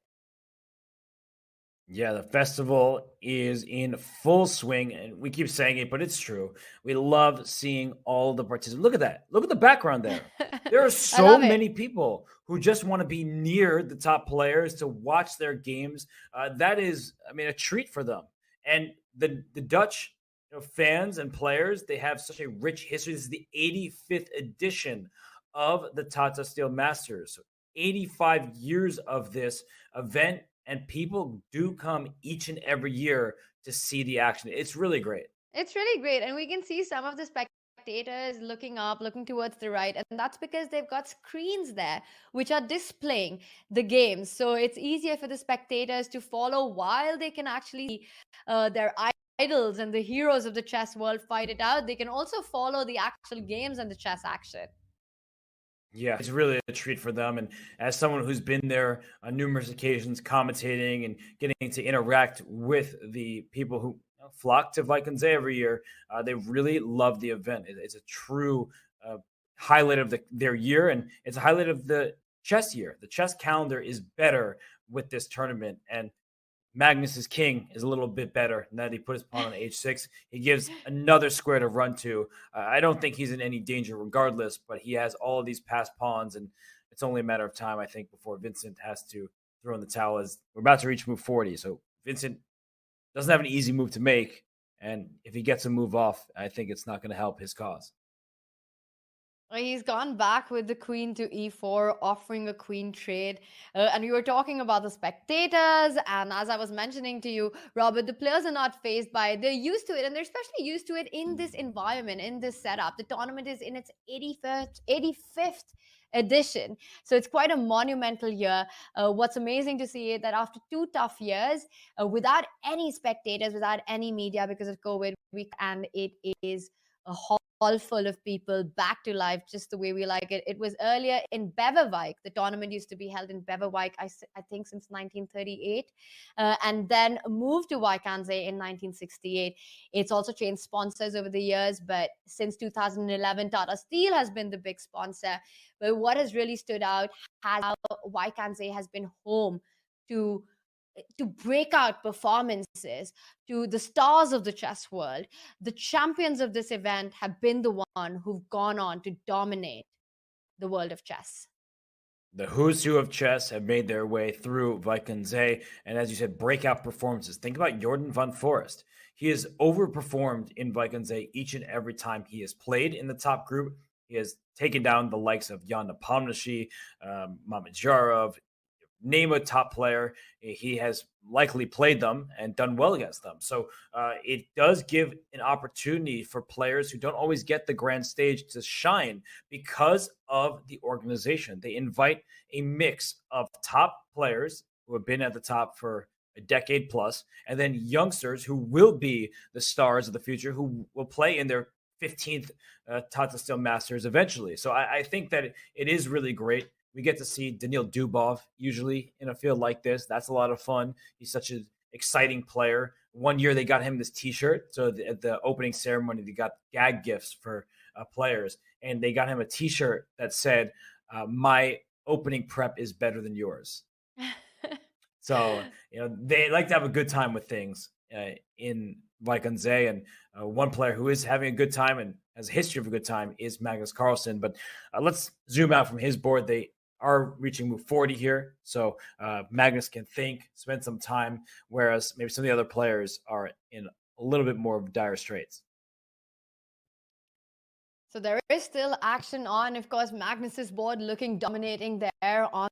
E: Yeah, the festival is in full swing, and we keep saying it, but it's true. We love seeing all the participants. Look at that. Look at the background there. There are so many people who just want to be near the top players to watch their games. That is, I mean, a treat for them. And the Dutch fans and players, they have such a rich history. This is the 85th edition of the Tata Steel Masters. So 85 years of this event. And people do come each and every year to see the action. It's really great.
F: It's really great. And we can see some of the spectators looking up, looking towards the right. And that's because they've got screens there which are displaying the games. So it's easier for the spectators to follow while they can actually see their idols and the heroes of the chess world fight it out. They can also follow the actual games and the chess action.
E: Yeah, it's really a treat for them. And as someone who's been there on numerous occasions, commentating and getting to interact with the people who flock to Wijk every year, they really love the event. It's a true highlight of their year, and it's a highlight of the chess year. The chess calendar is better with this tournament, and Magnus's king is a little bit better. Now that he put his pawn on h6, he gives another square to run to. I don't think he's in any danger regardless, but he has all of these passed pawns, and it's only a matter of time, I think, before Vincent has to throw in the towel as we're about to reach move 40. So Vincent doesn't have an easy move to make, and if he gets a move off, I think it's not going to help his cause.
F: He's gone back with the queen to e4, offering a queen trade. And we were talking about the spectators. And as I was mentioning to you, Robert, the players are not phased by it. They're used to it. And they're especially used to it in this environment, in this setup. The tournament is in its 85th edition. So it's quite a monumental year. What's amazing to see is that after 2 tough years, without any spectators, without any media because of COVID, and it is a hall full of people back to life, just the way we like it. It was earlier in Wijk. The tournament used to be held in Wijk, I think, since 1938, and then moved to Wijk in 1968. It's also changed sponsors over the years, but since 2011, Tata Steel has been the big sponsor. But what has really stood out has how Wijk has been home to breakout performances, to the stars of the chess world. The champions of this event have been the one who've gone on to dominate the world of chess.
E: The who's who of chess have made their way through Wijk, and as you said, breakout performances. Think about Jordan van Foreest. He has overperformed in Wijk each and every time he has played in the top group. He has taken down the likes of Jan Nepomniachtchi, Maghsoodloo, name a top player. He has likely played them and done well against them. So it does give an opportunity for players who don't always get the grand stage to shine because of the organization. They invite a mix of top players who have been at the top for a decade plus, and then youngsters who will be the stars of the future, who will play in their 15th Tata Steel Masters eventually. So I think that it is really great. We get to see Daniil Dubov usually in a field like this. That's a lot of fun. He's such an exciting player. One year they got him this T-shirt. So at the opening ceremony, they got gag gifts for players. And they got him a T-shirt that said, my opening prep is better than yours. So, they like to have a good time with things in Wijk. And one player who is having a good time and has a history of a good time is Magnus Carlsen. But let's zoom out from his board. They are reaching move 40 here. So Magnus can think, spend some time, whereas maybe some of the other players are in a little bit more of dire straits.
F: So there is still action on. Of course, Magnus's board looking dominating there on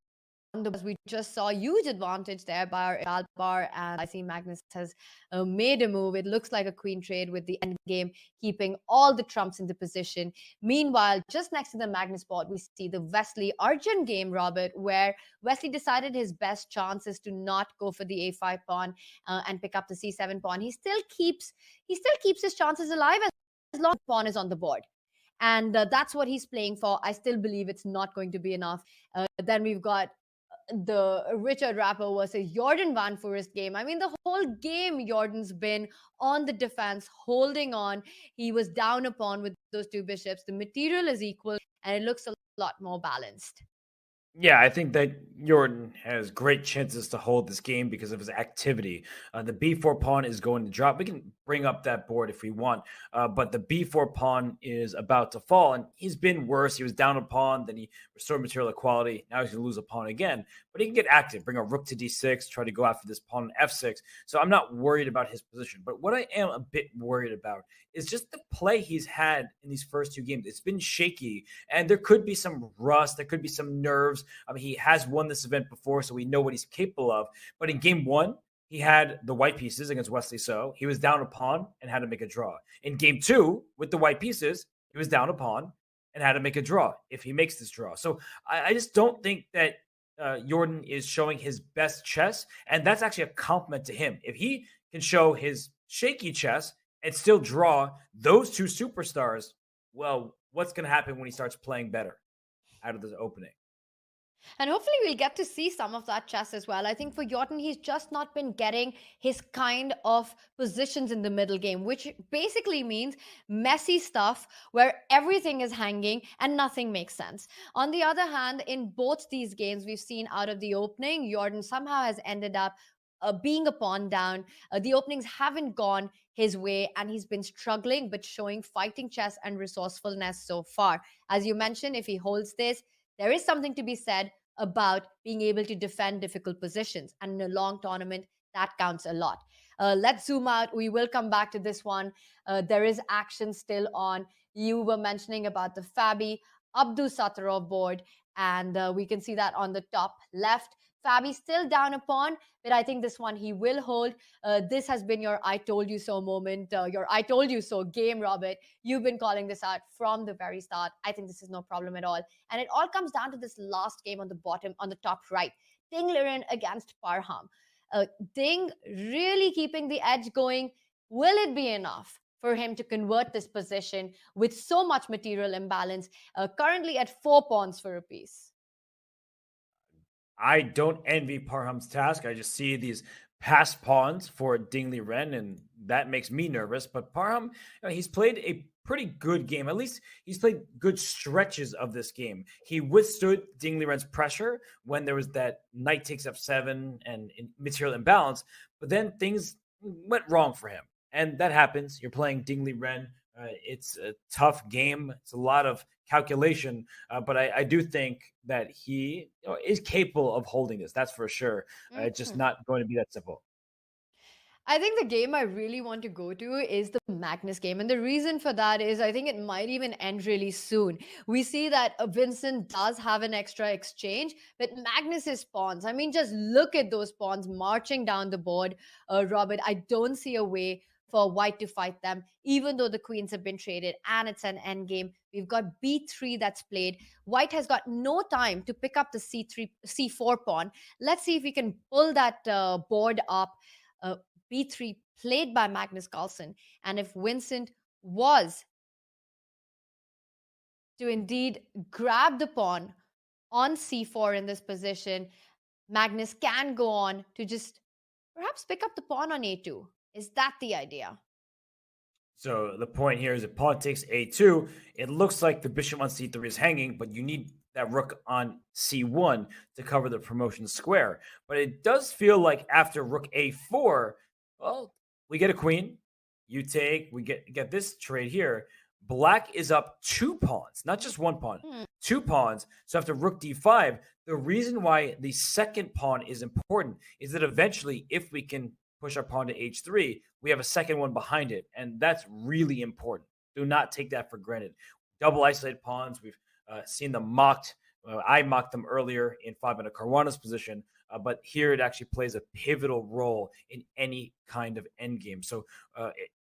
F: as we just saw. Huge advantage there by Albar, and I see Magnus has made a move. It looks like a queen trade with the endgame, keeping all the trumps in the position. Meanwhile, just next to the Magnus board, we see the Wesley Arjun game, Robert, where Wesley decided his best chance is to not go for the a5 pawn and pick up the c7 pawn. He still keeps his chances alive as long as the pawn is on the board. And that's what he's playing for. I still believe it's not going to be enough. Then we've got the Richard Rapport versus Jordan van Foreest game. I mean, the whole game, Jordan's been on the defense, holding on. He was down a pawn with those two bishops. The material is equal, and it looks a lot more balanced.
E: Yeah, I think that Jordan has great chances to hold this game because of his activity. The b4 pawn is going to drop. We can bring up that board if we want, but the b4 pawn is about to fall, and he's been worse. He was down a pawn, then he restored material equality. Now he's going to lose a pawn again, but he can get active, bring a rook to d6, try to go after this pawn on f6. So I'm not worried about his position, but what I am a bit worried about is just the play he's had in these first two games. It's been shaky, and there could be some rust, there could be some nerves. I mean, he has won this event before, so we know what he's capable of. But in game one, he had the white pieces against Wesley So. He was down a pawn and had to make a draw. In game two, with the white pieces, he was down a pawn and had to make a draw if he makes this draw. So I just don't think that Jordan is showing his best chess, and that's actually a compliment to him. If he can show his shaky chess and still draw those two superstars, well, what's going to happen when he starts playing better out of this opening?
F: And hopefully we'll get to see some of that chess as well. I think for Jordan, he's just not been getting his kind of positions in the middle game, which basically means messy stuff where everything is hanging and nothing makes sense. On the other hand, in both these games we've seen out of the opening, Jordan somehow has ended up being a pawn down. The openings haven't gone his way, and he's been struggling, but showing fighting chess and resourcefulness so far. As you mentioned, if he holds this, there is something to be said about being able to defend difficult positions. And in a long tournament, that counts a lot. Let's zoom out. We will come back to this one. There is action still on. You were mentioning about the Fabi Abdusattorov board, and we can see that on the top left. Fabi still down a pawn, but I think this one he will hold. This has been your I told you so moment, your I told you so game, Robert. You've been calling this out from the very start. I think this is no problem at all. And it all comes down to this last game on the bottom, on the top right. Ding Liren against Parham. Ding really keeping the edge going. Will it be enough for him to convert this position with so much material imbalance, currently at 4 pawns for a piece.
E: I don't envy Parham's task. I just see these passed pawns for Ding Liren, and that makes me nervous. But Parham, he's played a pretty good game. At least he's played good stretches of this game. He withstood Ding Liren's pressure when there was that knight takes f7 and material imbalance, but then things went wrong for him. And that happens. You're playing Ding Liren. It's a tough game. It's a lot of calculation, but I do think that he is capable of holding this. That's for sure. It's just not going to be that simple.
F: I think the game I really want to go to is the Magnus game. And the reason for that is I think it might even end really soon. We see that Vincent does have an extra exchange, but Magnus's pawns, I mean, just look at those pawns marching down the board, Robert. I don't see a way for White to fight them, even though the queens have been traded and it's an endgame. We've got b3 that's played. White has got no time to pick up the c4 pawn. Let's see if we can pull that board up. b3 played by Magnus Carlsen. And if Vincent was to indeed grab the pawn on c4 in this position, Magnus can go on to just perhaps pick up the pawn on a2. Is that the idea?
E: So the point here is if pawn takes a2, it looks like the bishop on c3 is hanging, but you need that rook on c1 to cover the promotion square. But it does feel like after rook a4, well, we get a queen. You take, we get this trade here. Black is up 2 pawns, not just 1 pawn, 2 pawns. So after rook d5, the reason why the second pawn is important is that eventually, if we can push our pawn to h3, we have a second one behind it. And that's really important. Do not take that for granted. Double isolated pawns, we've seen them mocked. I mocked them earlier in Fabiano Caruana's position. But here it actually plays a pivotal role in any kind of endgame. So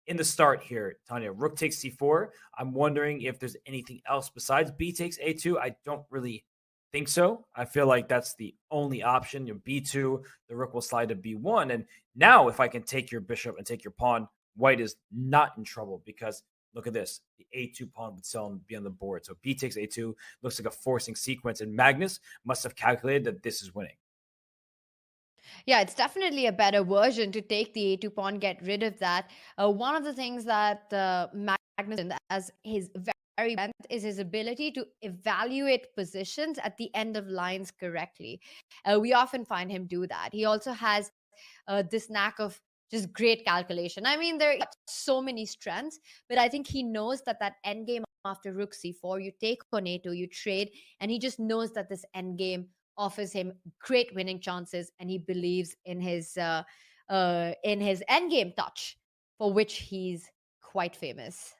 E: in the start here, Tanya, rook takes c4. I'm wondering if there's anything else besides b takes a2. I don't really think so. I feel like that's the only option. b2, the rook will slide to b1. And now if I can take your bishop and take your pawn, White is not in trouble because look at this. The a2 pawn would still be on the board. So b takes a2 looks like a forcing sequence. And Magnus must have calculated that this is winning.
F: Yeah, it's definitely a better version to take the a2 pawn, get rid of that. One of the things that Magnus, as his very strength, is his ability to evaluate positions at the end of lines correctly. We often find him do that. He also has this knack of just great calculation. I mean, there are so many strengths, but I think he knows that endgame after rook c4, you take on a2, you trade, and he just knows that this endgame offers him great winning chances, and he believes in his endgame touch, for which he's quite famous.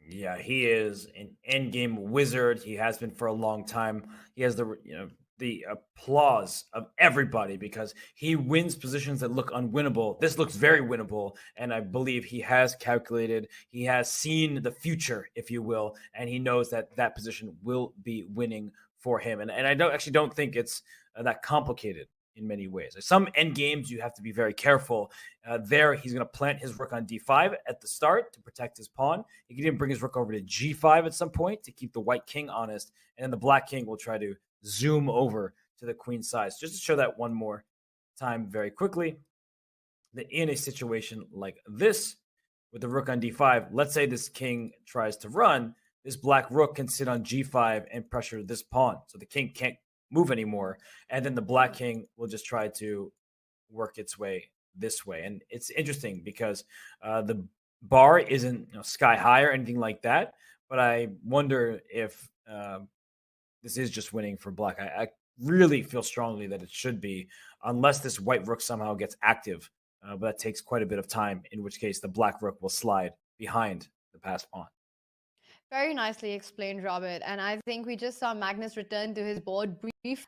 E: Yeah, he is an endgame wizard. He has been for a long time. He has the applause of everybody because he wins positions that look unwinnable. This looks very winnable, and I believe he has calculated. He has seen the future, if you will, and he knows that that position will be winning for him. And I don't think it's that complicated in many ways. Some end games you have to be very careful. There, he's going to plant his rook on d5 at the start to protect his pawn. He can even bring his rook over to g5 at some point to keep the white king honest. And then the black king will try to zoom over to the queen side. Just to show that one more time very quickly, that in a situation like this, with the rook on d5, let's say this king tries to run, this black rook can sit on g5 and pressure this pawn. So the king can't move anymore. And then the black king will just try to work its way this way. And it's interesting because the bar isn't sky high or anything like that. But I wonder if this is just winning for black. I really feel strongly that it should be, unless this white rook somehow gets active. But that takes quite a bit of time, in which case the black rook will slide behind the passed pawn.
F: Very nicely explained, Robert. And I think we just saw Magnus return to his board brief.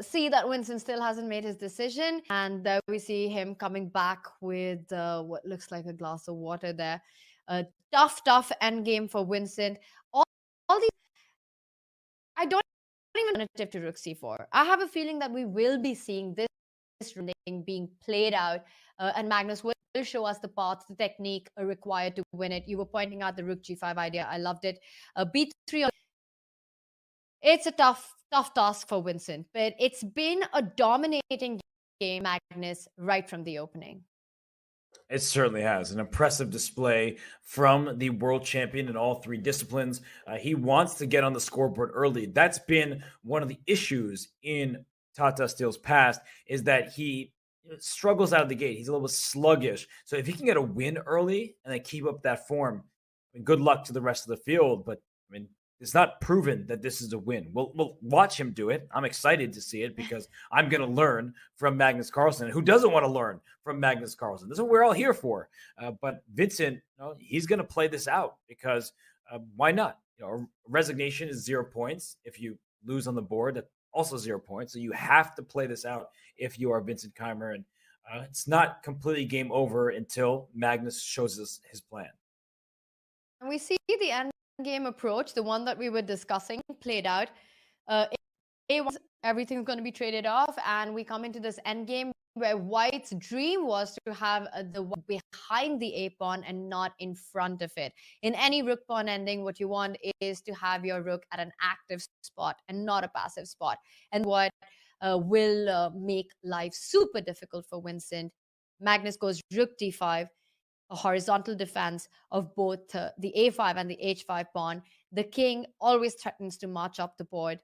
F: See that Vincent still hasn't made his decision. And there we see him coming back with what looks like a glass of water there. Tough endgame for Vincent. All these... I don't even alternative to rook c4. I have a feeling that we will be seeing this being played out, and Magnus will show us the path, the technique required to win it. You were pointing out the rook g5 idea. I loved it. B3. It's a tough task for Vincent, but it's been a dominating game, Magnus, right from the opening.
E: It certainly has. An impressive display from the world champion in all three disciplines. He wants to get on the scoreboard early. That's been one of the issues in Tata Steel's past, is that he struggles out of the gate. He's a little bit sluggish. So if he can get a win early and then keep up that form, I mean, good luck to the rest of the field. But I mean, it's not proven that this is a win. We'll watch him do it. I'm excited to see it because I'm going to learn from Magnus Carlsen. Who doesn't want to learn from Magnus Carlsen? This is what we're all here for. But Vincent, he's going to play this out because why not? Resignation is 0 points. If you lose on the board, that's also 0 points. So you have to play this out if you are Vincent Keymer. And it's not completely game over until Magnus shows us his plan.
F: And we see the end game approach, the one that we were discussing, played out. Everything's going to be traded off, and we come into this end game where White's dream was to have the behind the a pawn and not in front of it. In any rook pawn ending, what you want is to have your rook at an active spot and not a passive spot, and what will make life super difficult for Vincent. Magnus goes rook d5, a horizontal defense of both the a5 and the h5 pawn. The king always threatens to march up the board.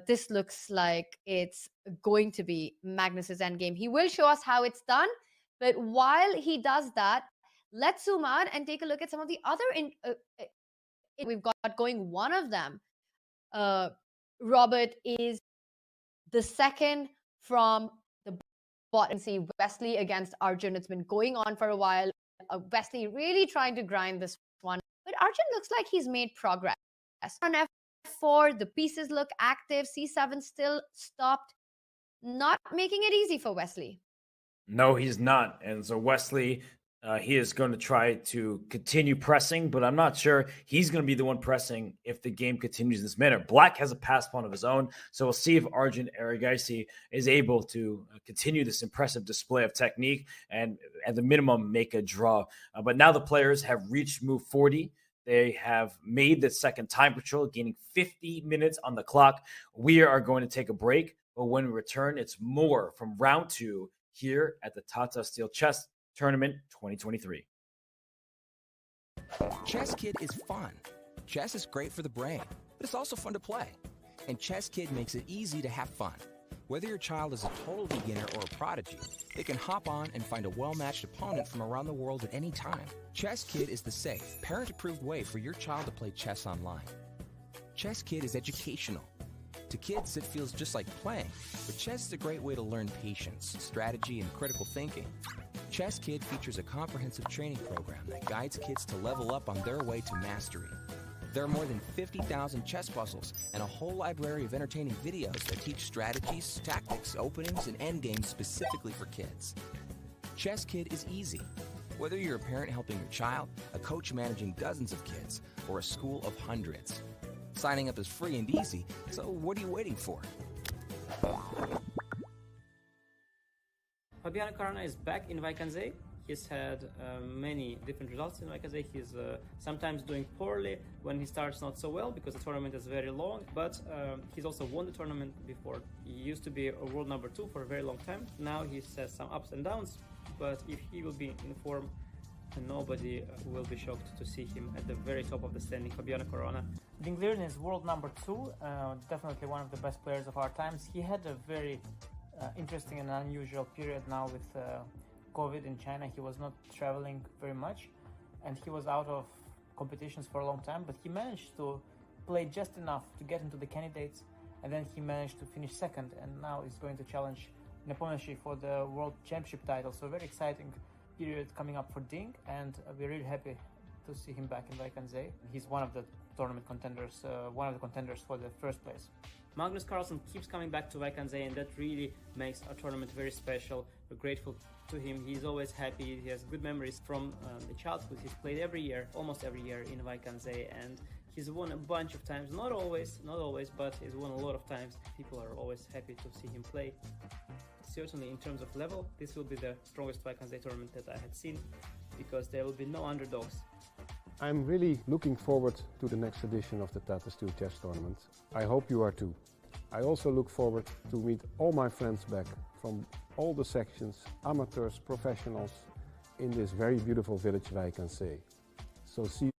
F: This looks like it's going to be Magnus's endgame. He will show us how it's done, but while he does that, let's zoom out and take a look at some of the other we've got going. One of them, Robert, is the second from the bottom. See Wesley against Arjun. It's been going on for a while. Wesley really trying to grind this one, but Arjun looks like he's made progress. On F4, the pieces look active. C7 still stopped, not making it easy for Wesley.
E: No, he's not. And so Wesley, he is going to try to continue pressing, but I'm not sure he's going to be the one pressing if the game continues in this manner. Black has a pass pawn of his own, so we'll see if Arjun Erigaisi is able to continue this impressive display of technique and at the minimum make a draw. But now the players have reached move 40. They have made the second time control, gaining 50 minutes on the clock. We are going to take a break, but when we return, it's more from round 2 here at the Tata Steel Chess Tournament 2023.
Q: Chess Kid is fun. Chess is great for the brain, but it's also fun to play. And Chess Kid makes it easy to have fun. Whether your child is a total beginner or a prodigy, they can hop on and find a well-matched opponent from around the world at any time. Chess Kid is the safe, parent-approved way for your child to play chess online. Chess Kid is educational. To kids, it feels just like playing, but chess is a great way to learn patience, strategy, and critical thinking. Chess Kid features a comprehensive training program that guides kids to level up on their way to mastery. There are more than 50,000 chess puzzles and a whole library of entertaining videos that teach strategies, tactics, openings, and endgames specifically for kids. Chess Kid is easy. Whether you're a parent helping your child, a coach managing dozens of kids, or a school of hundreds. Signing up is free and easy, so what are you waiting for?
R: Fabiano Caruana is back in Wijk. He's had many different results in Wijk. He's sometimes doing poorly when he starts not so well because the tournament is very long, but he's also won the tournament before. He used to be a world number 2 for a very long time. Now he has some ups and downs, but if he will be in form, nobody will be shocked to see him at the very top of the standing. Fabiano Caruana.
S: Ding Liren is world number 2, definitely one of the best players of our times. He had a very interesting and unusual period now with COVID in China. He was not traveling very much and he was out of competitions for a long time, but he managed to play just enough to get into the candidates, and then he managed to finish second, and now he's going to challenge Nepomniachtchi for the World Championship title. So very exciting period coming up for Ding, and we're really happy to see him back in Wijk. He's one of the tournament contenders, one of the contenders for the first place.
R: Magnus Carlsen keeps coming back to Wijk, and that really makes our tournament very special. We're grateful to him. He's always happy. He has good memories from the childhood. He's played every year, almost every year in Wijk, and he's won a bunch of times. Not always, but he's won a lot of times. People are always happy to see him play. certainly in terms of level, this will be the strongest Wijk tournament that I had seen, because there will be no underdogs.
T: I'm really looking forward to the next edition of the Tata Steel Chess Tournament. I hope you are too. I also look forward to meet all my friends back from all the sections, amateurs, professionals, in this very beautiful village Wijk aan Zee. So see you.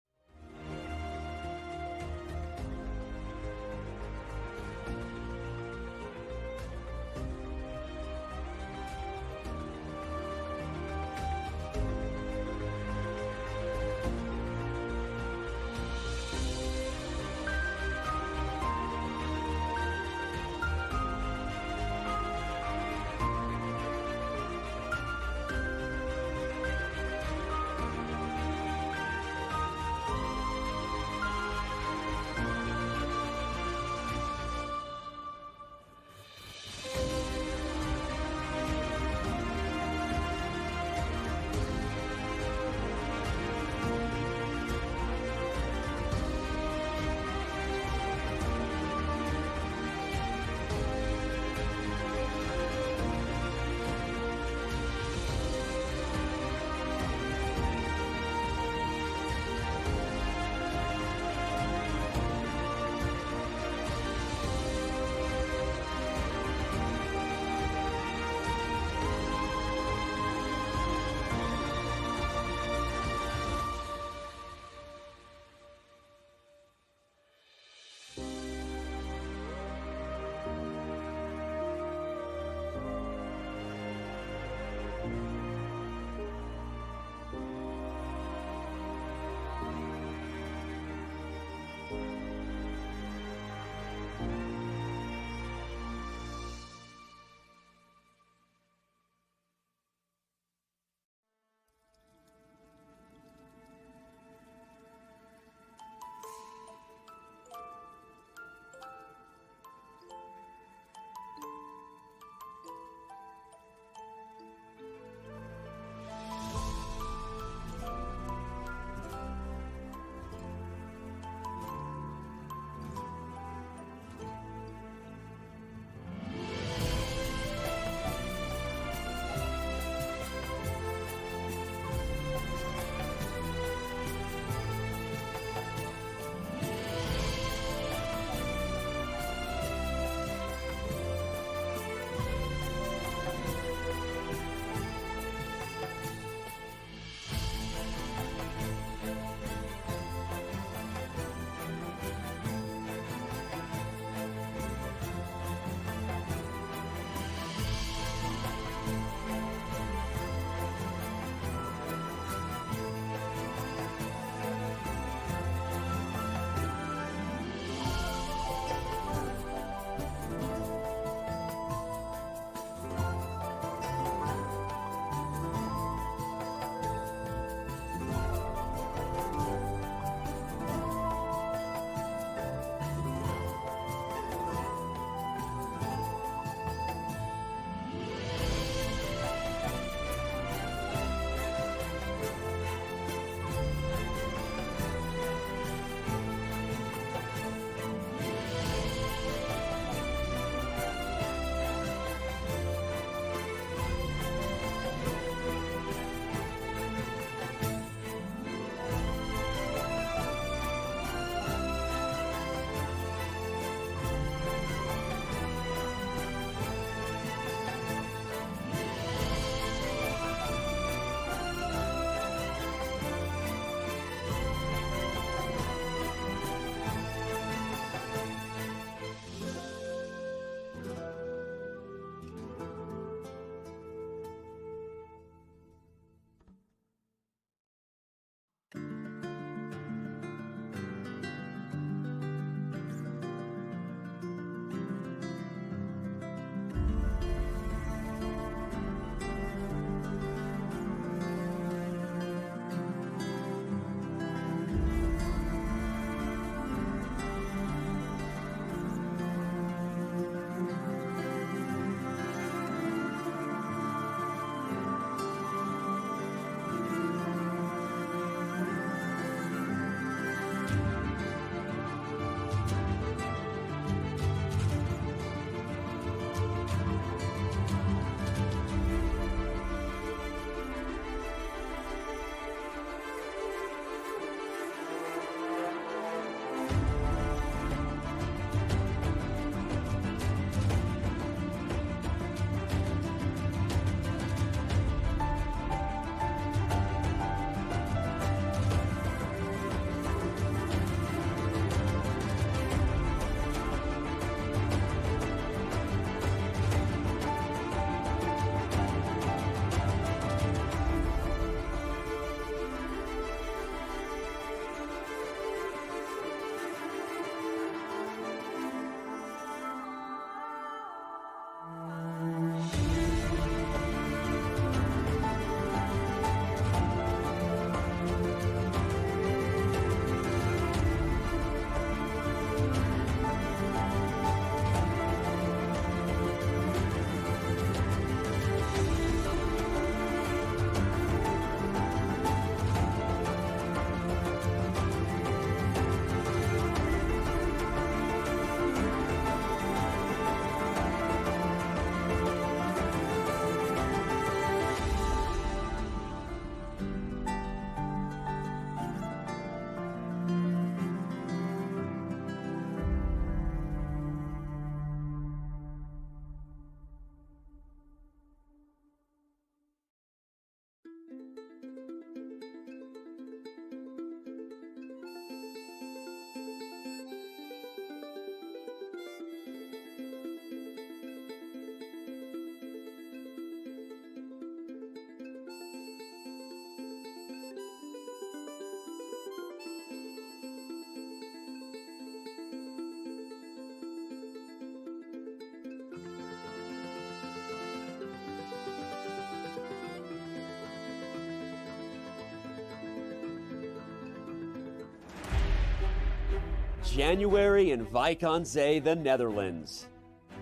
A: January in Wijk aan Zee, the Netherlands.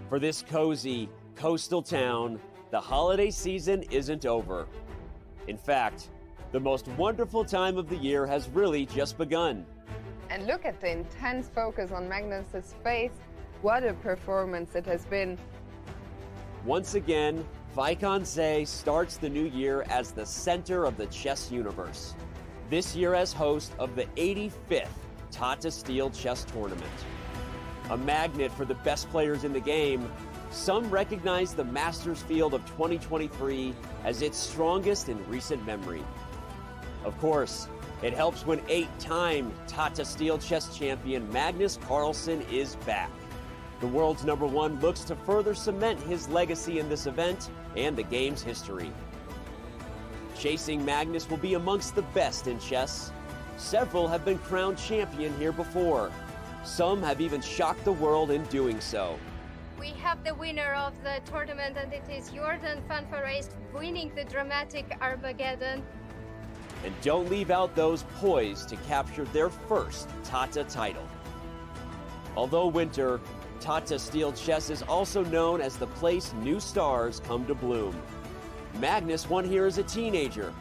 A: For this cozy coastal town, the holiday season isn't over. In fact, the most wonderful time of the year has really just begun.
B: And look at the intense focus on Magnus's face. What a performance it has been.
A: Once again, Wijk aan Zee starts the new year as the center of the chess universe. This year as host of the 85th Tata Steel chess tournament. A magnet for the best players in the game, some recognize the Masters field of 2023 as its strongest in recent memory. Of course, it helps when 8-time Tata Steel chess champion Magnus Carlsen is back. The world's #1 looks to further cement his legacy in this event and the game's history. Chasing Magnus will be amongst the best in chess. Several have been crowned champion here before. Some have even shocked the world in doing so.
C: We have the winner of the tournament, and it is Jordan van Foreest winning the dramatic Armageddon.
A: And don't leave out those poised to capture their first Tata title. Although winter, Tata Steel Chess is also known as the place new stars come to bloom. Magnus won here as a teenager.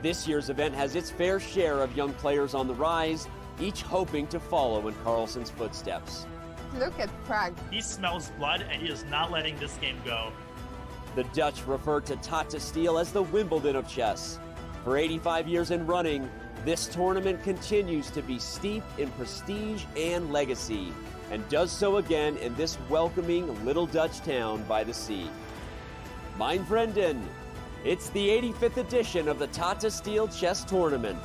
A: This year's event has its fair share of young players on the rise, each hoping to follow in Carlsen's footsteps.
B: Look at Prag.
D: He smells blood, and he is not letting this game go.
A: The Dutch refer to Tata Steel as the Wimbledon of chess. For 85 years in running, this tournament continues to be steeped in prestige and legacy, and does so again in this welcoming little Dutch town by the sea. Mein Vrienden, it's the 85th edition of the Tata Steel Chess Tournament,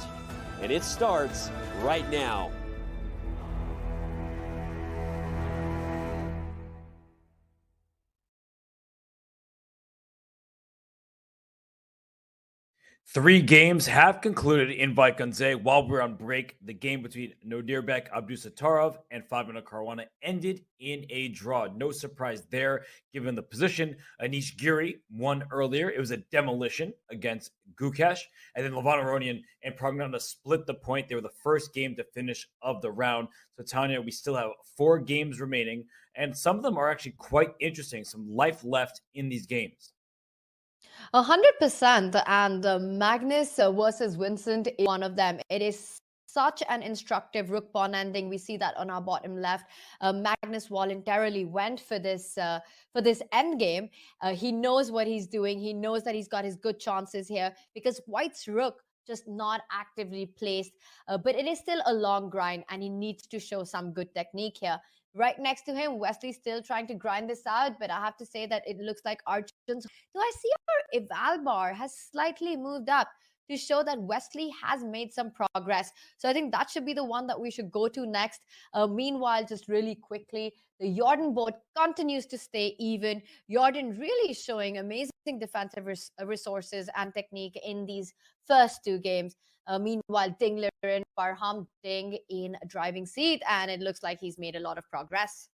A: and it starts right now.
E: Three games have concluded in Wijk aan Zee. While we're on break, the game between Nodirbek Abdusattorov and Fabiano Caruana ended in a draw. No surprise there, given the position. Anish Giri won earlier. It was a demolition against Gukesh. And then Aronian and Praggnanandhaa split the point. They were the first game to finish of the round. So, Tanya, we still have 4 games remaining. And some of them are actually quite interesting. Some life left in these games.
F: 100%. And Magnus versus Vincent is one of them. It is such an instructive rook pawn ending. We see that on our bottom left. Magnus voluntarily went for this endgame. He knows what he's doing. He knows that he's got his good chances here because White's rook just not actively placed. But it is still a long grind, and he needs to show some good technique here. Right next to him, Wesley's still trying to grind this out, but I have to say that it looks like Arjun's. Do I see our eval bar has slightly moved up to show that Wesley has made some progress? So I think that should be the one that we should go to next. Meanwhile, just really quickly, the Jordan board continues to stay even. Jordan really showing amazing defensive resources and technique in these first 2 games. Meanwhile, Ding Liren, Parham Ding in a driving seat, and it looks like he's made a lot of progress.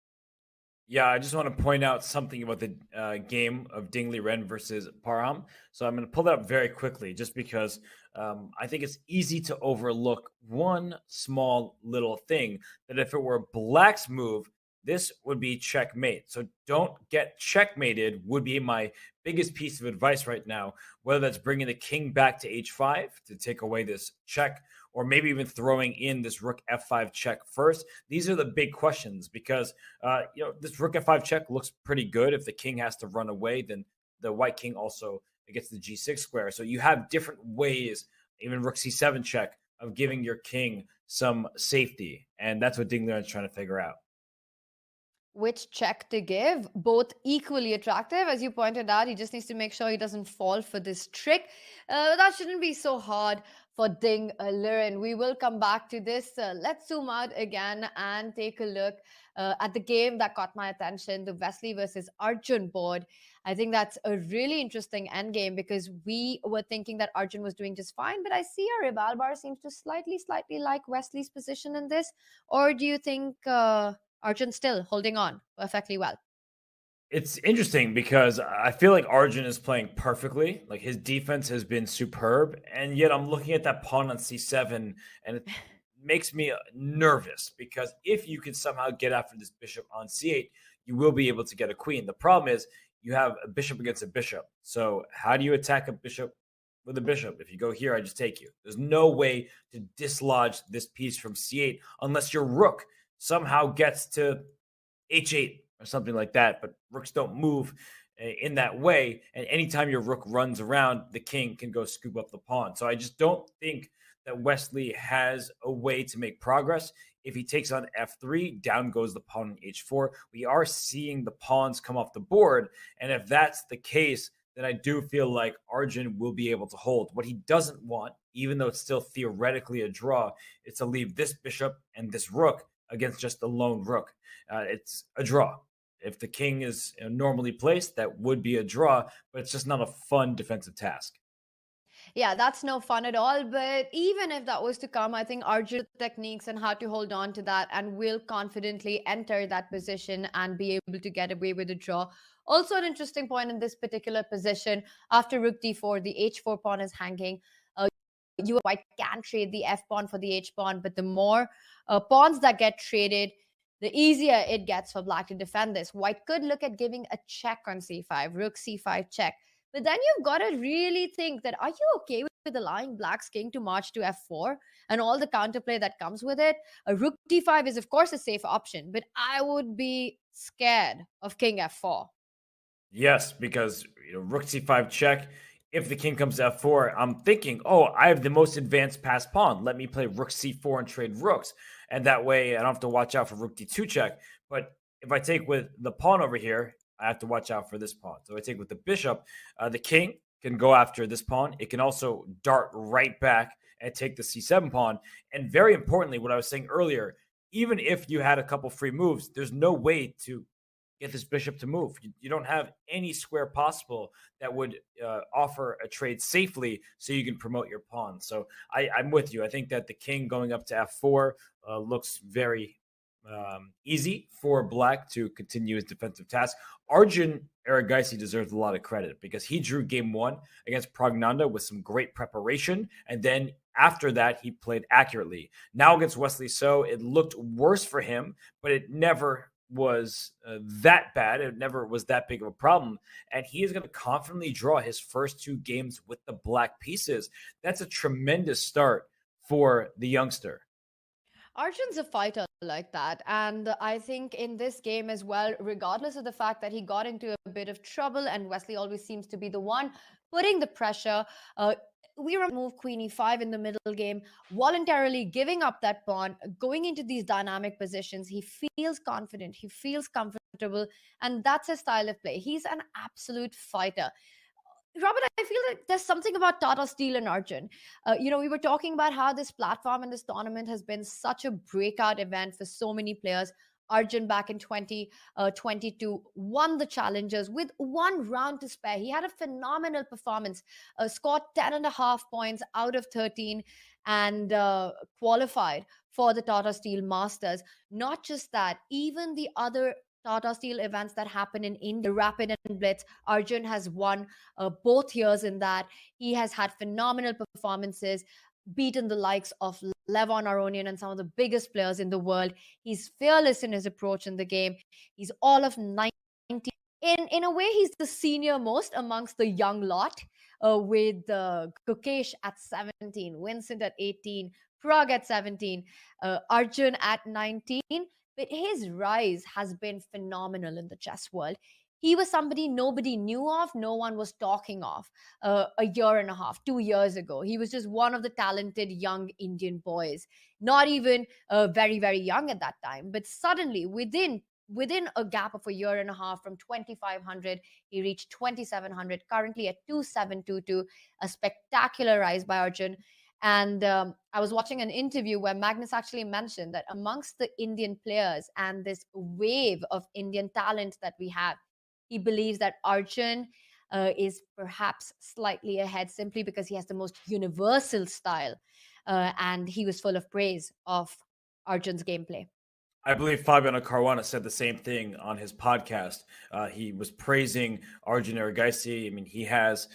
E: Yeah, I just want to point out something about the game of Ding Liren versus Parham. So I'm going to pull that up very quickly just because I think it's easy to overlook one small little thing, that if it were Black's move, this would be checkmate. So don't get checkmated would be my biggest piece of advice right now, whether that's bringing the king back to h5 to take away this check, or maybe even throwing in this rook f5 check first. These are the big questions because, this rook f5 check looks pretty good. If the king has to run away, then the white king also gets the g6 square. So you have different ways, even rook c7 check, of giving your king some safety. And that's what Ding Liren is trying to figure out.
F: Which check to give? Both equally attractive. As you pointed out, he just needs to make sure he doesn't fall for this trick. That shouldn't be so hard for Ding Liren. We will come back to this. Let's zoom out again and take a look at the game that caught my attention, the Wesley versus Arjun board. I think that's a really interesting endgame because we were thinking that Arjun was doing just fine, but I see our eval bar seems to slightly like Wesley's position in this. Or do you think Arjun still holding on perfectly well?
E: It's interesting because I feel like Arjun is playing perfectly. Like his defense has been superb. And yet I'm looking at that pawn on c7 and makes me nervous, because if you can somehow get after this bishop on c8, you will be able to get a queen. The problem is you have a bishop against a bishop. So how do you attack a bishop with a bishop? If you go here, I just take you. There's no way to dislodge this piece from c8 unless your rook somehow gets to h8 or something like that. But rooks don't move in that way. And anytime your rook runs around, the king can go scoop up the pawn. So I just don't think that Wesley has a way to make progress. If he takes on f3, down goes the pawn on h4. We are seeing the pawns come off the board. And if that's the case, then I do feel like Arjun will be able to hold. What he doesn't want, even though it's still theoretically a draw, is to leave this bishop and this rook against just the lone rook. It's a draw. If the king is normally placed, that would be a draw, but it's just not a fun defensive task.
F: Yeah, that's no fun at all. But even if that was to come, I think Arjun's techniques and how to hold on to that and will confidently enter that position and be able to get away with a draw. Also, an interesting point in this particular position, after rook d4, the h4 pawn is hanging. White can trade the f pawn for the h pawn, but the more pawns that get traded, the easier it gets for black to defend this. White could look at giving a check on c5, rook c5 check. But then you've got to really think that, are you okay with allowing black's king to march to f4 and all the counterplay that comes with it? A rook d5 is, of course, a safe option, but I would be scared of king f4.
E: Yes, because rook c5 check. If the king comes to f4, I'm thinking, oh, I have the most advanced passed pawn. Let me play rook c4 and trade rooks. And that way I don't have to watch out for rook d2 check. But if I take with the pawn over here, I have to watch out for this pawn. So I take with the bishop. The king can go after this pawn. It can also dart right back and take the c7 pawn. And very importantly, what I was saying earlier, even if you had a couple free moves, there's no way to get this bishop to move. You don't have any square possible that would offer a trade safely so you can promote your pawn. So I'm with you. I think that the king going up to f4 looks very easy for black to continue his defensive task. Arjun Erigaisi deserves a lot of credit because he drew game one against Praggnanandhaa with some great preparation, and then after that he played accurately. Now against Wesley So, it looked worse for him, but it never was that bad. It never was that big of a problem, and he is going to confidently draw his first two games with the black pieces. That's a tremendous start for the youngster.
F: Arjun's a fighter like that, and I think in this game as well, regardless of the fact that he got into a bit of trouble and Wesley always seems to be the one putting the pressure, we remove queen e5 in the middle game, voluntarily giving up that pawn, going into these dynamic positions. He feels confident, he feels comfortable, and that's his style of play. He's an absolute fighter. Robert, I feel like there's something about Tata Steel and Arjun. We were talking about how this platform and this tournament has been such a breakout event for so many players. Arjun back in 2022 won the challengers with one round to spare. He had a phenomenal performance, scored 10.5 points out of 13 and qualified for the Tata Steel Masters. Not just that, even the other Tata Steel events that happen in India, Rapid and Blitz, Arjun has won both years in that. He has had phenomenal performances, beaten the likes of Levon Aronian and some of the biggest players in the world. He's fearless in his approach in the game. He's all of 19. In a way, he's the senior most amongst the young lot, with Gukesh at 17, Vincent at 18, Pragg at 17, Arjun at 19. But his rise has been phenomenal in the chess world. He was somebody nobody knew of, no one was talking of a year and a half, 2 years ago. He was just one of the talented young Indian boys, not even very, very young at that time. But suddenly, within a gap of a year and a half, from 2,500, he reached 2,700, currently at 2,722, a spectacular rise by Arjun. And I was watching an interview where Magnus actually mentioned that amongst the Indian players and this wave of Indian talent that we have, he believes that Arjun is perhaps slightly ahead simply because he has the most universal style. And he was full of praise of Arjun's gameplay.
E: I believe Fabiano Caruana said the same thing on his podcast. He was praising Arjun Erigaisi. I mean, he has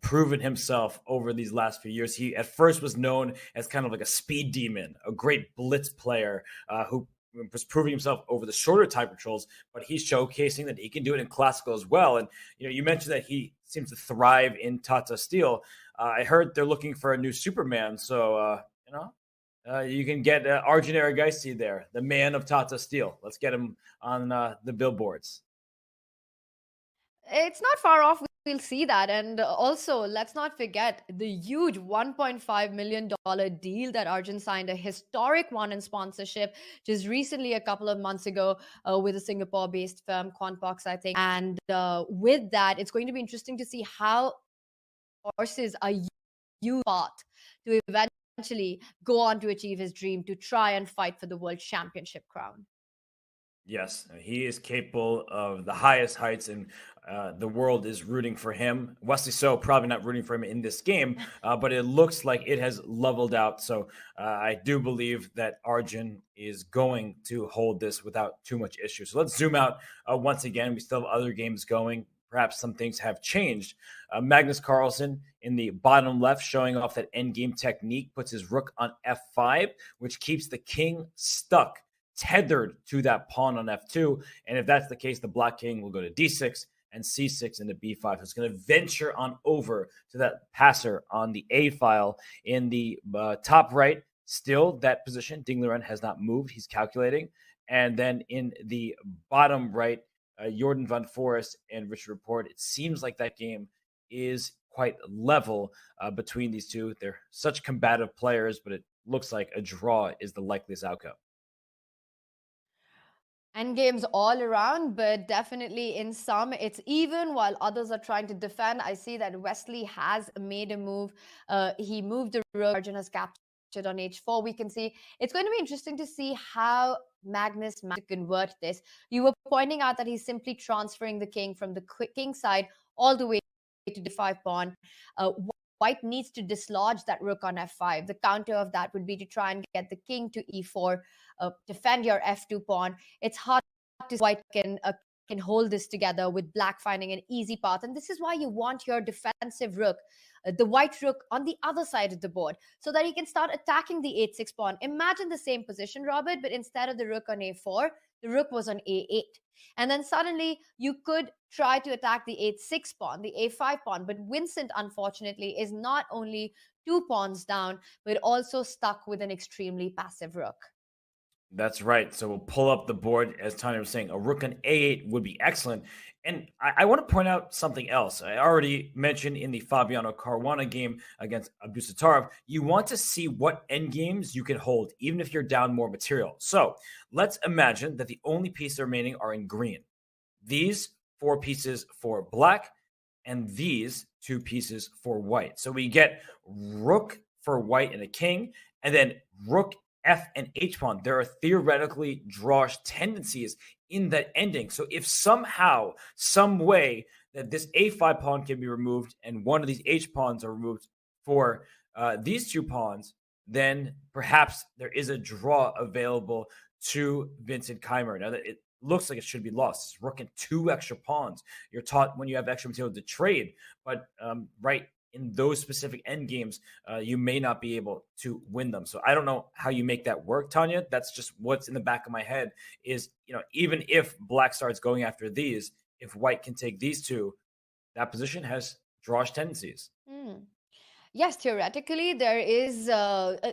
E: proven himself over these last few years. He at first was known as kind of like a speed demon, a great blitz player who was proving himself over the shorter time patrols, but he's showcasing that he can do it in classical as well. And you mentioned that he seems to thrive in Tata Steel. I heard they're looking for a new Superman, so you can get Arjun Erigaisi there, the man of Tata Steel. Let's get him on the billboards.
F: It's not far off. We'll see that. And also, let's not forget the huge $1.5 million deal that Arjun signed, a historic one in sponsorship just recently, a couple of months ago, with a Singapore-based firm, Quantbox, I think. And with that, it's going to be interesting to see how horses are used to eventually go on to achieve his dream to try and fight for the world championship crown.
E: Yes, he is capable of the highest heights, and the world is rooting for him. Wesley So probably not rooting for him in this game, but it looks like it has leveled out. So I do believe that Arjun is going to hold this without too much issue. So let's zoom out once again. We still have other games going. Perhaps some things have changed. Magnus Carlsen in the bottom left, showing off that endgame technique, puts his rook on f5, which keeps the king stuck, tethered to that pawn on f2. And if that's the case, the black king will go to d6 and c6 into b5. So it's going to venture on over to that passer on the a file in the top right. Still, that position, Ding Liren has not moved. He's calculating. And then in the bottom right, Jordan van Foreest and Richard Rapport, it seems like that game is quite level between these two. They're such combative players, but it looks like a draw is the likeliest outcome.
F: Endgames all around, but definitely in some it's even while others are trying to defend. I see that Wesley has made a move. He moved the rook. Arjun has captured on h4. We can see it's going to be interesting to see how Magnus managed to convert this. You were pointing out that he's simply transferring the king from the king side all the way to d5 pawn. White needs to dislodge that rook on f5. The counter of that would be to try and get the king to e4, defend your f2 pawn. It's hard to see White can hold this together with black finding an easy path. And this is why you want your defensive rook, the white rook on the other side of the board, so that he can start attacking the h6 pawn. Imagine the same position, Robert, but instead of the rook on a4, the rook was on a8. And then suddenly you could try to attack the h6 pawn, the a5 pawn. But Vincent, unfortunately, is not only 2 pawns down, but also stuck with an extremely passive rook.
E: That's right. So we'll pull up the board, as Tanya was saying. A rook on a8 would be excellent. And I want to point out something else. I already mentioned in the Fabiano Caruana game against Abdusattorov, you want to see what endgames you can hold, even if you're down more material. So let's imagine that the only pieces remaining are in green. These 4 pieces for black, and these 2 pieces for white. So we get rook for white and a king, and then rook, f, and h pawn. There are theoretically drawish tendencies in that ending. So if somehow, some way that this a5 pawn can be removed and one of these h pawns are removed for these 2 pawns, then perhaps there is a draw available to Vincent Keymer. Now, that it looks like it should be lost. It's rook and 2 extra pawns. You're taught when you have extra material to trade, but right in those specific end games, you may not be able to win them. So I don't know how you make that work, Tanya. That's just what's in the back of my head is, even if black starts going after these, if white can take these 2, that position has drawish tendencies.
F: Yes, theoretically, there is,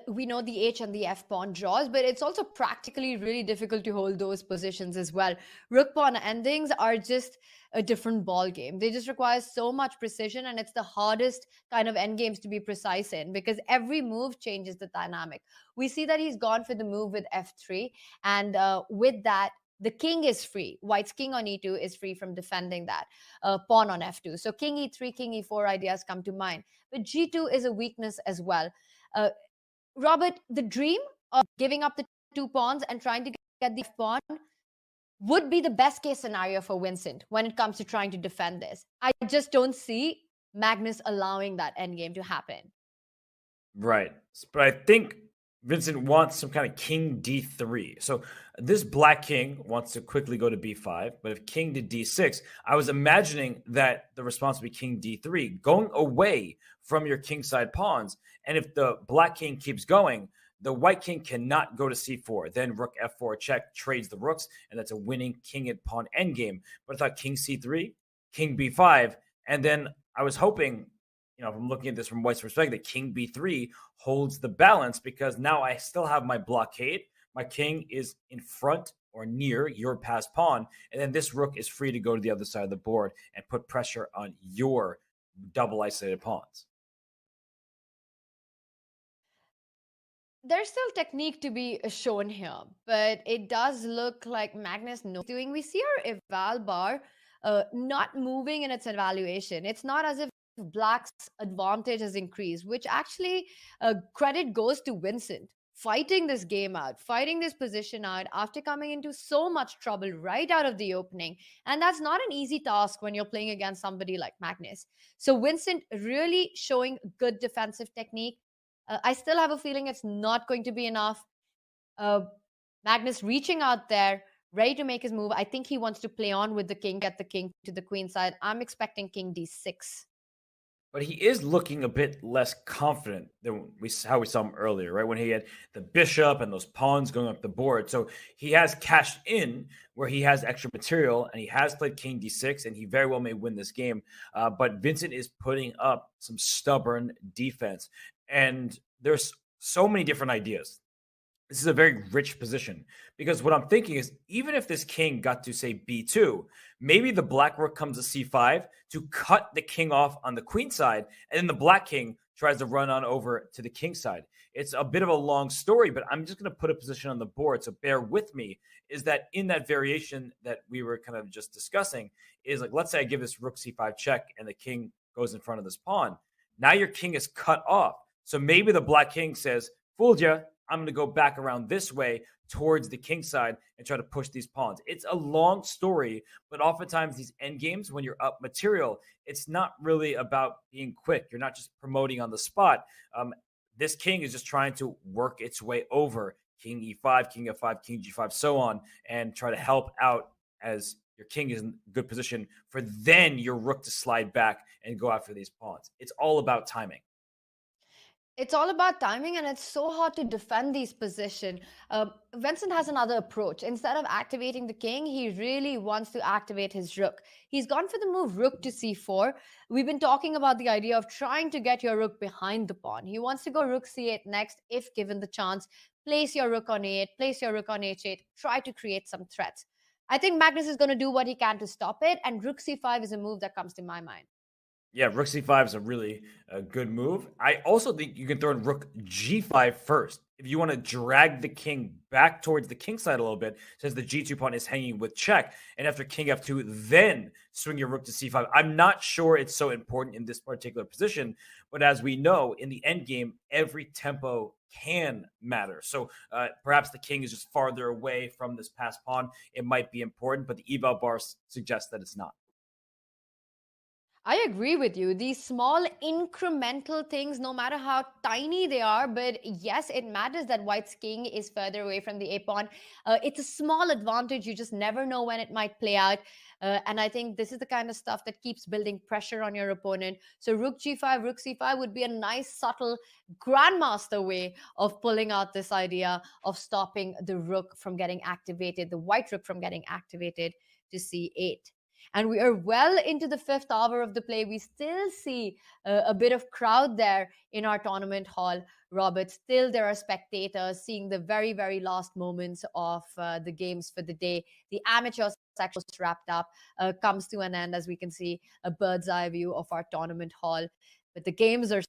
F: we know the H and the F pawn draws, but it's also practically really difficult to hold those positions as well. Rook pawn endings are just a different ball game. They just require so much precision, and it's the hardest kind of endgames to be precise in because every move changes the dynamic. We see that he's gone for the move with F3, and with that, the king is free. White's king on e2 is free from defending that pawn on f2. So king e3, king e4 ideas come to mind. But g2 is a weakness as well. Robert, the dream of giving up the 2 pawns and trying to get the pawn would be the best case scenario for Vincent when it comes to trying to defend this. I just don't see Magnus allowing that endgame to happen.
E: Right. But I think Vincent wants some kind of king d3. So this black king wants to quickly go to b5, but if king to d6, I was imagining that the response would be king d3, going away from your kingside pawns. And if the black king keeps going, the white king cannot go to c4. Then rook f4 check trades the rooks, and that's a winning king and pawn endgame. But I thought king c3, king b5, and then I was hoping, if I'm looking at this from white's perspective, that king b3 holds the balance, because now I still have my blockade. My king is in front or near your passed pawn, and then this rook is free to go to the other side of the board and put pressure on your double isolated pawns.
F: There's still technique to be shown here, but it does look like Magnus knows doing. We see our eval bar not moving in its evaluation. It's not as if Black's advantage has increased, which actually credit goes to Vincent. Fighting this game out, fighting this position out after coming into so much trouble right out of the opening. And that's not an easy task when you're playing against somebody like Magnus. So Vincent really showing good defensive technique. I still have a feeling it's not going to be enough. Magnus reaching out there, ready to make his move. I think he wants to play on with the king, get the king to the queen side. I'm expecting king d6.
E: But he is looking a bit less confident than how we saw him earlier, right? When he had the bishop and those pawns going up the board. So he has cashed in where he has extra material, and he has played king d6, and he very well may win this game. But Vincent is putting up some stubborn defense. And there's so many different ideas. This is a very rich position, because what I'm thinking is, even if this king got to, say, b2, maybe the black rook comes to c5 to cut the king off on the queen side, and then the black king tries to run on over to the king side. It's a bit of a long story, but I'm just going to put a position on the board, so bear with me, is that in that variation that we were kind of just discussing, is like, let's say I give this rook c5 check, and the king goes in front of this pawn. Now your king is cut off. So maybe the black king says, fooled ya, I'm going to go back around this way towards the king side and try to push these pawns. It's a long story, but oftentimes these endgames, when you're up material, it's not really about being quick. You're not just promoting on the spot. This king is just trying to work its way over king e5, king f5, king g5, so on, and try to help out as your king is in good position for then your rook to slide back and go after these pawns. It's all about timing.
F: It's all about timing, and it's so hard to defend these positions. Vincent has another approach. Instead of activating the king, he really wants to activate his rook. He's gone for the move rook to c4. We've been talking about the idea of trying to get your rook behind the pawn. He wants to go rook c8 next if given the chance. Place your rook on a8, place your rook on h8, try to create some threats. I think Magnus is going to do what he can to stop it, and rook c5 is a move that comes to my mind.
E: Yeah, rook c5 is a really good move. I also think you can throw in rook g5 first. If you want to drag the king back towards the king side a little bit, since the g2 pawn is hanging with check, and after king f2, then swing your rook to c5. I'm not sure it's so important in this particular position, but as we know, in the endgame, every tempo can matter. So perhaps the king is just farther away from this passed pawn. It might be important, but the eval bar suggests that it's not.
F: I agree with you. These small incremental things, no matter how tiny they are, but yes, it matters that white's king is further away from the a-pawn. It's a small advantage. You just never know when it might play out. And I think this is the kind of stuff that keeps building pressure on your opponent. So rook g5, rook c5 would be a nice, subtle, grandmaster way of pulling out this idea of stopping the rook from getting activated, the white rook from getting activated to c8. And we are well into the 5th hour of the play. We still see a bit of crowd there in our tournament hall, Robert. Still, there are spectators seeing the very, very last moments of the games for the day. The amateur section wrapped up, comes to an end, as we can see a bird's eye view of our tournament hall. But the games are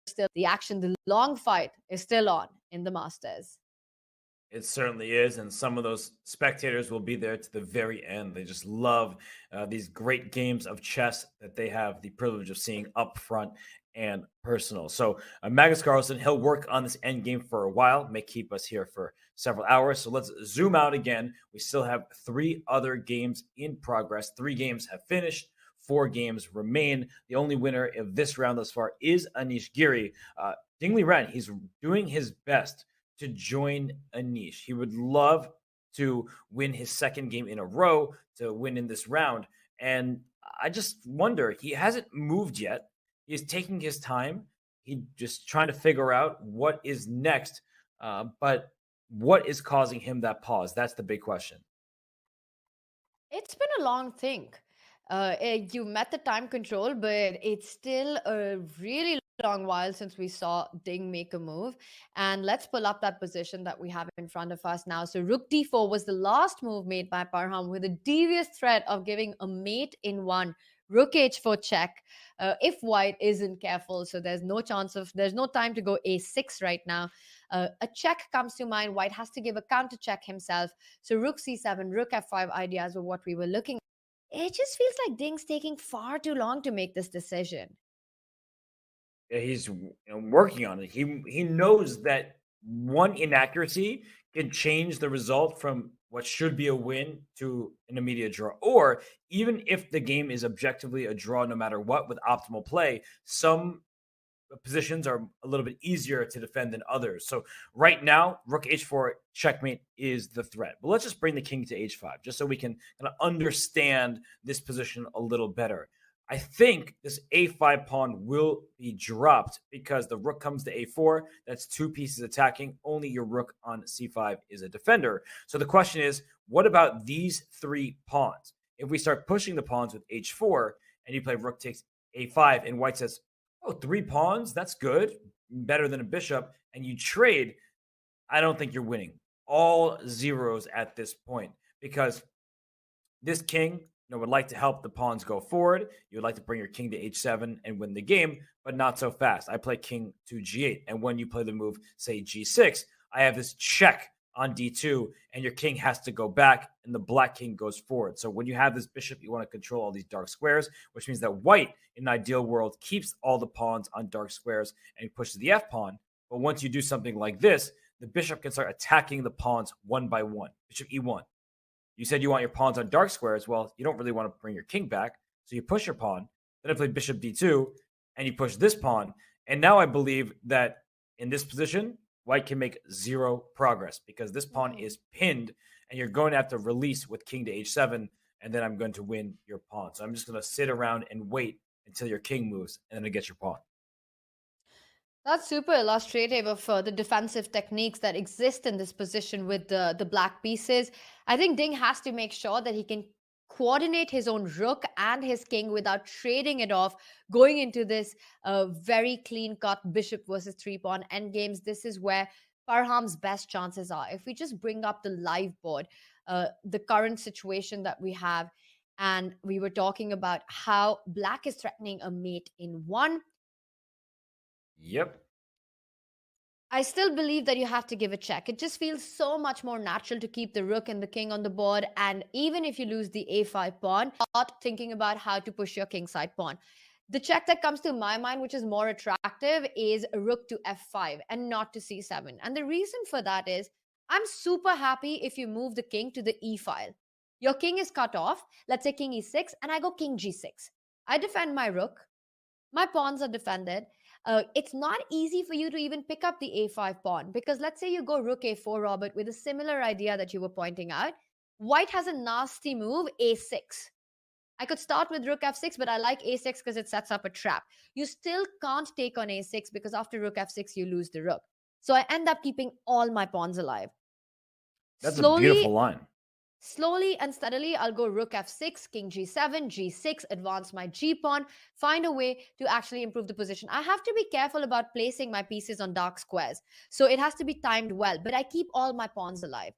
F: still, the action, the long fight is still on in the Masters.
E: It certainly is, and some of those spectators will be there to the very end. They just love these great games of chess that they have the privilege of seeing up front and personal. So Magnus Carlsen, he'll work on this end game for a while, may keep us here for several hours. So let's zoom out again. We still have 3 other games in progress. 3 games have finished. 4 games remain. The only winner of this round thus far is Anish Giri. Ding Liren, he's doing his best to join Anish. He would love to win his second game in a row, to win in this round. And I just wonder, he hasn't moved yet. He's taking his time. He's just trying to figure out what is next. But what is causing him that pause? That's the big question.
F: It's been a long thing. You met the time control, but it's still a really long while since we saw Ding make a move. And let's pull up that position that we have in front of us now. So Rook D4 was the last move made by Parham with a devious threat of giving a mate in one. Rook H4 check if White isn't careful. So there's no time to go A6 right now. A check comes to mind. White has to give a counter check himself. So Rook C7, Rook F5 ideas were what we were looking at. It just feels like Ding's taking far too long to make this decision.
E: Yeah, he's working on it. He knows that one inaccuracy can change the result from what should be a win to an immediate draw. Or even if the game is objectively a draw no matter what with optimal play, some positions are a little bit easier to defend than others. So right now, Rook H4 checkmate is the threat. But let's just bring the king to H5 just so we can kind of understand this position a little better. I think this A5 pawn will be dropped because the rook comes to A4. That's two pieces attacking. Only your rook on C5 is a defender. So the question is, what about these three pawns? If we start pushing the pawns with H4 and you play rook takes A5 and White says, oh, 3 pawns? That's good. Better than a bishop. And you trade, I don't think you're winning. All zeros at this point because this king would like to help the pawns go forward. You would like to bring your king to H7 and win the game, but not so fast. I play king to G8. And when you play the move, say G6, I have this check on D2 and your king has to go back and the black king goes forward. So when you have this bishop, you want to control all these dark squares, which means that White in an ideal world keeps all the pawns on dark squares and pushes the F pawn. But once you do something like this, the bishop can start attacking the pawns one by one. Bishop E1. You said you want your pawns on dark squares. Well, you don't really want to bring your king back. So you push your pawn. Then I play bishop D2 and you push this pawn. And now I believe that in this position, White can make zero progress because this pawn is pinned and you're going to have to release with king to H7 and then I'm going to win your pawn. So I'm just going to sit around and wait until your king moves and then I get your pawn.
F: That's super illustrative of the defensive techniques that exist in this position with the black pieces. I think Ding has to make sure that he can coordinate his own rook and his king without trading it off, going into this very clean-cut bishop versus 3-pawn endgames. This is where Parham's best chances are. If we just bring up the live board, the current situation that we have, and we were talking about how black is threatening a mate in one.
E: Yep.
F: I still believe that you have to give a check. It just feels so much more natural to keep the rook and the king on the board. And even if you lose the A5 pawn, not thinking about how to push your kingside pawn. The check that comes to my mind, which is more attractive, is rook to F5 and not to C7. And the reason for that is I'm super happy if you move the king to the E file. Your king is cut off. Let's say king E6 and I go king G6. I defend my rook. My pawns are defended. It's not easy for you to even pick up the A5 pawn because let's say you go rook A4, Robert, with a similar idea that you were pointing out. White has a nasty move, A6. I could start with rook F6, but I like A6 because it sets up a trap. You still can't take on A6 because after rook F6, you lose the rook. So I end up keeping all my pawns alive.
E: That's a beautiful line.
F: Slowly and steadily, I'll go rook F6, king G7, G6, advance my G pawn, find a way to actually improve the position. I have to be careful about placing my pieces on dark squares. So it has to be timed well, but I keep all my pawns alive.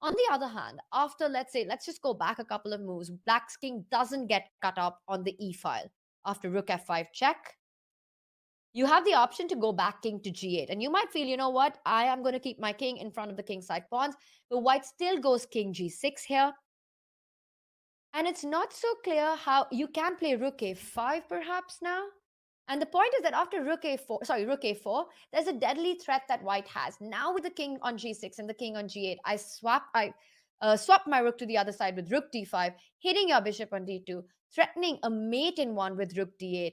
F: On the other hand, after, let's just go back a couple of moves, black's king doesn't get cut up on the E file. After rook F5 check, you have the option to go back king to G8. And you might feel, you know what, I am going to keep my king in front of the king side pawns. But White still goes king G6 here. And it's not so clear how you can play rook A5 perhaps now. And the point is that after rook A4, there's a deadly threat that White has. Now with the king on G6 and the king on G8, I swap my rook to the other side with rook D5, hitting your bishop on D2, threatening a mate in one with rook D8.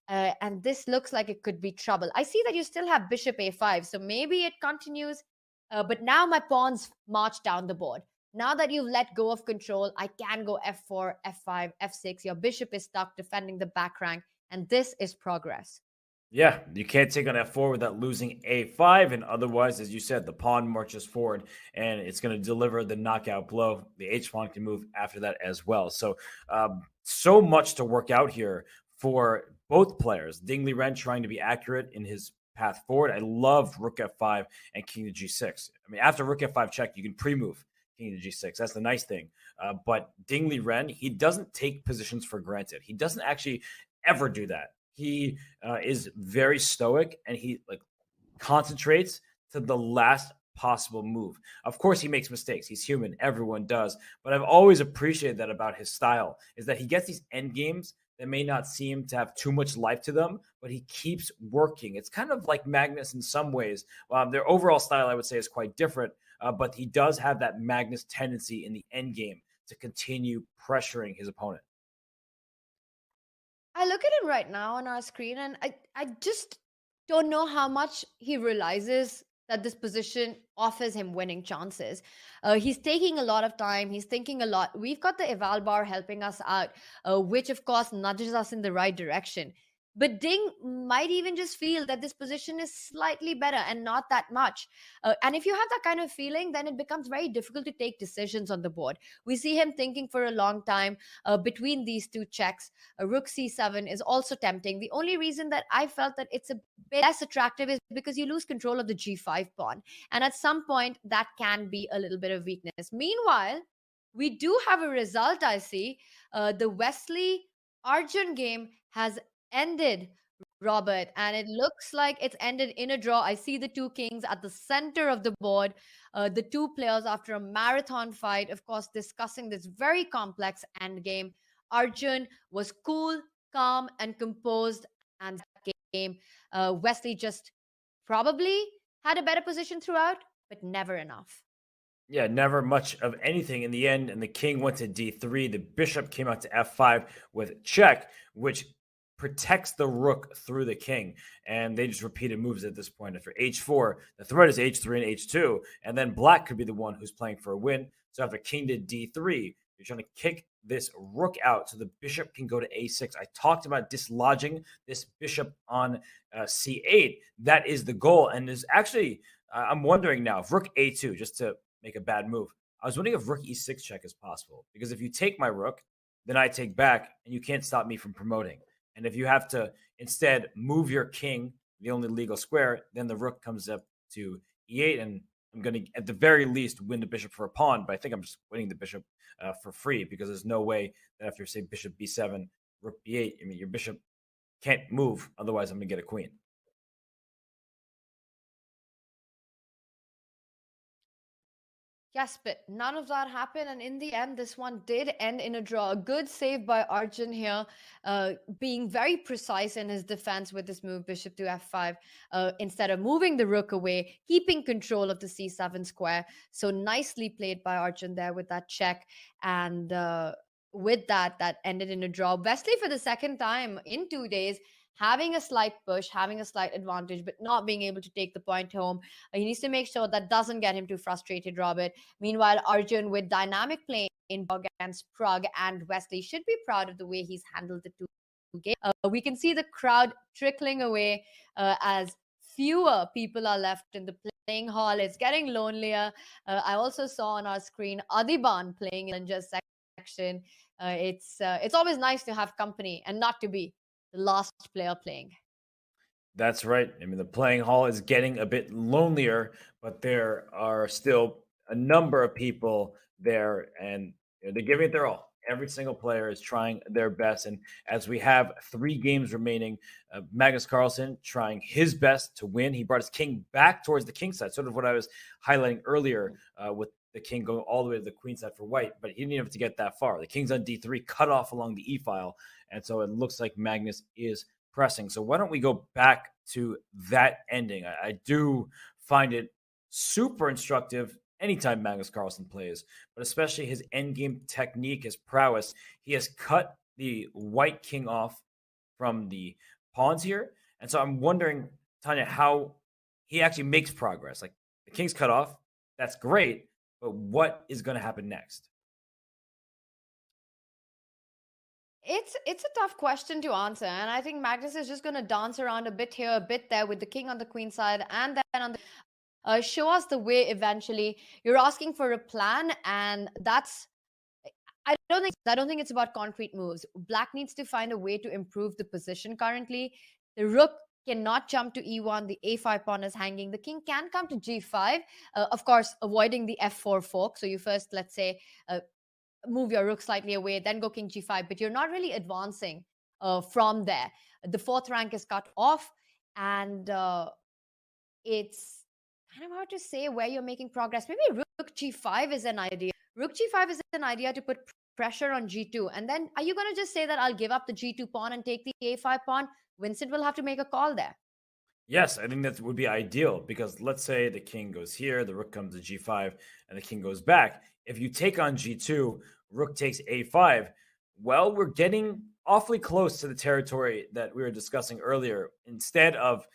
F: And this looks like it could be trouble. I see that you still have bishop A5, so maybe it continues. But now my pawns march down the board. Now that you've let go of control, I can go f4, f5, f6. Your bishop is stuck defending the back rank, and this is progress.
E: Yeah, you can't take on f4 without losing a5, and otherwise, as you said, the pawn marches forward, and it's going to deliver the knockout blow. The h-pawn can move after that as well. So, so much to work out here for both players. Ding Liren trying to be accurate in his path forward. I love rook f5 and king to g6. I mean, after rook f5 check, you can pre-move king to g6. That's the nice thing. But Ding Liren, he doesn't take positions for granted. He doesn't actually ever do that. He is very stoic, and he concentrates to the last possible move. Of course, he makes mistakes. He's human. Everyone does. But I've always appreciated that about his style, is that he gets these end games that may not seem to have too much life to them, but he keeps working. It's kind of like Magnus in some ways. Their overall style, I would say, is quite different, but he does have that Magnus tendency in the end game to continue pressuring his opponent.
F: I look at him right now on our screen, and I just don't know how much he realizes that this position offers him winning chances. He's taking a lot of time. He's thinking a lot. We've got the eval bar helping us out, which of course nudges us in the right direction. But Ding might even just feel that this position is slightly better and not that much. And if you have that kind of feeling, then it becomes very difficult to take decisions on the board. We see him thinking for a long time between these two checks. Rook c7 is also tempting. The only reason that I felt that it's a bit less attractive is because you lose control of the g5 pawn. And at some point, that can be a little bit of weakness. Meanwhile, we do have a result, I see. The Wesley-Arjun game has ended, Robert, and it looks like it's ended in a draw. I see the two kings at the center of the board, the two players after a marathon fight, of course, discussing this very complex endgame. Arjun was cool, calm, and composed, and that game, Wesley just probably had a better position throughout, but never enough.
E: Yeah, never much of anything in the end, and the king went to d3. The bishop came out to f5 with check, which protects the rook through the king, and they just repeated moves at this point. After h4, the threat is h3 and h2, and then black could be the one who's playing for a win. So after king to d3, you're trying to kick this rook out so the bishop can go to a6. I talked about dislodging this bishop on c8. That is the goal, and is actually, I'm wondering now, if rook a2, just to make a bad move, I was wondering if rook e6 check is possible, because if you take my rook, then I take back, and you can't stop me from promoting. And if you have to instead move your king, the only legal square, then the rook comes up to e8, and I'm going to, at the very least, win the bishop for a pawn, but I think I'm just winning the bishop for free, because there's no way that after, say, bishop b7, rook b8, I mean, your bishop can't move, otherwise I'm going to get a queen.
F: Yes, but none of that happened. And in the end, this one did end in a draw. A good save by Arjun here, being very precise in his defense with this move, bishop to f5, instead of moving the rook away, keeping control of the c7 square. So nicely played by Arjun there with that check. And with that ended in a draw. Wesley, for the second time in 2 days, having a slight push, having a slight advantage, but not being able to take the point home. He needs to make sure that doesn't get him too frustrated, Robert. Meanwhile, Arjun, with dynamic play against Pragg, and Wesley should be proud of the way he's handled the two games. We can see the crowd trickling away as fewer people are left in the playing hall. It's getting lonelier. I also saw on our screen Adiban playing in just section. It's always nice to have company and not to be the last player playing.
E: That's right. I mean, the playing hall is getting a bit lonelier, but there are still a number of people there, and they're giving it their all. Every single player is trying their best. And as we have 3 games remaining, Magnus Carlsen trying his best to win. He brought his king back towards the king side, sort of what I was highlighting earlier with the king going all the way to the queen side for white, but he didn't have to get that far. The king's on d3, cut off along the e-file, and so it looks like Magnus is pressing. So why don't we go back to that ending? I do find it super instructive anytime Magnus Carlsen plays, but especially his endgame technique, his prowess. He has cut the white king off from the pawns here, and so I'm wondering, Tanya, how he actually makes progress. Like, the king's cut off, That's great, but what is going to happen next?
F: It's a tough question to answer, and I think Magnus is just going to dance around a bit here, a bit there, with the king on the queen side, and then on the show us the way eventually. You're asking for a plan, and that's. I don't think it's about concrete moves. Black needs to find a way to improve the position currently. The rook cannot jump to e1. The a5 pawn is hanging. The king can come to g5, of course, avoiding the f4 fork. So you first, let's say, move your rook slightly away, then go king g5, but you're not really advancing from there. The fourth rank is cut off, and it's kind of hard to say where you're making progress. Maybe rook g5 is an idea. Rook g5 is an idea to put pressure on g2. And then are you going to just say that I'll give up the g2 pawn and take the a5 pawn? Vincent will have to make a call there.
E: Yes, I think that would be ideal, because let's say the king goes here, the rook comes to g5, and the king goes back. If you take on g2, rook takes a5, well, we're getting awfully close to the territory that we were discussing earlier. Instead of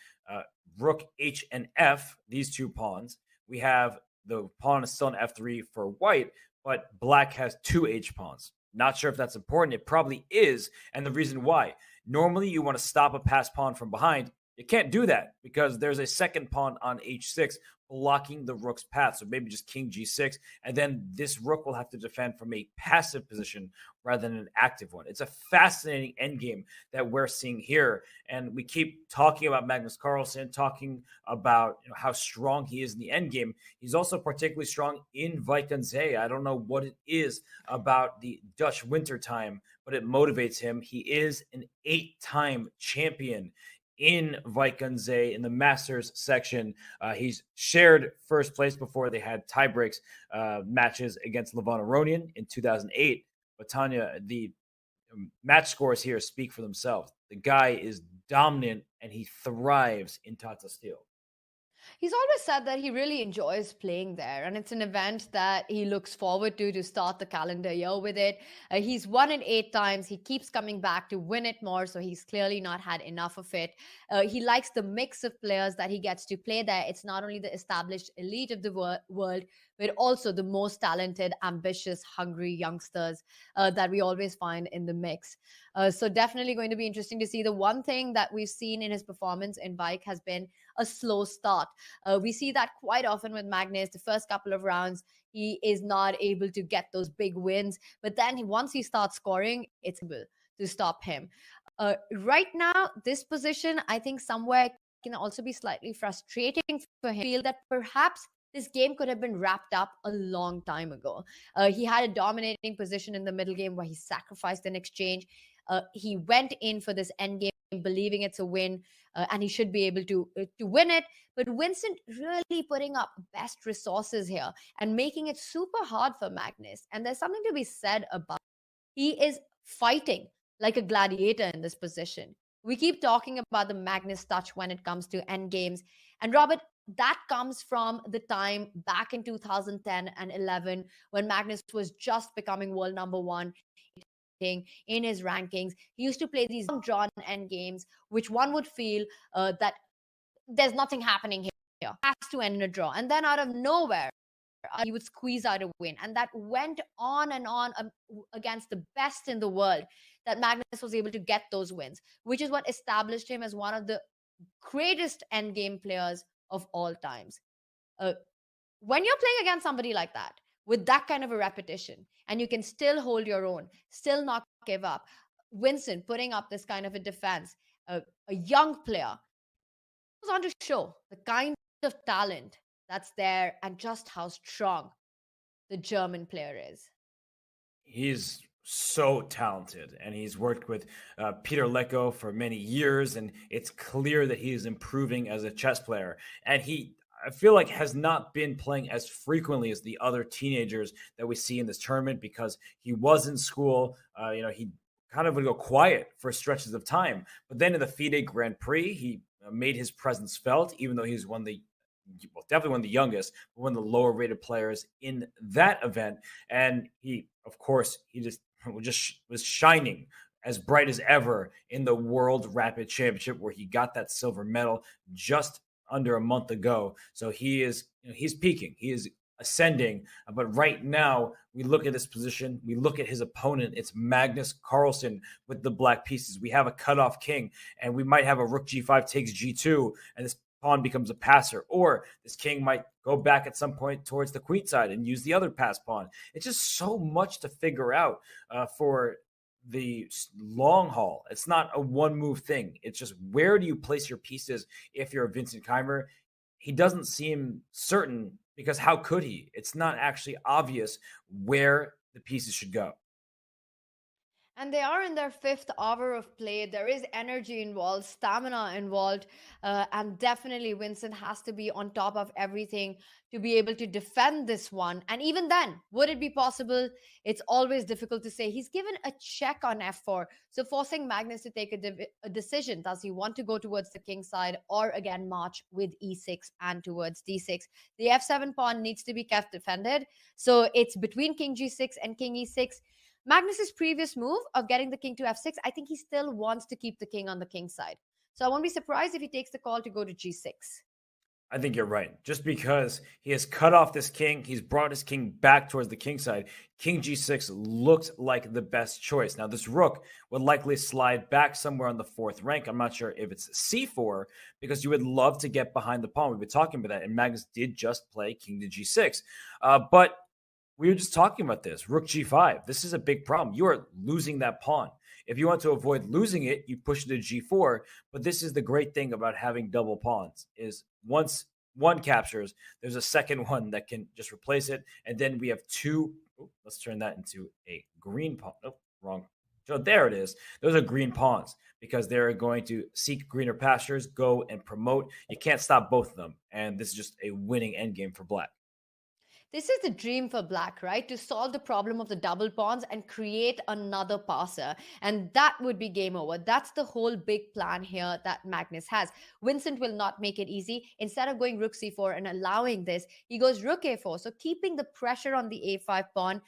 E: rook h and f, these two pawns, we have the pawn is still on f3 for white, but black has two h pawns. Not sure if that's important. It probably is, and the reason why. Normally, you want to stop a passed pawn from behind. You can't do that because there's a second pawn on h6 blocking the rook's path. So maybe just king g6, and then this rook will have to defend from a passive position rather than an active one. It's a fascinating endgame that we're seeing here, and we keep talking about Magnus Carlsen, talking about how strong he is in the endgame. He's also particularly strong in Wijk aan Zee. I don't know what it is about the Dutch wintertime, but it motivates him. He is an 8-time champion in Wijk aan Zee in the Masters section. He's shared first place before they had tiebreaks matches against Levon Aronian in 2008. But Tanya, the match scores here speak for themselves. The guy is dominant and he thrives in Tata Steel.
F: He's always said that he really enjoys playing there, and it's an event that he looks forward to start the calendar year with it. He's won it 8 times. He keeps coming back to win it more, so he's clearly not had enough of it. He likes the mix of players that he gets to play there. It's not only the established elite of the world, but also the most talented, ambitious, hungry youngsters that we always find in the mix. So definitely going to be interesting to see. The one thing that we've seen in his performance in Wijk has been a slow start. We see that quite often with Magnus. The first couple of rounds, he is not able to get those big wins. But then once he starts scoring, it's able to stop him. Right now, this position, I think somewhere can also be slightly frustrating for him. I feel that perhaps this game could have been wrapped up a long time ago. He had a dominating position in the middle game where he sacrificed an exchange. He went in for this endgame believing it's a win, and he should be able to win it. But Vincent really putting up best resources here and making it super hard for Magnus. And there's something to be said about he is fighting like a gladiator in this position. We keep talking about the Magnus touch when it comes to endgames. And Robert, that comes from the time back in 2010 and 11 when Magnus was just becoming world number 1 in his rankings. He used to play these drawn end games, which one would feel that there's nothing happening here. It has to end in a draw. And then out of nowhere, he would squeeze out a win. And that went on and on against the best in the world, that Magnus was able to get those wins, which is what established him as one of the greatest endgame players of all times. When you're playing against somebody like that, with that kind of a repetition, and you can still hold your own, still not give up. Vincent putting up this kind of a defense, a young player, goes on to show the kind of talent that's there and just how strong the German player is.
E: He's so talented, and he's worked with Peter Lecko for many years, and it's clear that he is improving as a chess player. And I feel like has not been playing as frequently as the other teenagers that we see in this tournament because he was in school. He kind of would go quiet for stretches of time. But then in the FIDE Grand Prix, he made his presence felt, even though he's definitely one of the youngest, but one of the lower rated players in that event. And he just was shining as bright as ever in the World Rapid Championship, where he got that silver medal just under a month ago. So he's peaking. He is ascending. But right now, we look at this position, we look at his opponent. It's Magnus Carlsen with the black pieces. We have a cutoff king, and we might have a rook g5 takes g2, and this pawn becomes a passer. Or this king might go back at some point towards the queen side and use the other pass pawn. It's just so much to figure out for the long haul. It's not a one move thing. It's just, where do you place your pieces if you're a Vincent Keymer? He doesn't seem certain, because how could he? It's not actually obvious where the pieces should go.
F: And they are in their 5th hour of play. There is energy involved, stamina involved, and definitely Vincent has to be on top of everything to be able to defend this one. And even then, would it be possible? It's always difficult to say. He's given a check on f4, so forcing Magnus to take a decision. Does he want to go towards the king side, or again march with e6 and towards d6? The f7 pawn needs to be kept defended, so it's between king g6 and king e6. Magnus's previous move of getting the king to f6, I think he still wants to keep the king on the king side. So I won't be surprised if he takes the call to go to g6.
E: I think you're right. Just because he has cut off this king, he's brought his king back towards the king side. King g6 looked like the best choice. Now, this rook would likely slide back somewhere on the 4th rank. I'm not sure if it's c4, because you would love to get behind the pawn. We've been talking about that, and Magnus did just play king to g6. But we were just talking about this. Rook g5. This is a big problem. You are losing that pawn. If you want to avoid losing it, you push it to g4. But this is the great thing about having double pawns, is once one captures, there's a second one that can just replace it. And then we have two. Let's turn that into a green pawn. Oh, wrong. So there it is. Those are green pawns, because they're going to seek greener pastures, go and promote. You can't stop both of them. And this is just a winning endgame for black.
F: This is the dream for black, right? To solve the problem of the double pawns and create another passer. And that would be game over. That's the whole big plan here that Magnus has. Vincent will not make it easy. Instead of going rook c4 and allowing this, he goes rook a4. So keeping the pressure on the a5 pawn.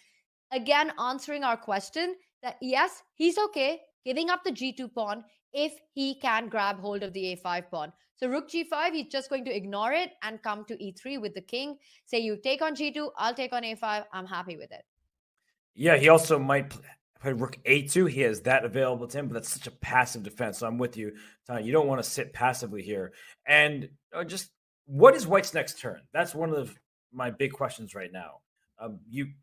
F: Again, answering our question that yes, he's okay giving up the g2 pawn if he can grab hold of the a5 pawn. So rook g5, he's just going to ignore it and come to e3 with the king. Say you take on g2, I'll take on a5. I'm happy with it.
E: Yeah, he also might play rook a2. He has that available to him, but that's such a passive defense. So I'm with you, Tanya. You don't want to sit passively here. And just, what is White's next turn? That's one of my big questions right now.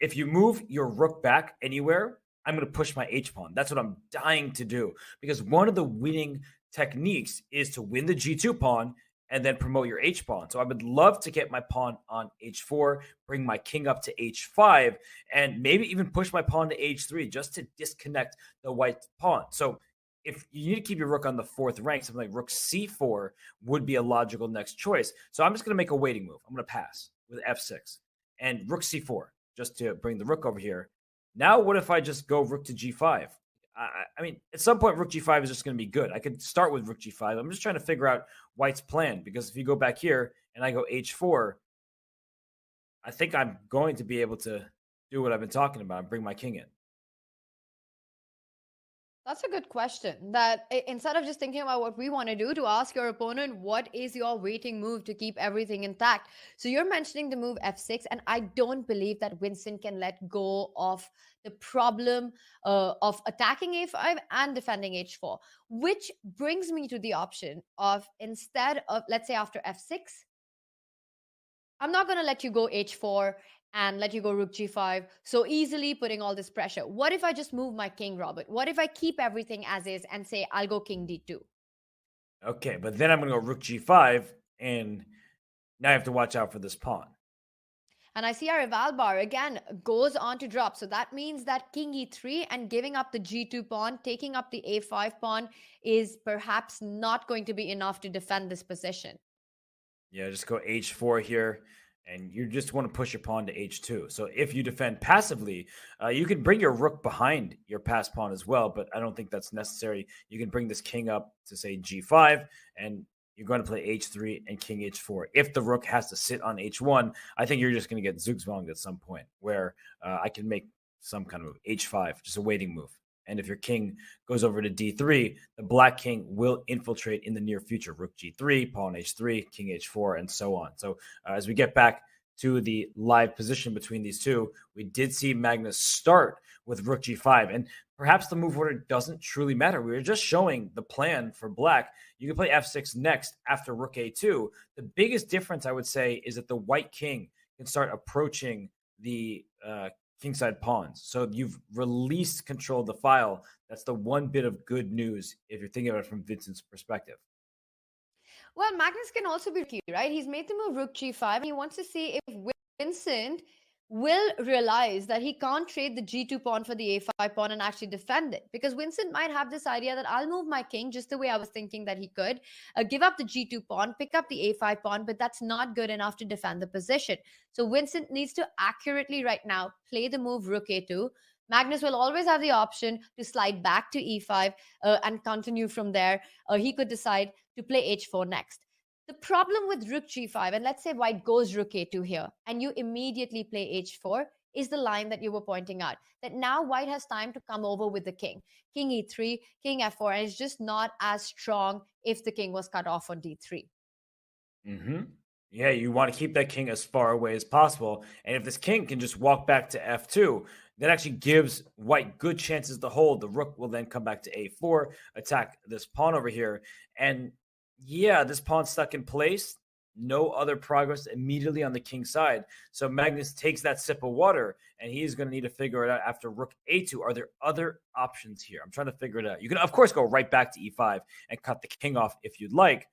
E: If you move your rook back anywhere, I'm going to push my h-pawn. That's what I'm dying to do, because one of the winning techniques is to win the g2 pawn and then promote your h-pawn. So I would love to get my pawn on h4, bring my king up to h5, and maybe even push my pawn to h3 just to disconnect the white pawn. So if you need to keep your rook on the 4th rank, something like rook c4 would be a logical next choice. So I'm just going to make a waiting move. I'm going to pass with f6 and rook c4 just to bring the rook over here. Now, what if I just go rook to g5? I mean, at some point, rook g5 is just going to be good. I could start with rook g5. I'm just trying to figure out White's plan, because if you go back here and I go h4, I think I'm going to be able to do what I've been talking about and bring my king in.
F: That's a good question. That instead of just thinking about what we want to do, to ask your opponent, what is your waiting move to keep everything intact? So you're mentioning the move f6, and I don't believe that Vincent can let go of the problem of attacking a5 and defending h4, which brings me to the option of, instead of, let's say after f6, I'm not going to let you go h4 and let you go rook g5 so easily, putting all this pressure. What if I just move my king, Robert? What if I keep everything as is and say I'll go king d2?
E: Okay, but then I'm going to go rook g5, and now I have to watch out for this pawn.
F: And I see our eval bar again goes on to drop. So that means that king e3 and giving up the g2 pawn, taking up the a5 pawn is perhaps not going to be enough to defend this position.
E: Yeah, just go h4 here. And you just want to push your pawn to h2. So if you defend passively, you can bring your rook behind your pass pawn as well, but I don't think that's necessary. You can bring this king up to, say, g5, and you're going to play h3 and king h4. If the rook has to sit on h1, I think you're just going to get zugzwanged at some point, where I can make some kind of move, h5, just a waiting move. And if your king goes over to d3, the black king will infiltrate in the near future. Rook g3, pawn h3, king h4, and so on. So as we get back to the live position between these two. We did see Magnus start with rook g5, and perhaps the move order doesn't truly matter. We were just showing the plan for black. You can play f6 next after rook a2. The biggest difference, I would say, is that the white king can start approaching the kingside pawns. So you've released control of the file. That's the one bit of good news if you're thinking about it from Vincent's perspective.
F: Well, Magnus can also be risky, right? He's made the move rook g5, and he wants to see if Vincent will realize that he can't trade the g2 pawn for the a5 pawn and actually defend it. Because Vincent might have this idea that I'll move my king just the way I was thinking that he could, give up the g2 pawn, pick up the a5 pawn, but that's not good enough to defend the position. So Vincent needs to accurately right now play the move rook a2. Magnus will always have the option to slide back to e5 and continue from there. He could decide to play h4 next. The problem with rook g5, and let's say white goes rook a2 here, and you immediately play h4, is the line that you were pointing out, that now white has time to come over with the king. King e3, king f4, and it's just not as strong if the king was cut off on d3.
E: Yeah, you want to keep that king as far away as possible. And if this king can just walk back to f2, that actually gives white good chances to hold. The rook will then come back to a4, attack this pawn over here. And yeah, this pawn's stuck in place. No other progress immediately on the king side. So Magnus takes that sip of water, and he's going to need to figure it out after rook a2. Are there other options here? I'm trying to figure it out. You can, of course, go right back to e5 and cut the king off if you'd like.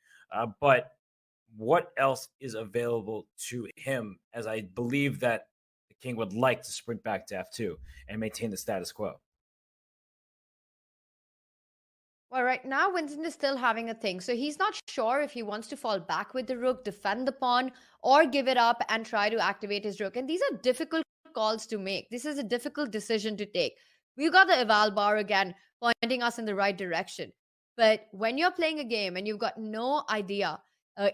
E: But what else is available to him, as I believe that the king would like to sprint back to f2 and maintain the status quo?
F: Well, right now, Vincent is still having a thing. So he's not sure if he wants to fall back with the rook, defend the pawn, or give it up and try to activate his rook. And these are difficult calls to make. This is a difficult decision to take. We've got the eval bar again pointing us in the right direction. But when you're playing a game and you've got no idea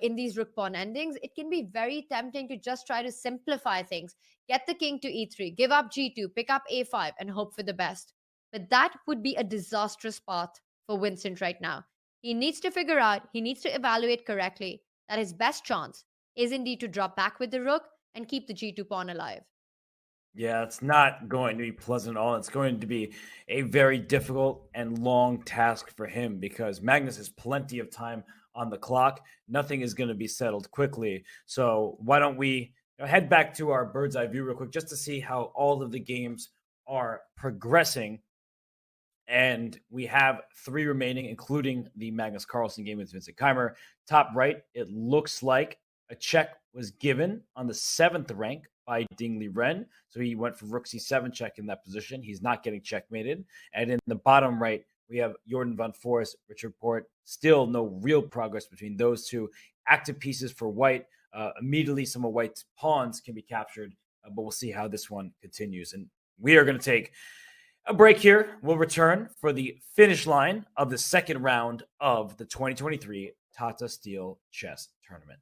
F: in these rook pawn endings, it can be very tempting to just try to simplify things. Get the king to e3, give up g2, pick up a5, and hope for the best. But that would be a disastrous path for Vincent right now. He needs to figure out, he needs to evaluate correctly that his best chance is indeed to drop back with the rook and keep the g2 pawn alive.
E: Yeah, it's not going to be pleasant at all. It's going to be a very difficult and long task for him because Magnus has plenty of time on the clock. Nothing is going to be settled quickly. So why don't we head back to our bird's eye view real quick just to see how all of the games are progressing. And we have 3 remaining, including the Magnus Carlsen game with Vincent Keymer. Top right, it looks like a check was given on the 7th rank by Ding Liren. So he went for rook c7 check in that position. He's not getting checkmated. And in the bottom right, we have Jordan van Foreest, Richard Port. Still no real progress between those two. Active pieces for white. Immediately, some of white's pawns can be captured, but we'll see how this one continues. And we are going to take a break here. We'll return for the finish line of the second round of the 2023 Tata Steel Chess Tournament.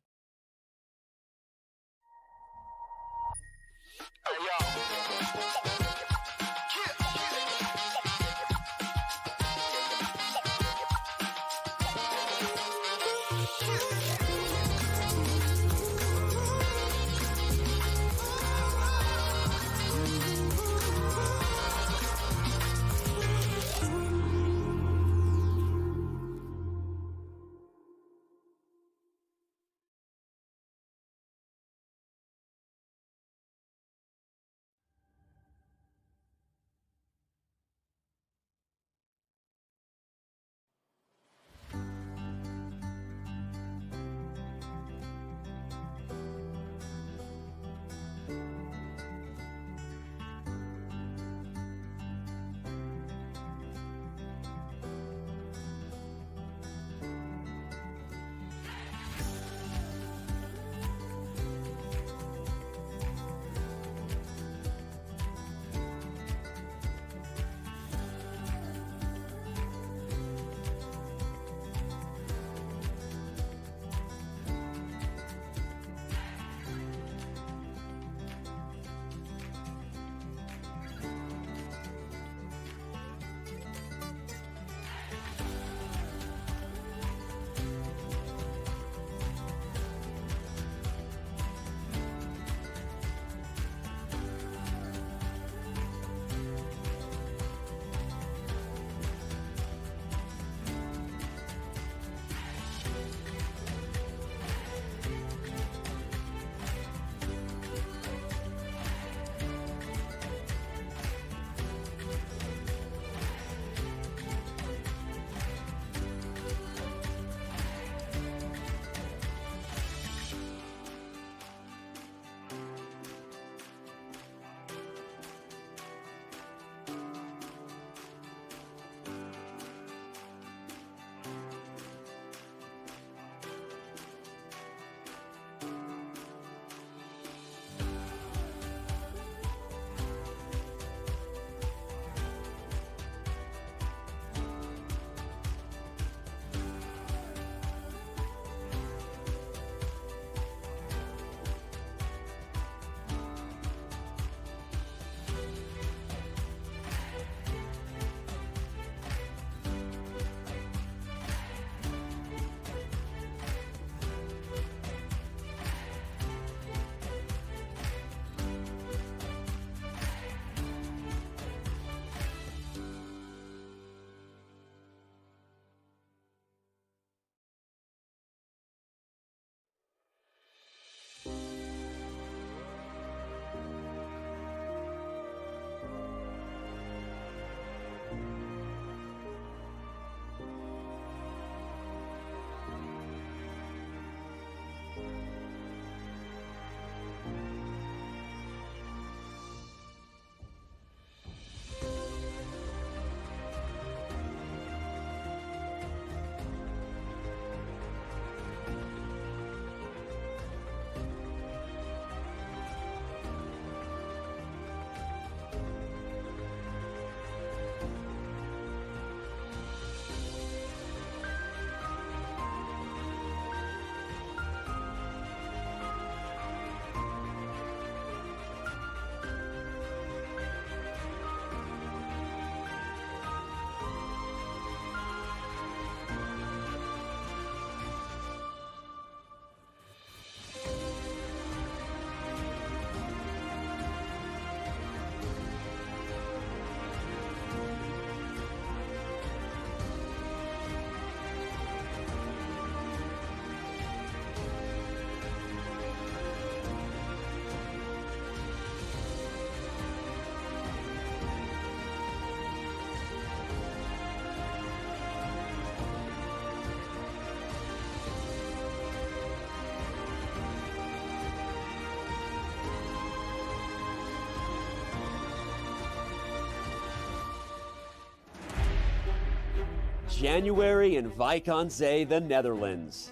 A: January in Wijk aan Zee, the Netherlands.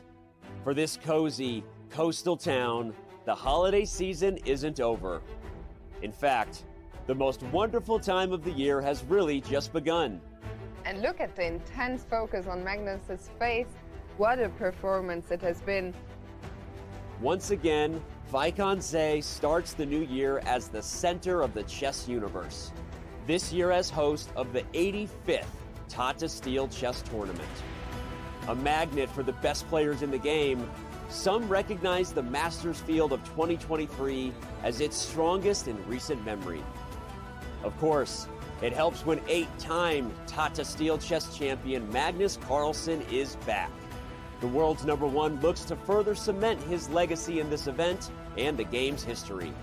A: For this cozy coastal town, the holiday season isn't over. In fact, the most wonderful time of the year has really just begun.
B: And look at the intense focus on Magnus's face. What a performance it has been.
A: Once again, Wijk aan Zee starts the new year as the center of the chess universe. This year as host of the 85th Tata Steel chess tournament. A magnet for the best players in the game, some recognize the Masters field of 2023 as its strongest in recent memory. Of course, it helps when 8-time Tata Steel chess champion Magnus Carlsen is back. The world's #1 looks to further cement his legacy in this event and the game's history.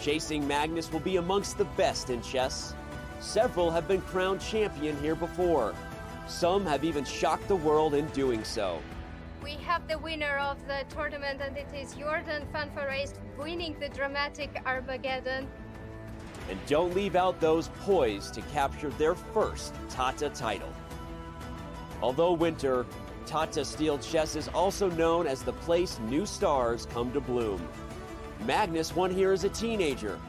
A: Chasing Magnus will be amongst the best in chess. Several have been crowned champion here before. Some have even shocked the world in doing so.
C: We have the winner of the tournament, and it is Jordan van Foreest winning the dramatic Armageddon.
A: And don't leave out those poised to capture their first Tata title. Although winter, Tata Steel chess is also known as the place new stars come to bloom. Magnus won here as a teenager.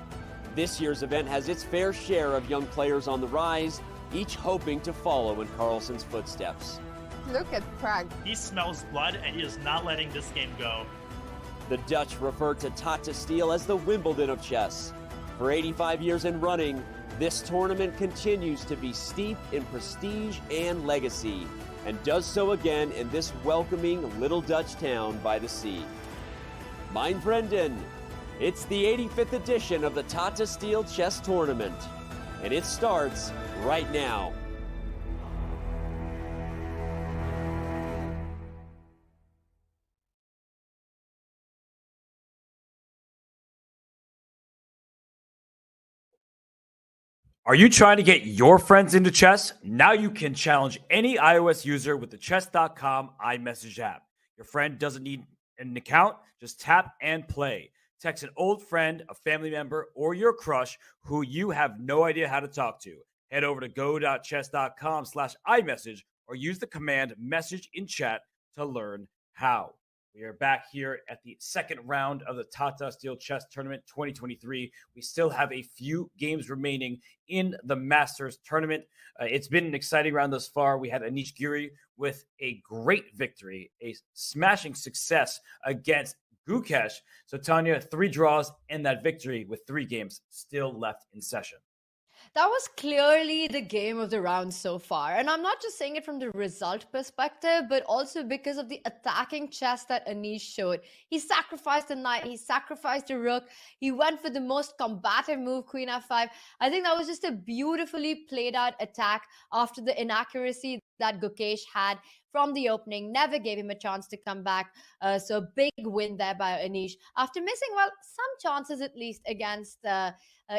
A: This year's event has its fair share of young players on the rise, each hoping to follow in Carlsen's footsteps.
B: Look at Prag.
D: He smells blood, and he is not letting this game go.
A: The Dutch refer to Tata Steel as the Wimbledon of chess. For 85 years in running, this tournament continues to be steeped in prestige and legacy, and does so again in this welcoming little Dutch town by the sea. Mein Vrienden, it's the 85th edition of the Tata Steel Chess Tournament, and it starts right now.
E: Are you trying to get your friends into chess? Now you can challenge any iOS user with the chess.com iMessage app. Your friend doesn't need an account, just tap and play. Text an old friend, a family member, or your crush who you have no idea how to talk to. Head over to go.chess.com/iMessage or use the command message in chat to learn how. We are back here at the second round of the Tata Steel Chess Tournament 2023. We still have a few games remaining in the Masters tournament. It's been an exciting round thus far. We had Anish Giri with a great victory, a smashing success against Gukesh. So Tanya, 3 draws and that victory with 3 games still left in session.
F: That was clearly the game of the round so far. And I'm not just saying it from the result perspective, but also because of the attacking chess that Anish showed. He sacrificed the knight, he sacrificed the rook, he went for the most combative move, Queen F5. I think that was just a beautifully played out attack after the inaccuracy that Gukesh had from the opening, never gave him a chance to come back. So big win there by Anish after missing, well, some chances at least against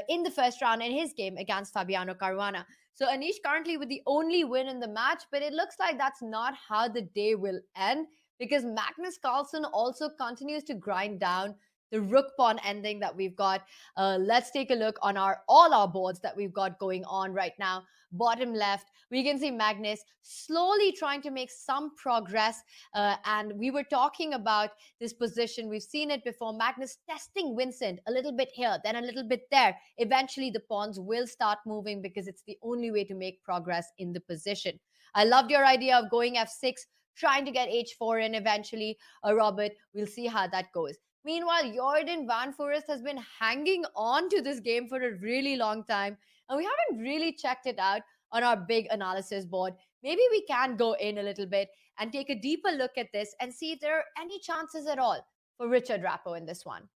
F: in the first round in his game against Fabiano Caruana. So Anish currently with the only win in the match, but it looks like that's not how the day will end, because Magnus Carlsen also continues to grind down the rook pawn ending that we've got. Let's take a look on all our boards that we've got going on right now. Bottom left, we can see Magnus slowly trying to make some progress. And we were talking about this position. We've seen it before. Magnus testing Vincent a little bit here, then a little bit there. Eventually, the pawns will start moving because it's the only way to make progress in the position. I loved your idea of going F6, trying to get H4 in eventually. Robert, we'll see how that goes. Meanwhile, Jordan van Foreest has been hanging on to this game for a really long time, and we haven't really checked it out on our big analysis board. Maybe we can go in a little bit and take a deeper look at this and see if there are any chances at all for Richard Rapport in this one.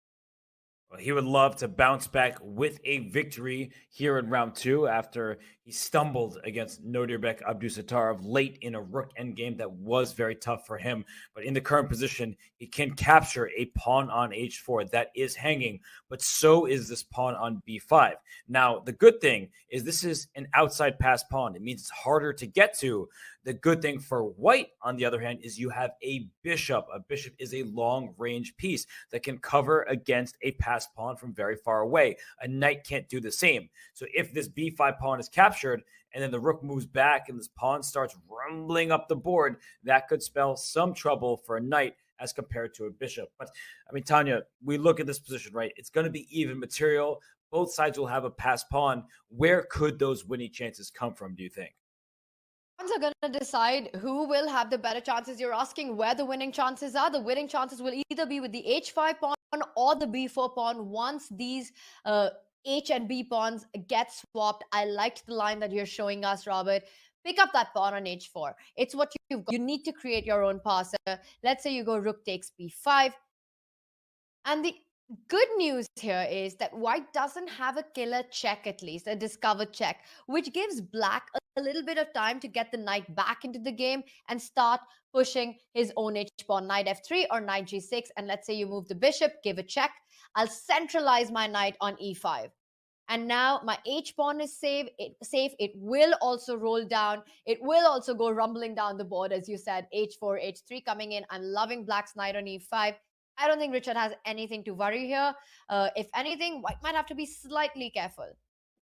E: Well, he would love to bounce back with a victory here in round 2 after he stumbled against Nodirbek Abdusattorov late in a rook endgame that was very tough for him. But in the current position, he can capture a pawn on h4 that is hanging, but so is this pawn on b5. Now, the good thing is this is an outside pass pawn. It means it's harder to get to The good thing for white, on the other hand, is you have a bishop. A bishop is a long-range piece that can cover against a passed pawn from very far away. A knight can't do the same. So if this b5 pawn is captured and then the rook moves back and this pawn starts rumbling up the board, that could spell some trouble for a knight as compared to a bishop. But, I mean, Tanya, we look at this position, right? It's going to be even material. Both sides will have a passed pawn. Where could those winning chances come from, do you think?
F: Pawns are going to decide who will have the better chances. You're asking where the winning chances are. The winning chances will either be with the h5 pawn or the b4 pawn once these h and b pawns get swapped. I liked the line that you're showing us, Robert. Pick up that pawn on h4. It's what you've got. You need to create your own passer. Let's say you go rook takes b5. And the good news here is that white doesn't have a killer check, at least a discovered check, which gives black a little bit of time to get the knight back into the game and start pushing his own h-pawn, knight f3 or knight g6. And let's say you move the bishop, give a check. I'll centralize my knight on e5. And now my h-pawn is safe. It will also roll down. It will also go rumbling down the board, as you said, h4, h3 coming in. I'm loving black's knight on e5. I don't think Richard has anything to worry here. If anything, white might have to be slightly careful.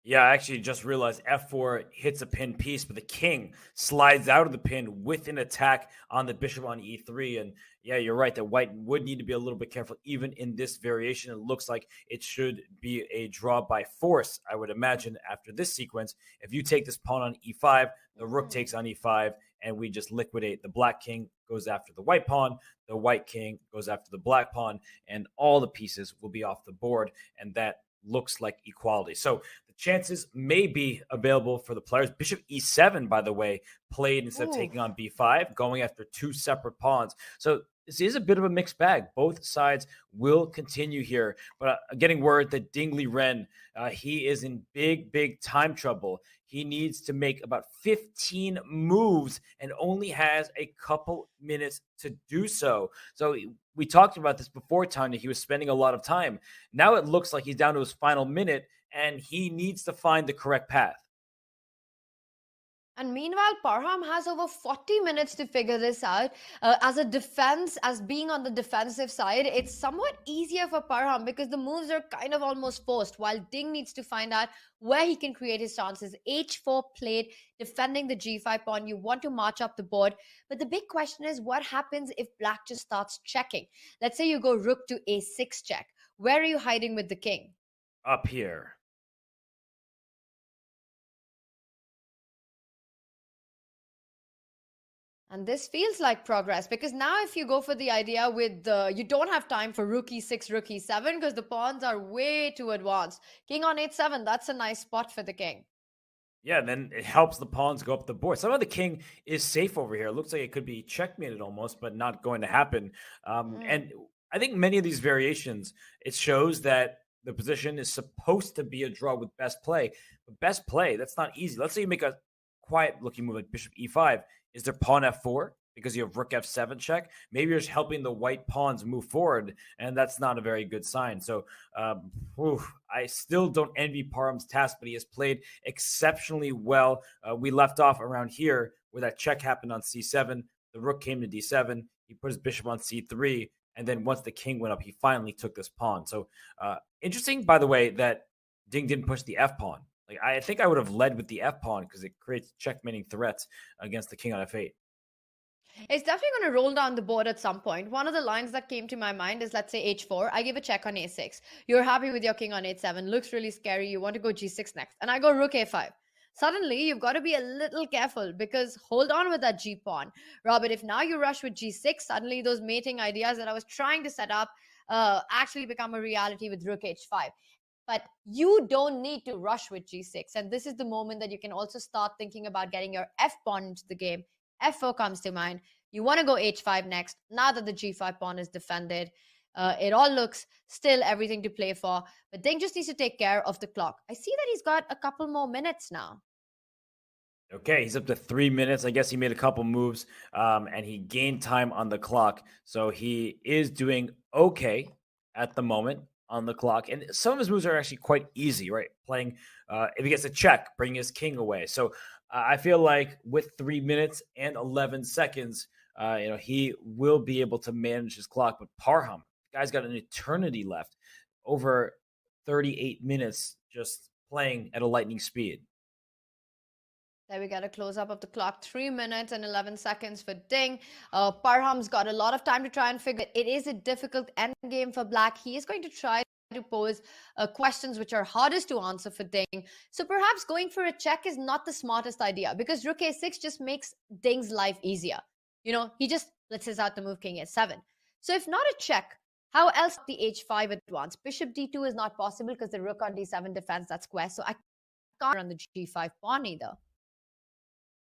E: Yeah, I actually just realized f4 hits a pin piece, but the king slides out of the pin with an attack on the bishop on e3. And yeah, you're right that white would need to be a little bit careful even in this variation. It looks like it should be a draw by force, I would imagine, after this sequence. If you take this pawn on e5, the rook takes on e5, and we just liquidate. The black king goes after the white pawn, the white king goes after the black pawn, and all the pieces will be off the board, and that looks like equality. So the chances may be available for the players. Bishop e7, by the way, played instead of taking on b5, going after two separate pawns. So this is a bit of a mixed bag. Both sides will continue here. But getting word that Ding Liren, he is in big time trouble. He needs to make about 15 moves and only has a couple minutes to do so. So we talked about this before, Tanya. He was spending a lot of time. Now it looks like he's down to his final minute, and he needs to find the correct path.
F: And meanwhile, Parham has over 40 minutes to figure this out. As a defense, as being on the defensive side, it's somewhat easier for Parham because the moves are kind of almost forced, while Ding needs to find out where he can create his chances. h4 played, defending the g5 pawn. You want to march up the board. But the big question is, what happens if black just starts checking? Let's say you go rook to a6 check. Where are you hiding with the king?
E: Up here.
F: And this feels like progress because now if you go for the idea with you don't have time for rook e6, rook e7 because the pawns are way too advanced. King on h7, that's a nice spot for the king.
E: Yeah, then it helps the pawns go up the board. Somehow the king is safe over here. It looks like it could be checkmated almost, but not going to happen. And I think many of these variations, it shows that the position is supposed to be a draw with best play. But best play, that's not easy. Let's say you make a quiet-looking move like bishop e5. Is there pawn f4 because you have rook f7 check? Maybe you're just helping the white pawns move forward, and that's not a very good sign. So I still don't envy Parham's task, but he has played exceptionally well. We left off around here where that check happened on c7. The rook came to d7. He put his bishop on c3, and then once the king went up, he finally took this pawn. So interesting, by the way, that Ding didn't push the f-pawn. Like, I think I would have led with the f-pawn because it creates checkmating threats against the king on f8.
F: It's definitely going to roll down the board at some point. One of the lines that came to my mind is, let's say h4. I give a check on a6. You're happy with your king on h7. Looks really scary. You want to go g6 next. And I go rook a5. Suddenly, you've got to be a little careful because hold on with that g-pawn. Robert, if now you rush with g6, suddenly those mating ideas that I was trying to set up actually become a reality with rook h5. But you don't need to rush with g6. And this is the moment that you can also start thinking about getting your f-pawn into the game. f4 comes to mind. You want to go h5 next. Now that the g5 pawn is defended, it all looks still everything to play for. But Ding just needs to take care of the clock. I see that he's got a couple more minutes now.
E: Okay, he's up to 3 minutes. I guess he made a couple moves and he gained time on the clock. So he is doing okay at the moment on the clock. And some of his moves are actually quite easy, right? Playing, if he gets a check, bring his king away. So I feel like with 3 minutes and 11 seconds, he will be able to manage his clock. But Parham, the guy's got an eternity left, over 38 minutes just playing at a lightning speed.
F: There we get a close-up of the clock. 3 minutes and 11 seconds for Ding. Parham's got a lot of time to try and figure it. It is a difficult end game for Black. He is going to try to pose questions which are hardest to answer for Ding. So perhaps going for a check is not the smartest idea, because Rook A6 just makes Ding's life easier. He just blitzes out the move King A7. So if not a check, how else the H5 advance? Bishop D2 is not possible because the Rook on D7 defends that square. So I can't run the G5 pawn either.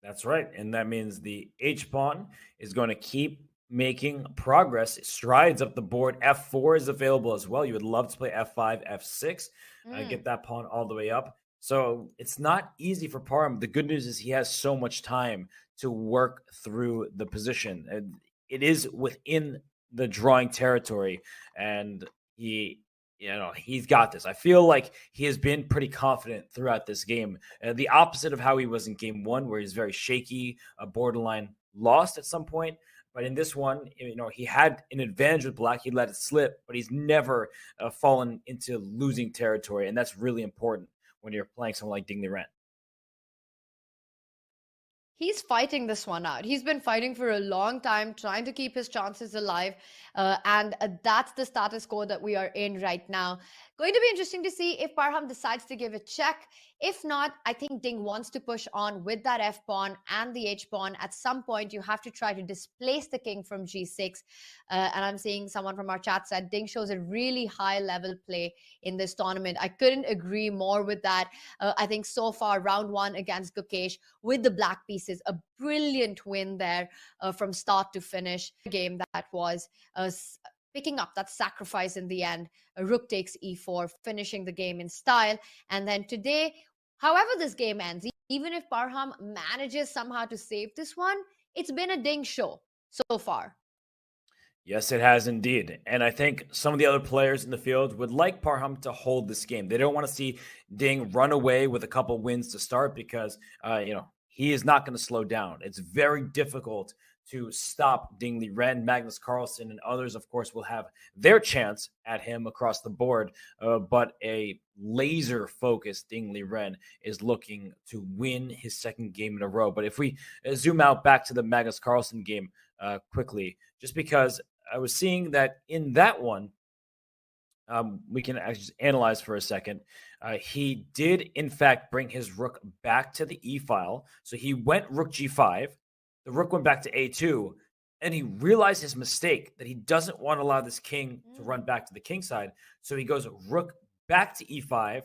E: That's right. And that means the H-pawn is going to keep making progress, strides up the board. F4 is available as well. You would love to play F5, F6, get that pawn all the way up. So it's not easy for Parham. The good news is he has so much time to work through the position. And it is within the drawing territory, and he's got this. I feel like he has been pretty confident throughout this game. The opposite of how he was in game one, where he's very shaky, borderline lost at some point. But in this one, he had an advantage with Black. He let it slip, but he's never fallen into losing territory. And that's really important when you're playing someone like Ding Liren.
F: He's fighting this one out. He's been fighting for a long time, trying to keep his chances alive. And that's the status quo that we are in right now. Going to be interesting to see if Parham decides to give a check. If not, I think Ding wants to push on with that F-pawn and the H-pawn. At some point, you have to try to displace the king from G6. And I'm seeing someone from our chat said Ding shows a really high-level play in this tournament. I couldn't agree more with that. I think so far, round one against Gukesh with the black pieces, a brilliant win there from start to finish. Game that was picking up that sacrifice in the end. Rook takes E4, finishing the game in style. And then today, however this game ends, even if Parham manages somehow to save this one, it's been a Ding show so far.
E: Yes, it has indeed. And I think some of the other players in the field would like Parham to hold this game. They don't want to see Ding run away with a couple wins to start, because, he is not going to slow down. It's very difficult to stop Ding Liren. Magnus Carlsen and others, of course, will have their chance at him across the board. But a laser-focused Ding Liren is looking to win his second game in a row. But if we zoom out back to the Magnus Carlsen game quickly, just because I was seeing that in that one, we can actually just analyze for a second. He did, in fact, bring his rook back to the E-file. So he went rook G5. The rook went back to A2. And he realized his mistake, that he doesn't want to allow this king to run back to the king side. So he goes rook back to E5.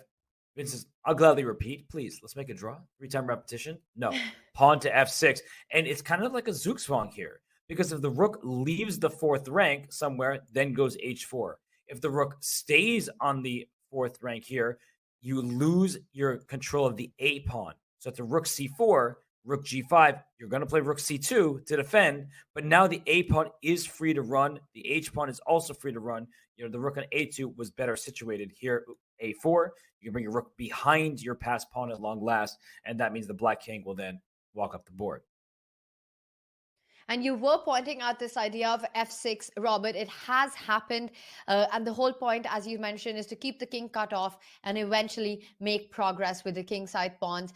E: Vince says, I'll gladly repeat. Please, let's make a draw. 3-time repetition. No. Pawn to F6. And it's kind of like a Zugzwang here, because if the rook leaves the fourth rank somewhere, then goes H4. If the rook stays on the fourth rank here, you lose your control of the A pawn. So if the rook C4, rook G5, you're going to play rook C2 to defend, but now the A pawn is free to run. The H pawn is also free to run. The rook on A2 was better situated. Here, A4, you can bring your rook behind your passed pawn at long last, and that means the black king will then walk up the board.
F: And you were pointing out this idea of F6, Robert. It has happened. And the whole point, as you mentioned, is to keep the king cut off and eventually make progress with the king side pawns.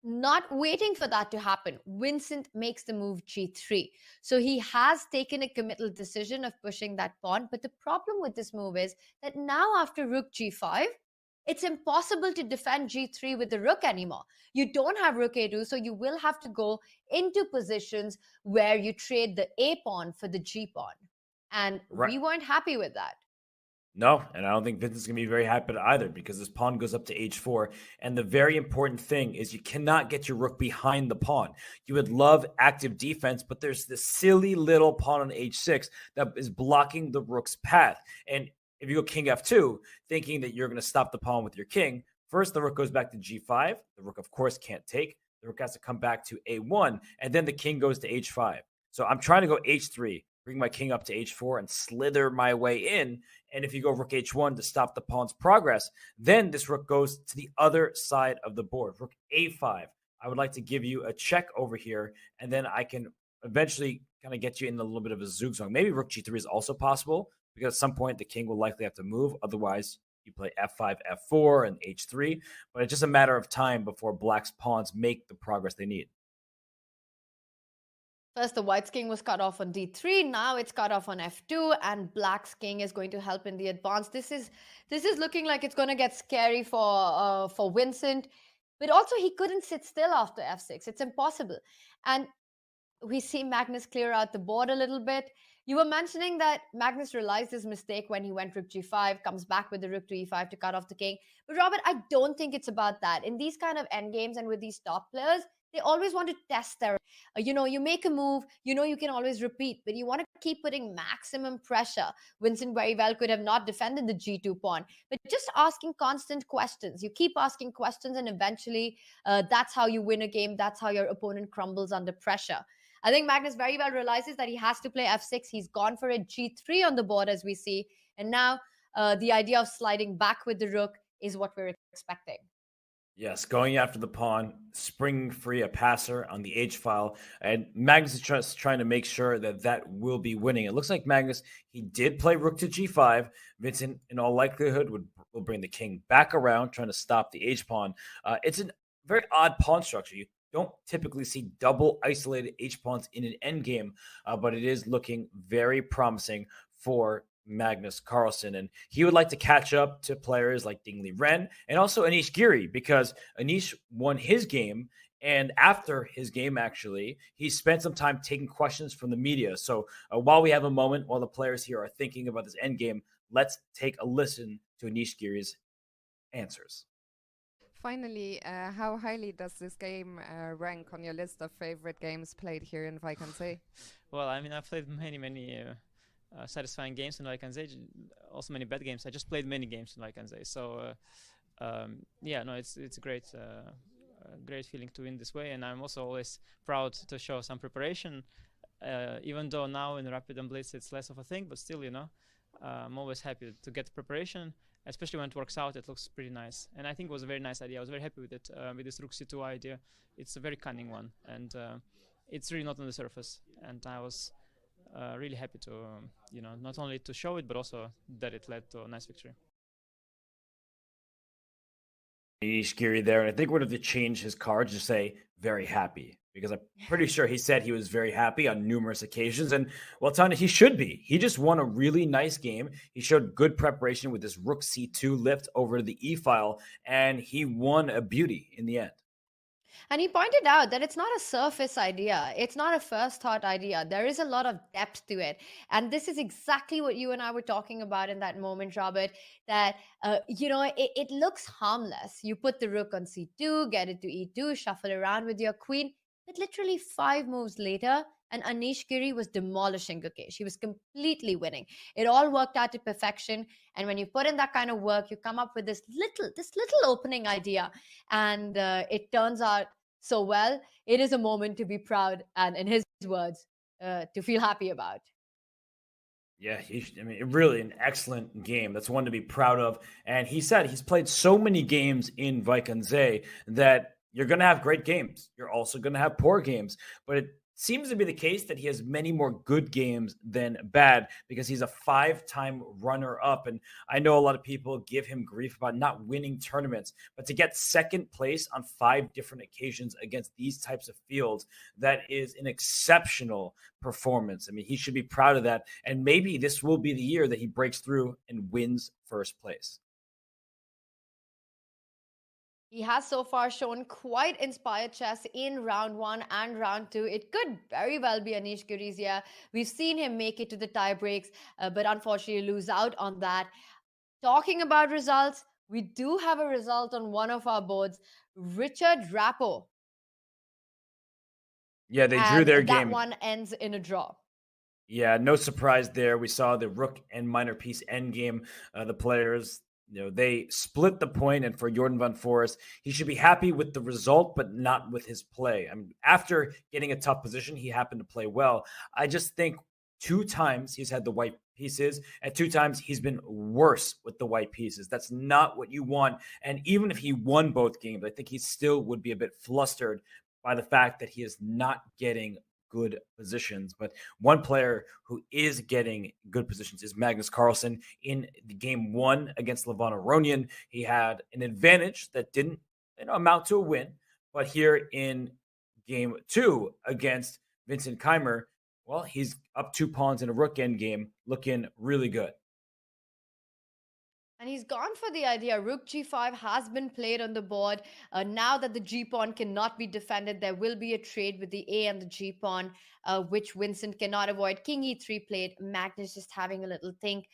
F: Not waiting for that to happen, Vincent makes the move G3. So he has taken a committal decision of pushing that pawn. But the problem with this move is that now after rook G5, it's impossible to defend G3 with the rook anymore. You don't have rook A2, so you will have to go into positions where you trade the A pawn for the G pawn. And we weren't happy with that.
E: No, and I don't think Vincent's going to be very happy either, because this pawn goes up to H4. And the very important thing is you cannot get your rook behind the pawn. You would love active defense, but there's this silly little pawn on H6 that is blocking the rook's path. And if you go king F2, thinking that you're going to stop the pawn with your king, first the rook goes back to G5. The rook, of course, can't take. The rook has to come back to A1, and then the king goes to H5. So I'm trying to go H3, bring my king up to H4, and slither my way in. And if you go rook H1 to stop the pawn's progress, then this rook goes to the other side of the board. Rook A5, I would like to give you a check over here, and then I can eventually kind of get you in a little bit of a zugzwang. Maybe rook g3 is also possible, because at some point the king will likely have to move. Otherwise, you play f5, f4, and h3. But it's just a matter of time before black's pawns make the progress they need.
F: First, the white's king was cut off on d3. Now it's cut off on f2, and black's king is going to help in the advance. This is looking like it's going to get scary for Vincent. But also, he couldn't sit still after f6. It's impossible. And we see Magnus clear out the board a little bit. You were mentioning that Magnus realized his mistake when he went rook g5, comes back with the rook to e5 to cut off the king. But Robert, I don't think it's about that. In these kind of endgames and with these top players, they always want to test their, you make a move, you can always repeat, but you want to keep putting maximum pressure. Vincent very well could have not defended the g2 pawn, but just asking constant questions. You keep asking questions, and eventually that's how you win a game. That's how your opponent crumbles under pressure. I think Magnus very well realizes that he has to play f6. He's gone for a g3 on the board, as we see. And now the idea of sliding back with the rook is what we're expecting.
E: Yes, going after the pawn, springing free a passer on the h-file, and Magnus is just trying to make sure that will be winning. It looks like Magnus, he did play rook to g5. Vincent, in all likelihood, will bring the king back around, trying to stop the h-pawn. It's a very odd pawn structure. You don't typically see double isolated h-pawns in an endgame, but it is looking very promising for Magnus Carlsen, and he would like to catch up to players like Ding Liren and also Anish Giri, because Anish won his game, and after his game, actually, he spent some time taking questions from the media. So while we have a moment, while the players here are thinking about this endgame, let's take a listen to Anish Giri's answers.
B: Finally, how highly does this game rank on your list of favorite games played here in Wijk aan Zee?
U: Well, I mean, I've played many satisfying games in Wijk aan Zee, also many bad games. I just played many games in Wijk aan Zee, so it's a great feeling to win this way, and I'm also always proud to show some preparation, even though now in Rapid and Blitz it's less of a thing, but still, I'm always happy to get the preparation, especially when it works out. It looks pretty nice, and I think it was a very nice idea. I was very happy with it, with this rook c2 idea. It's a very cunning one, and it's really not on the surface, and I was really happy to, not only to show it, but also that it led to a nice victory.
E: Anish Giri there, and I think we're going to change his card to say very happy, because I'm pretty sure he said he was very happy on numerous occasions. And well, Tanya, he should be. He just won a really nice game. He showed good preparation with this rook c2 lift over to the e-file, and he won a beauty in the end.
F: And he pointed out that it's not a surface idea. It's not a first thought idea. There is a lot of depth to it. And this is exactly what you and I were talking about in that moment, Robert, that, it looks harmless. You put the rook on c2, get it to e2, shuffle around with your queen. But literally 5 moves later, and Anish Giri was demolishing Gukesh. He was completely winning. It all worked out to perfection. And when you put in that kind of work, you come up with this little opening idea, and it turns out so well. It is a moment to be proud, and in his words, to feel happy about.
E: Yeah, really an excellent game. That's one to be proud of. And he said he's played so many games in Wijk aan Zee that you're going to have great games. You're also going to have poor games. But it seems to be the case that he has many more good games than bad, because he's a 5-time runner-up. And I know a lot of people give him grief about not winning tournaments, but to get second place on 5 different occasions against these types of fields, that is an exceptional performance. I mean, he should be proud of that. And maybe this will be the year that he breaks through and wins first place.
F: He has so far shown quite inspired chess in round 1 and round 2. It could very well be Anish Giri's year. We've seen him make it to the tie breaks, but unfortunately lose out on that. Talking about results, we do have a result on one of our boards. Richard Rapport.
E: Yeah, they drew their game.
F: That one ends in a draw.
E: Yeah, no surprise there. We saw the rook and minor piece endgame. The players, they split the point, and for Jordan van Foreest, he should be happy with the result, but not with his play. I mean, after getting a tough position, he happened to play well. I just think 2 times he's had the white pieces. At 2 times, he's been worse with the white pieces. That's not what you want. And even if he won both games, I think he still would be a bit flustered by the fact that he is not getting good positions. But one player who is getting good positions is Magnus Carlsen. In the game 1 against Aronian, he had an advantage that didn't amount to a win. But here in game 2 against Vincent Keymer, well, he's up 2 pawns in a rook endgame, looking really good.
F: And he's gone for the idea. Rook g5 has been played on the board. Now that the g-pawn cannot be defended, there will be a trade with the a and the g-pawn, which Vincent cannot avoid. King e3 played. Magnus just having a little think.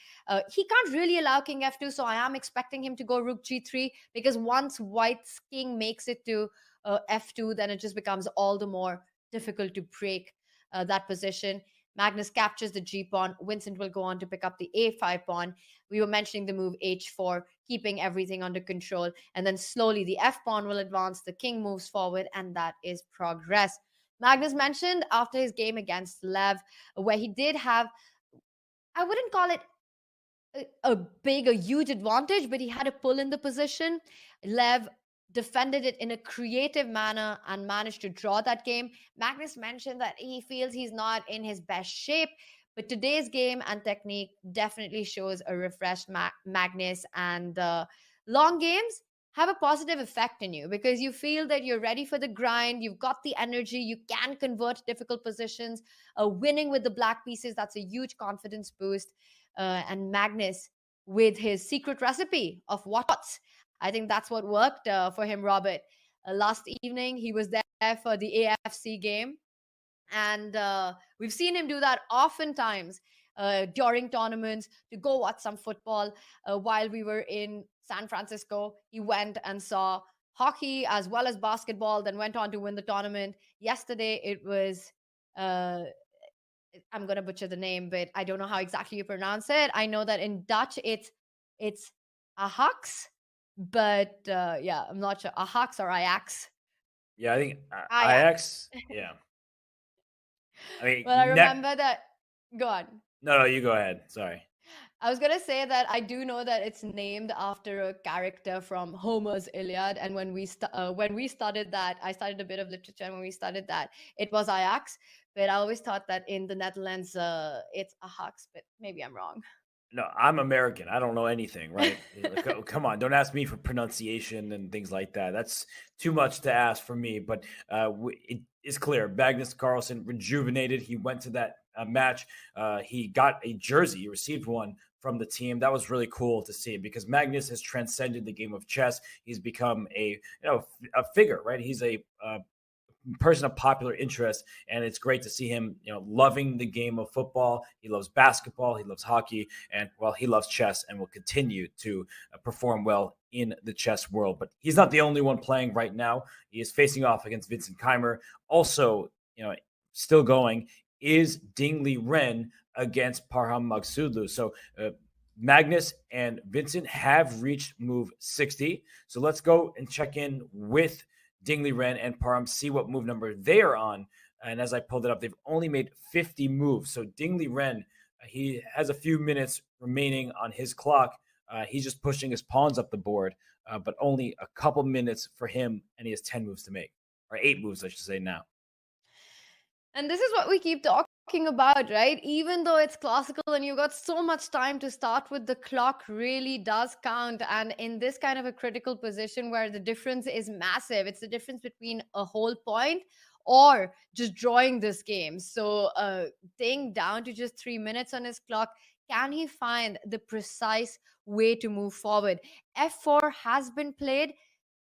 F: He can't really allow king f2, so I am expecting him to go rook g3, because once white's king makes it to f2, then it just becomes all the more difficult to break that position. Magnus captures the g-pawn. Vincent will go on to pick up the a5 pawn. We were mentioning the move h4, keeping everything under control. And then slowly the f-pawn will advance. The king moves forward, and that is progress. Magnus mentioned after his game against Lev, where he did have, I wouldn't call it a huge advantage, but he had a pull in the position. Lev defended it in a creative manner and managed to draw that game. Magnus mentioned that he feels he's not in his best shape, but today's game and technique definitely shows a refreshed Magnus, and long games have a positive effect on you because you feel that you're ready for the grind, you've got the energy, you can convert difficult positions, winning with the black pieces, that's a huge confidence boost. And Magnus, with his secret recipe of what's, I think that's what worked for him, Robert. Last evening, he was there for the AFC game. And we've seen him do that oftentimes during tournaments to go watch some football. While we were in San Francisco, he went and saw hockey as well as basketball, then went on to win the tournament. Yesterday, it was, I'm going to butcher the name, but I don't know how exactly you pronounce it. I know that in Dutch, it's Ajax. But yeah, I'm not sure. Ajax or Ajax?
E: Yeah, I think Ajax. Yeah. I mean,
F: well, I remember that. Go on.
E: No, you go ahead. Sorry.
F: I was going to say that I do know that it's named after a character from Homer's Iliad. And when we studied that, I studied a bit of literature. And when we studied that, it was Ajax. But I always thought that in the Netherlands, it's Ajax. But maybe I'm wrong.
E: No, I'm American. I don't know anything, right? Like, come on, don't ask me for pronunciation and things like that. That's too much to ask for me. But it is clear. Magnus Carlsen rejuvenated. He went to that match. He got a jersey. He received one from the team. That was really cool to see because Magnus has transcended the game of chess. He's become a figure, right? He's a person of popular interest, and it's great to see him loving the game of football. He loves basketball, he loves hockey, and well, he loves chess and will continue to perform well in the chess world. But he's not the only one playing right now. He is facing off against Vincent Keymer. Also, still going is Ding Liren against Parham Maghsoodloo. So Magnus and Vincent have reached move 60. So let's go and check in with Ding Liren and Parham, see what move number they are on. And as I pulled it up, they've only made 50 moves. So Ding Liren, he has a few minutes remaining on his clock. He's just pushing his pawns up the board, but only a couple minutes for him, and he has 10 moves to make, or 8 moves, I should say now.
F: And this is what we keep talking about, right? Even though it's classical and you've got so much time to start with, the clock really does count. And in this kind of a critical position where the difference is massive, it's the difference between a whole point or just drawing this game. So Ding down to just 3 minutes on his clock. Can he find the precise way to move forward? F4 has been played.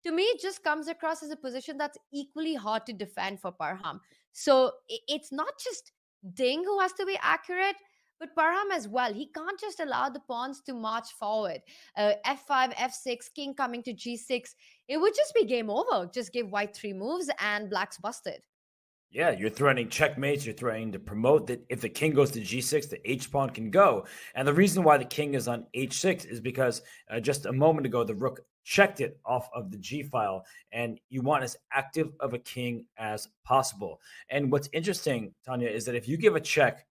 F: To me, it just comes across as a position that's equally hard to defend for Parham. So it's not just Ding who has to be accurate, but Parham as well. He can't just allow the pawns to march forward. F5, F6, king coming to G6. It would just be game over. Just give white 3 moves and black's busted.
E: Yeah, you're threatening checkmates. You're threatening to promote that if the king goes to G6, the H pawn can go. And the reason why the king is on H6 is because just a moment ago, the rook checked it off of the G file, and you want as active of a king as possible. And what's interesting, Tanya, is that if you give a check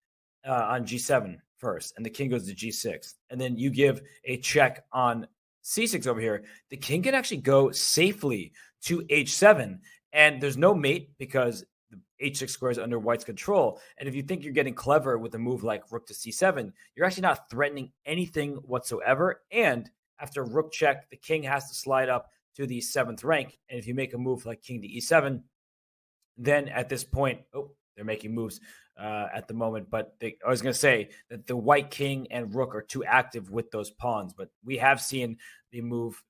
E: on G7, first, and the king goes to g6, and then you give a check on c6 over here, the king can actually go safely to h7, and there's no mate because the h6 square is under white's control. And if you think you're getting clever with a move like rook to c7, you're actually not threatening anything whatsoever. And after rook check, the king has to slide up to the 7th rank. And if you make a move like king to e7, then at this point, they're making moves at the moment. But I was going to say that the white king and rook are too active with those pawns. But we have seen the move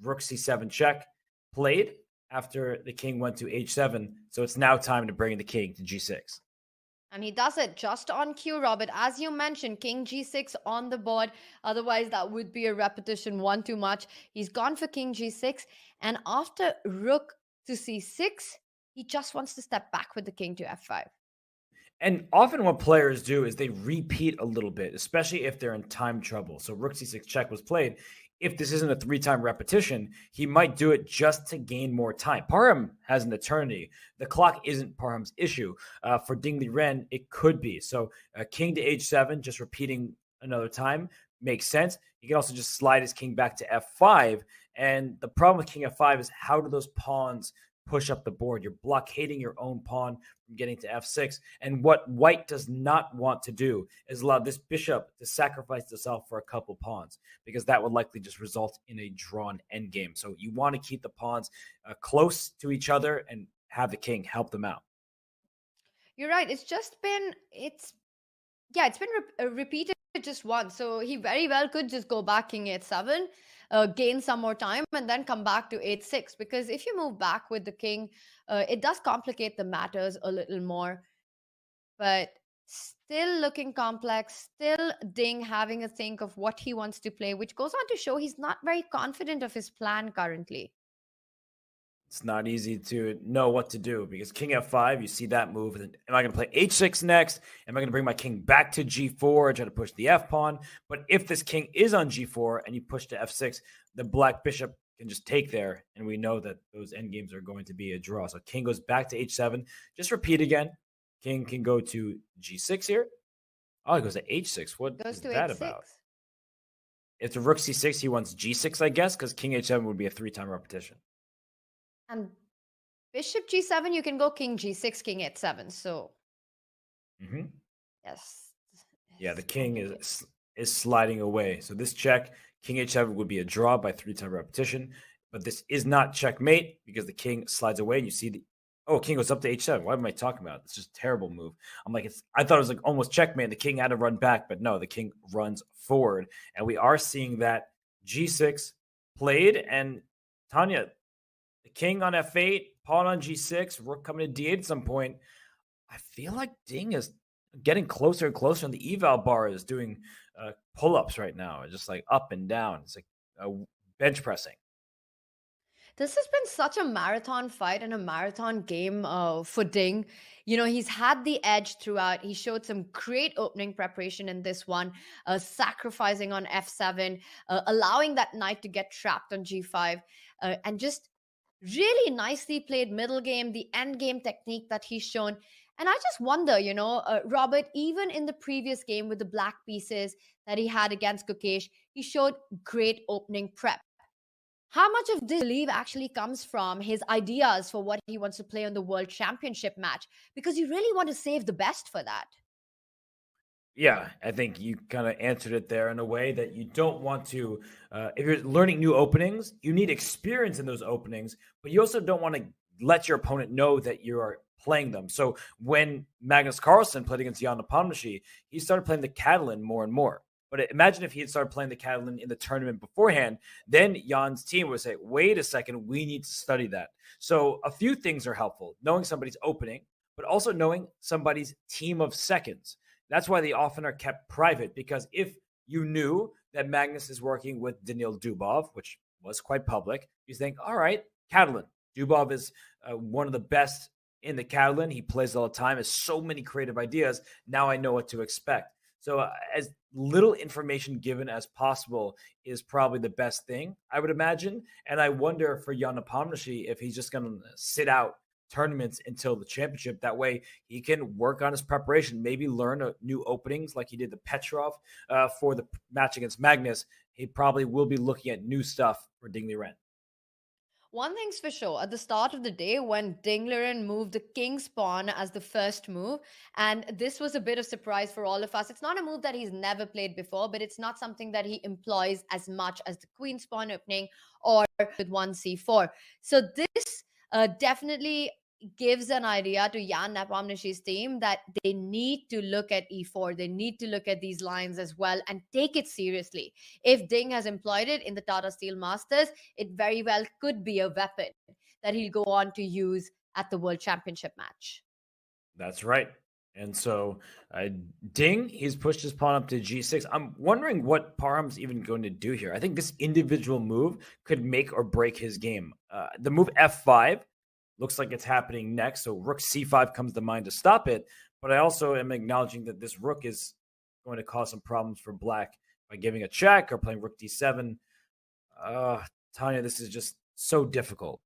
E: rook c7 check played after the king went to h7. So it's now time to bring the king to g6.
F: And he does it just on cue, Robert. As you mentioned, king g6 on the board. Otherwise, that would be a repetition, one too much. He's gone for king g6. And after rook to c6, he just wants to step back with the king to f5.
E: And often what players do is they repeat a little bit, especially if they're in time trouble. So rook c6 check was played. If this isn't a 3-time repetition, he might do it just to gain more time. Parham has an eternity. The clock isn't Parham's issue. For Ding Liren, it could be. So king to h7, just repeating another time, makes sense. He can also just slide his king back to f5. And the problem with king f5 is how do those pawns push up the board? You're blockading your own pawn from getting to f6. And what white does not want to do is allow this bishop to sacrifice itself for a couple pawns, because that would likely just result in a drawn endgame. So you want to keep the pawns close to each other and have the king help them out.
F: You're right. It's been repeated just once. So he very well could just go back king h7, gain some more time, and then come back to h6. Because if you move back with the king, it does complicate the matters a little more. But still looking complex, still Ding having a think of what he wants to play, which goes on to show he's not very confident of his plan currently.
E: It's not easy to know what to do because king f5, you see that move. Am I going to play h6 next? Am I going to bring my king back to g4 and try to push the f pawn? But if this king is on g4 and you push to f6, the black bishop can just take there. And we know that those endgames are going to be a draw. So king goes back to h7. Just repeat again. King can go to g6 here. Oh, he goes to h6. What is that about? If the rook c6, he wants g6, I guess, because king h7 would be a 3-time repetition.
F: And bishop g7, you can go king g6, king h7. So, yes.
E: Yeah, the king is sliding away. So this check, king h7 would be a draw by 3-time repetition. But this is not checkmate because the king slides away. And you see king goes up to h7. What am I talking about? It's just a terrible move. I'm like, I thought it was like almost checkmate. The king had to run back, but no, the king runs forward. And we are seeing that g6 played. And Tanya, the king on f8, pawn on g6, rook coming to d8 at some point. I feel like Ding is getting closer and closer, and the eval bar is doing pull-ups right now, just like up and down. It's like bench pressing.
F: This has been such a marathon fight and a marathon game for Ding. You know, he's had the edge throughout. He showed some great opening preparation in this one, sacrificing on f7, allowing that knight to get trapped on g5, and just really nicely played middle game, the end game technique that he's shown. And I just wonder, Robert, even in the previous game with the black pieces that he had against Gukesh, he showed great opening prep. How much of this belief actually comes from his ideas for what he wants to play on the World Championship match? Because you really want to save the best for that.
E: Yeah, I think you kind of answered it there in a way that you don't want to, if you're learning new openings, you need experience in those openings, but you also don't want to let your opponent know that you are playing them. So when Magnus Carlsen played against Jan Nepomniachtchi, he started playing the Catalan more and more. But imagine if he had started playing the Catalan in the tournament beforehand, then Jan's team would say, wait a second, we need to study that. So a few things are helpful. Knowing somebody's opening, but also knowing somebody's team of seconds. That's why they often are kept private, because if you knew that Magnus is working with Daniil Dubov, which was quite public, you think, all right, Catalan. Dubov is one of the best in the Catalan. He plays all the time, has so many creative ideas. Now I know what to expect. So as little information given as possible is probably the best thing, I would imagine. And I wonder for Jan Nepomniachtchi if he's just going to sit out tournaments until the championship. That way he can work on his preparation, maybe learn new openings like he did the Petrov for the match against Magnus. He probably will be looking at new stuff for Ding Liren.
F: One thing's for sure, at the start of the day, when Ding Liren moved the king's pawn as the first move, and this was a bit of surprise for all of us. It's not a move that he's never played before, but it's not something that he employs as much as the queen's pawn opening or with 1c4. So this definitely gives an idea to Jan Nepomniachtchi's team that they need to look at e4. They need to look at these lines as well and take it seriously. If Ding has employed it in the Tata Steel Masters, it very well could be a weapon that he'll go on to use at the World Championship match.
E: That's right. And so Ding, he's pushed his pawn up to g6. I'm wondering what Parham's even going to do here. I think this individual move could make or break his game. The move f5 looks like it's happening next. So rook c5 comes to mind to stop it. But I also am acknowledging that this rook is going to cause some problems for black by giving a check or playing rook d7. Tanya, this is just so difficult.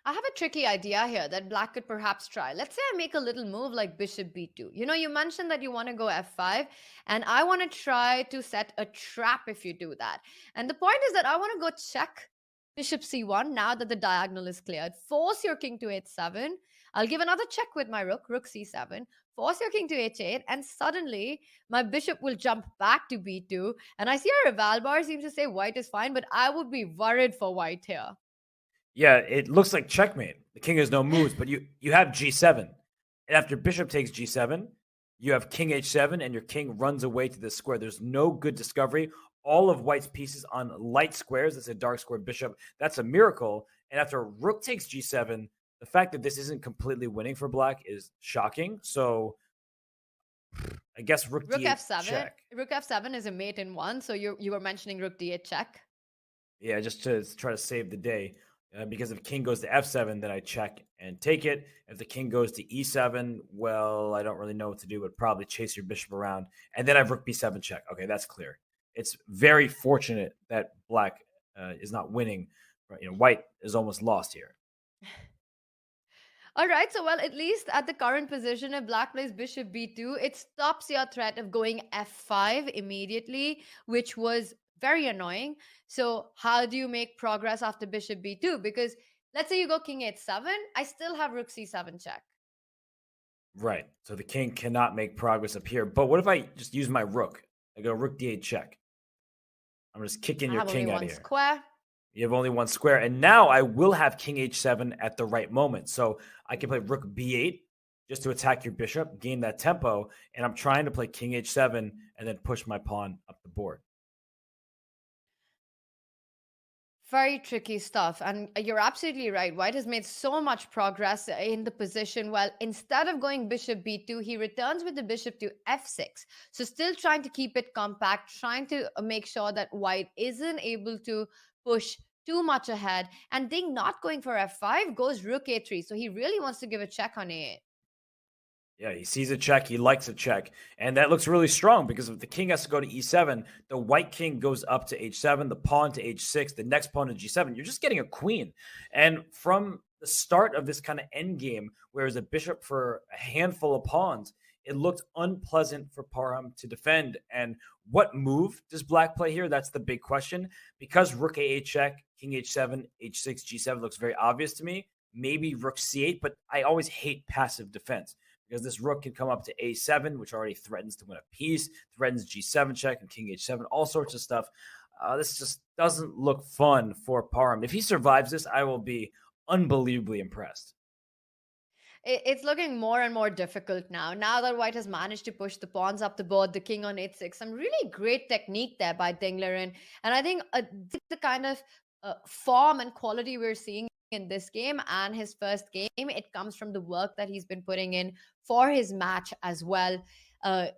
F: I have a tricky idea here that black could perhaps try. Let's say I make a little move like bishop b2. You know, you mentioned that you want to go f5, and I want to try to set a trap if you do that. And the point is that I want to go check bishop c1 now that the diagonal is cleared. Force your king to h7. I'll give another check with my rook c7. Force your king to h8, and suddenly my bishop will jump back to b2. And I see our eval bar seems to say white is fine, but I would be worried for white here.
E: Yeah, it looks like checkmate. The king has no moves, but you have g7. And after bishop takes g7, you have king h7, and your king runs away to this square. There's no good discovery. All of white's pieces on light squares. That's a dark square bishop. That's a miracle. And after rook takes g7, the fact that this isn't completely winning for black is shocking. So I guess rook d8
F: f7.
E: check.
F: Rook f7 is a mate in one. So you were mentioning rook d8 check.
E: Yeah, just to try to save the day. Because if king goes to f7, then I check and take it. If the king goes to e7, well, I don't really know what to do, but probably chase your bishop around. And then I have rook b7 check. Okay, that's clear. It's very fortunate that black is not winning. White is almost lost here.
F: All right, so well, at least at the current position, if black plays bishop b2, it stops your threat of going f5 immediately, which was very annoying. So how do you make progress after bishop b2? Because let's say you go king h7, I still have rook c7 check.
E: Right. So the king cannot make progress up here. But what if I just use my rook? I go rook d8 check. I'm just kicking your king out of here.
F: Square.
E: You have only one square. And now I will have king h7 at the right moment. So I can play rook b8 just to attack your bishop, gain that tempo. And I'm trying to play king h7 and then push my pawn up the board.
F: Very tricky stuff. And you're absolutely right. White has made so much progress in the position. Well, instead of going bishop b2, he returns with the bishop to f6. So still trying to keep it compact, trying to make sure that white isn't able to push too much ahead. And Ding not going for f5, goes rook a3. So he really wants to give a check on a8.
E: Yeah, he sees a check. He likes a check. And that looks really strong because if the king has to go to e7, the white king goes up to h7, the pawn to h6, the next pawn to g7. You're just getting a queen. And from the start of this kind of endgame, where there's a bishop for a handful of pawns, it looked unpleasant for Parham to defend. And what move does black play here? That's the big question. Because rook a8 check, king h7, h6, g7 looks very obvious to me. Maybe rook c8, but I always hate passive defense. Because this rook can come up to a7, which already threatens to win a piece, threatens g7 check and king h7, all sorts of stuff. This just doesn't look fun for Parham. If he survives this, I will be unbelievably impressed.
F: It's looking more and more difficult now. Now that white has managed to push the pawns up the board, the king on h6, some really great technique there by Ding Liren. And I think the kind of form and quality we're seeing in this game and his first game, it comes from the work that he's been putting in for his match as well. A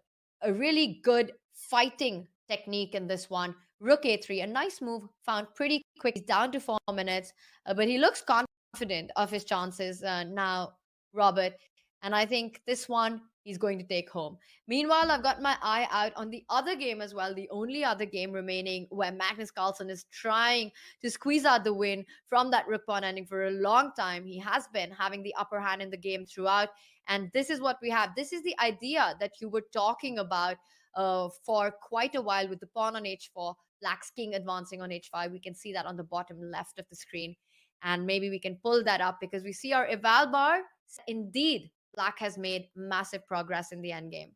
F: really good fighting technique in this one. Rook a3, a nice move, found pretty quick. He's down to 4 minutes, but he looks confident of his chances now, Robert. And I think this one he's going to take home. Meanwhile, I've got my eye out on the other game as well, the only other game remaining where Magnus Carlsen is trying to squeeze out the win from that rook pawn ending for a long time. He has been having the upper hand in the game throughout, and this is what we have. This is the idea that you were talking about for quite a while with the pawn on h4, Black's king advancing on h5. We can see that on the bottom left of the screen, and maybe we can pull that up because we see our eval bar. Indeed, Black has made massive progress in the endgame.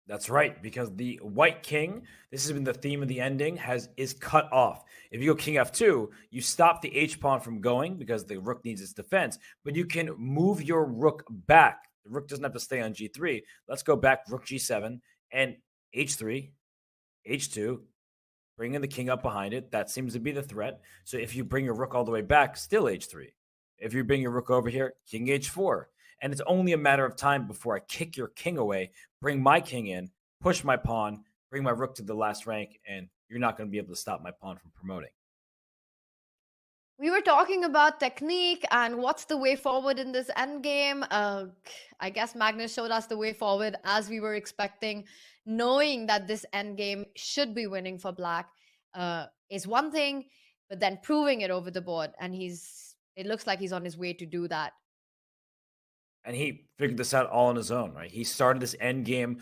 E: That's right, because the white king, this has been the theme of the ending, is cut off. If you go king f2, you stop the h-pawn from going because the rook needs its defense, but you can move your rook back. The rook doesn't have to stay on g3. Let's go back, rook g7, and h3, h2, bringing the king up behind it. That seems to be the threat. So if you bring your rook all the way back, still h3. If you bring your rook over here, king h4. And it's only a matter of time before I kick your king away, bring my king in, push my pawn, bring my rook to the last rank, and you're not going to be able to stop my pawn from promoting.
F: We were talking about technique and what's the way forward in this endgame. I guess Magnus showed us the way forward as we were expecting, knowing that this endgame should be winning for Black is one thing, but then proving it over the board. And it looks like he's on his way to do that.
E: And he figured this out all on his own, right? He started this endgame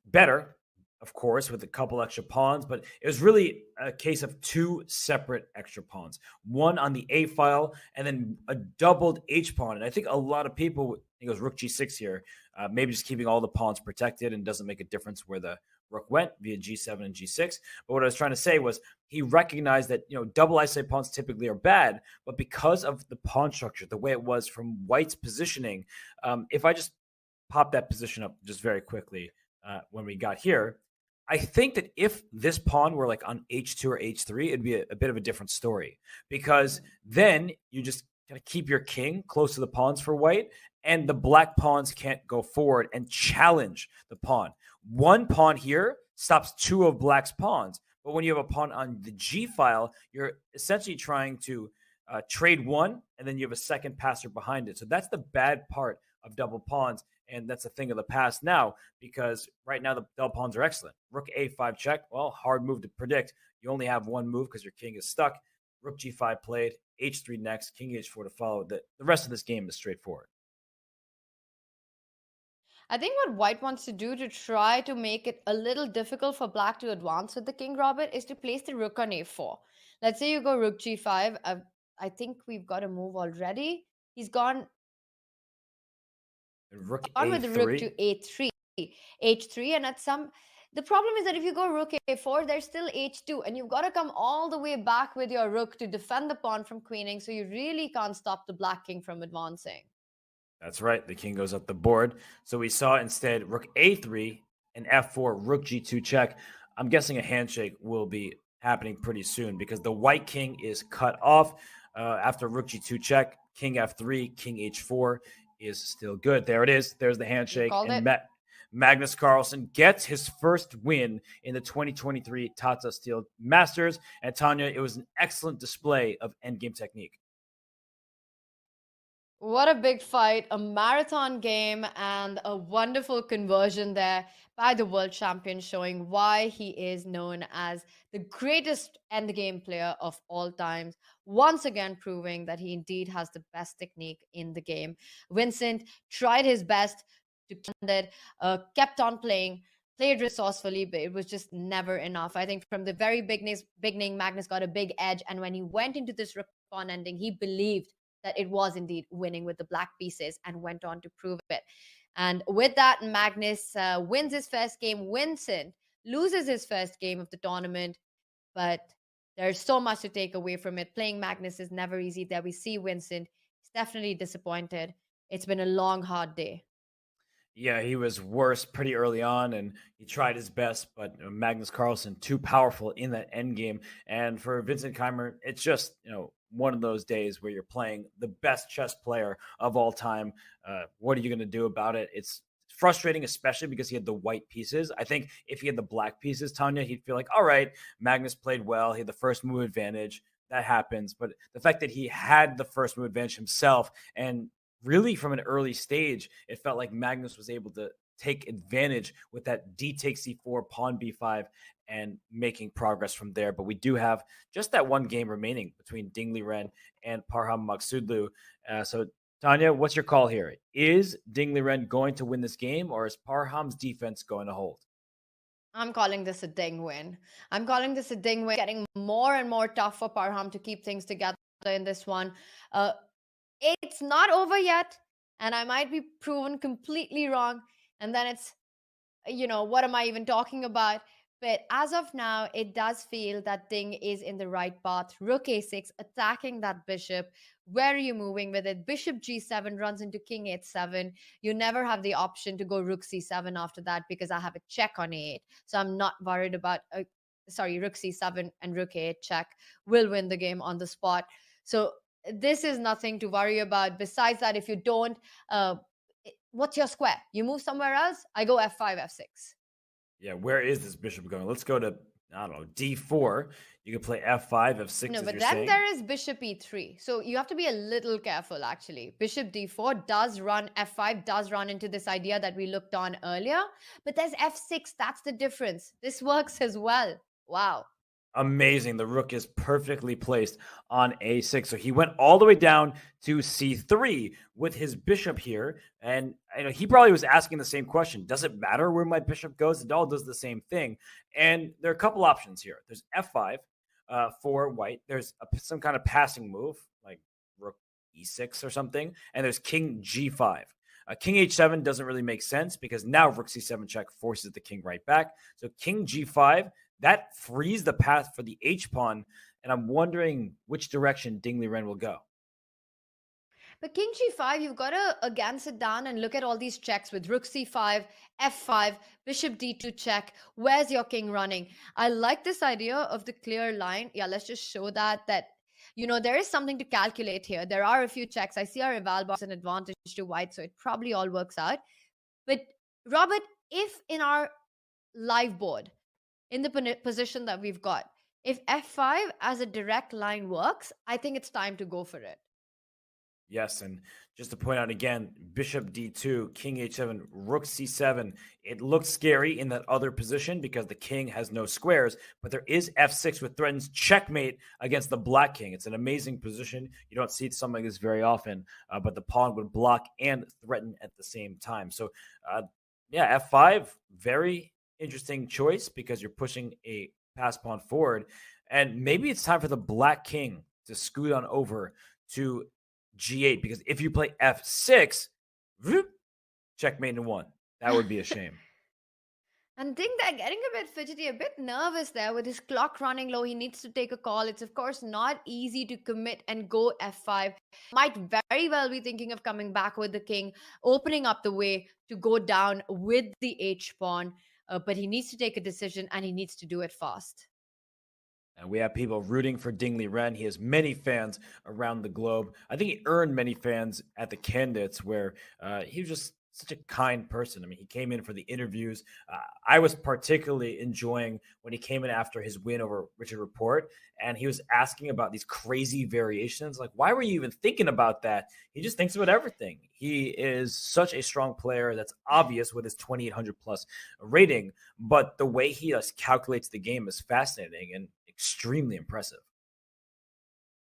E: better, of course, with a couple extra pawns, but it was really a case of two separate extra pawns. One on the A file and then a doubled H pawn. And I think a lot of people, he goes rook G6 here, maybe just keeping all the pawns protected and doesn't make a difference where the rook went via G7 and G6. But what I was trying to say was he recognized that, double isolated pawns typically are bad, but because of the pawn structure, the way it was from White's positioning, if I just pop that position up just very quickly when we got here, I think that if this pawn were like on H2 or H3, it'd be a bit of a different story, because then you just kind of keep your king close to the pawns for White, and the black pawns can't go forward and challenge the pawn. One pawn here stops two of Black's pawns, but when you have a pawn on the G file, you're essentially trying to trade one, and then you have a second passer behind it. So that's the bad part of double pawns, and that's a thing of the past now, because right now the double pawns are excellent. Rook A5 check, well, hard move to predict. You only have one move because your king is stuck. Rook G5 played, H3 next, King H4 to follow. The rest of this game is straightforward.
F: I think what White wants to do to try to make it a little difficult for Black to advance with the king, Robert, is to place the rook on a4. Let's say you go rook g5. I think we've got a move already. He's gone
E: rook
F: with the rook to a3, h3, and the problem is that if you go rook a4, there's still h2, and you've got to come all the way back with your rook to defend the pawn from queening, so you really can't stop the Black king from advancing.
E: That's right. The king goes up the board. So we saw instead rook a3 and f4, rook g2 check. I'm guessing a handshake will be happening pretty soon because the white king is cut off after rook g2 check. King f3, king h4 is still good. There it is. There's the handshake. And Magnus Carlsen gets his first win in the 2023 Tata Steel Masters. And Tanya, it was an excellent display of endgame technique.
F: What a big fight, a marathon game, and a wonderful conversion there by the world champion, showing why he is known as the greatest endgame player of all times, once again proving that he indeed has the best technique in the game. Vincent tried his best to contend it, kept on played resourcefully, but it was just never enough. I think from the very beginning, Magnus got a big edge, and when he went into this pawn ending, he believed that it was indeed winning with the black pieces and went on to prove it. And with that, Magnus wins his first game. Vincent loses his first game of the tournament, but there's so much to take away from it. Playing Magnus is never easy. There we see Vincent. He's definitely disappointed. It's been a long, hard day.
E: Yeah, he was worse pretty early on, and he tried his best, but Magnus Carlsen, too powerful in that end game. And for Vincent Keymer, it's just, one of those days where you're playing the best chess player of all time. What are you going to do about it? It's frustrating, especially because he had the white pieces. I think if he had the black pieces, Tanya, he'd feel like, all right, Magnus played well. He had the first move advantage. That happens. But the fact that he had the first move advantage himself and really from an early stage, it felt like Magnus was able to take advantage with that D takes C4, pawn B5, and making progress from there. But we do have just that one game remaining between Ding Liren and Parham Maghsoodloo. So Tanya, what's your call here? Is Ding Liren going to win this game, or is Parham's defense going to hold?
F: I'm calling this a Ding win. I'm calling this a Ding win. Getting more and more tough for Parham to keep things together in this one. It's not over yet, and I might be proven completely wrong. And then it's, what am I even talking about? But as of now, it does feel that Ding is in the right path. Rook A6, attacking that bishop. Where are you moving with it? Bishop G7 runs into King H7. You never have the option to go Rook C7 after that because I have a check on A8. So I'm not worried about, Rook C7 and Rook A8 check will win the game on the spot. So this is nothing to worry about. Besides that, if you don't, what's your square? You move somewhere else? I go F5, F6.
E: Yeah, where is this bishop going? Let's go to, I don't know, D4. You can play F5, F6.
F: No, but then there is Bishop E3. So you have to be a little careful, actually. Bishop D4 does run, F5 does run into this idea that we looked on earlier. But there's F6. That's the difference. This works as well. Wow.
E: Amazing. The rook is perfectly placed on A6. So he went all the way down to C3 with his bishop here. And he probably was asking the same question. Does it matter where my bishop goes? It all does the same thing. And there are a couple options here. There's F5 for white. There's some kind of passing move like rook E6 or something. And there's King G5. King H7 doesn't really make sense because now rook C7 check forces the king right back. So King G5, that frees the path for the H-pawn, and I'm wondering which direction Ding Liren will go.
F: But King G5, you've got to again sit down and look at all these checks with Rook C5, F5, Bishop D2 check. Where's your king running? I like this idea of the clear line. Yeah, let's just show that there is something to calculate here. There are a few checks. I see our eval box an advantage to white, so it probably all works out. But Robert, if in our live board, in the position that we've got, if F5 as a direct line works, I think it's time to go for it.
E: Yes, and just to point out again, Bishop D2, King H7, Rook C7. It looks scary in that other position because the king has no squares, but there is F6 which threatens checkmate against the black king. It's an amazing position. You don't see something like this very often, but the pawn would block and threaten at the same time. So, F5, very interesting choice because you're pushing a pass pawn forward, and maybe it's time for the black king to scoot on over to G8 because if you play F6, checkmate in one. That would be a shame.
F: And Ding, they're getting a bit fidgety, a bit nervous there with his clock running low. He needs to take a call. It's of course not easy to commit and go F5. Might very well be thinking of coming back with the king, opening up the way to go down with the H-pawn. But he needs to take a decision and he needs to do it fast.
E: And we have people rooting for Ding Liren. He has many fans around the globe. I think he earned many fans at the candidates where he was just such a kind person. I mean, he came in for the interviews. I was particularly enjoying when he came in after his win over Richard Rapport, and he was asking about these crazy variations. Like, why were you even thinking about that? He just thinks about everything. He is such a strong player. That's obvious with his 2,800 plus rating, but the way he just calculates the game is fascinating and extremely impressive.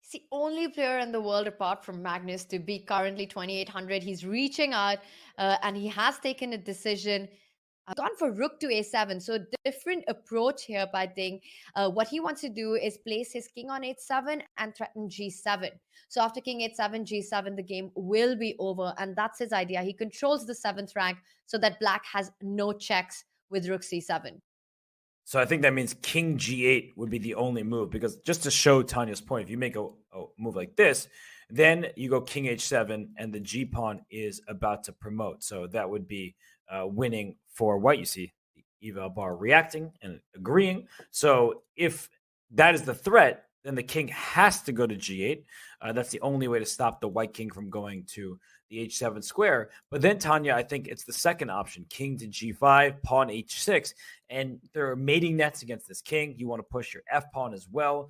F: He's the only player in the world apart from Magnus to be currently 2,800. He's reaching out and he has taken a decision. Gone for rook to a7. So different approach here by Ding. What he wants to do is place his king on h7 and threaten g7. So after king h7, g7, the game will be over. And that's his idea. He controls the 7th rank so that black has no checks with rook c7.
E: So I think that means king g8 would be the only move, because just to show Tanya's point, if you make a move like this, then you go king h7 and the g pawn is about to promote. So that would be winning for white. You see the eval bar reacting and agreeing. So if that is the threat, then the king has to go to g8. That's the only way to stop the white king from going to the h7 square. But then, Tanya, I think it's the second option, king to g5, pawn h6. And there are mating nets against this king. You want to push your f pawn as well.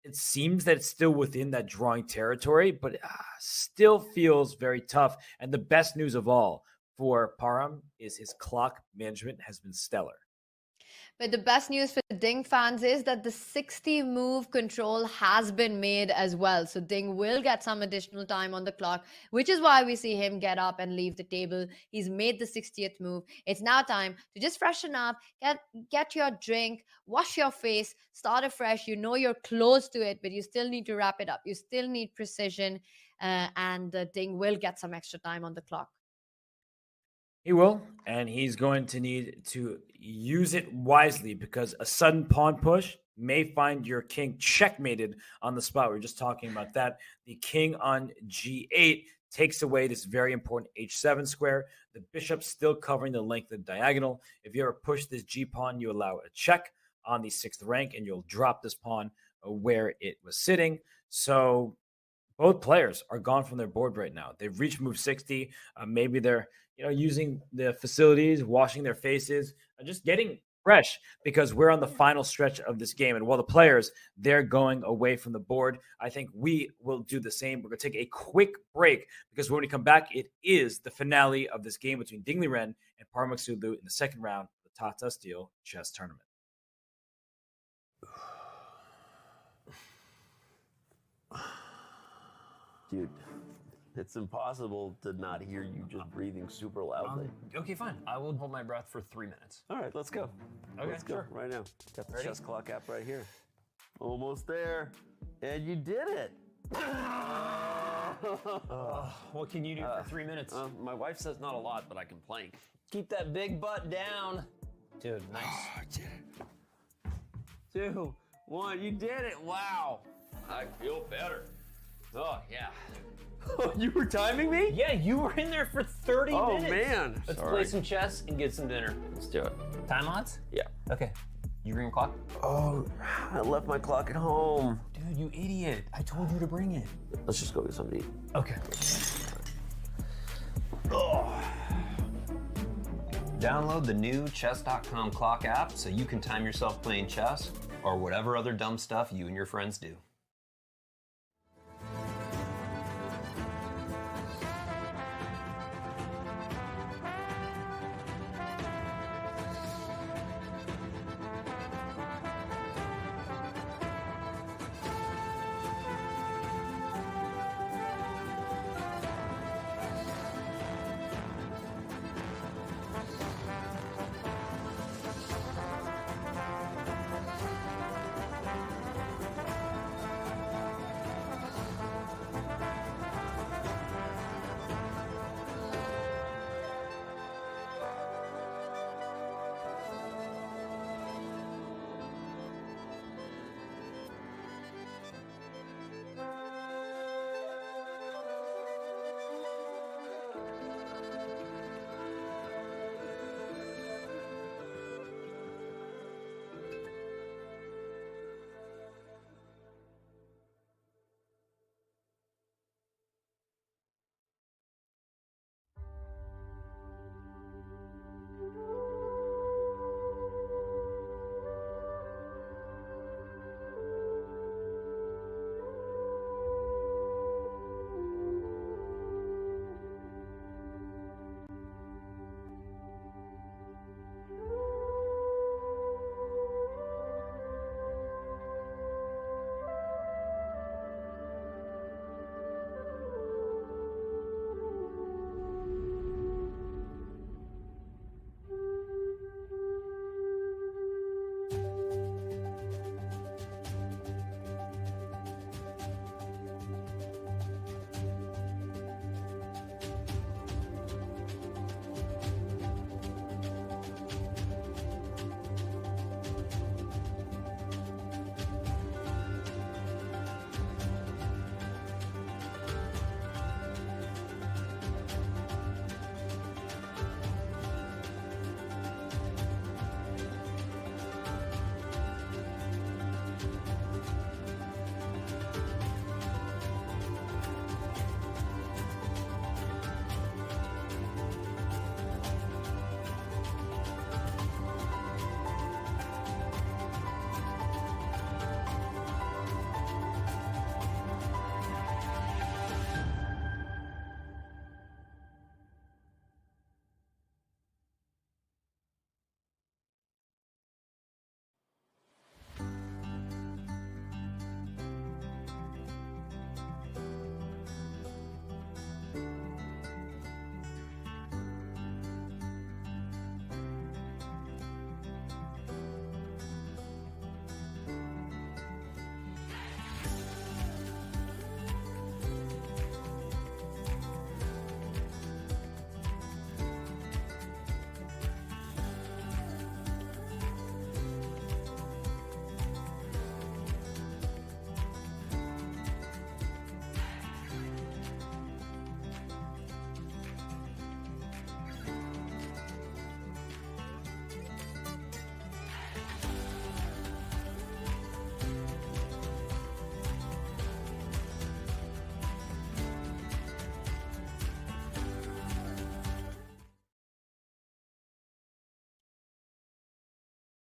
E: it seems that it's still within that drawing territory, but still feels very tough. And the best news of all for Param is his clock management has been stellar.
F: But the best news for Ding fans is that the 60 move control has been made as well. So Ding will get some additional time on the clock, which is why we see him get up and leave the table. He's made the 60th move. It's now time to just freshen up, get your drink, wash your face, start afresh. You know you're close to it, but you still need to wrap it up. You still need precision, and Ding will get some extra time on the clock.
E: He will, and he's going to need to use it wisely because a sudden pawn push may find your king checkmated on the spot. We were just talking about that. The king on g8 takes away this very important h7 square. The bishop's still covering the length of the diagonal. If you ever push this g-pawn, you allow a check on the 6th rank, and you'll drop this pawn where it was sitting. So both players are gone from their board right now. They've reached move 60. Maybe they're using the facilities, washing their faces, just getting fresh because we're on the final stretch of this game. And while the players, they're going away from the board, I think we will do the same. We're going to take a quick break because when we come back, it is the finale of this game between Ding Liren and Maghsoodloo in the second round of the Tata Steel chess tournament.
H: Dude, it's impossible to not hear you just breathing super loudly.
V: Okay, fine. I will hold my breath for 3 minutes.
H: All right, let's go.
V: Okay,
H: let's go
V: sure.
H: right now. Got the
V: Ready?
H: chess clock app right here. Almost there. And you did it.
V: What can you do for 3 minutes?
H: My wife says not a lot, but I can plank.
V: Keep that big butt down. Dude, nice.
H: I did it. 2, 1, you did it. Wow. I feel better. Oh, yeah. You were timing me?
V: Yeah, you were in there for 30 minutes.
H: Oh, man.
V: Let's
H: Sorry.
V: play some chess and get some dinner.
H: Let's do it.
V: Time odds?
H: Yeah.
V: Okay. You bring your clock?
H: Oh, I left my clock at home.
V: Dude, you idiot. I told you to bring it.
H: Let's just go get something to eat.
V: Okay.
H: Oh.
V: Download the new chess.com clock app so you can time yourself playing chess or whatever other dumb stuff you and your friends do.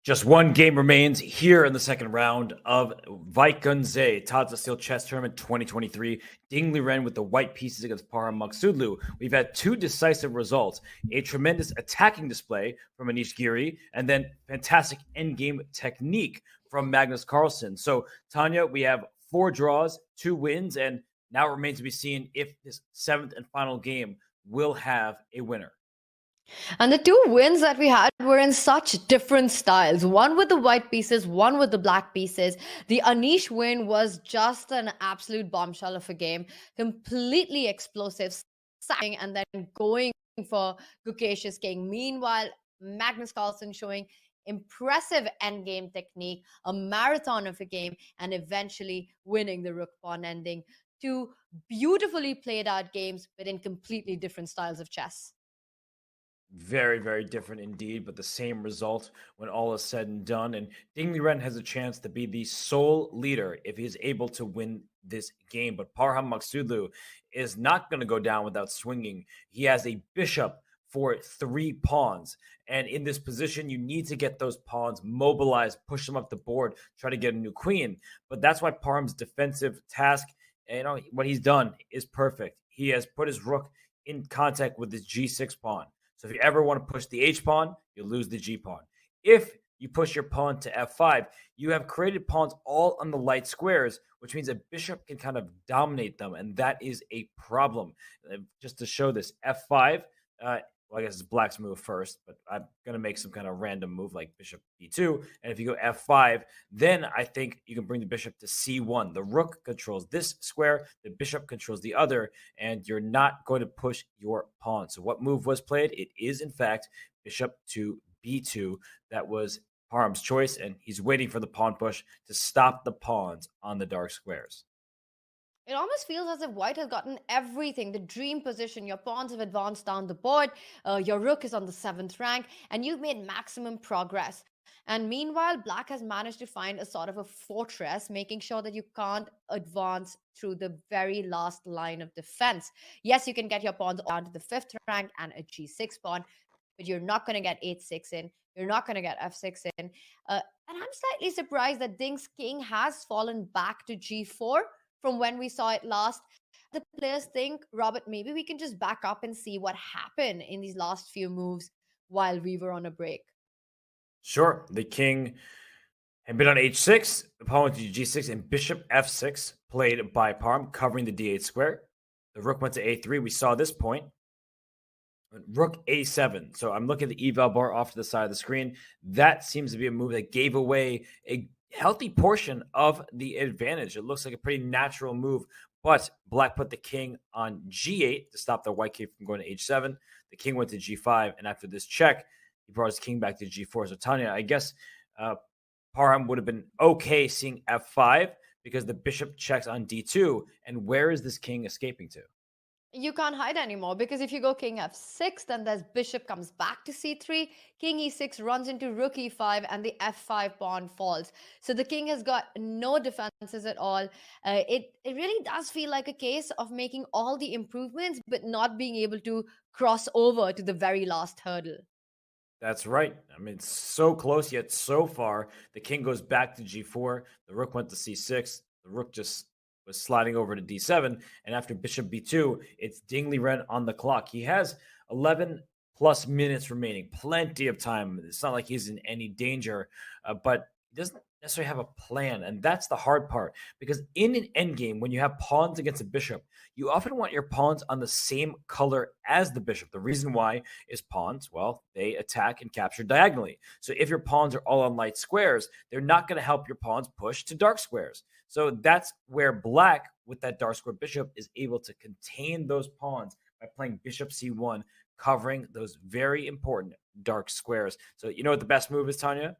E: Just one game remains here in the second round of Wijk Tata Steel Chess Tournament 2023. Ding Liren with the white pieces against Parham Maghsoodloo. We've had two decisive results, a tremendous attacking display from Anish Giri, and then fantastic endgame technique from Magnus Carlsen. So, Tanya, we have 4 draws, 2 wins, and now it remains to be seen if this 7th and final game will have a winner.
F: And the 2 wins that we had were in such different styles. One with the white pieces, one with the black pieces. The Anish win was just an absolute bombshell of a game. Completely explosive, and then going for Gukesh's king. Meanwhile, Magnus Carlsen showing impressive endgame technique, a marathon of a game, and eventually winning the rook pawn ending. 2 beautifully played out games, but in completely different styles of chess.
E: Very, very different indeed, but the same result when all is said and done. And Ding Liren has a chance to be the sole leader if he is able to win this game. But Parham Maghsoodloo is not going to go down without swinging. He has a bishop for 3 pawns. And in this position, you need to get those pawns mobilized, push them up the board, try to get a new queen. But that's why Parham's defensive task, what he's done is perfect. He has put his rook in contact with his g6 pawn. So if you ever want to push the h-pawn, you lose the g-pawn. If you push your pawn to f5, you have created pawns all on the light squares, which means a bishop can kind of dominate them, and that is a problem. Just to show this, f5, I guess it's black's move first, but I'm going to make some kind of random move like bishop b2. And if you go f5, then I think you can bring the bishop to c1. The rook controls this square, the bishop controls the other, and you're not going to push your pawn. So what move was played? It is, in fact, bishop to b2. That was Parham's choice, and he's waiting for the pawn push to stop the pawns on the dark squares.
F: It almost feels as if white has gotten everything. The dream position, your pawns have advanced down the board, your rook is on the 7th rank, and you've made maximum progress. And meanwhile, black has managed to find a sort of a fortress, making sure that you can't advance through the very last line of defense. Yes, you can get your pawns down to the 5th rank and a g6 pawn, but you're not going to get h6 in. You're not going to get f6 in. And I'm slightly surprised that Ding's king has fallen back to g4 from when we saw it last. The players think, Robert, maybe we can just back up and see what happened in these last few moves while we were on a break.
E: Sure. The king had been on h6, the pawn went to g6, and bishop f6 played by Parham, covering the d8 square. The rook went to a3. We saw this point. Rook a7. So I'm looking at the eval bar off to the side of the screen. That seems to be a move that gave away a healthy portion of the advantage. It looks like a pretty natural move, but black put the king on g8 to stop the white king from going to h7. The king went to g5, and after this check, he brought his king back to g4. So Tanya, I guess Parham would have been okay seeing f5 because the bishop checks on d2, and where is this king escaping to?
F: You can't hide anymore, because if you go king f6, then there's bishop comes back to c3, king e6 runs into rook e5, and the f5 pawn falls. So the king has got no defenses at all. It really does feel like a case of making all the improvements, but not being able to cross over to the very last hurdle.
E: That's right. I mean, it's so close, yet so far. The king goes back to g4. The rook went to c6. The rook just was sliding over to d7, and after bishop b2, it's Ding Liren on the clock. He has 11 plus minutes remaining, plenty of time. It's not like he's in any danger, but he doesn't necessarily have a plan, and that's the hard part, because in an endgame, when you have pawns against a bishop, you often want your pawns on the same color as the bishop. The reason why is pawns, well, they attack and capture diagonally. So if your pawns are all on light squares, they're not going to help your pawns push to dark squares. So that's where black, with that dark square bishop, is able to contain those pawns by playing bishop c1, covering those very important dark squares. So you know what the best move is, Tanya?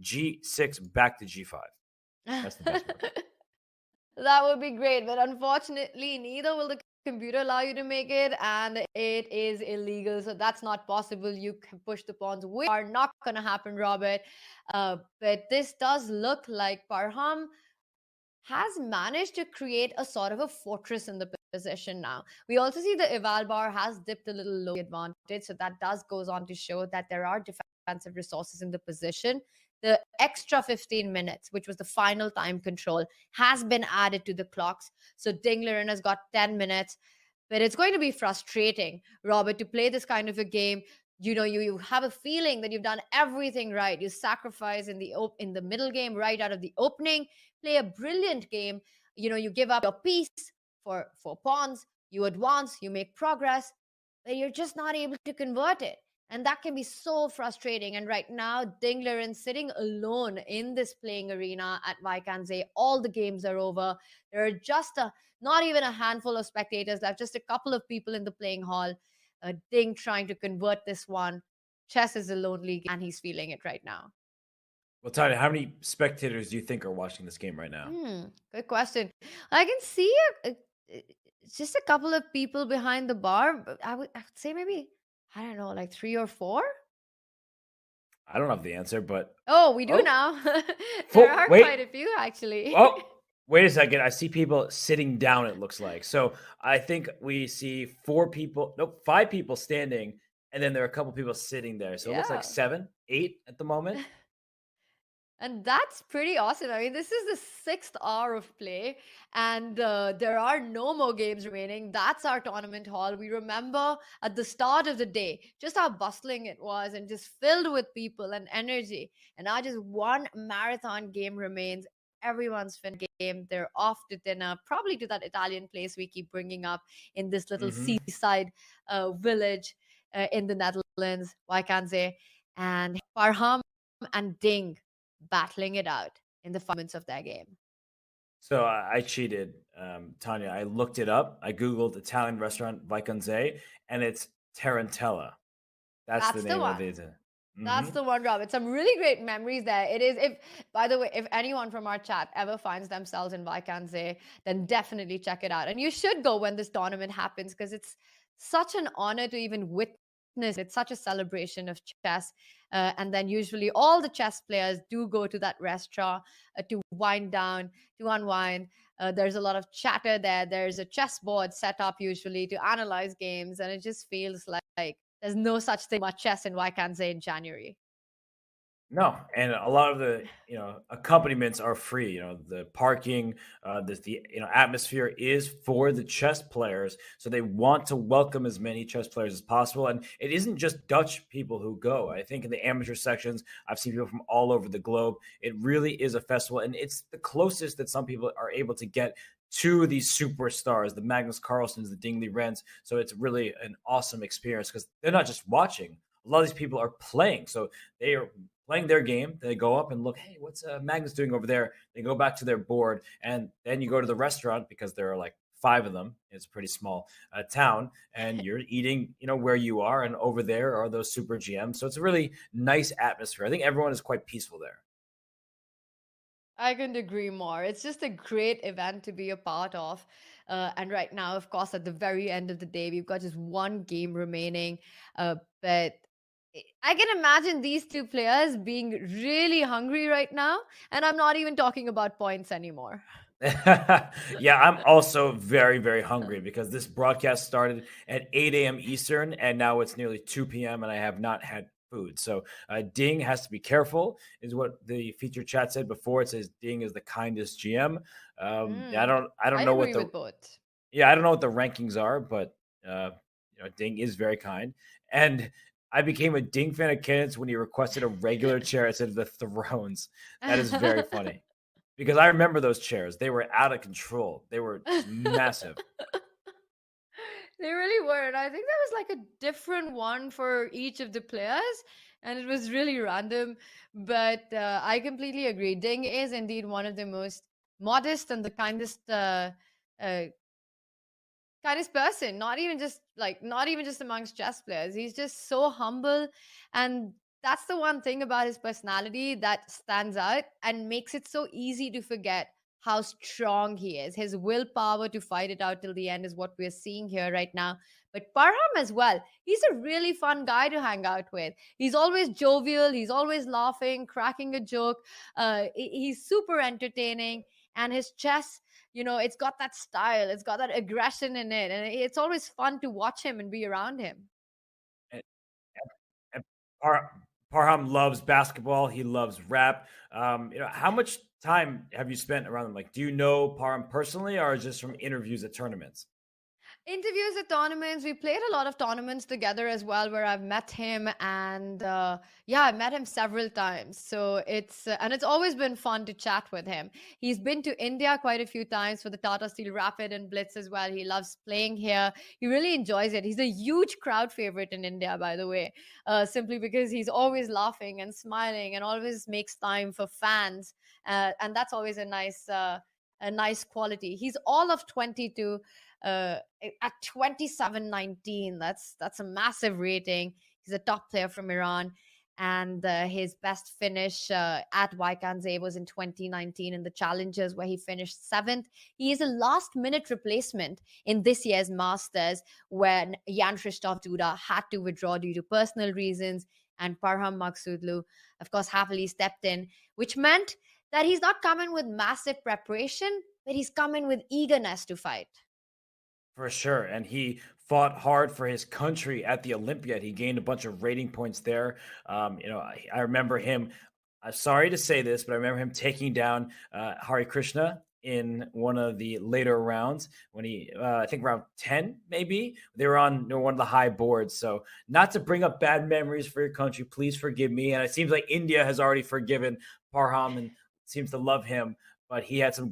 E: g6 back to g5. That's the best move.
F: That would be great, but unfortunately, neither will the computer allow you to make it, and it is illegal, so that's not possible. You can push the pawns, which are not going to happen, Robert. But this does look like Parham has managed to create a sort of a fortress in the position now. We also see the eval bar has dipped a little low advantage, so that goes on to show that there are defensive resources in the position. the extra 15 minutes, which was the final time control, has been added to the clocks. So Ding Liren has got 10 minutes. But it's going to be frustrating, Robert, to play this kind of a game. You have a feeling that you've done everything right. You sacrifice in the middle game right out of the opening, play a brilliant game. You give up your piece for pawns, you advance, you make progress, but you're just not able to convert it. And that can be so frustrating. And right now, Ding Liren sitting alone in this playing arena at Wijk. All the games are over. There are just not even a handful of spectators left, just a couple of people in the playing hall. Ding trying to convert this one. Chess is a lonely game, and he's feeling it right now.
E: Well, Tanya, how many spectators do you think are watching this game right now?
F: Good question. I can see just a couple of people behind the bar. I would say maybe, I don't know, like 3 or 4.
E: I don't have the answer, but...
F: Oh, we do now. There are quite a few, actually.
E: Oh, wait a second. I see people sitting down, it looks like. So I think we see 5 people standing, and then there are a couple people sitting there. So it looks like 7, 8 at the moment.
F: And that's pretty awesome. I mean, this is the 6th hour of play, and there are no more games remaining. That's our tournament hall. We remember at the start of the day just how bustling it was and just filled with people and energy. And now just one marathon game remains. Everyone's finished game. They're off to dinner, probably to that Italian place we keep bringing up in this little seaside village in the Netherlands, Wijk. And Farham and Ding battling it out in the moments of their game.
E: So I cheated, Tanya. I looked it up. I Googled Italian restaurant Wijk, and it's Tarantella. That's the name of it.
F: That's the one, Robert. Some really great memories there. It is. By the way, if anyone from our chat ever finds themselves in Wijk, then definitely check it out. And you should go when this tournament happens, because it's such an honor to even witness. It's such a celebration of chess. And then usually all the chess players do go to that restaurant to wind down, to unwind. There's a lot of chatter there. There's a chessboard set up usually to analyze games. And it just feels like there's no such thing as chess in Wijk in January.
E: No, and a lot of the accompaniments are free. The parking, the atmosphere is for the chess players, so they want to welcome as many chess players as possible. And it isn't just Dutch people who go. I think in the amateur sections, I've seen people from all over the globe. It really is a festival, and it's the closest that some people are able to get to these superstars, the Magnus Carlsens, the Ding Lirens. So it's really an awesome experience because they're not just watching. A lot of these people are playing, so they are playing their game. They go up and look, hey, what's Magnus doing over there? They go back to their board, and then you go to the restaurant because there are like 5 of them. It's a pretty small town, and you're eating, where you are, and over there are those super GMs. So it's a really nice atmosphere. I think everyone is quite peaceful there.
F: I couldn't agree more. It's just a great event to be a part of. And right now, of course, at the very end of the day, we've got just one game remaining. But I can imagine these 2 players being really hungry right now. And I'm not even talking about points anymore.
E: Yeah, I'm also very, very hungry because this broadcast started at 8 a.m. Eastern, and now it's nearly 2 p.m. and I have not had food. So Ding has to be careful, is what the feature chat said before. It says Ding is the kindest GM. I don't know what I don't know what the rankings are, but Ding is very kind. And I became a Ding fan of candidates when he requested a regular chair instead of the thrones. That is very funny. Because I remember those chairs. They were out of control. They were massive.
F: They really were. And I think there was like a different one for each of the players. And it was really random. But I completely agree. Ding is indeed one of the most modest and the kindest person, not even just amongst chess players. He's just so humble, and that's the one thing about his personality that stands out and makes it so easy to forget how strong he is. His willpower to fight it out till the end is what we're seeing here right now. But Parham as well, he's a really fun guy to hang out with. He's always jovial, he's always laughing, cracking a joke. He's super entertaining, and his chess, it's got that style, it's got that aggression in it, and it's always fun to watch him and be around him.
E: And Parham loves basketball. He loves rap. How much time have you spent around him? Like, do you know Parham personally, or just from interviews at tournaments?
F: Interviews at tournaments. We played a lot of tournaments together as well, where I've met him, and I met him several times. So it's always been fun to chat with him. He's been to India quite a few times for the Tata Steel Rapid and Blitz as well. He loves playing here. He really enjoys it. He's a huge crowd favorite in India, by the way, simply because he's always laughing and smiling and always makes time for fans, and that's always a nice quality. He's all of 22. At 27.19, that's a massive rating. He's a top player from Iran, and his best finish at Wijk was in 2019 in the Challengers, where he finished 7th. He is a last-minute replacement in this year's Masters, when Jan-Christoph Duda had to withdraw due to personal reasons, and Parham Maghsoodloo, of course, happily stepped in, which meant that he's not coming with massive preparation, but he's coming with eagerness to fight.
E: For sure. And he fought hard for his country at the Olympiad. He gained a bunch of rating points there. I remember him, I'm sorry to say this, but I remember him taking down Hari Krishna in one of the later rounds when he, I think round 10, maybe. They were on one of the high boards. So not to bring up bad memories for your country, please forgive me. And it seems like India has already forgiven Parham and seems to love him. But he had some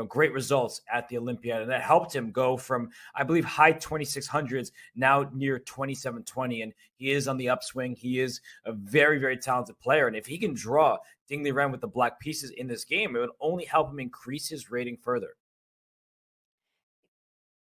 E: great results at the Olympiad, and that helped him go from, I believe, high 2600s now near 2720, and he is on the upswing. He is a very, very talented player, and if he can draw Ding Liren with the black pieces in this game, it would only help him increase his rating further.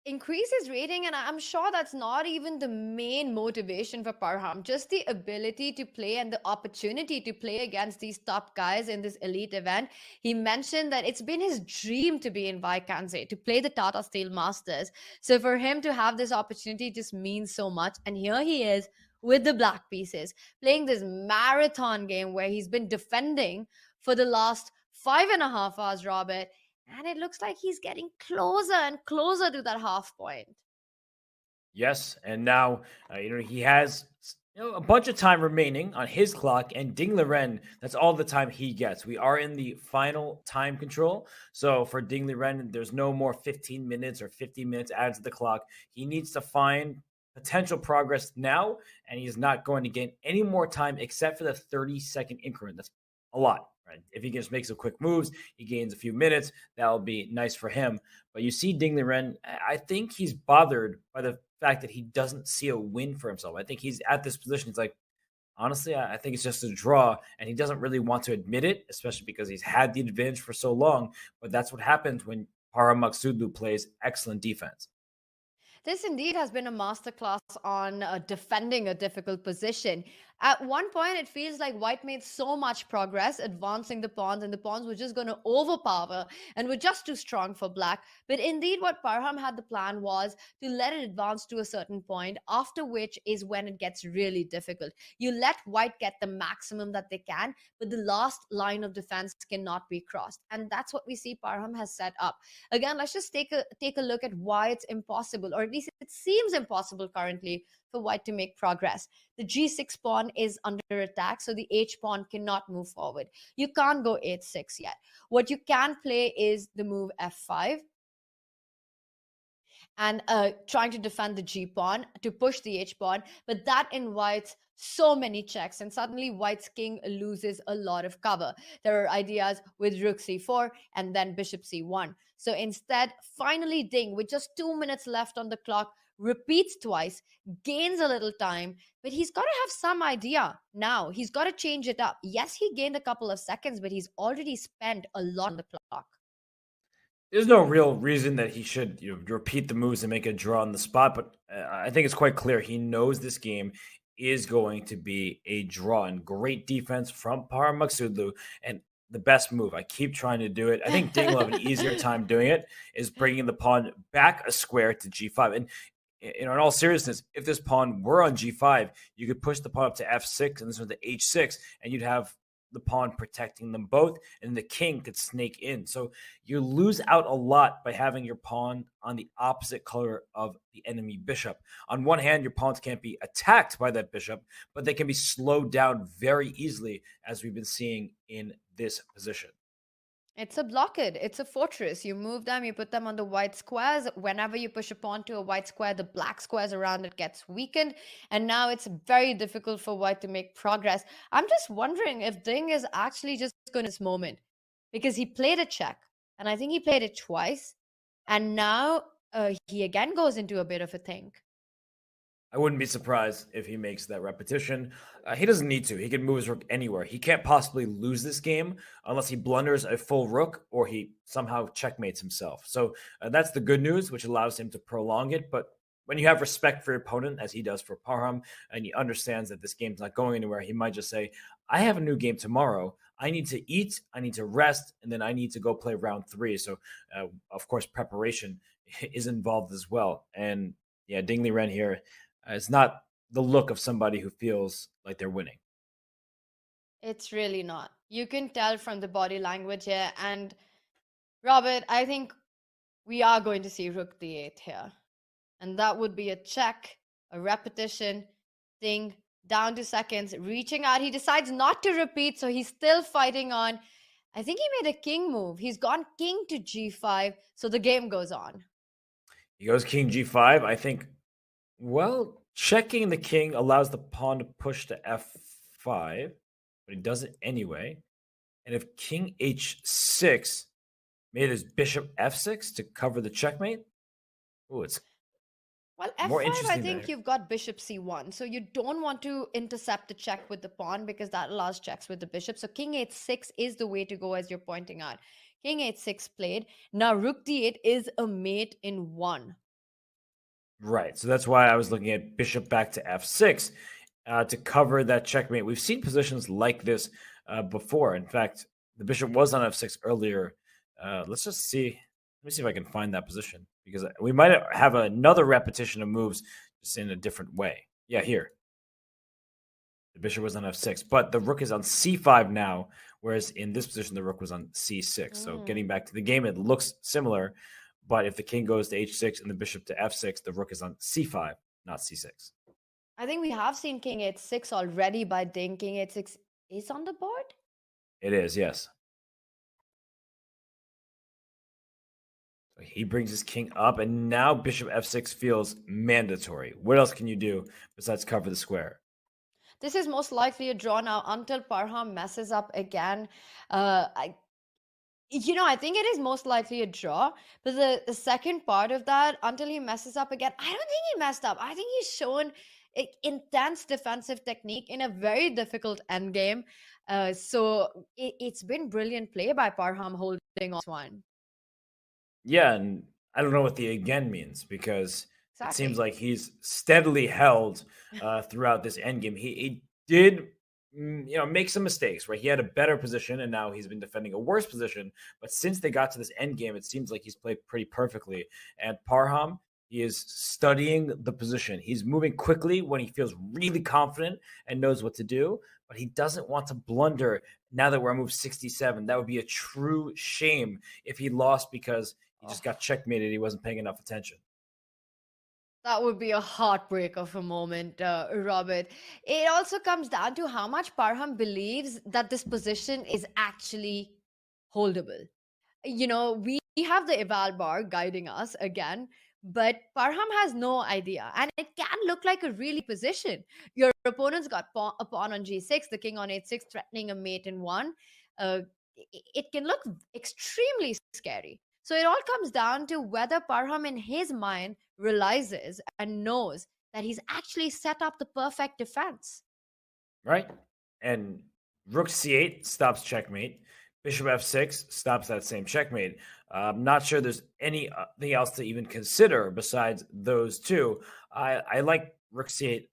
F: Increase his rating, and I'm sure that's not even the main motivation for Parham. Just the ability to play and the opportunity to play against these top guys in this elite event. He mentioned that it's been his dream to be in Wijk, to play the Tata Steel Masters. So for him to have this opportunity just means so much. And here he is with the black pieces, playing this marathon game where he's been defending for the last 5.5 hours, Robert. And it looks like he's getting closer and closer to that half point.
E: Yes, and now he has a bunch of time remaining on his clock, and Ding Liren, that's all the time he gets. We are in the final time control, so for Ding Liren, there's no more 15 minutes or 50 minutes added to the clock. He needs to find potential progress now, and he's not going to gain any more time except for the 30-second increment. That's a lot. Right? If he just makes some quick moves, he gains a few minutes. That'll be nice for him. But you see Ding Liren, I think he's bothered by the fact that he doesn't see a win for himself. I think he's at this position. It's like, honestly, I think it's just a draw, and he doesn't really want to admit it, especially because he's had the advantage for so long. But that's what happens when Parham Maghsoodloo plays excellent defense.
F: This indeed has been a masterclass on defending a difficult position. At one point, it feels like White made so much progress advancing the pawns, and the pawns were just going to overpower and were just too strong for Black. But indeed, what Parham had the plan was to let it advance to a certain point, after which is when it gets really difficult. You let White get the maximum that they can, but the last line of defense cannot be crossed. And that's what we see Parham has set up. Again, let's just take a look at why it's impossible, or at least it seems impossible currently for White to make progress. The G6 pawn is under attack, so the H pawn cannot move forward. You can't go H6 yet. What you can play is the move F5 and trying to defend the G pawn to push the H pawn, but that invites so many checks, and suddenly White's king loses a lot of cover. There are ideas with Rook C4 and then Bishop C1. So instead, finally Ding, with just 2 minutes left on the clock, repeats twice, gains a little time, but he's got to have some idea now. He's got to change it up. Yes, he gained a couple of seconds, but he's already spent a lot on the clock.
E: There's no real reason that he should repeat the moves and make a draw on the spot, but I think it's quite clear he knows this game is going to be a draw, and great defense from Parham Maghsoodloo, and the best move. I keep trying to do it. I think Ding will have an easier time doing it, is bringing the pawn back a square to G5. And in all seriousness, if this pawn were on G5, you could push the pawn up to F6 and this one to H6, and you'd have the pawn protecting them both, and the king could snake in. So you lose out a lot by having your pawn on the opposite color of the enemy bishop. On one hand, your pawns can't be attacked by that bishop, but they can be slowed down very easily, as we've been seeing in this position.
F: It's a blockade. It's a fortress. You move them, you put them on the white squares. Whenever you push a pawn to a white square, the black squares around it gets weakened. And now it's very difficult for white to make progress. I'm just wondering if Ding is actually just going to this moment, because he played a check, and I think he played it twice. And now he again goes into a bit of a think.
E: I wouldn't be surprised if he makes that repetition. He doesn't need to. He can move his rook anywhere. He can't possibly lose this game unless he blunders a full rook or he somehow checkmates himself. So that's the good news, which allows him to prolong it. But when you have respect for your opponent, as he does for Parham, and he understands that this game's not going anywhere, he might just say, I have a new game tomorrow. I need to eat, I need to rest, and then I need to go play round 3. So, of course, preparation is involved as well. And yeah, Ding Liren here is not the look of somebody who feels like they're winning.
F: It's really not. You can tell from the body language here. And Robert, I think we are going to see rook d8 here. And that would be a check, a repetition, Ding down to seconds, reaching out. He decides not to repeat, so he's still fighting on. I think he made a king move. He's gone king to g5, so the game goes on.
E: He goes king g5. I think, well, checking the king allows the pawn to push to f5, but he does it anyway. And if king h6 made his bishop f6 to cover the checkmate, it's
F: well,
E: more
F: f5,
E: interesting.
F: I think you've got bishop c1, so you don't want to intercept the check with the pawn because that allows checks with the bishop. So king h6 is the way to go, as you're pointing out. King h6 played. Now rook d8 is a mate in 1.
E: Right. So that's why I was looking at bishop back to f6 to cover that checkmate. We've seen positions like this before. In fact, the bishop was on f6 earlier. Let's just see. Let me see if I can find that position, because we might have another repetition of moves just in a different way. Yeah, here. The bishop was on f6, but the rook is on c5 now, whereas in this position, the rook was on c6. So getting back to the game, it looks similar. But if the king goes to h6 and the bishop to f6, the rook is on c5, not c6.
F: I think we have seen king h6 already by Ding. King h6 is on the board?
E: It is, yes. So he brings his king up, and now bishop f6 feels mandatory. What else can you do besides cover the square?
F: This is most likely a draw now until Parham messes up again. I think it is most likely a draw. But the second part of that, until he messes up again, I don't think he messed up. I think he's shown intense defensive technique in a very difficult endgame. So it's been brilliant play by Parham holding on this one.
E: Yeah, and I don't know what the again means, because
F: Exactly.
E: it seems like he's steadily held throughout this endgame. He did make some mistakes, right? He had a better position, and now he's been defending a worse position. But since they got to this endgame, it seems like he's played pretty perfectly. And Parham, he is studying the position. He's moving quickly when he feels really confident and knows what to do, but he doesn't want to blunder now that we're on move 67. That would be a true shame if he lost because he just got checkmated. He wasn't paying enough attention.
F: That would be a heartbreak of a moment, Robert. It also comes down to how much Parham believes that this position is actually holdable. We have the eval bar guiding us again, but Parham has no idea. And it can look like a really position. Your opponent's got a pawn on g6, the king on h6, threatening a mate in 1. It can look extremely scary. So it all comes down to whether Parham in his mind realizes and knows that he's actually set up the perfect defense.
E: Right? And rook c8 stops checkmate. Bishop f6 stops that same checkmate. I'm not sure there's anything else to even consider besides those two. I like rook c8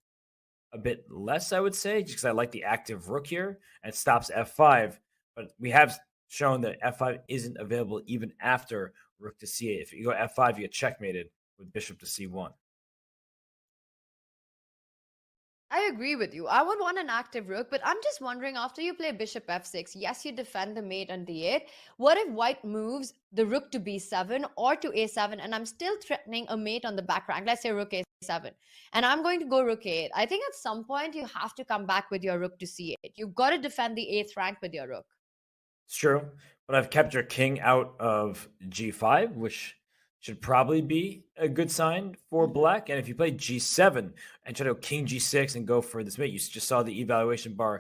E: a bit less, I would say, just because I like the active rook here, and it stops f5. But we have shown that f5 isn't available even after rook to c8. If you go f5, you get checkmated with bishop to c1.
F: I agree with you. I would want an active rook, but I'm just wondering after you play bishop f6, yes, you defend the mate on d8. What if white moves the rook to b7 or to a7 and I'm still threatening a mate on the back rank? Let's say rook a7 and I'm going to go rook a8. I think at some point you have to come back with your rook to c8. You've got to defend the 8th rank with your rook.
E: It's true, but I've kept your king out of g5, which should probably be a good sign for black. And if you play g7 and try to go king g6 and go for this mate, you just saw the evaluation bar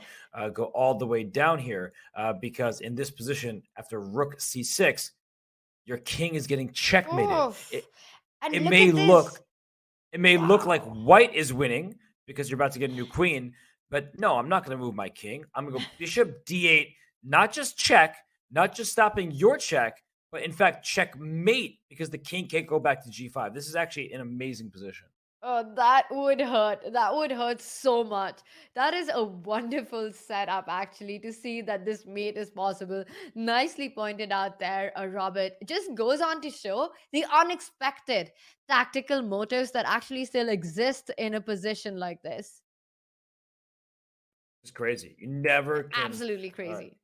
E: go all the way down here because in this position, after rook c6, your king is getting checkmated. It may look like white is winning because you're about to get a new queen, but no, I'm not going to move my king. I'm going to go bishop d8, not just check, not just stopping your check, but in fact, checkmate because the king can't go back to g5. This is actually an amazing position.
F: Oh, that would hurt. That would hurt so much. That is a wonderful setup, actually, to see that this mate is possible. Nicely pointed out there, Robert. It just goes on to show the unexpected tactical motives that actually still exist in a position like this.
E: It's crazy. You never can
F: absolutely crazy.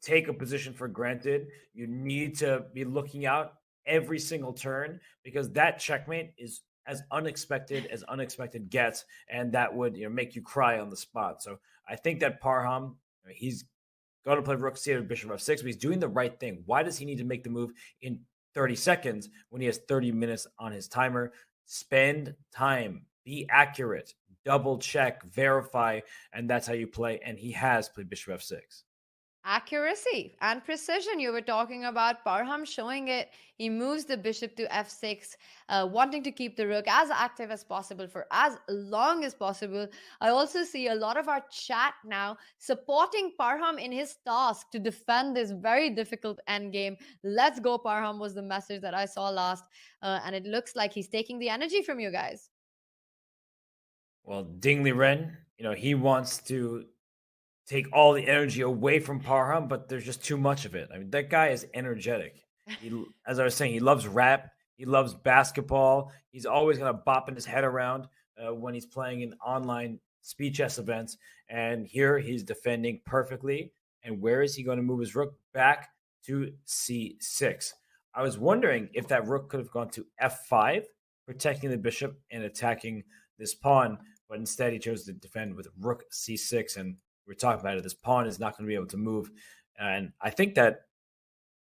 E: Take a position for granted. You need to be looking out every single turn because that checkmate is as unexpected gets, and that would make you cry on the spot. So I think that Parham, he's going to play rook c8 with bishop f6, but he's doing the right thing. Why does he need to make the move in 30 seconds when he has 30 minutes on his timer? Spend time, be accurate, double check, verify, and that's how you play. And he has played bishop f6.
F: Accuracy and precision. You were talking about Parham showing it. He moves the bishop to f6, wanting to keep the rook as active as possible for as long as possible. I also see a lot of our chat now supporting Parham in his task to defend this very difficult endgame. Let's go, Parham was the message that I saw last. And it looks like he's taking the energy from you guys.
E: Well, Ding Liren, he wants to take all the energy away from Parham, but there's just too much of it. I mean, that guy is energetic. As I was saying, he loves rap. He loves basketball. He's always going to bopping his head around when he's playing in online speed chess events. And here he's defending perfectly. And where is he going to move his rook? Back to c6. I was wondering if that rook could have gone to f5, protecting the bishop and attacking this pawn. But instead, he chose to defend with rook c6. And we're talking about it. This pawn is not going to be able to move. And I think that,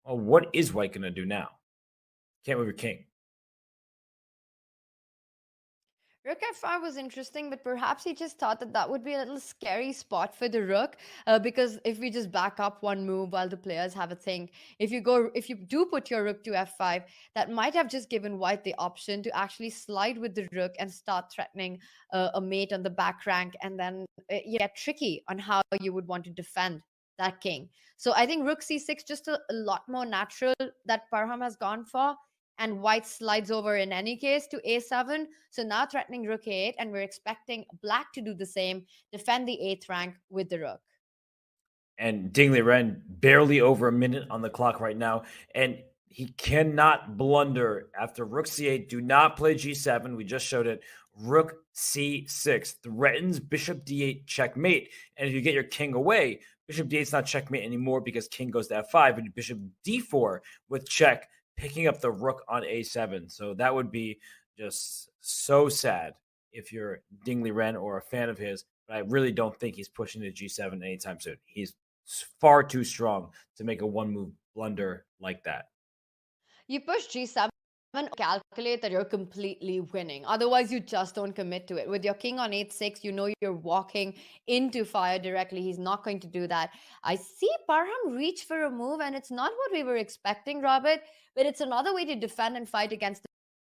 E: what is White going to do now? Can't move your king.
F: Rook f5 was interesting, but perhaps he just thought that would be a little scary spot for the rook because if we just back up one move while the players have a think, if you do put your rook to f5, that might have just given White the option to actually slide with the rook and start threatening a mate on the back rank, and then you get tricky on how you would want to defend that king. So I think rook c6 just a lot more natural that Parham has gone for. And White slides over in any case to a7. So now threatening rook a8, and we're expecting black to do the same, defend the 8th rank with the rook.
E: And Ding Liren barely over a minute on the clock right now, and he cannot blunder after rook c8. Do not play g7. We just showed it. Rook c6 threatens bishop d8 checkmate. And if you get your king away, bishop d8 is not checkmate anymore because king goes to f5, and bishop d4 with check, picking up the rook on a7. So that would be just so sad if you're Ding Liren or a fan of his. But I really don't think he's pushing to g7 anytime soon. He's far too strong to make a one-move blunder like that.
F: You push g7, calculate that you're completely winning. Otherwise, you just don't commit to it. With your king on 8-6, you're walking into fire directly. He's not going to do that. I see Parham reach for a move, and it's not what we were expecting, Robert, but it's another way to defend and fight against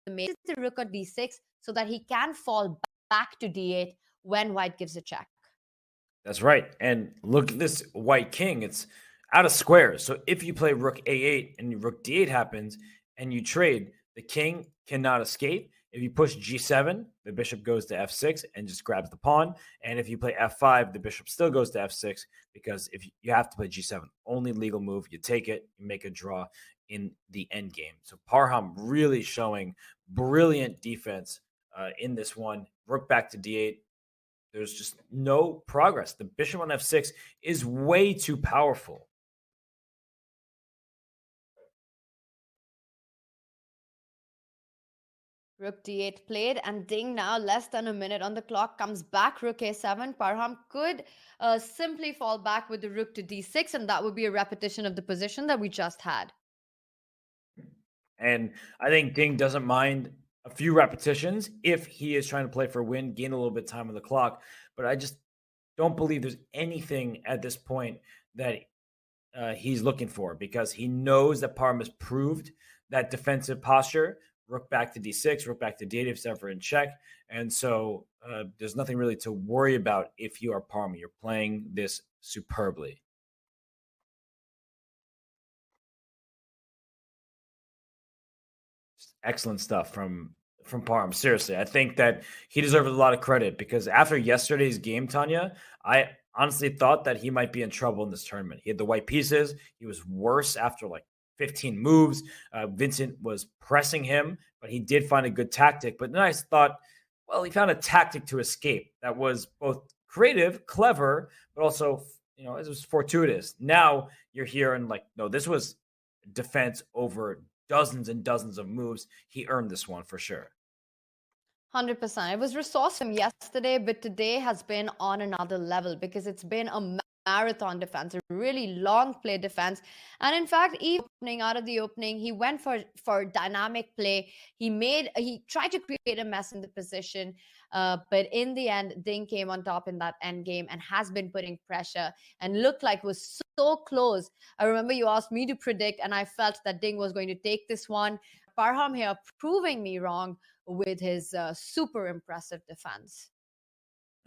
F: the mate. The rook on d6 so that he can fall back to d8 when White gives a check.
E: That's right. And look at this White king. It's out of squares. So if you play rook a8 and rook d8 happens and you trade, the king cannot escape. If you push g7, the bishop goes to f6 and just grabs the pawn. And if you play f5, the bishop still goes to f6 because if you have to play g7, only legal move. You take it, you make a draw in the end game. So Parham really showing brilliant defense in this one. Rook back to d8. there's just no progress. The bishop on f6 is way too powerful.
F: Rook d8 played, and Ding now less than a minute on the clock comes back. Rook a7. Parham could simply fall back with the rook to d6, and that would be a repetition of the position that we just had.
E: And I think Ding doesn't mind a few repetitions if he is trying to play for a win, gain a little bit of time on the clock. But I just don't believe there's anything at this point that he's looking for, because he knows that Parham has proved that defensive posture. Rook back to d6, rook back to d8 if it's ever in check. And so there's nothing really to worry about if you are Parham. You're playing this superbly. Just excellent stuff from Parham. Seriously, I think that he deserves a lot of credit, because after yesterday's game, Tanya, I honestly thought that he might be in trouble in this tournament. He had the white pieces. He was worse after like 15 moves. Vincent was pressing him, but he did find a good tactic. But then I thought, well, he found a tactic to escape that was both creative, clever, but also, it was fortuitous. Now you're here and like, no, this was defense over dozens and dozens of moves. He earned this one for sure.
F: 100%. It was resourceful yesterday, but today has been on another level, because it's been a marathon defense, a really long play defense. And in fact, even out of the opening, he went for dynamic play. He tried to create a mess in the position, but in the end, Ding came on top in that end game and has been putting pressure and looked like was so close. I remember you asked me to predict, and I felt that Ding was going to take this one. Parham here proving me wrong with his super impressive defense.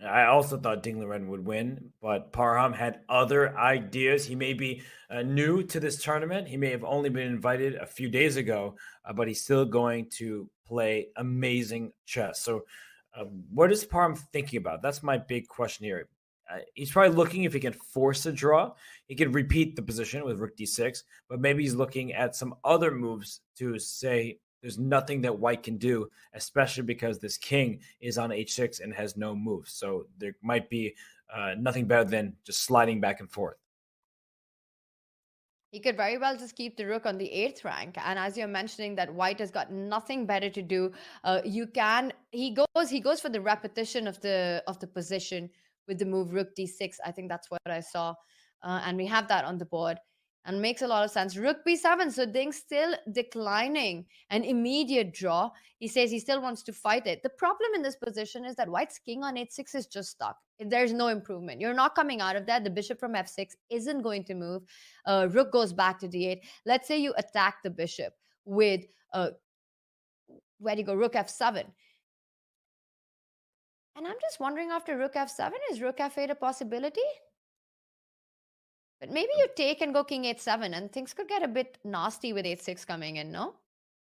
E: I also thought Ding Liren would win, but Parham had other ideas. He may be new to this tournament. He may have only been invited a few days ago, but he's still going to play amazing chess. So what is Parham thinking about? That's my big question here. He's probably looking if he can force a draw. He can repeat the position with rook d6, but maybe he's looking at some other moves to say, there's nothing that White can do, especially because this king is on h6 and has no moves. So there might be nothing better than just sliding back and forth.
F: He could very well just keep the rook on the 8th rank. And as you're mentioning that White has got nothing better to do, he goes for the repetition of the position with the move rook d6. I think that's what I saw. And we have that on the board. And makes a lot of sense. Rook b7, so Ding's still declining an immediate draw. He says he still wants to fight it. The problem in this position is that White's king on h6 is just stuck. There's no improvement. You're not coming out of that. The bishop from f6 isn't going to move. Rook goes back to d8. Let's say you attack the bishop with, where do you go? Rook f7. And I'm just wondering, after rook f7, is rook f8 a possibility? But maybe you take and go king h7, and things could get a bit nasty with h6 coming in, no?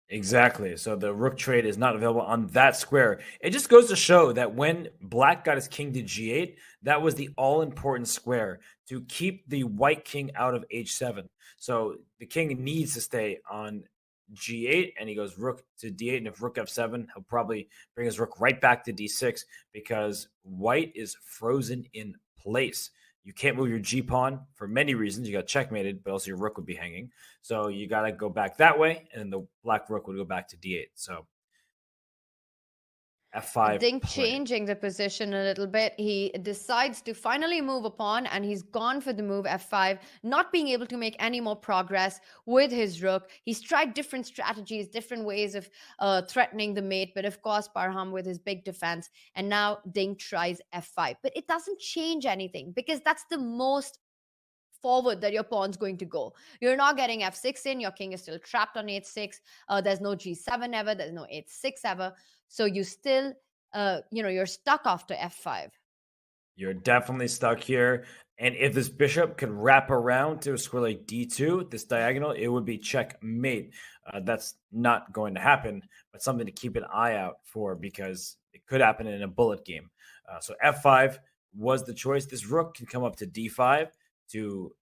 E: Exactly. So the rook trade is not available on that square. It just goes to show that when Black got his king to g8, that was the all-important square to keep the white king out of h7. So the king needs to stay on g8, and he goes rook to d8, and if rook f7, he'll probably bring his rook right back to d6 because White is frozen in place. You can't move your g-pawn for many reasons. You got checkmated, but also your rook would be hanging. So you got to go back that way, and then the black rook would go back to d8. So f5.
F: Ding changing the position a little bit. He decides to finally move a pawn, and he's gone for the move f5, not being able to make any more progress with his rook. He's tried different strategies, different ways of threatening the mate, but of course Parham with his big defense, and now Ding tries f5. But it doesn't change anything, because that's the most forward that your pawn's going to go. You're not getting f6 in. Your king is still trapped on h6. There's no g7 ever. There's no h6 ever. So you still, you're stuck after f5.
E: You're definitely stuck here. And if this bishop could wrap around to a square like d2, this diagonal, it would be checkmate. That's not going to happen, but something to keep an eye out for, because it could happen in a bullet game. So f5 was the choice. This rook can come up to d5 to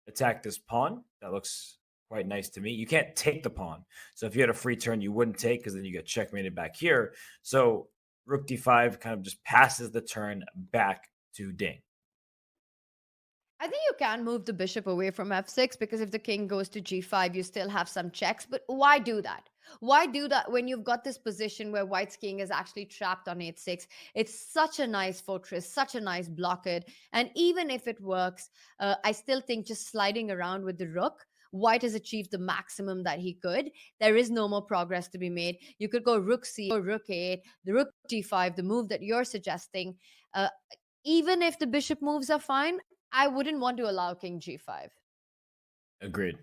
E: attack this pawn. That looks quite nice to me. You can't take the pawn. So if you had a free turn, you wouldn't take, because then you get checkmated back here. So rook d5 kind of just passes the turn back to Ding.
F: I think you can move the bishop away from f6 because if the king goes to g5, you still have some checks. But why do that? Why do that when you've got this position where white's king is actually trapped on h6? It's such a nice fortress, such a nice blockade. And even if it works, I still think just sliding around with the rook, white has achieved the maximum that he could. There is no more progress to be made. You could go rook c or rook a8, the rook d5, the move that you're suggesting. Even if the bishop moves are fine, I wouldn't want to allow king g5.
E: Agreed.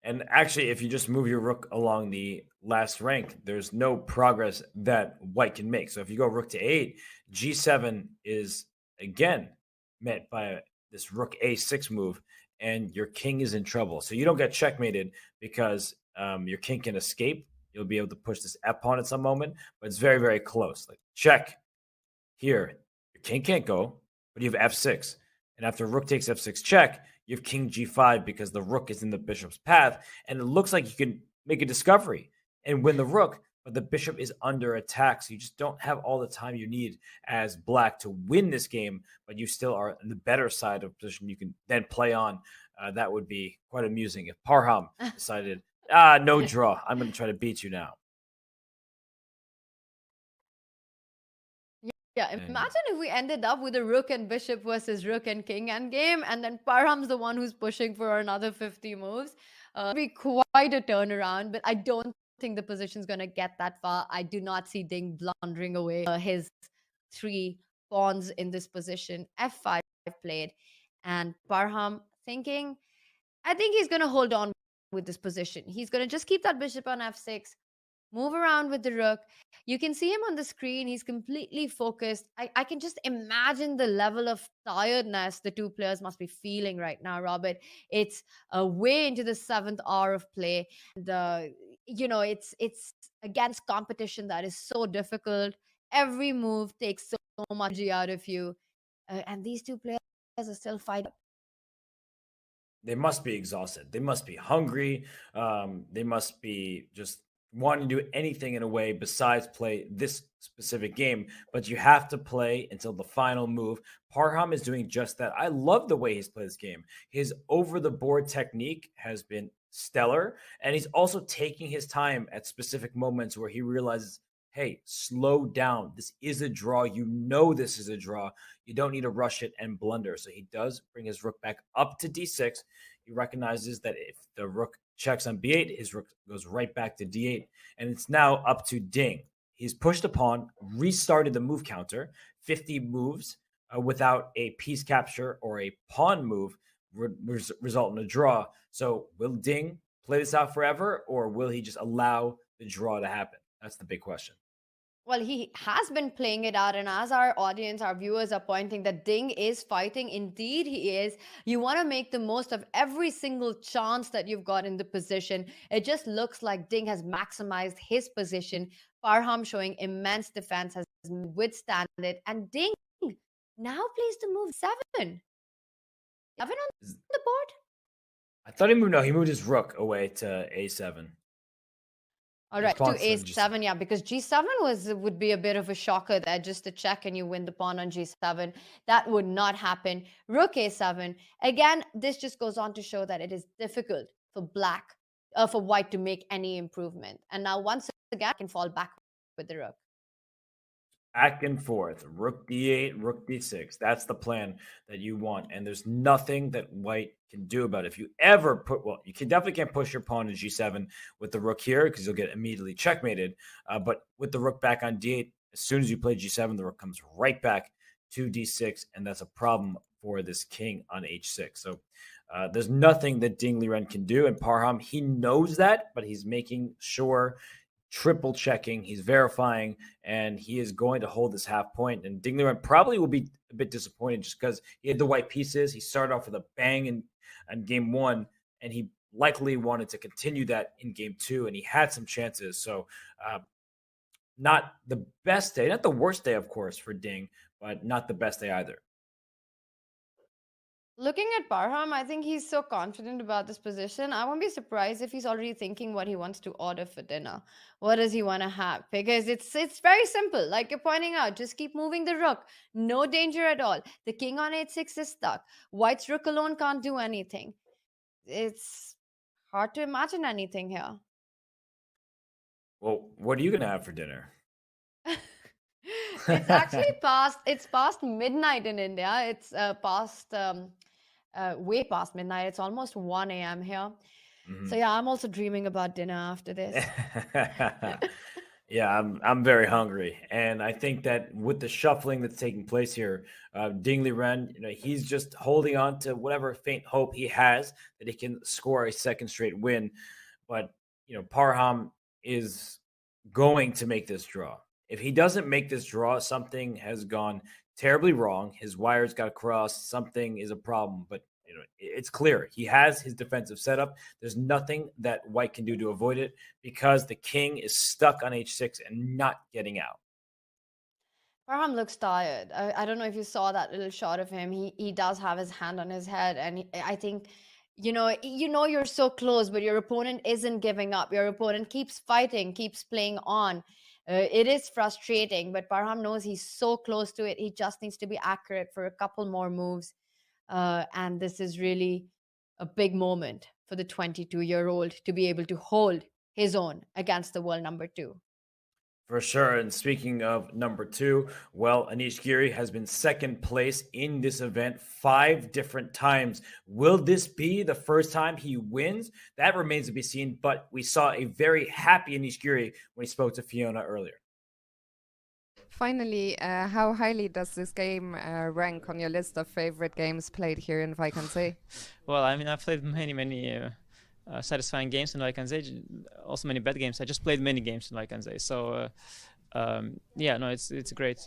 E: And actually, if you just move your rook along the last rank, there's no progress that white can make. So if you go rook to 8, g7 is again met by this rook a6 move, and your king is in trouble. So you don't get checkmated because your king can escape. You'll be able to push this f pawn at some moment, but it's very, very close. Like check here, your king can't go, but you have f6. And after rook takes f6 check, you have king g5 because the rook is in the bishop's path. And it looks like you can make a discovery and win the rook, but the bishop is under attack. So you just don't have all the time you need as black to win this game, but you still are on the better side of position you can then play on. That would be quite amusing if Parham decided, no draw. I'm going to try to beat you now.
F: Yeah, imagine if we ended up with a rook and bishop versus rook and king endgame, and then Parham's the one who's pushing for another 50 moves. It'd be quite a turnaround, but I don't think the position's going to get that far. I do not see Ding blundering away his 3 pawns in this position. F5 played, and Parham thinking, I think he's going to hold on with this position. He's going to just keep that bishop on f6, move around with the rook. You can see him on the screen. He's completely focused. I can just imagine the level of tiredness the two players must be feeling right now, Robert. It's way into the 7th hour of play. And, it's against competition that is so difficult. Every move takes so much energy out of you. And these two players are still fighting.
E: They must be exhausted. They must be hungry. They must be just wanting to do anything in a way besides play this specific game, but you have to play until the final move. Parham is doing just that. I love the way he's played this game. His over-the-board technique has been stellar, and he's also taking his time at specific moments where he realizes, hey, slow down. This is a draw. You know this is a draw. You don't need to rush it and blunder. So he does bring his rook back up to d6. He recognizes that if the rook checks on b8, his rook goes right back to d8, and it's now up to Ding. He's pushed a pawn, restarted the move counter, 50 moves without a piece capture or a pawn move result in a draw. So will Ding play this out forever, or will he just allow the draw to happen? That's the big question.
F: Well, he has been playing it out, and as our audience, our viewers are pointing that Ding is fighting. Indeed, he is. You want to make the most of every single chance that you've got in the position. It just looks like Ding has maximized his position. Parham showing immense defense, has withstand it, and Ding now plays the move 7. 7 on the board?
E: I thought he moved his rook away to a7.
F: All right, to a7, yeah, because g7 would be a bit of a shocker there, just a check and you win the pawn on g7. That would not happen. Rook a7. Again, this just goes on to show that it is difficult for white to make any improvement. And now once again, I can fall back with the rook.
E: Back and forth, rook d8, rook d6. That's the plan that you want. And there's nothing that white can do about it. If you ever you definitely can't push your pawn to g7 with the rook here because you'll get immediately checkmated. But with the rook back on d8, as soon as you play g7, the rook comes right back to d6. And that's a problem for this king on h6. So there's nothing that Ding Liren can do. And Parham, he knows that, but he's making sure, triple checking, he's verifying, and he is going to hold this half point. And Ding Liren probably will be a bit disappointed just because he had the white pieces. He started off with a bang in game 1, and he likely wanted to continue that in game 2, and he had some chances. So not the best day, not the worst day, of course, for Ding, but not the best day either.
F: Looking at Parham, I think he's so confident about this position. I won't be surprised if he's already thinking what he wants to order for dinner. What does he want to have? Because it's very simple. Like you're pointing out, just keep moving the rook. No danger at all. The king on h6 is stuck. White's rook alone can't do anything. It's hard to imagine anything here.
E: Well, what are you going to have for dinner?
F: It's actually past midnight in India. It's way past midnight. It's almost 1 a.m. here. So yeah, I'm also dreaming about dinner after this.
E: Yeah, I'm very hungry, and I think that with the shuffling that's taking place here, Ding Liren, he's just holding on to whatever faint hope he has that he can score a second straight win. But Parham is going to make this draw. If he doesn't make this draw, something has gone terribly wrong. His wires got crossed. Something is a problem. But it's clear he has his defensive setup. There's nothing that White can do to avoid it because the king is stuck on h6 and not getting out.
F: Parham looks tired. I don't know if you saw that little shot of him. He does have his hand on his head, and I think you're so close, but your opponent isn't giving up. Your opponent keeps fighting, keeps playing on. It is frustrating, but Parham knows he's so close to it. He just needs to be accurate for a couple more moves. And this is really a big moment for the 22-year-old to be able to hold his own against the world number 2.
E: For sure. And speaking of number 2, well, Anish Giri has been second place in this event 5 different times. Will this be the first time he wins? That remains to be seen, but we saw a very happy Anish Giri when he spoke to Fiona earlier.
B: Finally, how highly does this game rank on your list of favorite games played here in Wijk aan Zee?
U: Well, I mean, I've played many satisfying games in Wijk aan Zee, also many bad games. I just played many games in Wijk aan Zee, so yeah, no, it's a great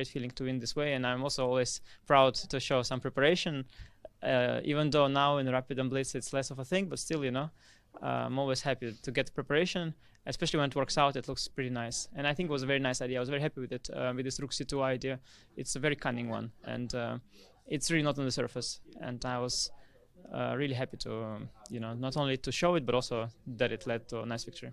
U: feeling to win this way, and I'm also always proud to show some preparation, even though now in Rapid and Blitz it's less of a thing, but still, I'm always happy to get preparation, especially when it works out. It looks pretty nice, and I think it was a very nice idea. I was very happy with it, with this Rook C2 idea. It's a very cunning one, and it's really not on the surface, and I was really happy to, not only to show it, but also that it led to a nice victory.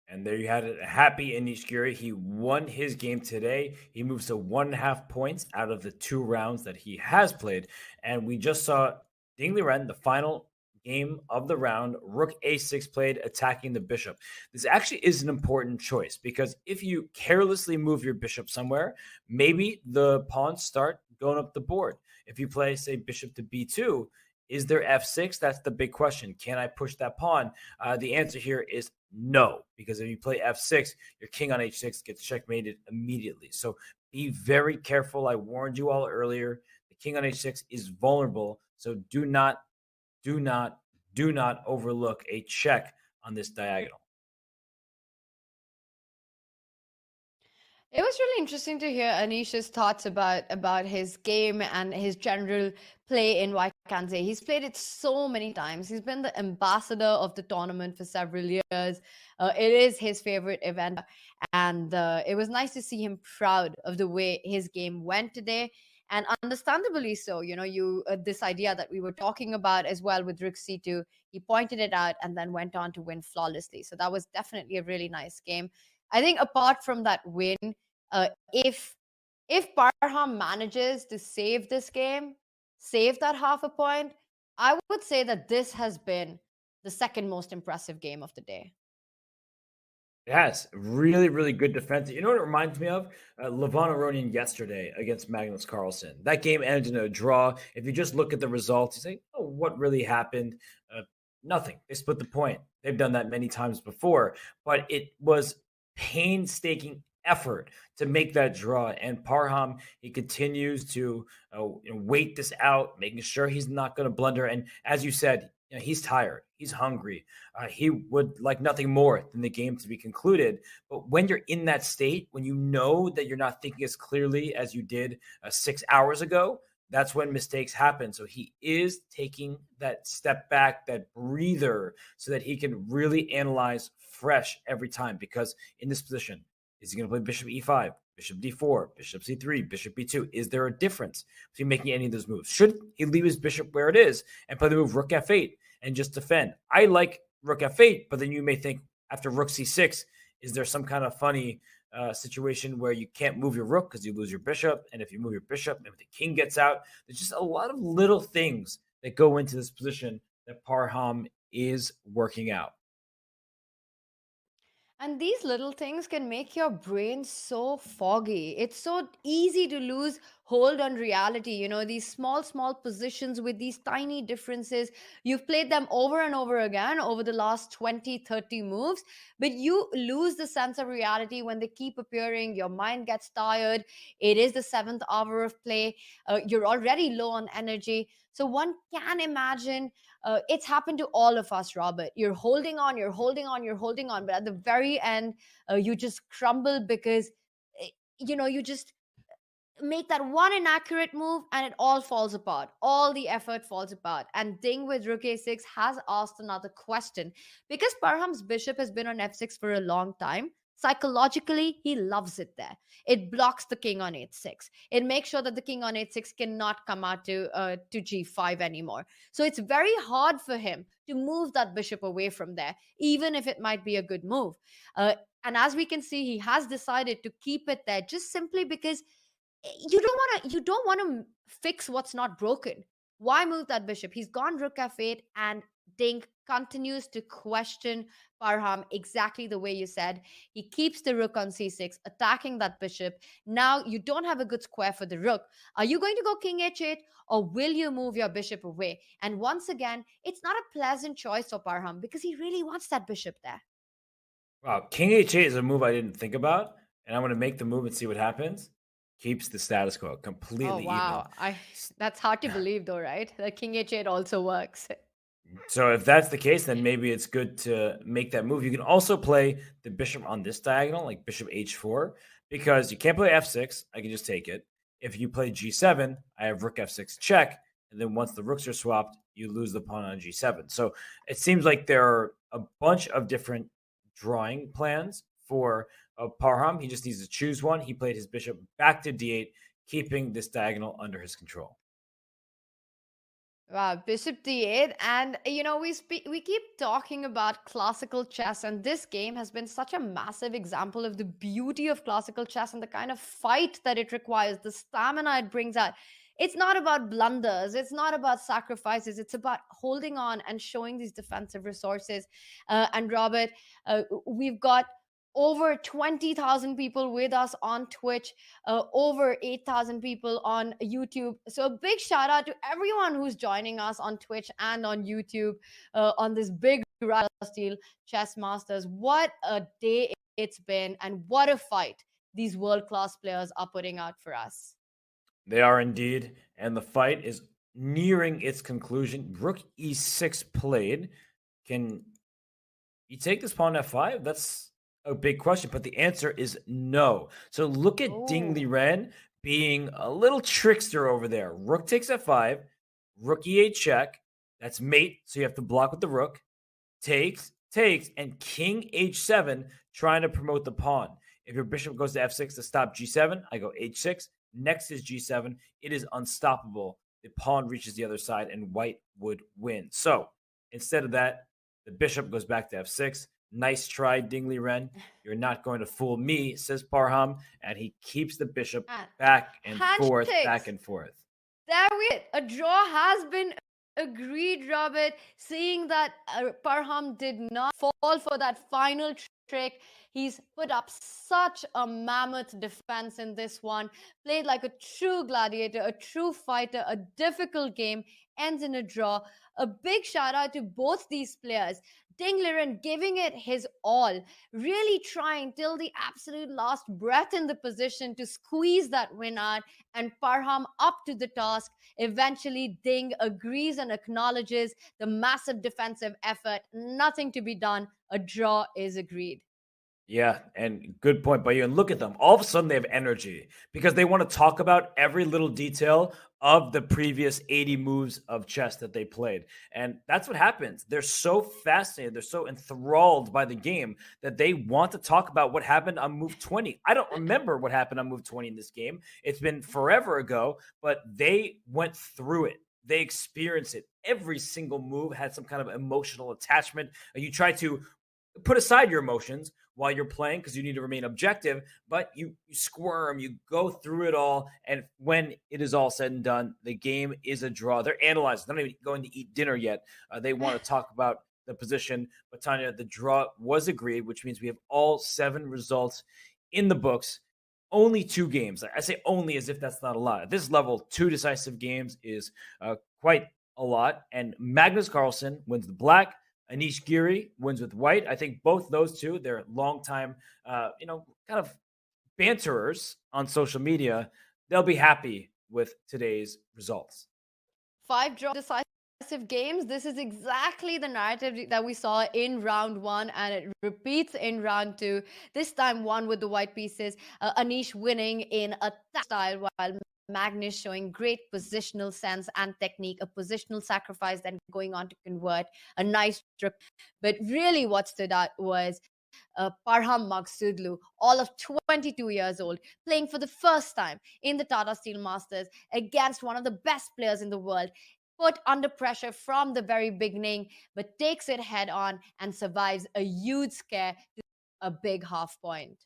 E: And there you had it. Happy Anish Giri. He won his game today. He moves to 1.5 points out of the 2 rounds that he has played. And we just saw Ding Liren, the final game of the round, Rook A6 played, attacking the bishop. This actually is an important choice because if you carelessly move your bishop somewhere, maybe the pawns start going up the board. If you play, say, bishop to b2, is there f6? That's the big question. Can I push that pawn? The answer here is no, because if you play f6, your king on h6 gets checkmated immediately. So be very careful. I warned you all earlier. The king on h6 is vulnerable, so do not overlook a check on this diagonal.
F: It was really interesting to hear Anish's thoughts about his game and his general play in Wijk aan Zee. He's played it so many times. He's been the ambassador of the tournament for several years. It is his favorite event, and it was nice to see him proud of the way his game went today. And understandably so, this idea that we were talking about as well with Rook C2, he pointed it out and then went on to win flawlessly. So that was definitely a really nice game. I think apart from that win, if Parham manages to save this game, save that 0.5 point, I would say that this has been the second most impressive game of the day.
E: Yes, really, really good defense. You know what it reminds me of? Levon Aronian yesterday against Magnus Carlsen. That game ended in a draw. If you just look at the results, you say, oh, what really happened? Nothing. They split the point. They've done that many times before. But it was painstaking effort to make that draw. And Parham, he continues to wait this out, making sure he's not going to blunder. And as you said, he's tired. He's hungry. He would like nothing more than the game to be concluded. But when you're in that state, when you know that you're not thinking as clearly as you did 6 hours ago, that's when mistakes happen. So he is taking that step back, that breather, so that he can really analyze fresh every time. Because in this position, Is he going to play bishop e5, bishop d4, bishop c3, bishop b2? Is there a difference between making any of those moves? Should he leave his bishop where it is and play the move rook f8 and just defend? I like rook f8, but then you may think after rook c6, is there some kind of funny situation where you can't move your rook because you lose your bishop? And if you move your bishop, maybe the king gets out. There's just a lot of little things that go into this position that Parham is working out.
F: And these little things can make your brain so foggy. It's so easy to lose hold on reality. You know, these small positions with these tiny differences. You've played them over and over again over the last 20, 30 moves, but you lose the sense of reality when they keep appearing. Your mind gets tired. It is the 7th hour of play. You're already low on energy. So one can imagine it's happened to all of us, Robert. You're holding on, but at the very end, you just crumble because, you just make that one inaccurate move and it all falls apart. All the effort falls apart. And Ding with rook a6 has asked another question. Because Parham's bishop has been on f6 for a long time, psychologically, he loves it there. It blocks the king on h6. It makes sure that the king on h6 cannot come out to g5 anymore. So it's very hard for him to move that bishop away from there, even if it might be a good move. And as we can see, he has decided to keep it there just simply because you don't want to fix what's not broken. Why move that bishop? He's gone rook f8, and Ding continues to question Parham exactly the way you said. He keeps the rook on c6, attacking that bishop. Now you don't have a good square for the rook. Are you going to go king h8, or will you move your bishop away? And once again, it's not a pleasant choice for Parham because he really wants that bishop there.
E: Wow, king h8 is a move I didn't think about, and I'm going to make the move and see what happens. Keeps the status quo completely even.
F: That's hard to believe though, right? The king h8 also works.
E: So if that's the case, then maybe it's good to make that move. You can also play the bishop on this diagonal, like bishop h4, because you can't play f6. I can just take it. If you play g7, I have rook f6 check, and then once the rooks are swapped, you lose the pawn on g7. So it seems like there are a bunch of different drawing plans for Parham. He just needs to choose one. He played his bishop back to d8, keeping this diagonal under his control.
F: Wow, bishop d8. And, we keep talking about classical chess, and this game has been such a massive example of the beauty of classical chess and the kind of fight that it requires, the stamina it brings out. It's not about blunders. It's not about sacrifices. It's about holding on and showing these defensive resources. And Robert, we've got over 20,000 people with us on Twitch, over 8,000 people on YouTube. So a big shout out to everyone who's joining us on Twitch and on YouTube on this big Tata Steel Chess Masters. What a day it's been, and what a fight these world-class players are putting out for us.
E: They are indeed, and the fight is nearing its conclusion. Rook e6 played. Can you take this pawn f5? That's a big question, but the answer is no. So look at Ding Liren being a little trickster over there. Rook takes f5, rook e8 check. That's mate, so you have to block with the rook. Takes, and king h7, trying to promote the pawn. If your bishop goes to f6 to stop g7, I go h6. Next is g7. It is unstoppable. The pawn reaches the other side, and white would win. So instead of that, the bishop goes back to f6. Nice try, Ding Liren. You're not going to fool me, says Parham, and he keeps the bishop back and forth.
F: There we go. A draw has been agreed, Robert. Seeing that Parham did not fall for that final trick, he's put up such a mammoth defense in this one. Played like a true gladiator, a true fighter. A difficult game ends in a draw. A big shout out to both these players. Ding Liren giving it his all, really trying till the absolute last breath in the position to squeeze that win out, and Parham up to the task. Eventually, Ding agrees and acknowledges the massive defensive effort. Nothing to be done. A draw is agreed.
E: Yeah, and good point by you. And look at them. All of a sudden, they have energy because they want to talk about every little detail of the previous 80 moves of chess that they played. And that's what happens. They're so fascinated, they're so enthralled by the game that they want to talk about what happened on move 20. I don't remember what happened on move 20 in this game. It's been forever ago, but they went through it. They experienced it. Every single move had some kind of emotional attachment. You try to put aside your emotions while you're playing because you need to remain objective, but you squirm, you go through it all, and when it is all said and done, the game is a draw. They're analyzing. They're not even going to eat dinner yet. They want to talk about the position. But Tanya, the draw was agreed, which means we have all 7 results in the books. Only 2 games. I say only as if that's not a lot. At this level, 2 decisive games is quite a lot. And Magnus Carlsen wins the black. Anish Giri wins with white. I think both those two, they're longtime, kind of banterers on social media. They'll be happy with today's results.
F: 5 draw decisive games. This is exactly the narrative that we saw in round 1, and it repeats in round 2. This time, one with the white pieces. Anish winning in a style, while Magnus showing great positional sense and technique, a positional sacrifice, then going on to convert a nice trip. But really what stood out was Parham Maghsoodloo, all of 22 years old, playing for the first time in the Tata Steel Masters against one of the best players in the world, put under pressure from the very beginning, but takes it head on and survives a huge scare to a big half point.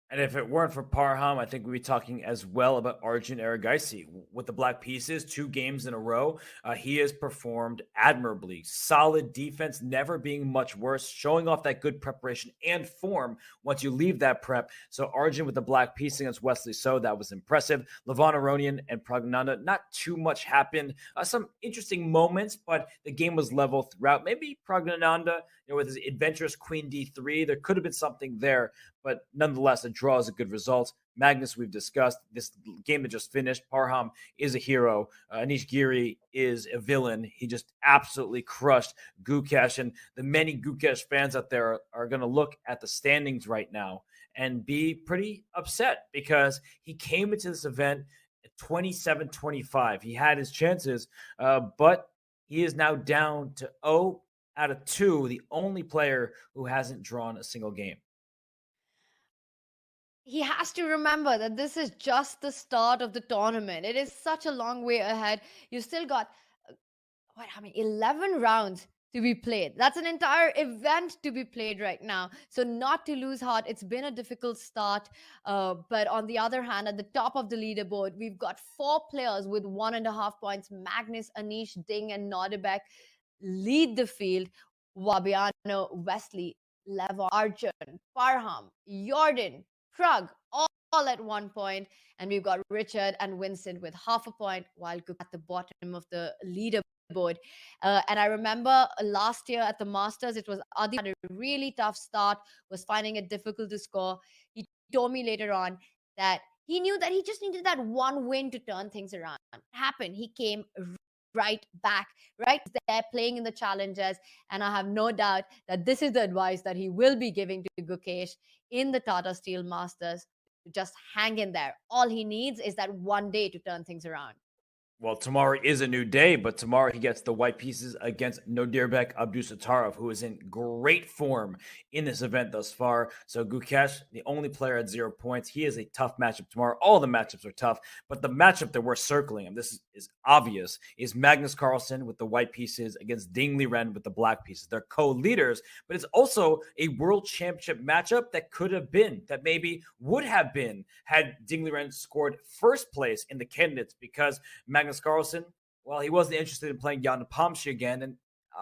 E: And if it weren't for Parham, I think we'd be talking as well about Arjun Erigaisi. With the black pieces, 2 games in a row, he has performed admirably. Solid defense, never being much worse, showing off that good preparation and form once you leave that prep. So Arjun with the black piece against Wesley So, that was impressive. Levon Aronian and Praggnanandhaa, not too much happened. Some interesting moments, but the game was level throughout. Maybe Praggnanandhaa, with his adventurous Queen D3, there could have been something there, but nonetheless, a draw is a good result. Magnus, we've discussed. This game that just finished, Parham is a hero. Anish Giri is a villain. He just absolutely crushed Gukesh, and the many Gukesh fans out there are going to look at the standings right now and be pretty upset because he came into this event at 27-25. He had his chances, but he is now down to 0 out of 2, the only player who hasn't drawn a single game.
F: He has to remember that this is just the start of the tournament. It is such a long way ahead. You still got 11 rounds to be played. That's an entire event to be played right now. So not to lose heart. It's been a difficult start. But on the other hand, at the top of the leaderboard, we've got 4 players with 1.5 points. Magnus, Anish, Ding, and Nordebek lead the field. Fabiano, Wesley, Levon, Arjun, Parham, Jordan, Prag, all at 1 point. And we've got Richard and Vincent with 0.5 point, while Gukesh at the bottom of the leaderboard. And I remember last year at the Masters, it was Adi had a really tough start, was finding it difficult to score. He told me later on that he knew that he just needed that one win to turn things around. It happened. He came right back, right there, playing in the challenges. And I have no doubt that this is the advice that he will be giving to Gukesh in the Tata Steel Masters. Just hang in there. All he needs is that one day to turn things around.
E: Well, tomorrow is a new day, but tomorrow he gets the white pieces against Nodirbek Abdusattorov, who is in great form in this event thus far. So Gukesh, the only player at 0 points. He is a tough matchup tomorrow. All the matchups are tough, but the matchup that we're circling, and this is obvious, is Magnus Carlsen with the white pieces against Ding Liren with the black pieces. They're co-leaders, but it's also a world championship matchup that could have been, that maybe would have been, had Ding Liren scored first place in the candidates, because Magnus Carlsen, well, he wasn't interested in playing Jan Pomsche again. And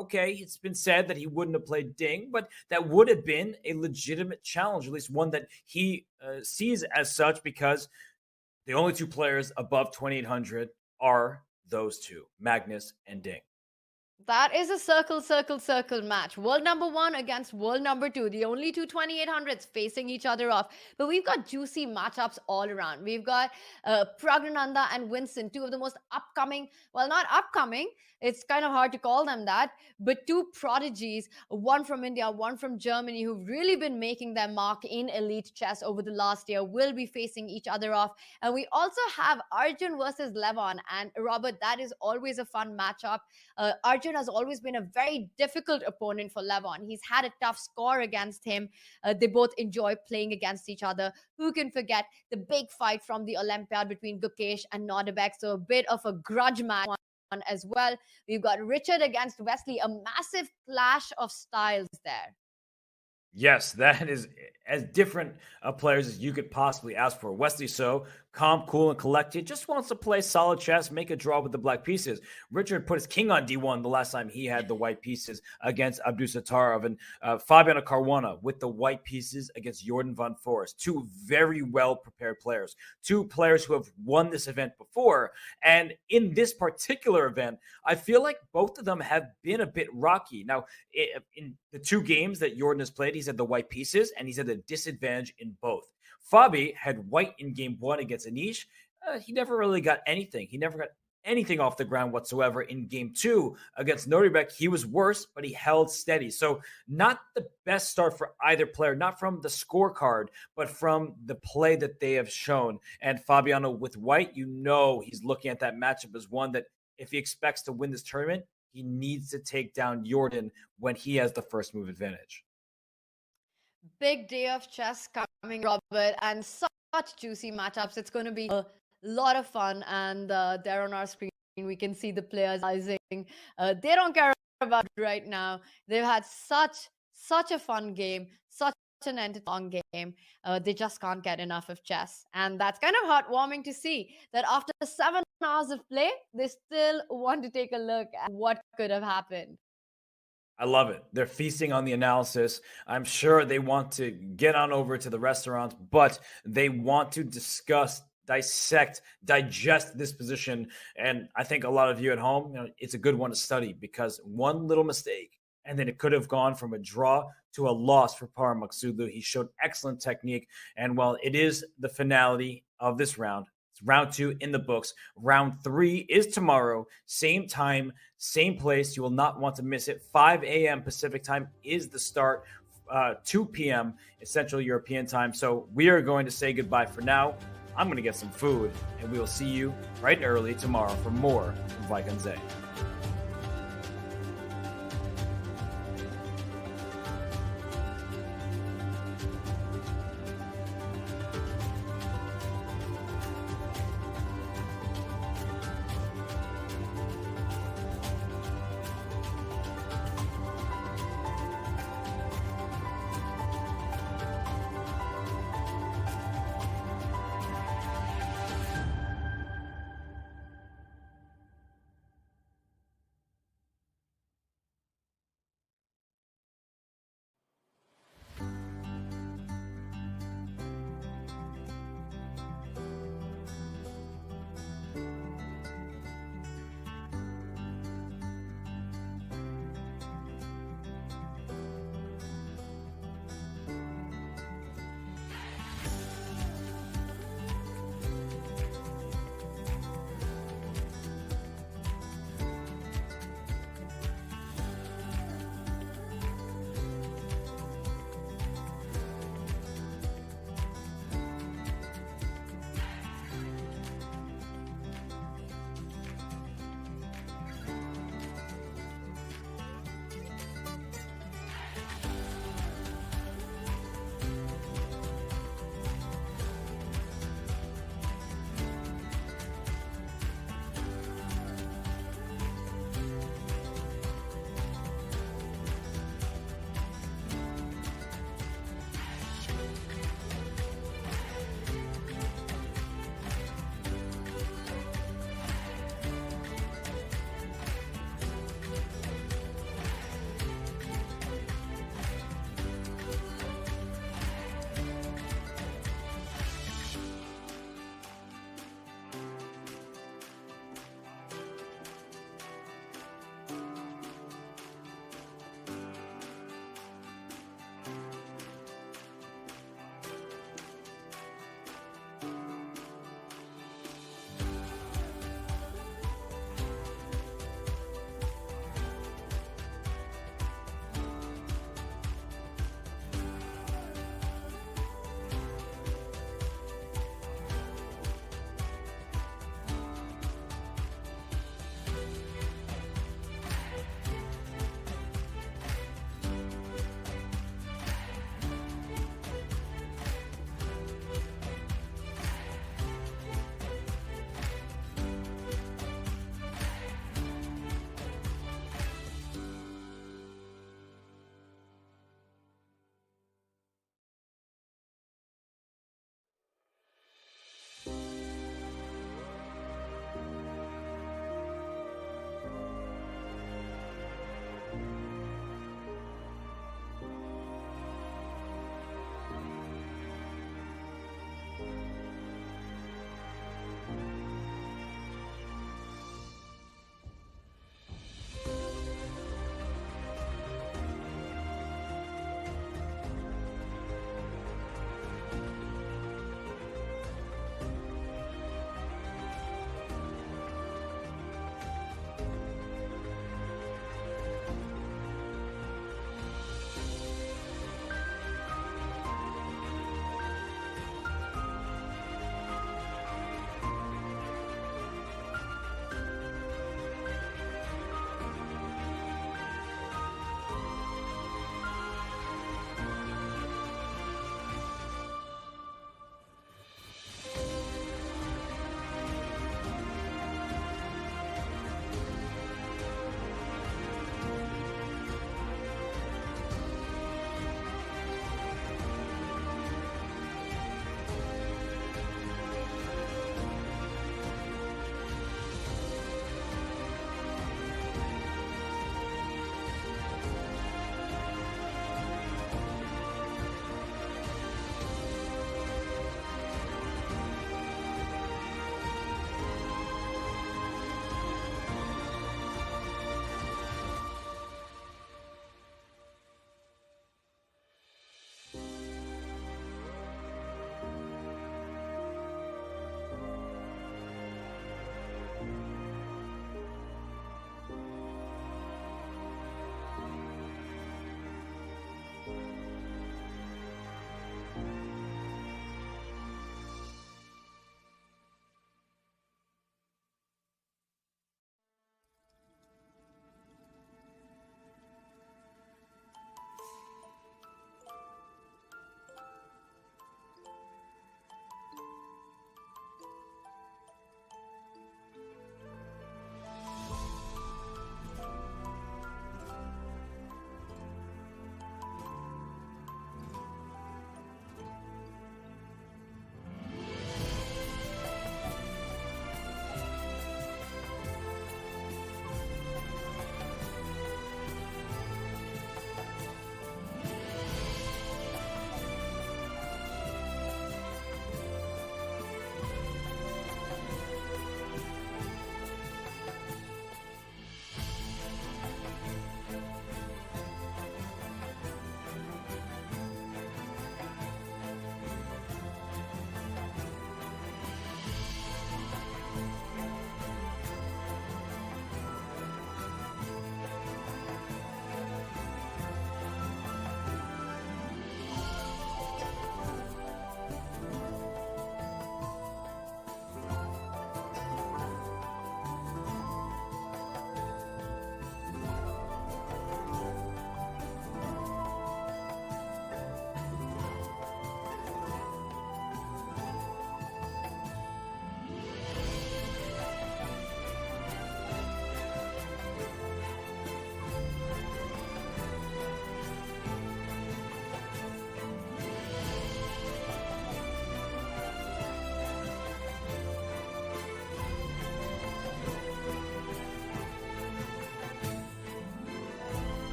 E: okay, it's been said that he wouldn't have played Ding, but that would have been a legitimate challenge, at least one that he sees as such, because the only 2 players above 2,800 are those 2, Magnus and Ding.
F: That is a circle match. World number 1 against world number 2. The only two 2800s facing each other off. But we've got juicy matchups all around. We've got Praggnanandhaa and Winston, two of the most upcoming, well, not upcoming, it's kind of hard to call them that, but two prodigies, one from India, one from Germany, who've really been making their mark in elite chess over the last year, will be facing each other off. And we also have Arjun versus Levon. And Robert, that is always a fun matchup. Arjun has always been a very difficult opponent for Levon. He's had a tough score against him. They both enjoy playing against each other. Who can forget the big fight from the Olympiad between Gukesh and Nordebek? So a bit of a grudge match as well. We've got Richard against Wesley, a massive clash of styles there.
E: Yes, that is as different players as you could possibly ask for. Wesley So, calm, cool, and collected, just wants to play solid chess, make a draw with the black pieces. Richard put his king on D1 the last time he had the white pieces against Abdusattorov, and Fabiano Caruana with the white pieces against Jordan van Foreest. Two very well-prepared players. Two players who have won this event before. And in this particular event, I feel like both of them have been a bit rocky. Now, in the two games that Jordan has played, he's had the white pieces, and he's had the disadvantage in both. Fabi had white in game 1 against Anish. He never really got anything. He never got anything off the ground whatsoever. In game 2 against Nordebek, he was worse, but he held steady. So not the best start for either player, not from the scorecard, but from the play that they have shown. And Fabiano with white, you know he's looking at that matchup as one that if he expects to win this tournament, he needs to take down Jordan when he has the first move advantage.
F: Big day of chess coming, Robert, and such juicy matchups. It's going to be a lot of fun, and there on our screen we can see the players rising. They don't care about it right now. They've had such a fun game, such an entertaining game. They just can't get enough of chess, and that's kind of heartwarming to see that after 7 hours of play, they still want to take a look at what could have happened.
E: I love it. They're feasting on the analysis. I'm sure they want to get on over to the restaurants, but they want to discuss, dissect, digest this position. And I think a lot of you at home, it's a good one to study because one little mistake, and then it could have gone from a draw to a loss for Maghsoodloo. He showed excellent technique. And while it is the finality of this round, it's round 2 in the books. Round 3 is tomorrow. Same time, same place. You will not want to miss it. 5 a.m. Pacific time is the start. 2 p.m. Central European time. So we are going to say goodbye for now. I'm going to get some food, and we will see you bright and early tomorrow for more from Wijk.